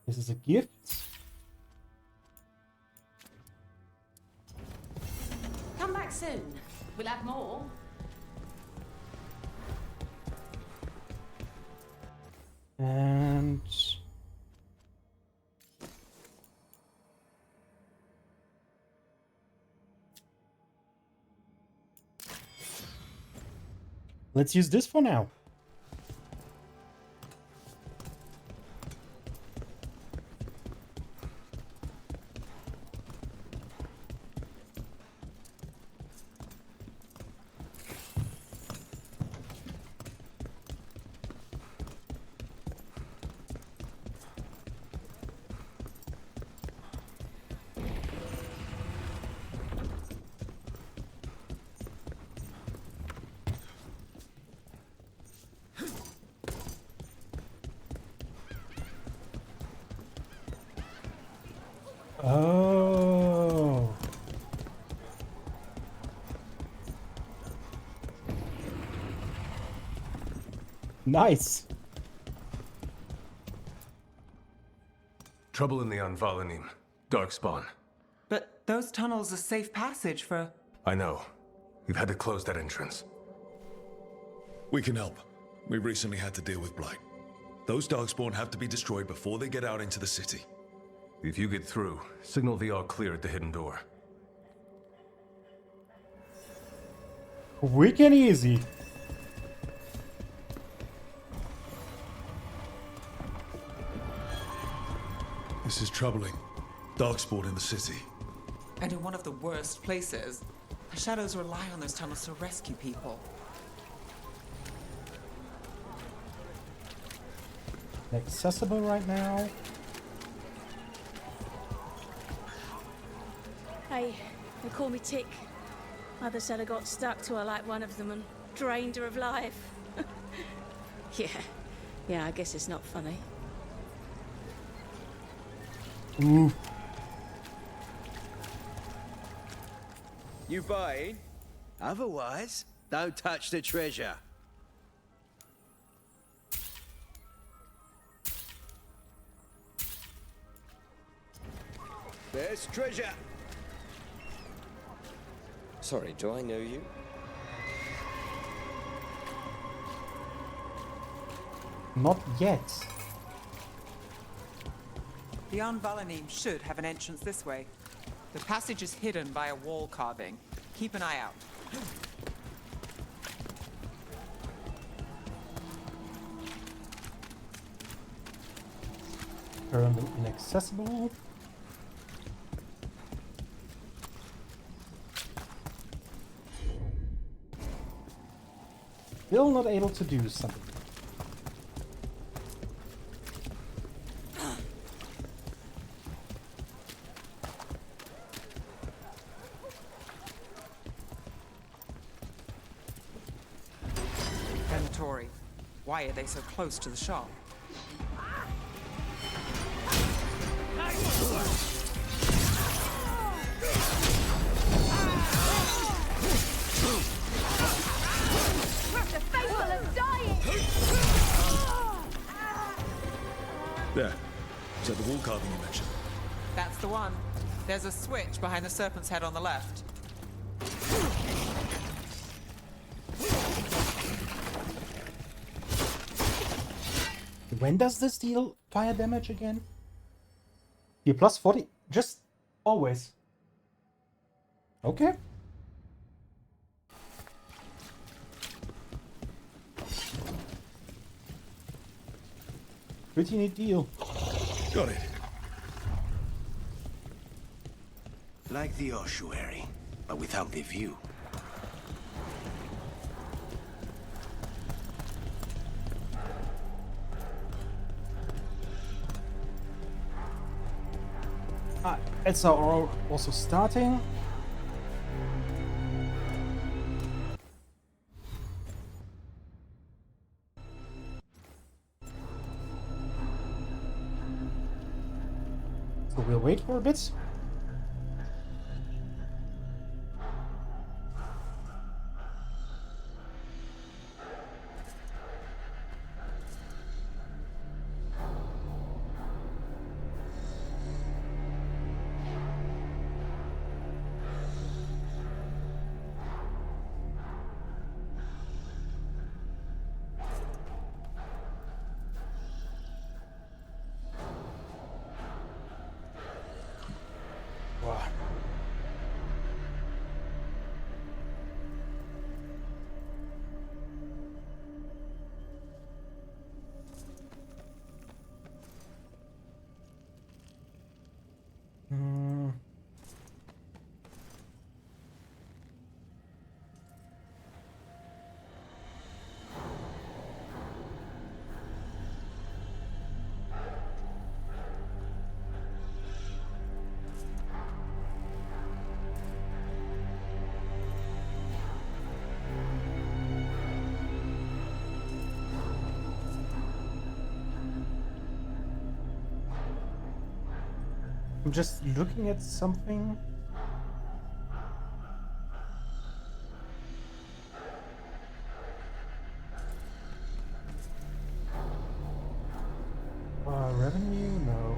This is a gift. Come back soon. We'll have more. And... let's use this for now. Oh. Nice. Trouble in the Anvalanim. Darkspawn. But those tunnels are safe passage for... I know. We've had to close that entrance. We can help. We recently had to deal with Blight. Those Darkspawn have to be destroyed before they get out into the city. If you get through, signal the all clear at the hidden door. Quick and easy. This is troubling. Darkspawn in the city. And in one of the worst places. The Shadows rely on those tunnels to rescue people. Accessible right now. Hey, they call me Tick. Mother said I got stuck to her like one of them and drained her of life. Yeah, I guess it's not funny. Ooh. You buying? Otherwise, don't touch the treasure. There's treasure. Sorry, do I know you? Not yet. The Anvalanim should have an entrance this way. The passage is hidden by a wall carving. Keep an eye out. Currently inaccessible. Still not able to do something. Venatori, why are they so close to the shop? The faithful are dying! There. Is that the wall carving you mentioned? That's the one. There's a switch behind the serpent's head on the left. When does this deal fire damage again? Here, plus 40. Just always. Okay. Pretty neat deal. Got it. Like the ossuary, but without the view. It's also starting. So we'll wait for a bit. I'm just looking at something. Revenue? No.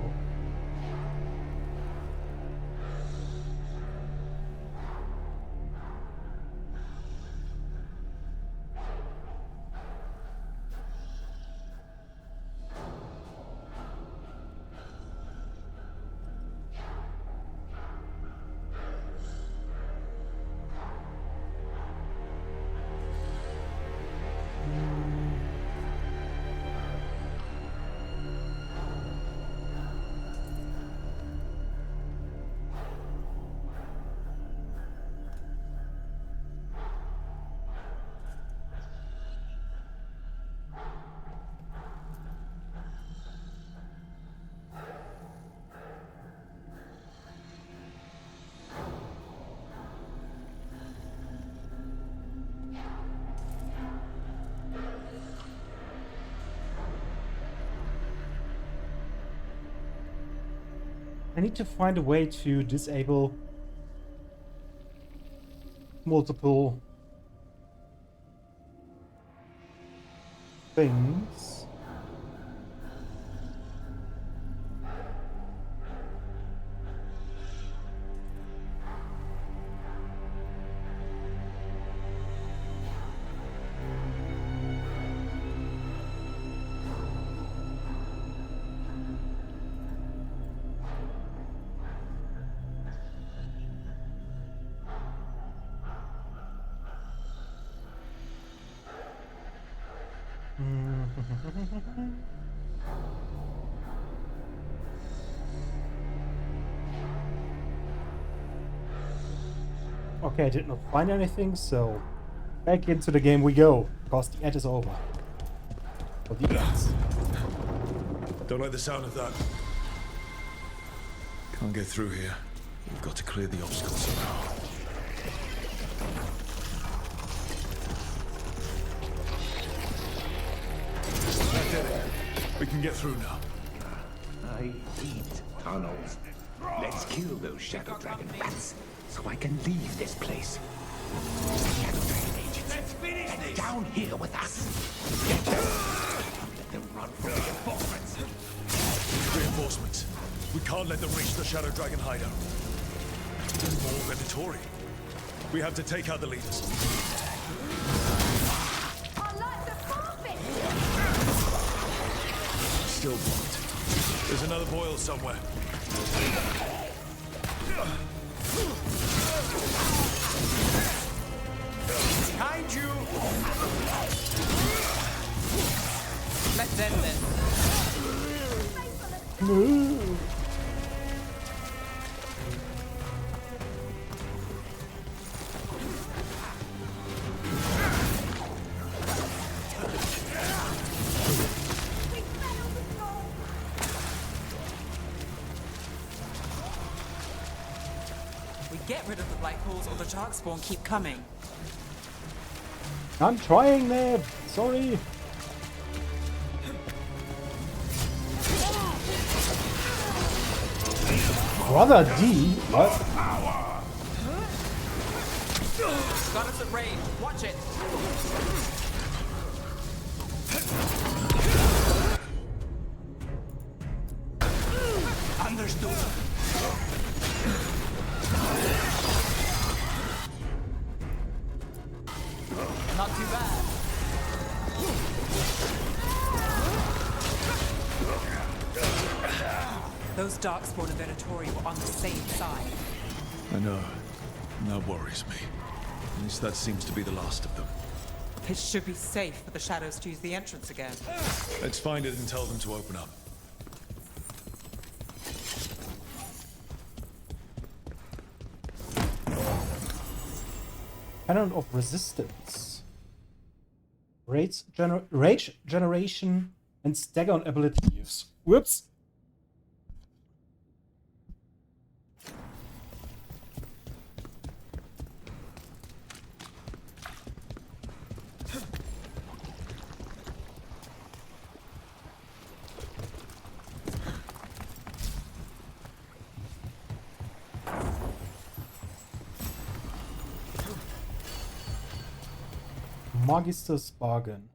I need to find a way to disable multiple things. Okay, I did not find anything, so Back into the game we go, because the ad is over. For the ads. Don't like the sound of that. Can't get through here. We've got to clear the obstacles somehow. That did it. We can get through now. I hate tunnels. Let's kill those Shadow Dragon bats, so I can leave this place. Shadow Dragon agents, let's finish this. Down here with us. Get them. Let them run from reinforcements. Reinforcements. We can't let them reach the Shadow Dragon hideout. There's more Venatori. We have to take out the leaders. Still blocked. There's another boil somewhere. Behind you! Let's end this. We get rid of the black holes or the darkspawn keep coming. I'm trying, Neb. Sorry. Brother D? What? Got us at range. Watch it. Understood. Not too bad. Those darkspawn and Venatori were on the same side. I know. And that worries me. At least that seems to be the last of them. It should be safe for the shadows to use the entrance again. Let's find it and tell them to open up. Cannon of Resistance. Rage Generation and Stagger on ability use. Whoops! Magister's Bargain.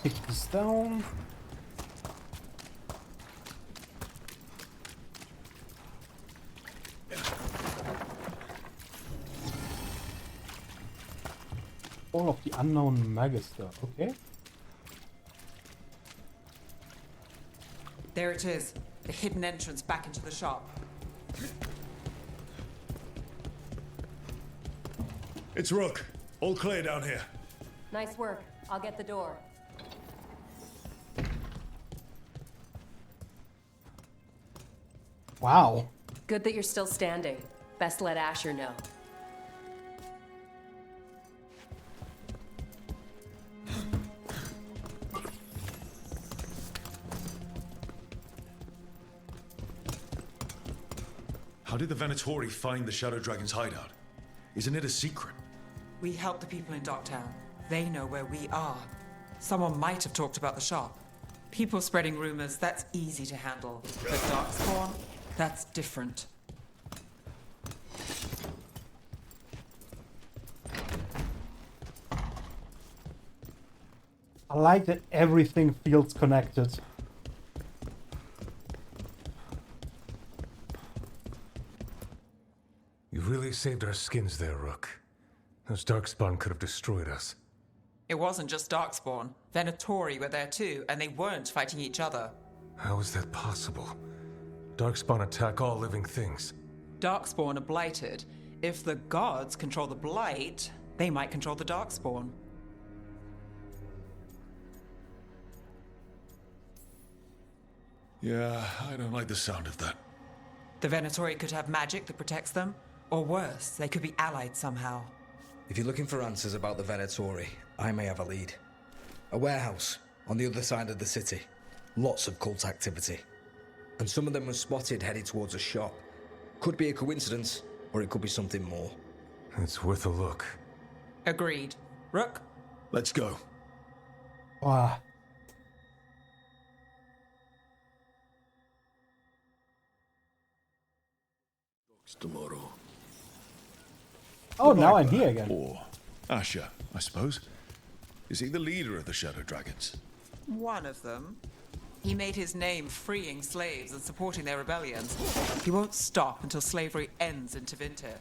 Take this down. All of the Unknown Magister, okay. There it is. The hidden entrance back into the shop. It's Rook. All clear down here. Nice work. I'll get the door. Wow. Good that you're still standing. Best let Asher know. How did the Venatori find the Shadow Dragon's hideout? Isn't it a secret? We help the people in Docktown. They know where we are. Someone might have talked about the shop. People spreading rumors, that's easy to handle. But Darkspawn, that's different. I like that everything feels connected. You really saved our skins there, Rook. Those Darkspawn could have destroyed us. It wasn't just Darkspawn. Venatori were there too, and they weren't fighting each other. How is that possible? Darkspawn attack all living things. Darkspawn are blighted. If the gods control the blight, they might control the Darkspawn. Yeah, I don't like the sound of that. The Venatori could have magic that protects them, Or worse, they could be allied somehow. If you're looking for answers about the Venatori, I may have a lead. A warehouse on the other side of the city. Lots of cult activity. And some of them were spotted headed towards a shop. Could be a coincidence, or it could be something more. It's worth a look. Agreed. Rook? Let's go. Wow. Tomorrow. Oh, now I'm here again. Or Asher, I suppose. Is he the leader of the Shadow Dragons? One of them. He made his name freeing slaves and supporting their rebellions. He won't stop until slavery ends in Tevinter.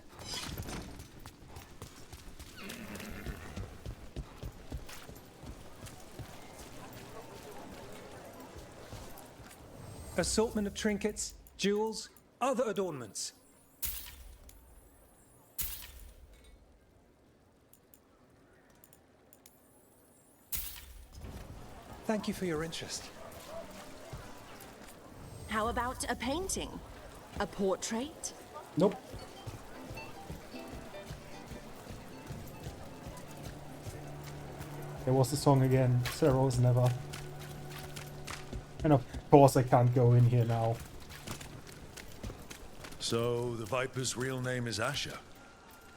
Assortment of trinkets, jewels, other adornments. Thank you for your interest. How about a painting? A portrait? Nope. There was the song again. Zero is never. And of course I can't go in here now. So the Viper's real name is Asher?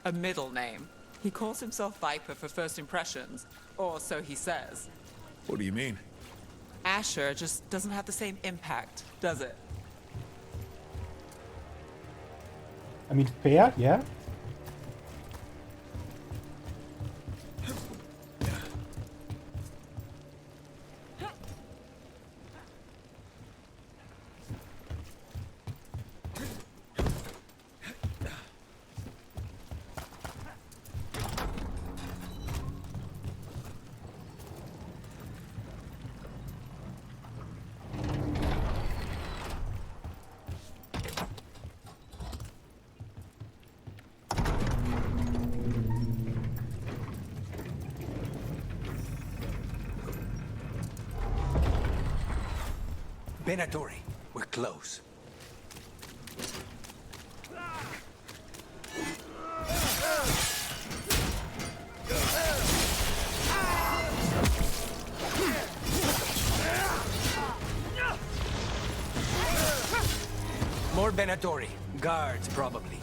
A middle name. He calls himself Viper for first impressions, or so he says. What do you mean? Asher just doesn't have the same impact, does it? I mean, fair, yeah. Venatori, we're close. More Venatori. Guards, probably.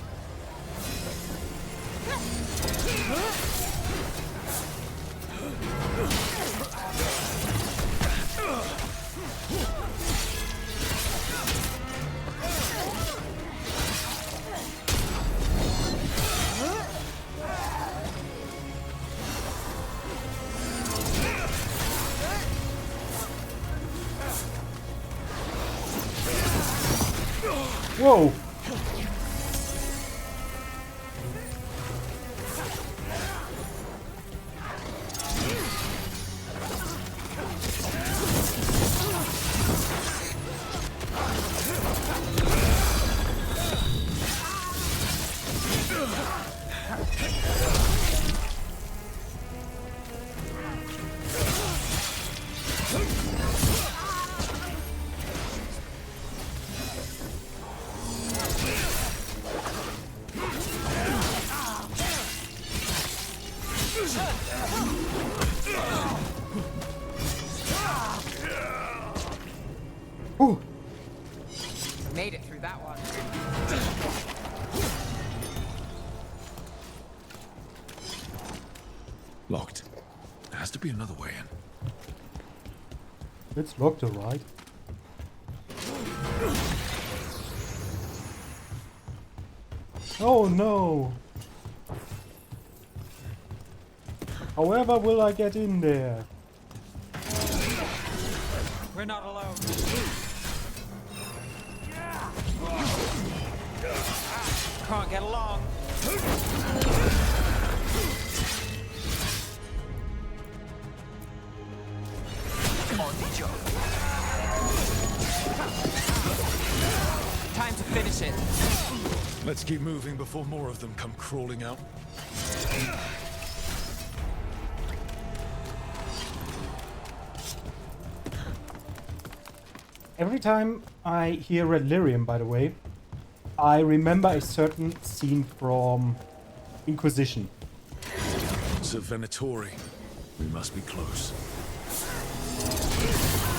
Whoa! Ooh. Made it through that one. Locked. There has to be another way in. It's locked, alright. Oh no! However will I get in there? We're not alone. Can't get along. On the job. Time to finish it. Let's keep moving before more of them come crawling out. Every time I hear Red Lyrium, by the way, I remember a certain scene from Inquisition. It's a Venatori. We must be close.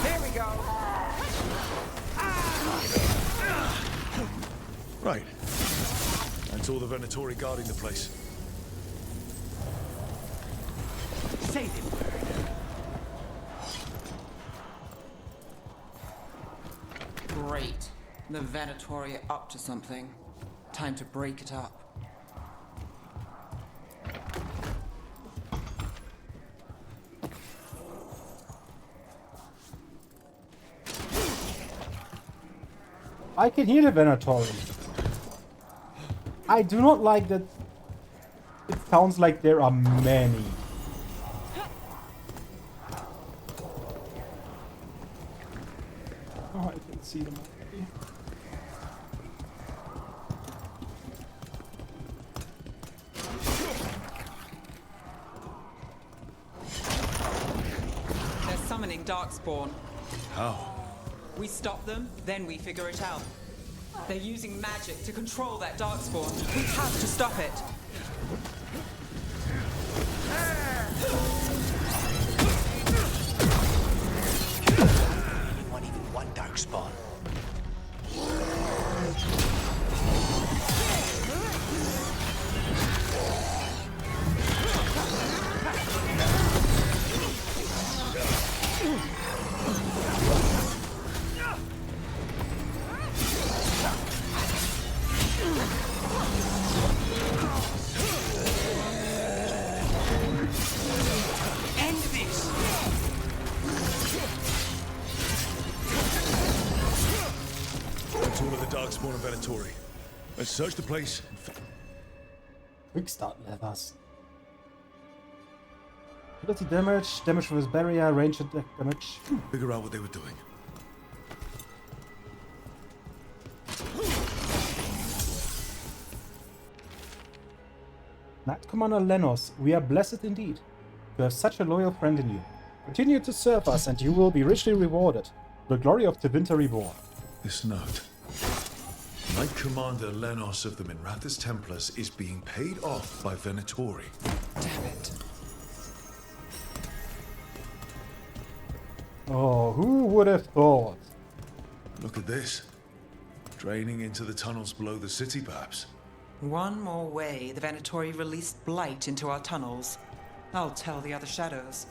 Here we go. Right. That's all the Venatori guarding the place. Say the word. Great. The Venatori are up to something. Time to break it up. I can hear the Venatori. I do not like that it sounds like there are many. Oh, I can see them already. They're summoning Darkspawn. How? We stop them, then we figure it out. They're using magic to control that Darkspawn. We have to stop it. Not even one Darkspawn. End this! That's all of the Darkspawn and Venatori. Let's search the place. Quick start levers. Ability damage, damage with barrier, range attack damage. Figure out what they were doing. Knight Commander Lenos, we are blessed indeed to have such a loyal friend in you. Continue to serve us and you will be richly rewarded. The glory of the Winter Reborn. This note. Knight Commander Lenos of the Minrathous Templars is being paid off by Venatori. Damn it. Oh, who would have thought? Look at this. Draining into the tunnels below the city, perhaps. One more way the Venatori released blight into our tunnels. I'll tell the other shadows.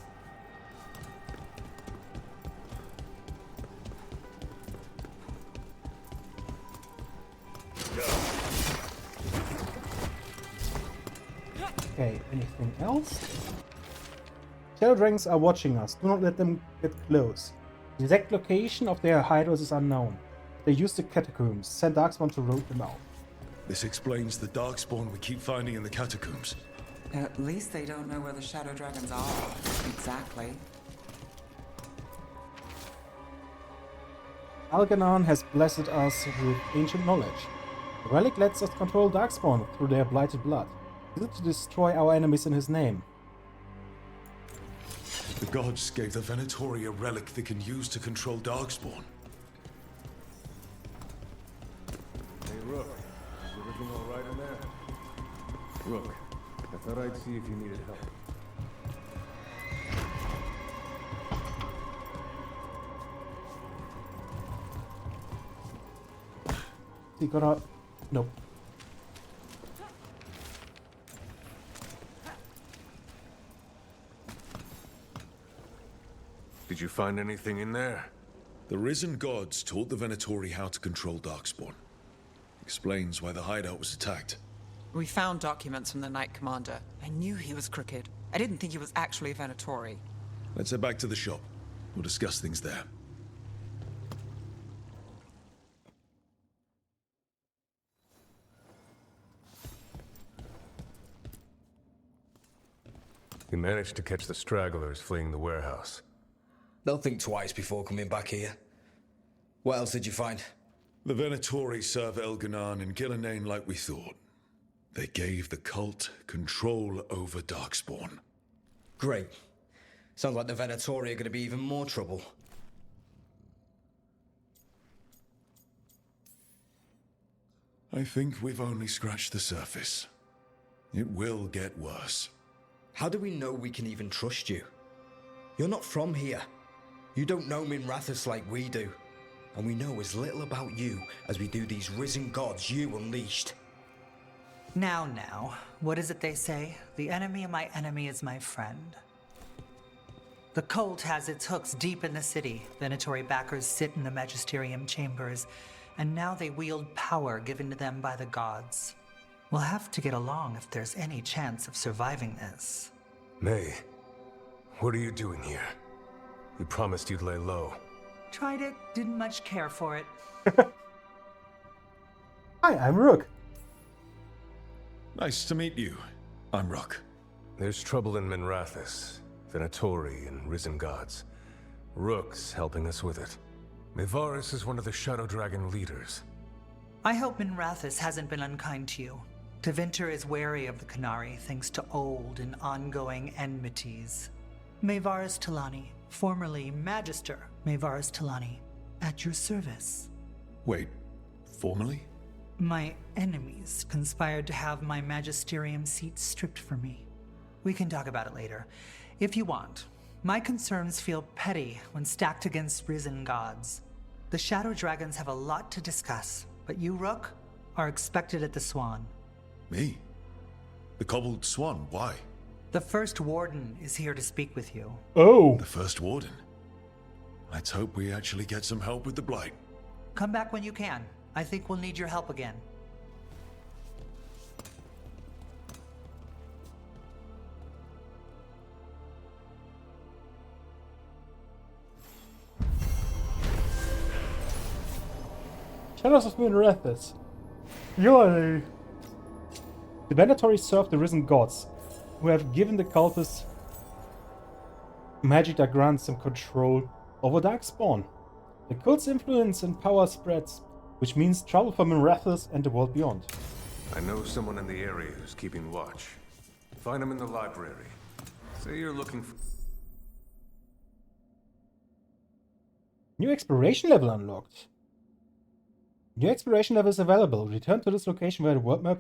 Okay, anything else? Shadow dragons are watching us. Do not let them get close. The exact location of their hideouts is unknown. They use the catacombs. Send Darkspawn to root them out. This explains the Darkspawn we keep finding in the catacombs. At least they don't know where the shadow dragons are. Exactly. Algernon has blessed us with ancient knowledge. The relic lets us control Darkspawn through their blighted blood. Use it to destroy our enemies in his name. The gods gave the Venatori a relic they can use to control Darkspawn. Hey, Rook. Is everything all right in there? Rook, I thought I'd see if you needed help. He got up. Nope. Did you find anything in there? The risen gods taught the Venatori how to control Darkspawn. Explains why the hideout was attacked. We found documents from the Knight Commander. I knew he was crooked. I didn't think he was actually a Venatori. Let's head back to the shop. We'll discuss things there. We managed to catch the stragglers fleeing the warehouse. They'll think twice before coming back here. What else did you find? The Venatori serve Elganon and Gillenane like we thought. They gave the cult control over Darkspawn. Great. Sounds like the Venatori are going to be even more trouble. I think we've only scratched the surface. It will get worse. How do we know we can even trust you? You're not from here. You don't know Minrathous like we do. And we know as little about you as we do these risen gods you unleashed. Now, what is it they say? The enemy of my enemy is my friend. The cult has its hooks deep in the city. Venatory backers sit in the magisterium chambers, and now they wield power given to them by the gods. We'll have to get along if there's any chance of surviving this. May, what are you doing here? You promised you'd lay low. Tried it, didn't much care for it. Hi, I'm Rook. Nice to meet you. I'm Rook. There's trouble in Minrathous, Venatori and risen gods. Rook's helping us with it. Mevaris is one of the Shadow Dragon leaders. I hope Minrathous hasn't been unkind to you. Tevinter is wary of the Canary thanks to old and ongoing enmities. Mevaris Talani, formerly Magister Mevaris Talani, at your service. Wait, formally? My enemies conspired to have my magisterium seat stripped from me. We can talk about it later, if you want. My concerns feel petty when stacked against risen gods. The Shadow Dragons have a lot to discuss, but you, Rook, are expected at the Swan. Me? The Cobbled Swan, why? The First Warden is here to speak with you. Oh! The First Warden? Let's hope we actually get some help with the Blight. Come back when you can. I think we'll need your help again. Shadows of Minrathous. The Venatory serve the risen gods, who have given the cultists magic that grants them control over Darkspawn. The cult's influence and power spreads, which means trouble for Minrathous and the world beyond. I know someone in the area who's keeping watch. Find him in the library. Say you're looking for... New exploration level unlocked. New exploration level is available. Return to this location via the world map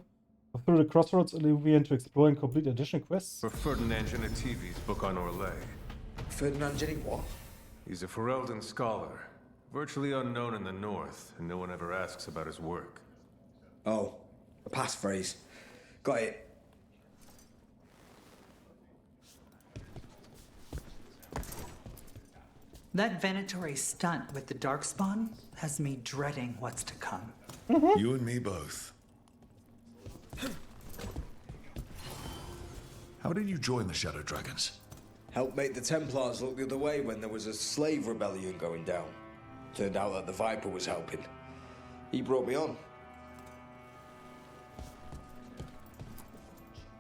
or through the Crossroads Alluvion to explore and complete additional quests. For Ferdinand Genetivi's book on Orlais. Ferdinand Geneti what? He's a Ferelden scholar. Virtually unknown in the north, and no one ever asks about his work. Oh, a passphrase. Got it. That Venatory stunt with the Darkspawn has me dreading what's to come. You and me both. How did you join the Shadow Dragons? Helped make the Templars look the other way when there was a slave rebellion going down. Turned out that the Viper was helping. He brought me on.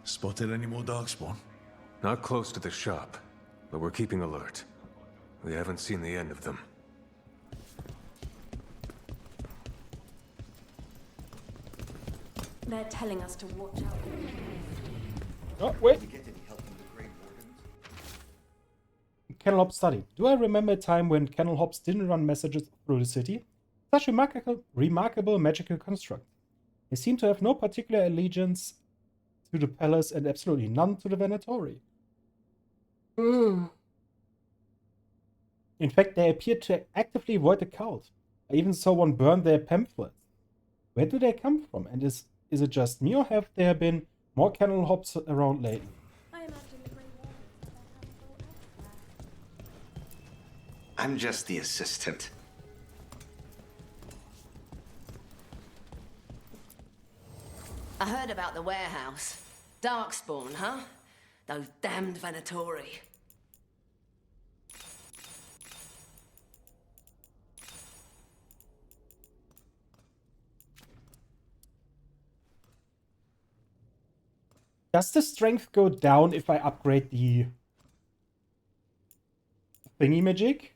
Spotted any more Darkspawn? Not close to the shop, but we're keeping alert. We haven't seen the end of them. They're telling us to watch out. Oh, wait. Kennel Hops study. Do I remember a time when Kennel Hops didn't run messages through the city? Such a remarkable magical construct. They seem to have no particular allegiance to the palace and absolutely none to the Venatori. In fact, they appear to actively avoid the cult. I even saw one burn their pamphlets. Where do they come from? And is it just me, or have there been more Kennel Hops around lately? I'm just the assistant. I heard about the warehouse. Darkspawn, huh? Those damned Venatori. Does the strength go down if I upgrade the thingy magic?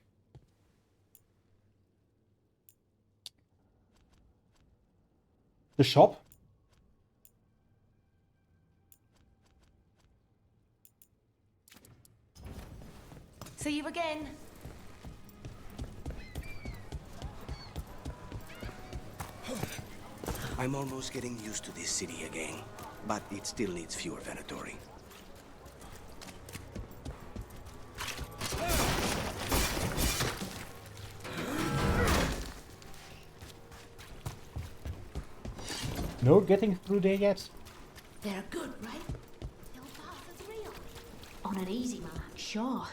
The shop? See you again. I'm almost getting used to this city again, but it still needs fewer Venatori. No getting through there yet? They're good, right? They'll pass us real. On an easy mark, sure.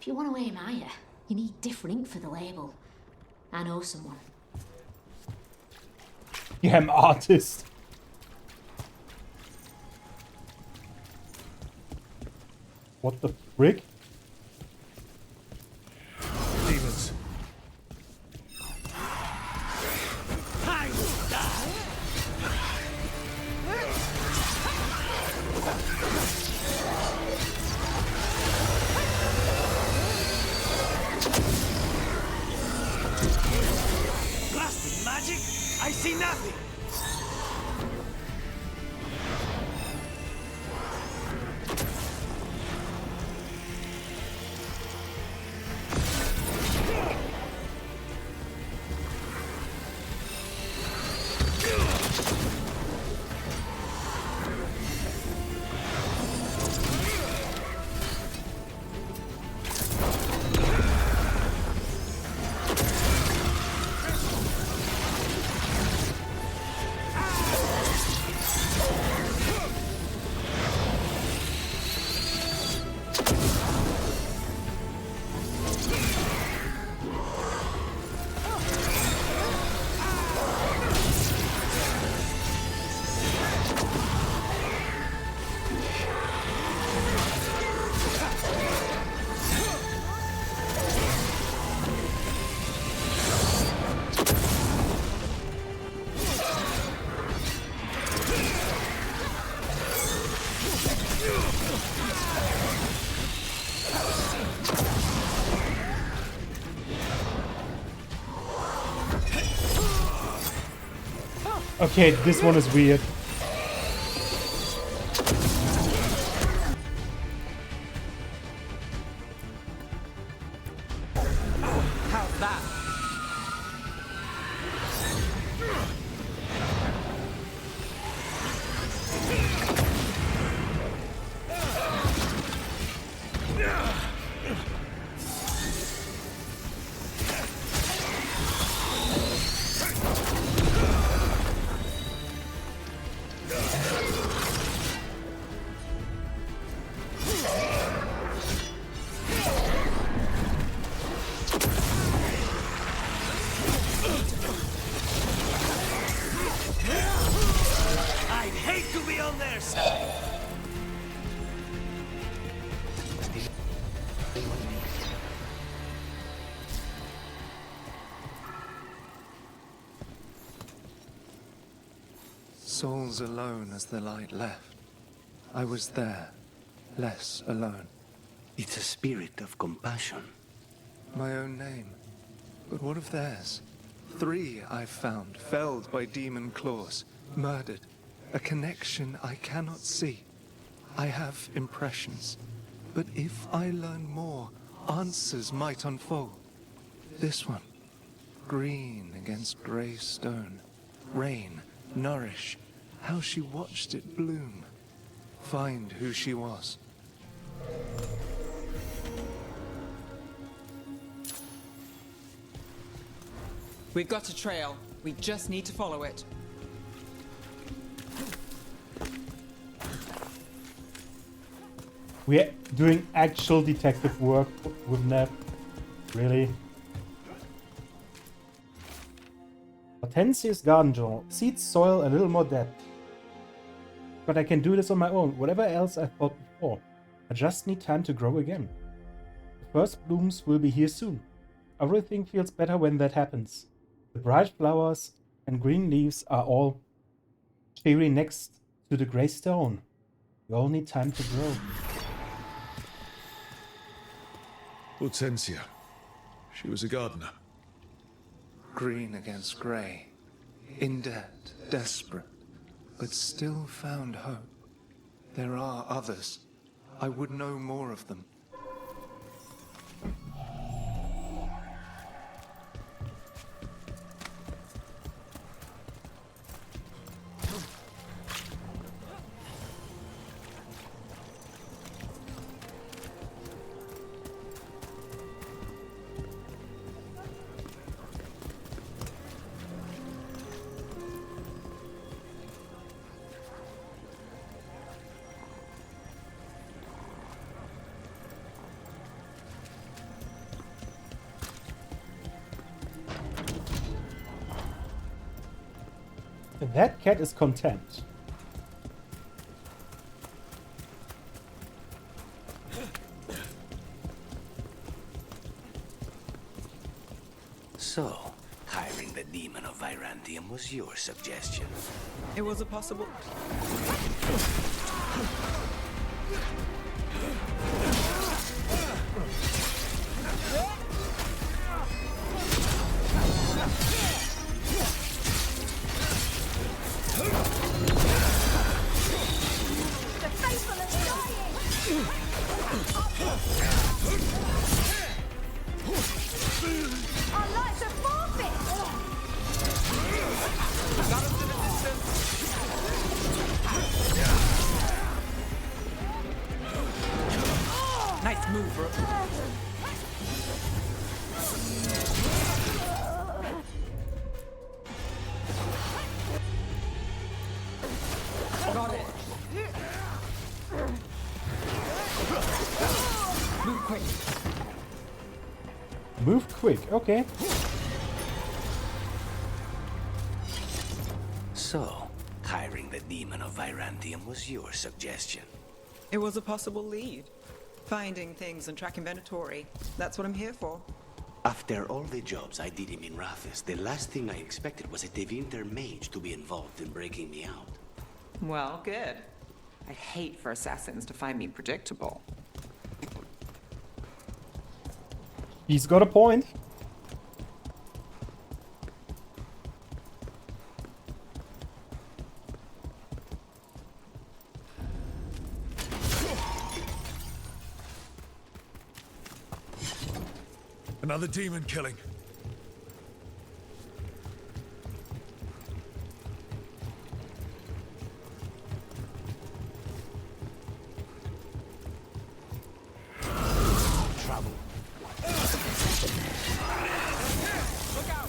If you want to aim higher, you need different ink for the label. I know someone. Yeah, I'm artist. What the frick? Demons. Blasted magic? I see nothing. Okay, this one is weird. How's that? I'd hate to be on their side. Souls alone as the light left. I was there, less alone. It's a spirit of compassion. My own name. But what of theirs? 3 I've found, felled by demon claws, murdered. A connection I cannot see. I have impressions. But if I learn more, answers might unfold. This one. Green against grey stone. Rain, nourish. How she watched it bloom. Find who she was. We've got a trail. We just need to follow it. We're doing actual detective work with Neb. Really? Hortensia's garden journal. Seeds, soil, a little more depth. But I can do this on my own, whatever else I thought before. I just need time to grow again. The first blooms will be here soon. Everything feels better when that happens. The bright flowers and green leaves are all cheery next to the grey stone. We all need time to grow. Hortensia. She was a gardener. Green against grey. In debt, desperate. But still found hope. There are others. I would know more of them. That cat is content. So, hiring the demon of Virantium was your suggestion. It was a possible... The faithful are dying! Our lives are forfeit! Got us to the distance. Nice move, bro. Got it. Move quick. Move quick, okay. So, hiring the demon of Virantium was your suggestion. It was a possible lead. Finding things and tracking Venatori. That's what I'm here for. After all the jobs I did in Minrathis, the last thing I expected was a Tevinter mage to be involved in breaking me out. Well, good. I'd hate for assassins to find me predictable. He's got a point. Another demon killing. Trouble. Look out!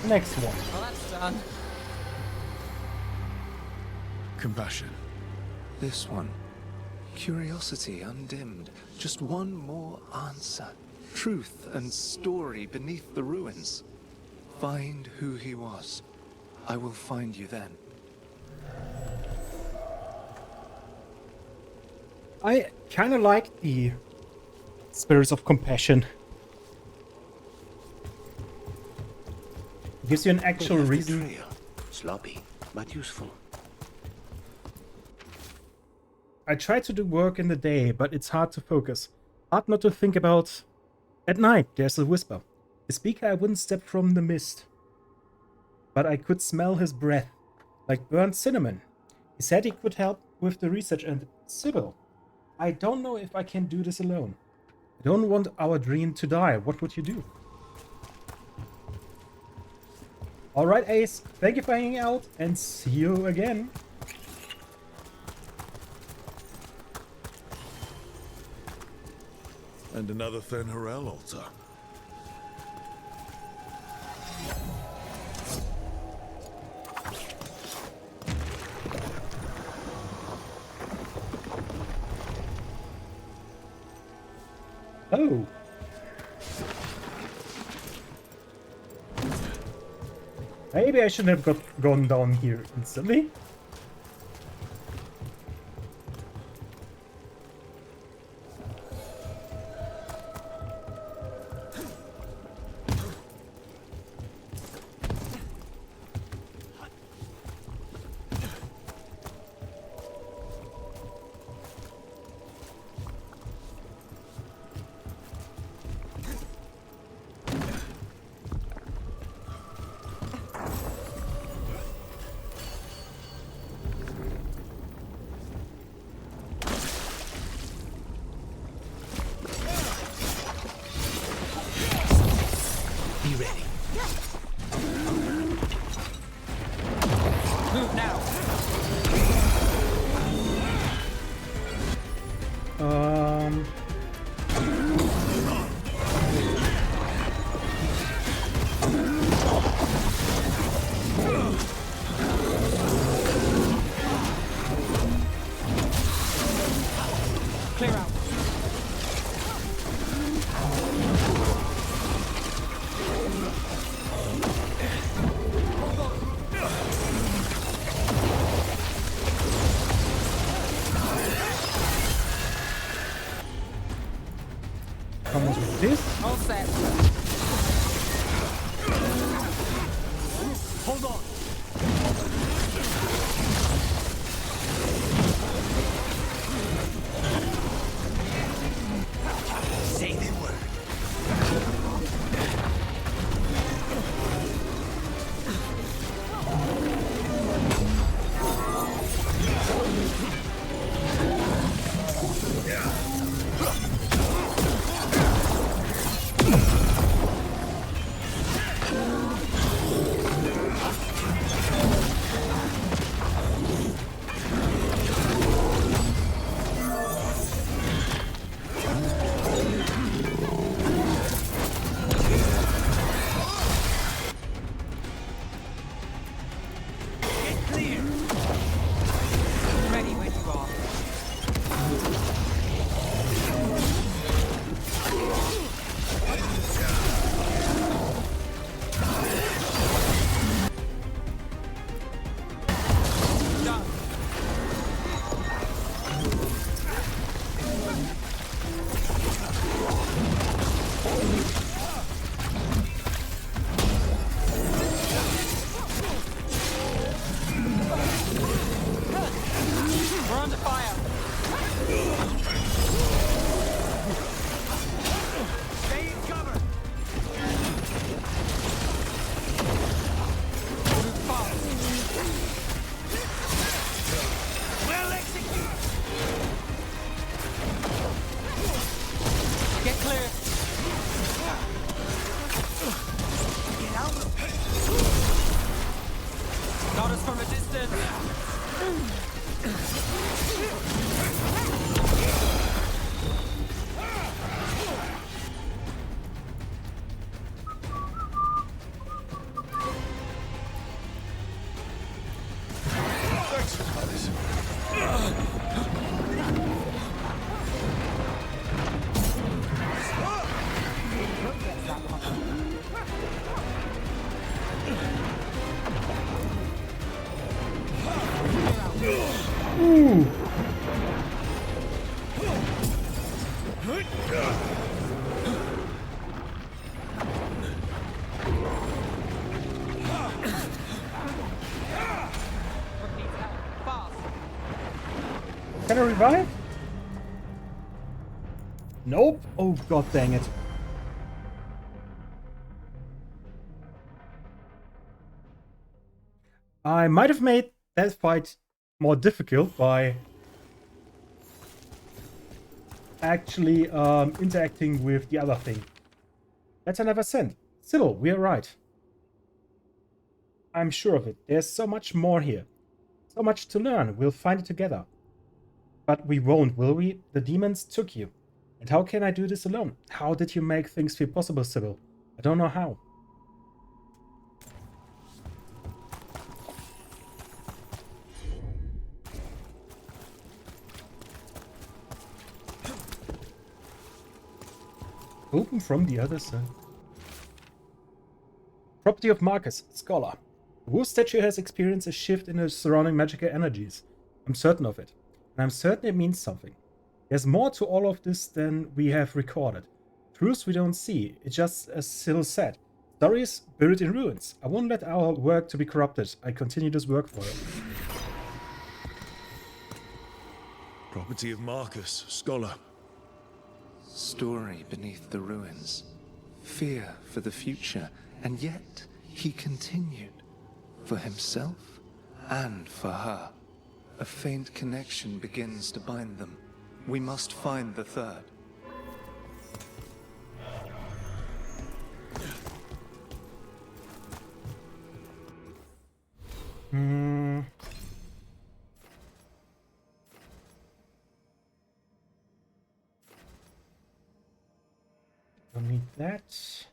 Next one. Well, that's done. Compassion. This one. Curiosity undimmed. Just one more answer. Truth and story beneath the ruins. Find who he was. I will find you then. I kind of like the spirits of compassion. Gives you an actual reason. Sloppy, but useful. I try to do work in the day, but it's hard to focus. Hard not to think about... At night, there's a whisper. The speaker I wouldn't step from the mist. But I could smell his breath, like burnt cinnamon. He said he could help with the research and... Sybil, I don't know if I can do this alone. I don't want our dream to die. What would you do? Alright, Ace. Thank you for hanging out, and see you again. And another Fen'Harel altar. Oh. Maybe I shouldn't have gone down here instantly. Ooh. Can I revive? Nope. Oh, god dang it. I might have made that fight more difficult by actually interacting with the other thing. That I never sent. Still, we are right. I'm sure of it. There's so much more here. So much to learn. We'll find it together. But we won't, will we? The demons took you. And how can I do this alone? How did you make things feel possible, Sybil? I don't know how. Open from the other side. Property of Marcus, Scholar. The Wu statue has experienced a shift in the surrounding magical energies. I'm certain of it. And I'm certain it means something. There's more to all of this than we have recorded. Truths we don't see. It's just as Syl said. Stories buried in ruins. I won't let our work to be corrupted. I continue this work for it. Property of Marcus, Scholar. Story beneath the ruins. Fear for the future. And yet, he continued. For himself and for her. A faint connection begins to bind them. We must find the third. Don't need that.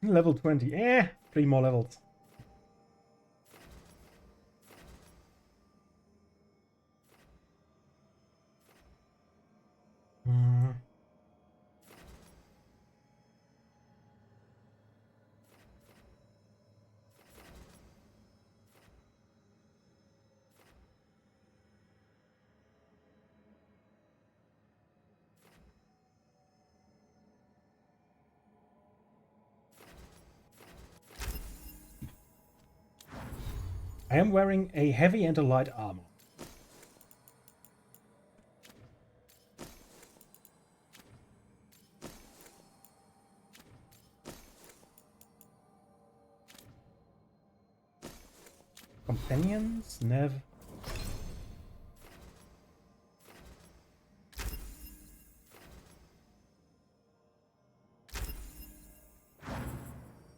Level 20. 3 more levels. I am wearing a heavy and a light armor. Companions? Nev.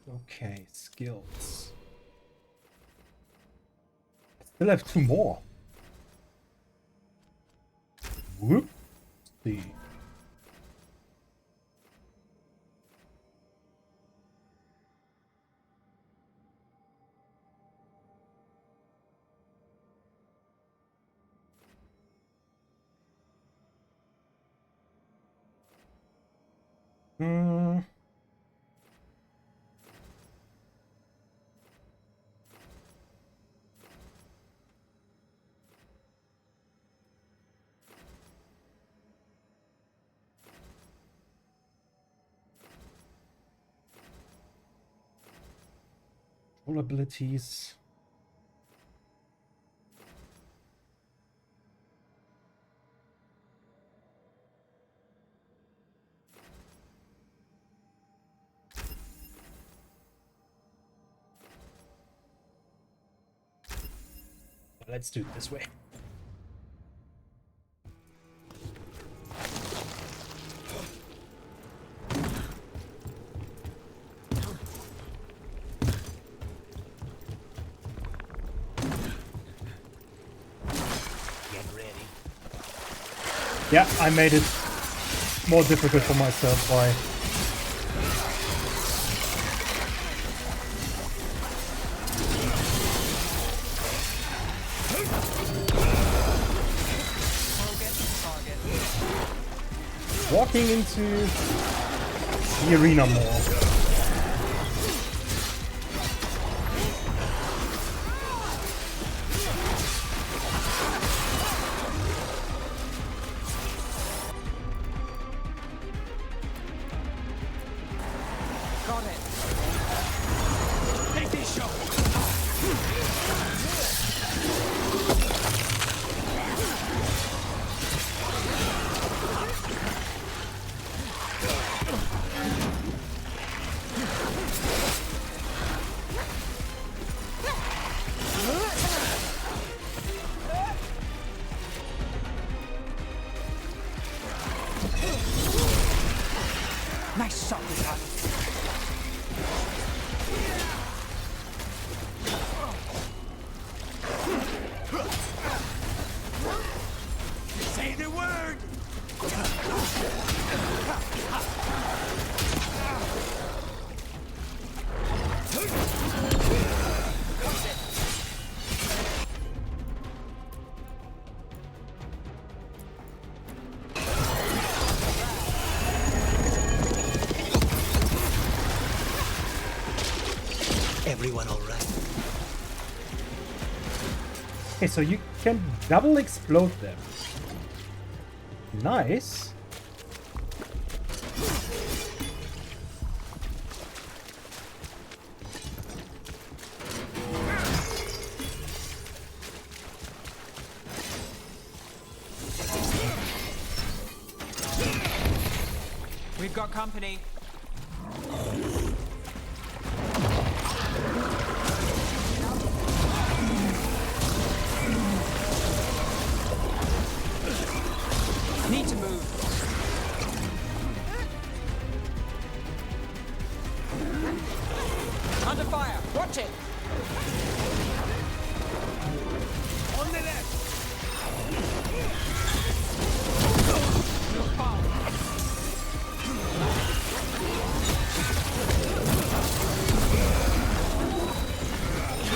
Okay, skills. Still have 2 more. Whoop. See. All abilities. Let's do it this way. Yeah, I made it more difficult for myself by... walking into the arena more. Got it. Take this shot. Nice shot, Lucan. Say the word! Everyone all right? Okay, so you can double explode them. Nice. We've got company. Need to move. Under fire. Watch it. On the left.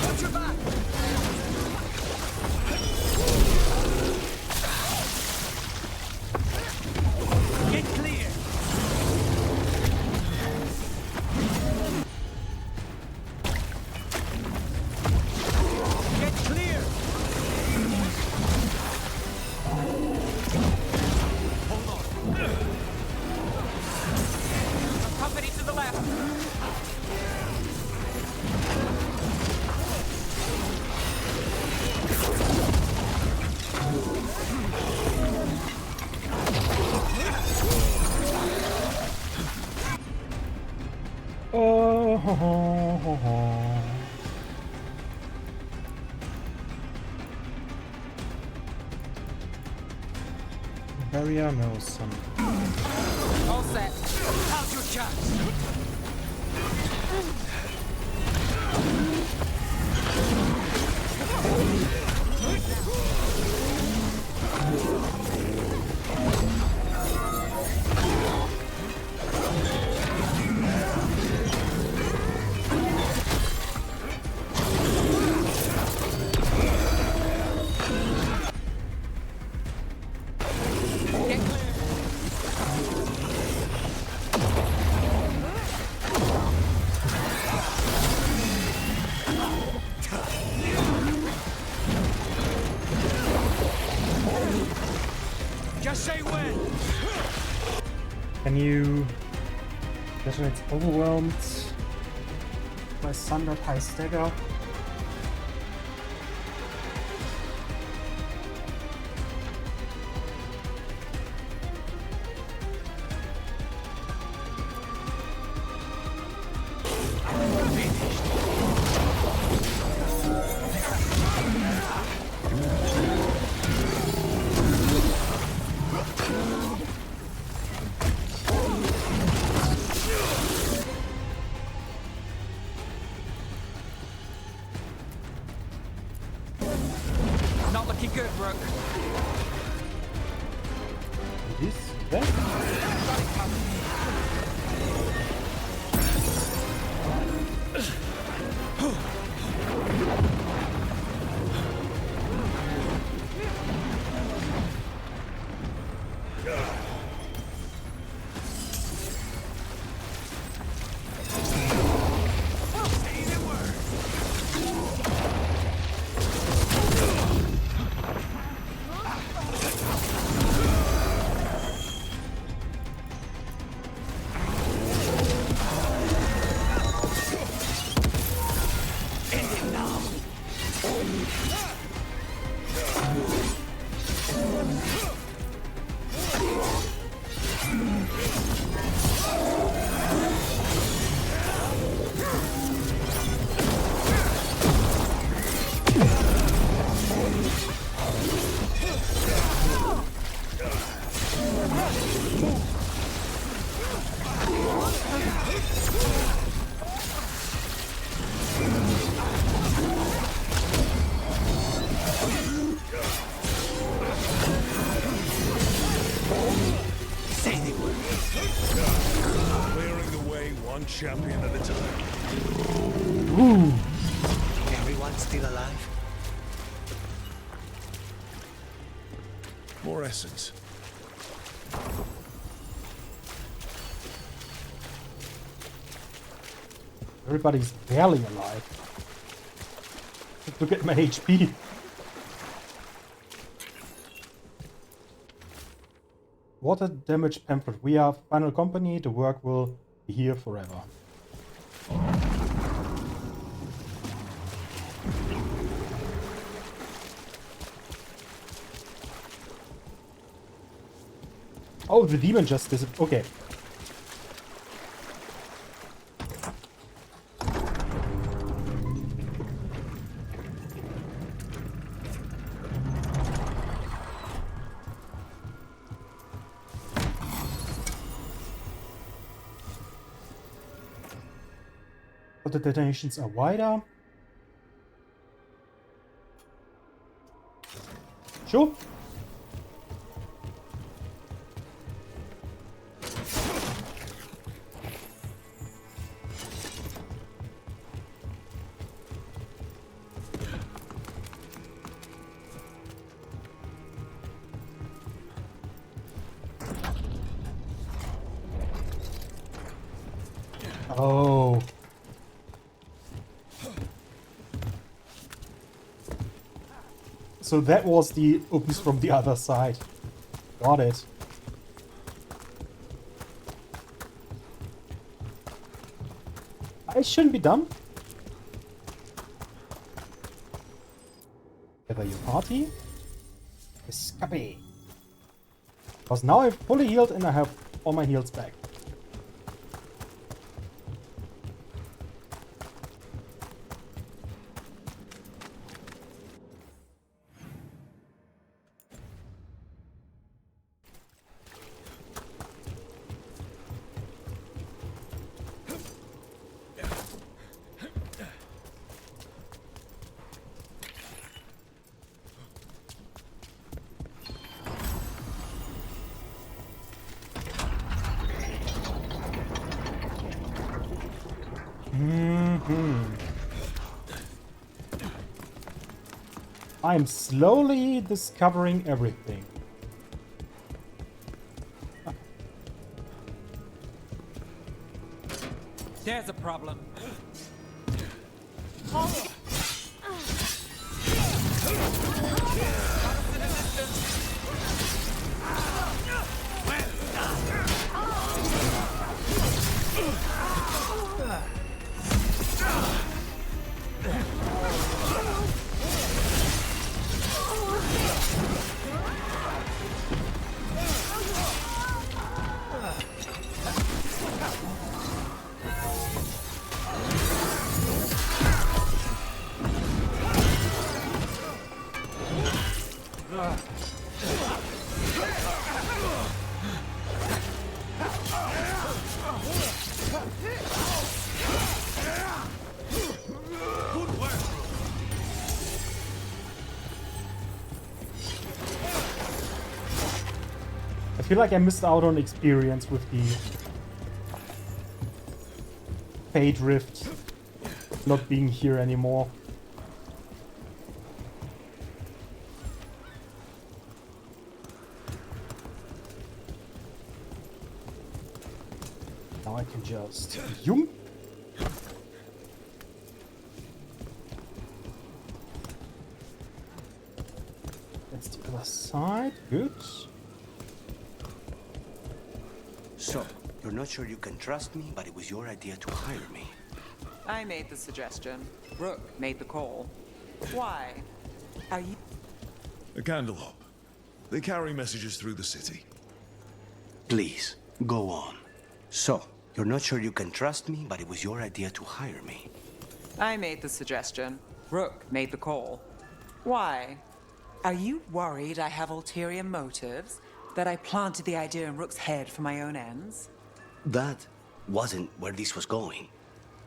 Watch your back. Get clear. Get clear. Hold on. Company to the left. Oh, ho, ho, ho, ho. Barrier, no, some. All set. How's your chance? Get clear. Just say when. Can you... It's overwhelmed by Thunder High Stagger. One champion at a time. Ooh. Everyone still alive? More essence. Everybody's barely alive. Look at my HP. Water damage pamphlet. We are final company. The work will be here forever. Oh, the demon just disappeared. Okay. But the detonations are wider. Sure. Oh. So that was the oops from the other side. Got it. I shouldn't be dumb. Gather your party. Escape. Because now I'm fully healed and I have all my heals back. I'm slowly discovering everything. There's a problem. I feel like I missed out on experience with the Fate Rift not being here anymore. Now I can just zoom. That's the other side. Good. So, you're not sure you can trust me, but it was your idea to hire me. I made the suggestion. Rook made the call. Why? Are you... A candle hop. They carry messages through the city. Please, go on. So, you're not sure you can trust me, but it was your idea to hire me. I made the suggestion. Rook made the call. Why? Are you worried I have ulterior motives? That I planted the idea in Rook's head for my own ends? That wasn't where this was going.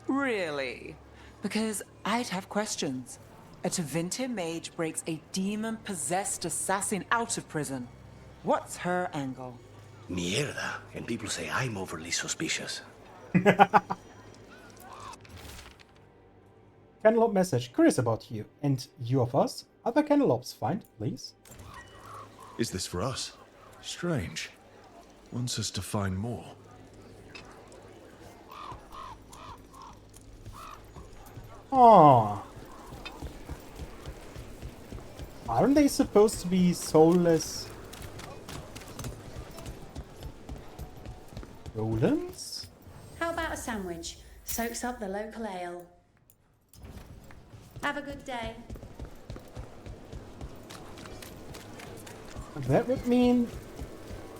Really? Because I'd have questions. A Tevinter mage breaks a demon-possessed assassin out of prison. What's her angle? Mierda. And people say I'm overly suspicious. Cantaloupe message. Curious about you. And you of us? Other cantaloupes find, please. Is this for us? Strange. Wants us to find more. Aww. Aren't they supposed to be soulless golems? How about a sandwich? Soaks up the local ale. Have a good day. That would mean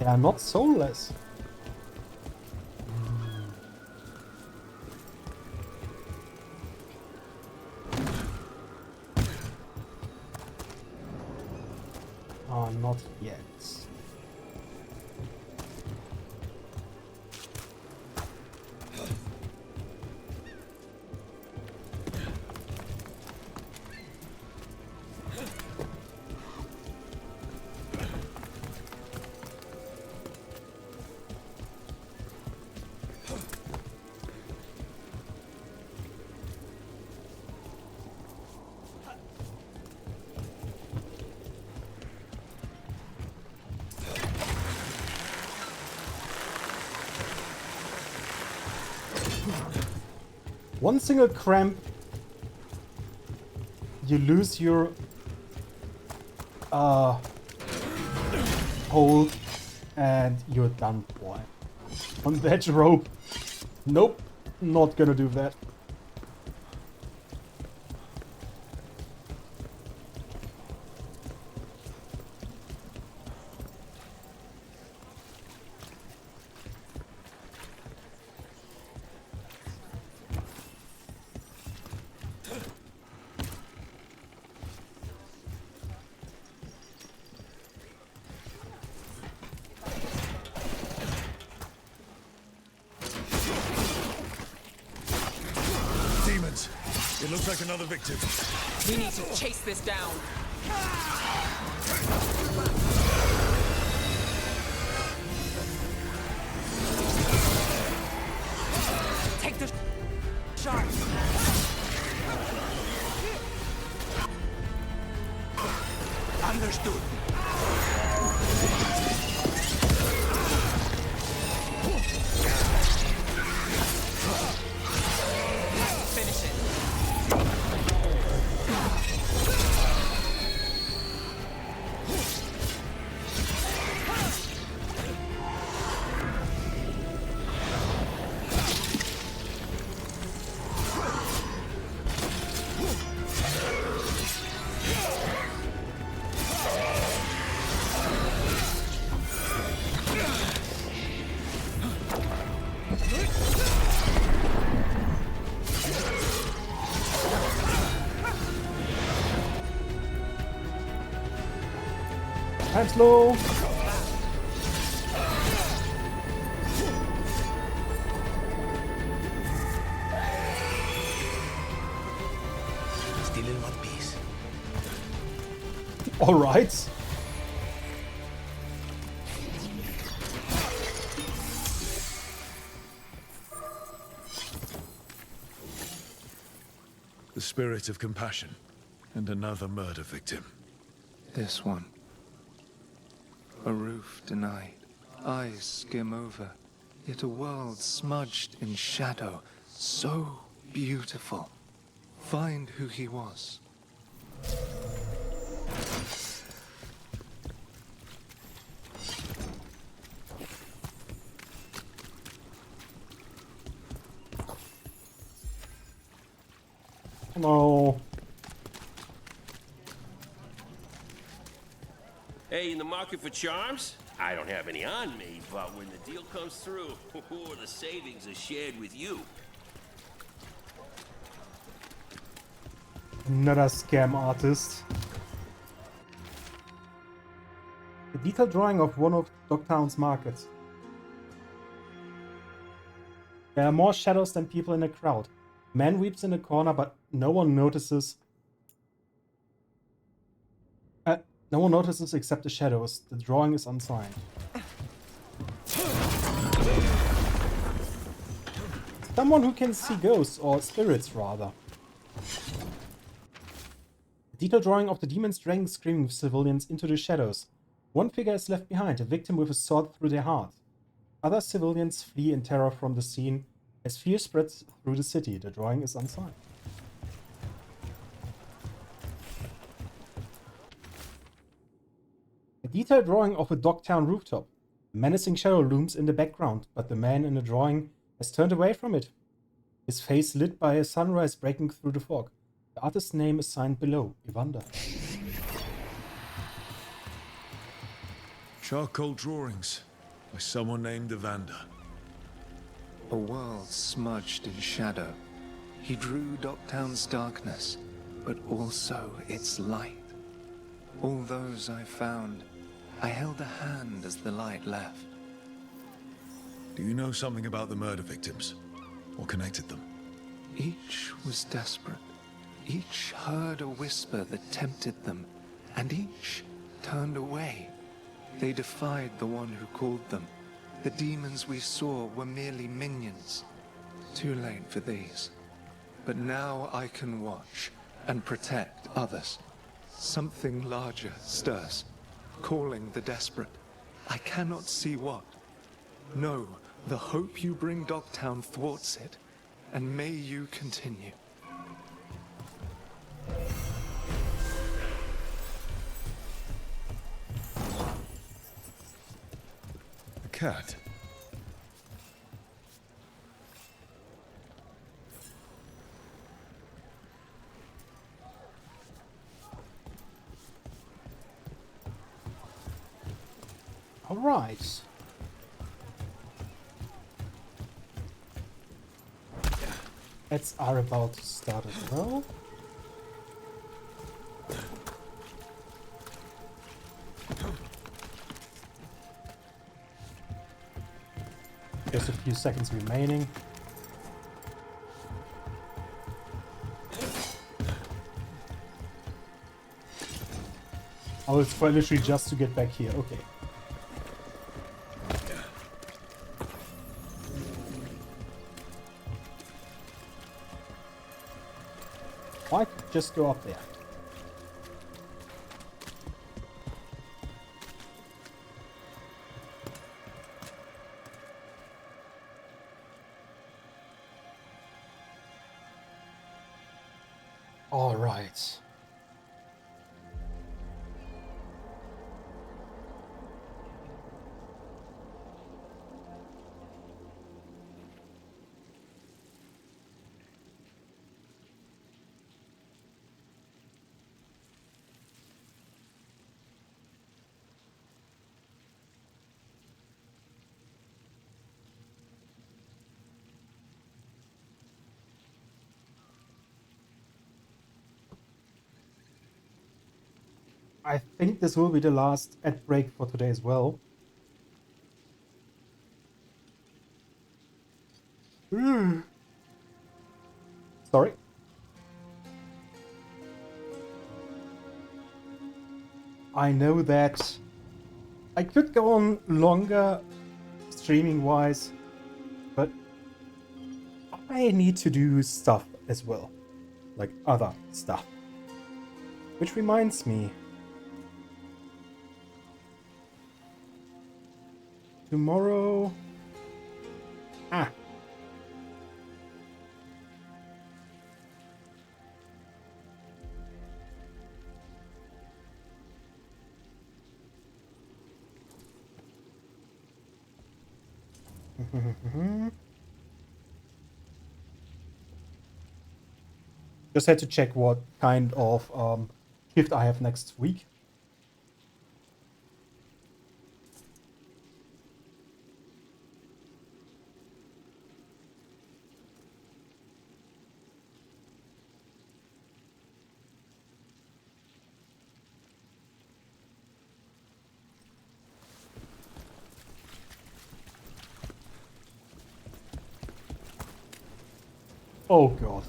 they are not soulless. Oh, not yet. One single cramp, you lose your hold, and you're done, boy. On that rope, nope, not gonna do that. Demons! It looks like another victim. We need to chase this down. Take the shot. Understood. Finish it. Time slow. Still in one piece. All right. The spirit of compassion. And another murder victim. This one. A roof denied. Eyes skim over. Yet a world smudged in shadow. So beautiful. Find who he was. No. Hey, in the market for charms? I don't have any on me, but when the deal comes through, the savings are shared with you. Another scam artist. A detailed drawing of one of Dogtown's markets. There are more shadows than people in the crowd. Man weeps in the corner, but no one notices. No one notices except the shadows. The drawing is unsigned. Someone who can see ghosts, or spirits rather. A detailed drawing of the demons dragging screaming civilians into the shadows. One figure is left behind, a victim with a sword through their heart. Other civilians flee in terror from the scene as fear spreads through the city. The drawing is unsigned. A detailed drawing of a Dogtown rooftop. A menacing shadow looms in the background, but the man in the drawing has turned away from it. His face lit by a sunrise breaking through the fog. The artist's name is signed below, Evander. Charcoal drawings by someone named Evander. A world smudged in shadow. He drew Dogtown's darkness, but also its light. All those I found, I held a hand as the light left. Do you know something about the murder victims? What connected them? Each was desperate. Each heard a whisper that tempted them, and each turned away. They defied the one who called them. The demons we saw were merely minions. Too late for these. But now I can watch and protect others. Something larger stirs, calling the desperate. I cannot see what. No, the hope you bring Dogtown thwarts it, and may you continue. A cat. All right. Ads are about to start as well. Just a few seconds remaining. Oh, it's for literally just to get back here. Okay. Why just go up there? All right. I think this will be the last ad break for today as well. Sorry. I know that I could go on longer streaming wise, but I need to do stuff as well, like other stuff. Which reminds me, tomorrow... Just had to check what kind of shift I have next week. Oh god.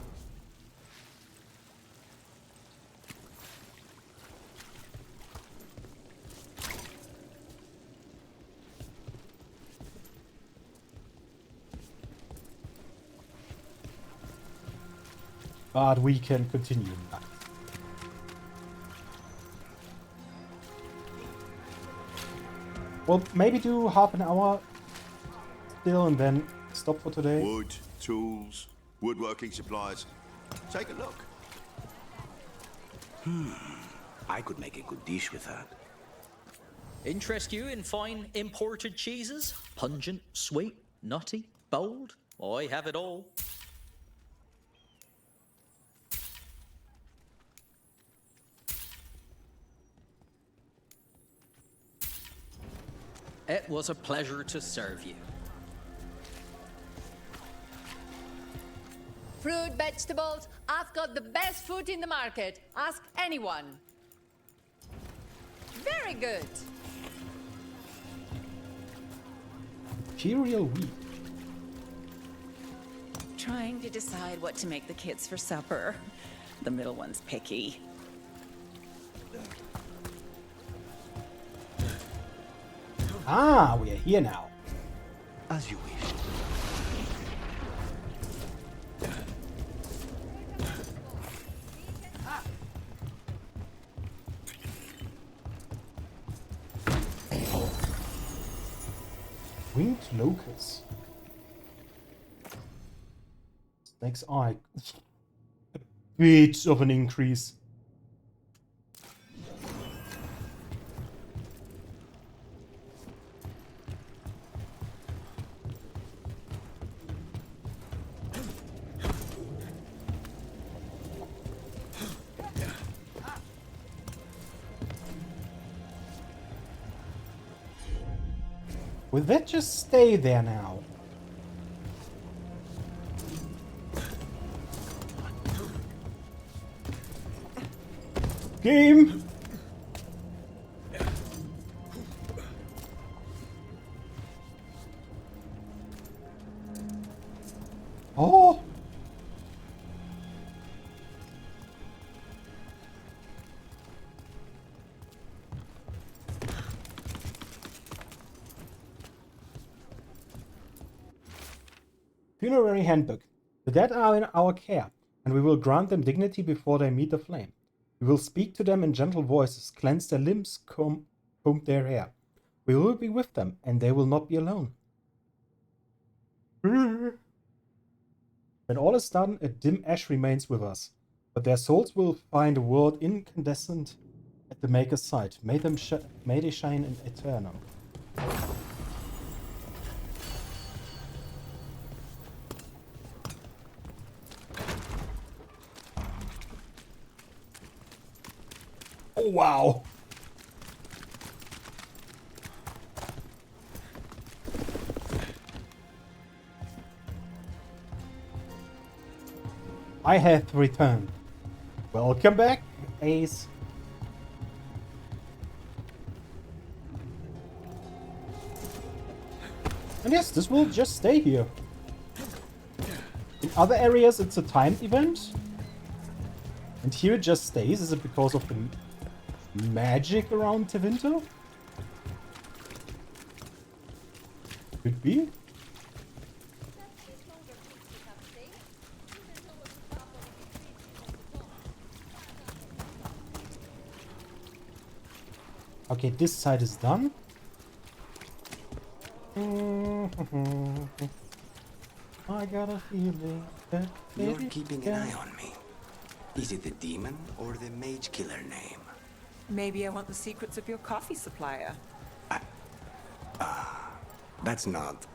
But we can continue now. We'll maybe do half an hour still and then stop for today. Wood, tools, woodworking supplies. Take a look. I could make a good dish with that. Interest you in fine imported cheeses? Pungent, sweet, nutty, bold? I have it all. It was a pleasure to serve you. Fruit, vegetables, I've got the best fruit in the market. Ask anyone. Very good. Imperial wheat. Trying to decide what to make the kids for supper. The middle one's picky. Ah, we are here now. As you wish. Winged locust. Snake's eye. A bit of an increase. Will that just stay there now? Game! Oh! Funerary Handbook. The dead are in our care, and we will grant them dignity before they meet the flame. We will speak to them in gentle voices, cleanse their limbs, comb their hair. We will be with them, and they will not be alone. When all is done, a dim ash remains with us, but their souls will find a world incandescent at the Maker's side. May they shine in eternal. Oh, wow. I have returned. Welcome back, Ace. And yes, this will just stay here. In other areas, it's a timed event. And here it just stays. Is it because of the magic around Tevinter? Could be. Okay, this side is done. I got a feeling that You're keeping an eye on me. Is it the demon or the mage killer name? Maybe I want the secrets of your coffee supplier. That's not...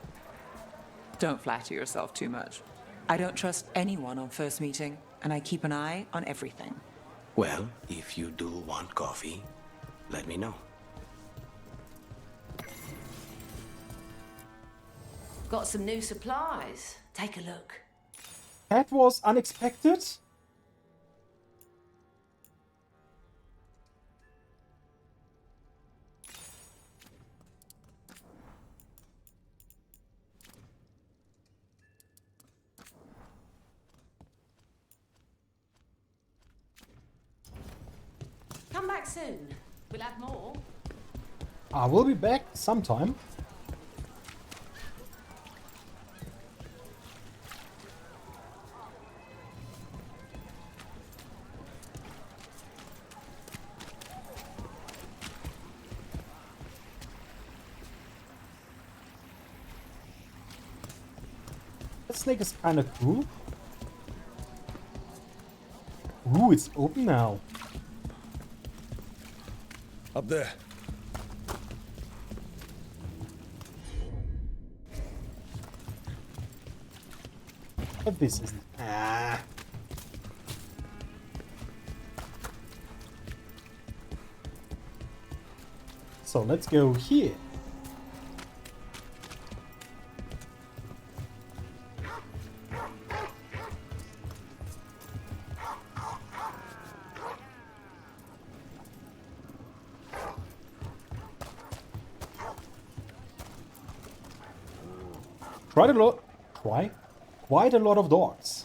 Don't flatter yourself too much. I don't trust anyone on first meeting, and I keep an eye on everything. Well, if you do want coffee, let me know. Got some new supplies. Take a look. That was unexpected. Come back soon. We'll have more. I will be back sometime. snake is kind of cool. Ooh, it's open now. Up there. But this isn't. Ah. So let's go here. Quite a lot of dogs.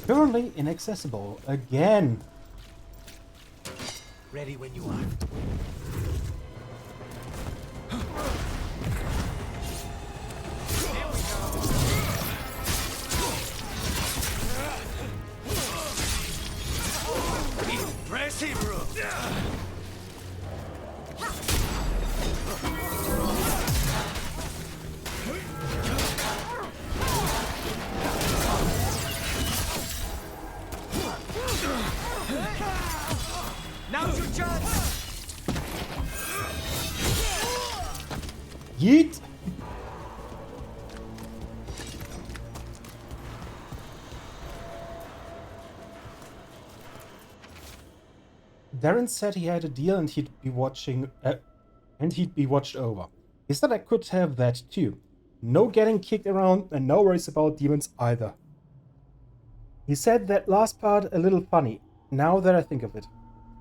Currently inaccessible again. Ready when you are. Impressive, bro. Now's your chance. Yeet. Darren said he had a deal and he'd be watching and he'd be watched over. He said I could have that too. No getting kicked around and no worries about demons either. He said that last part a little funny, now that I think of it.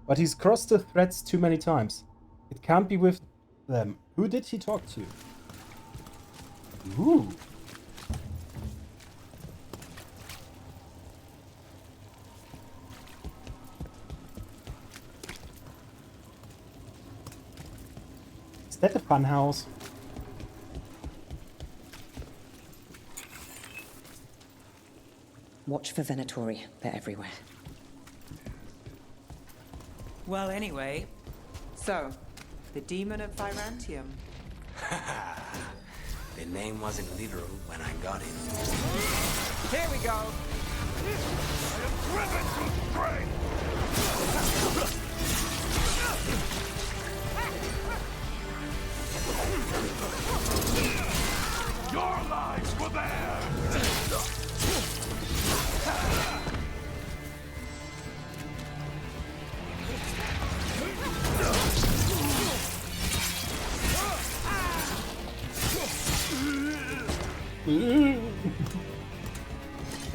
But he's crossed the threads too many times. It can't be with them. Who did he talk to? Ooh. Is that a fun house? Watch for Venatori. They're everywhere. Well, anyway, so, the demon of Virantium. The name wasn't literal when I got it. Here we go! Your lives were there!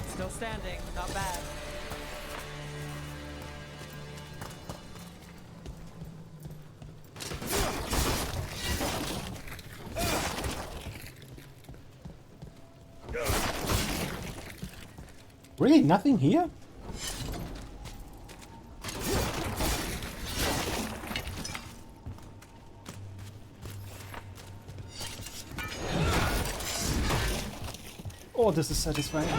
Still standing, not bad. Really? Nothing here? Oh, this is satisfying.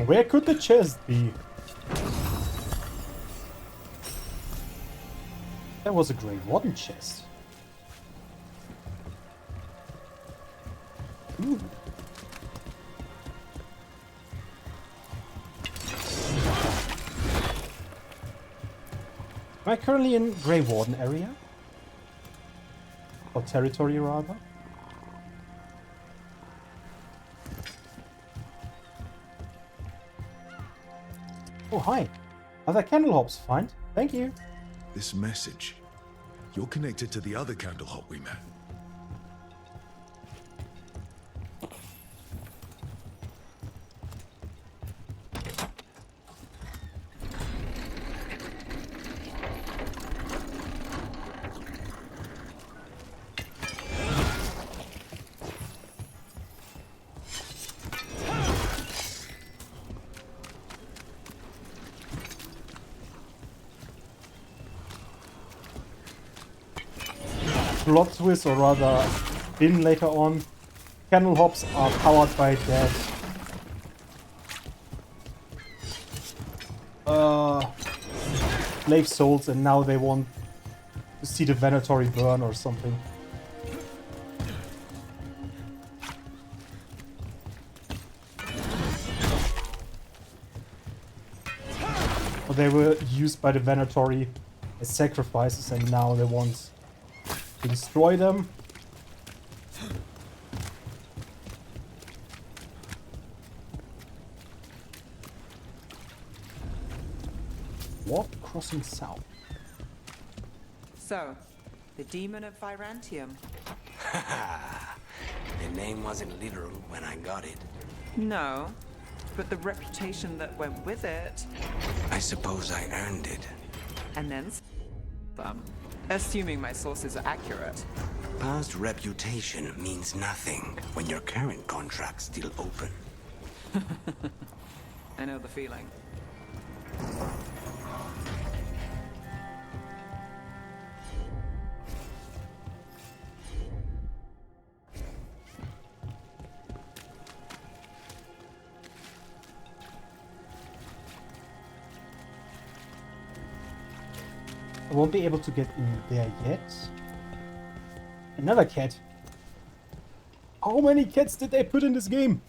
Where could the chest be? That was a Grey Warden chest. Ooh. Am I currently in Grey Warden area? Or territory rather? Oh hi. Other candle hops, find. Thank you. This message. You're connected to the other candle hop we met. plot twist, or rather in later on. Kennel hops are powered by that slave souls, and now they want to see the Venatori burn or something. Or they were used by the Venatori as sacrifices, and now they want to destroy them. Warp crossing south. So, the Demon of Virantium. The name wasn't literal when I got it. No, but the reputation that went with it. I suppose I earned it. And then some. Assuming my sources are accurate. Past reputation means nothing when your current contract's still open. I know the feeling. I won't be able to get in there yet. Another cat. How many cats did they put in this game?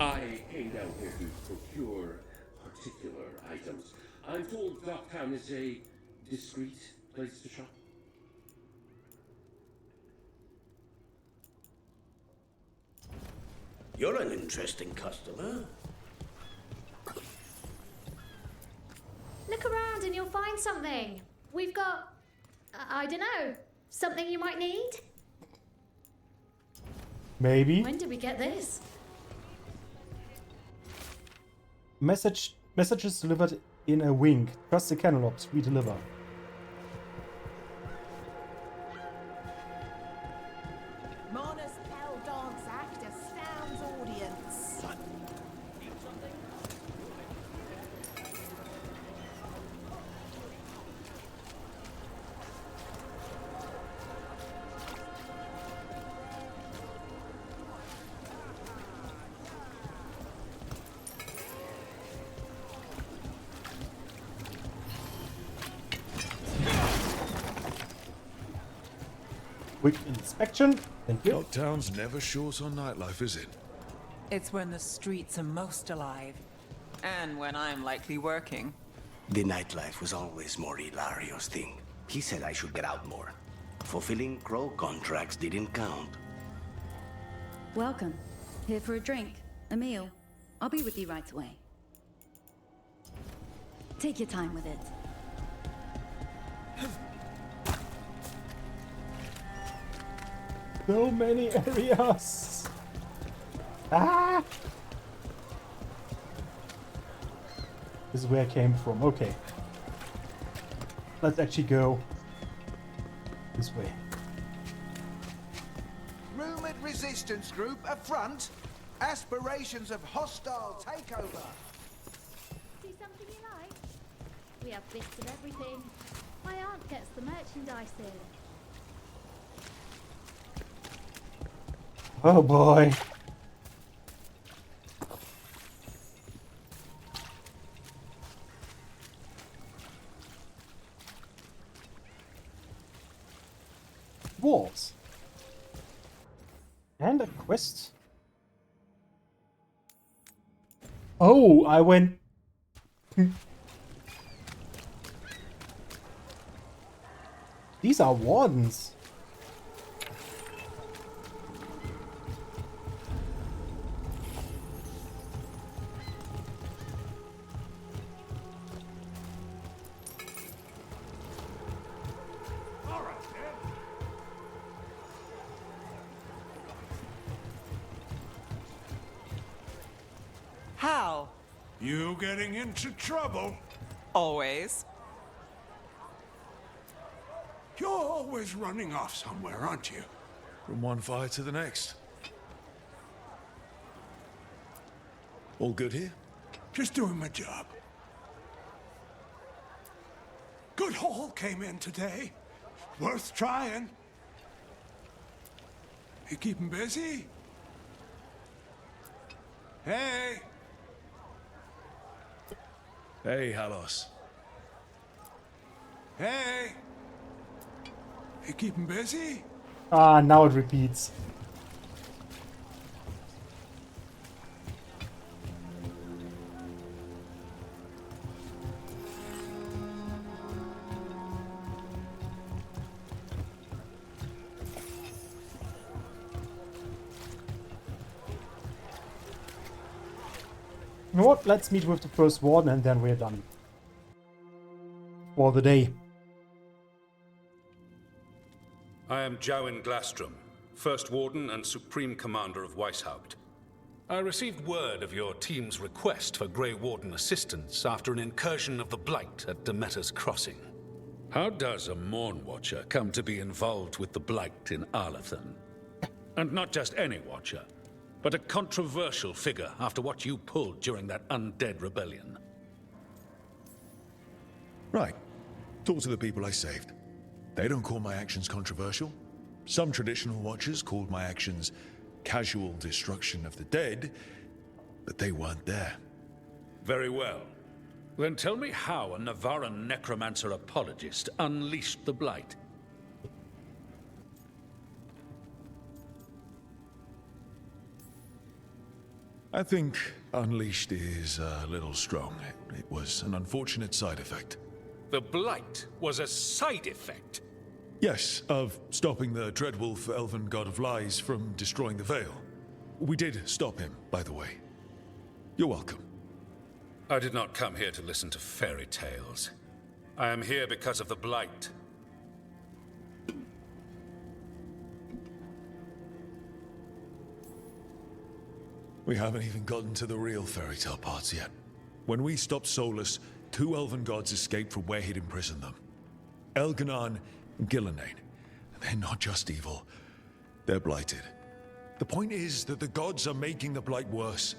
I came down here to procure particular items. I'm told Docktown is a discreet place to shop. You're an interesting customer. Look around and you'll find something. We've got, I don't know, something you might need? Maybe. When did we get this? Messages delivered in a wink. Trust the Canalops. We deliver. Mona's Pell Dance Act astounds audience. Quick inspection. Thank you. Docktown's never short on nightlife, is it? It's when the streets are most alive. And when I'm likely working. The nightlife was always more Hilario's thing. He said I should get out more. Fulfilling Crow contracts didn't count. Welcome. Here for a drink, a meal. I'll be with you right away. Take your time with it. So many areas. Ah! This is where I came from. Okay. Let's actually go this way. Rumored resistance group affront. Aspirations of hostile takeover. See something you like? We have bits of everything. My aunt gets the merchandise in. Oh boy. Walls. And a quest. Oh, I went... These are wardens. How? You getting into trouble? Always. You're always running off somewhere, aren't you? from one fire to the next. All good here? Just doing my job. Good haul came in today. Worth trying. You keeping busy? Hey! Hey, Halos. Hey! You keeping busy? Ah, now it repeats. You know what? Let's meet with the first warden and then we're done for the day. I am Jowen Glastrom, First Warden and Supreme Commander of Weishaupt. I received word of your team's request for Grey Warden assistance after an incursion of the Blight at Demeter's Crossing. How does a Morn Watcher come to be involved with the Blight in Arlathan? And not just any Watcher, but a controversial figure after what you pulled during that undead rebellion. Right. Talk to the people I saved. They don't call my actions controversial. Some traditional watchers called my actions casual destruction of the dead, but they weren't there. Very well. Then tell me how a Navaran necromancer apologist unleashed the Blight. I think unleashed is a little strong. It was an unfortunate side effect. The Blight was a side effect? Yes, of stopping the Dreadwolf Elven God of Lies from destroying the Veil. We did stop him, by the way. You're welcome. I did not come here to listen to fairy tales. I am here because of the Blight. We haven't even gotten to the real fairy tale parts yet. When we stopped Solus, 2 elven gods escaped from where he'd imprisoned them. Elganon and Gillenane. They're not just evil, they're blighted. The point is that the gods are making the Blight worse.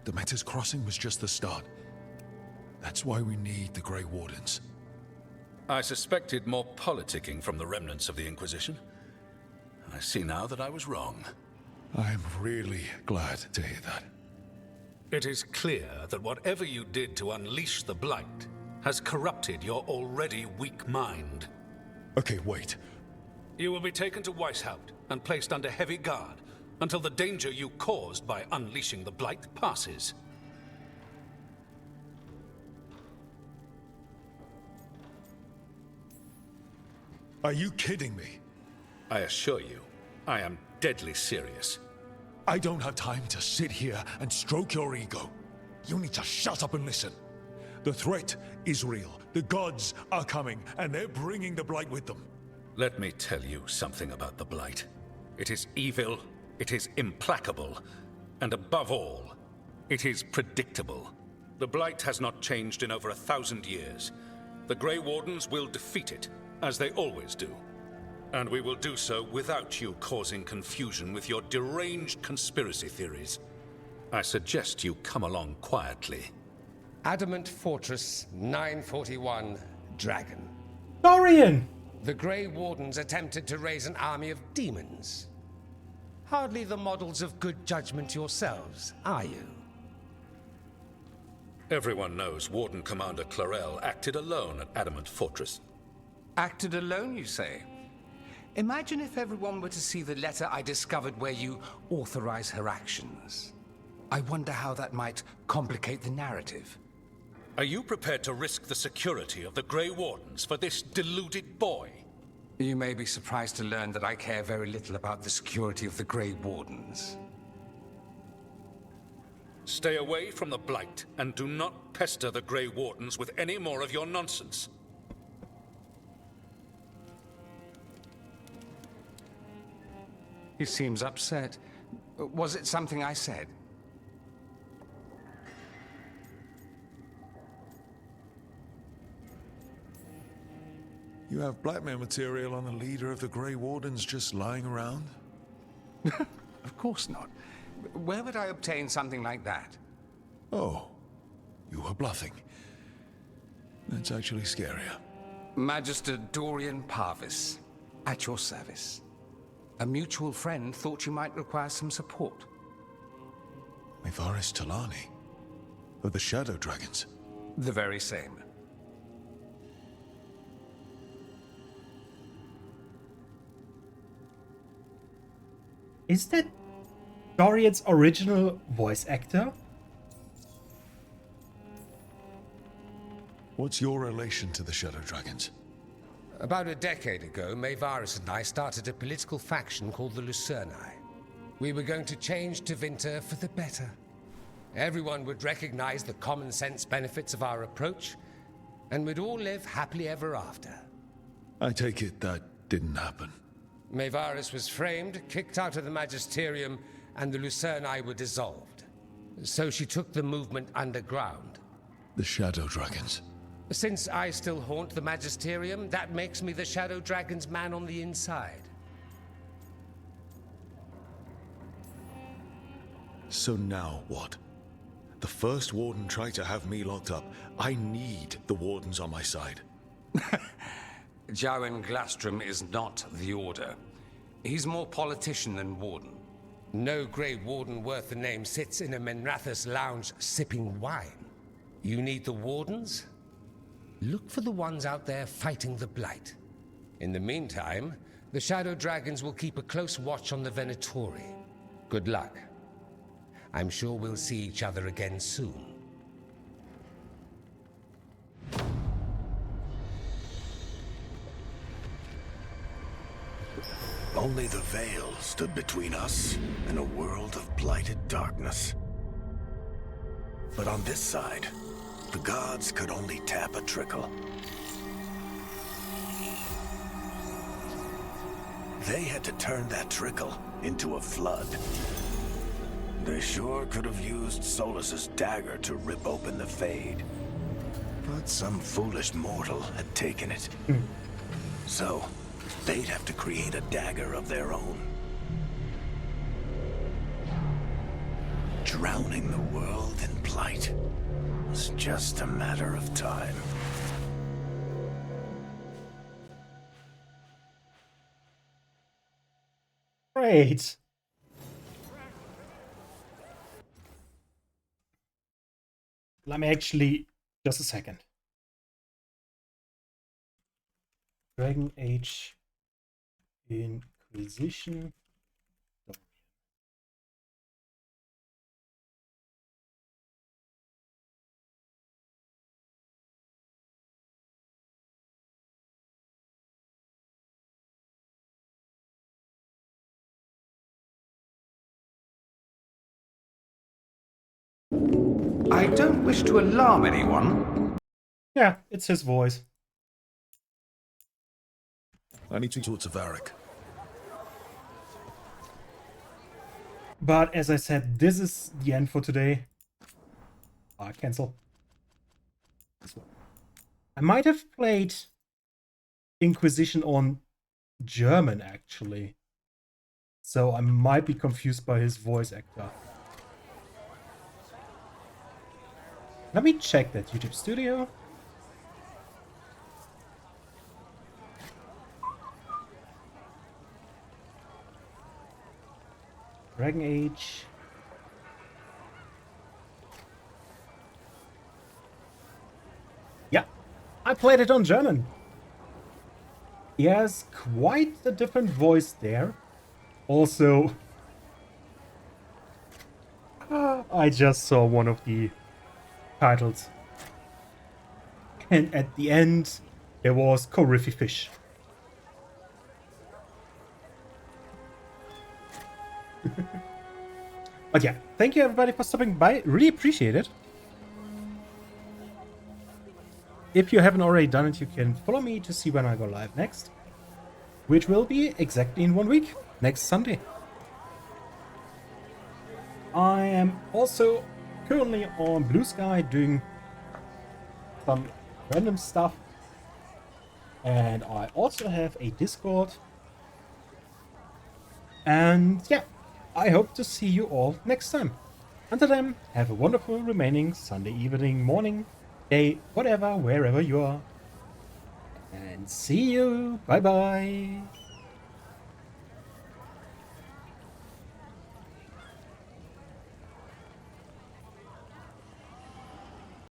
Demeter's Crossing was just the start. That's why we need the Grey Wardens. I suspected more politicking from the remnants of the Inquisition. I see now that I was wrong. I'm really glad to hear that. It is clear that whatever you did to unleash the Blight has corrupted your already weak mind. Okay, wait. You will be taken to Weishaupt and placed under heavy guard until the danger you caused by unleashing the Blight passes. Are you kidding me? I assure you, I am deadly serious. I don't have time to sit here and stroke your ego. You need to shut up and listen. The threat is real. The gods are coming, and they're bringing the Blight with them. Let me tell you something about the Blight. It is evil, it is implacable, and above all, it is predictable. The Blight has not changed in over 1,000 years. The Grey Wardens will defeat it, as they always do. And we will do so without you causing confusion with your deranged conspiracy theories. I suggest you come along quietly. Adamant Fortress 941, Dragon. Dorian! The Grey Wardens attempted to raise an army of demons. Hardly the models of good judgment yourselves, are you? Everyone knows Warden Commander Clarel acted alone at Adamant Fortress. Acted alone, you say? Imagine if everyone were to see the letter I discovered where you authorize her actions. I wonder how that might complicate the narrative. Are you prepared to risk the security of the Grey Wardens for this deluded boy? You may be surprised to learn that I care very little about the security of the Grey Wardens. Stay away from the Blight, and do not pester the Grey Wardens with any more of your nonsense. He seems upset. Was it something I said? You have blackmail material on the leader of the Grey Wardens just lying around? Of course not. Where would I obtain something like that? Oh, you were bluffing. That's actually scarier. Magister Dorian Parvis, at your service. A mutual friend thought you might require some support. Mevaris Talani, of the Shadow Dragons. The very same. Is that Dorian's original voice actor? What's your relation to the Shadow Dragons? About a decade ago, Mevaris and I started a political faction called the Lucerni. We were going to change Tevinter for the better. Everyone would recognize the common sense benefits of our approach, and we'd all live happily ever after. I take it that didn't happen. Mevaris was framed, kicked out of the Magisterium, and the Lucerni were dissolved. So she took the movement underground. The Shadow Dragons. Since I still haunt the Magisterium, that makes me the Shadow Dragon's man on the inside. So now what? The First Warden tried to have me locked up. I need the Wardens on my side. Jowen Glastrom is not the Order. He's more politician than Warden. No Grey Warden worth the name sits in a Menrathus lounge sipping wine. You need the Wardens? Look for the ones out there fighting the Blight. In the meantime, the Shadow Dragons will keep a close watch on the Venatori. Good luck. I'm sure we'll see each other again soon. Only the veil stood between us and a world of blighted darkness. But on this side, the gods could only tap a trickle. They had to turn that trickle into a flood. They sure could have used Solus's dagger to rip open the Fade. But some foolish mortal had taken it. So, they'd have to create a dagger of their own. Drowning the world in blight was just a matter of time. Great. Let me actually, just a second. Dragon Age Inquisition. I don't wish to alarm anyone. Yeah, it's his voice. I need to talk to Varric. But as I said, this is the end for today. Cancel. I might have played Inquisition on German, actually. So I might be confused by his voice actor. Let me check that YouTube Studio. Dragon Age. Yeah, I played it on German. He has quite a different voice there. Also, I just saw one of the titles. And at the end, there was Corify Fish. But yeah, thank you everybody for stopping by. Really appreciate it. If you haven't already done it, you can follow me to see when I go live next. Which will be exactly in 1 week, next Sunday. I am also currently on Blue Sky doing some random stuff. And I also have a Discord And yeah, I hope to see you all next time. Until then, have a wonderful remaining Sunday evening, morning, day, whatever, wherever you are. And see you. Bye bye.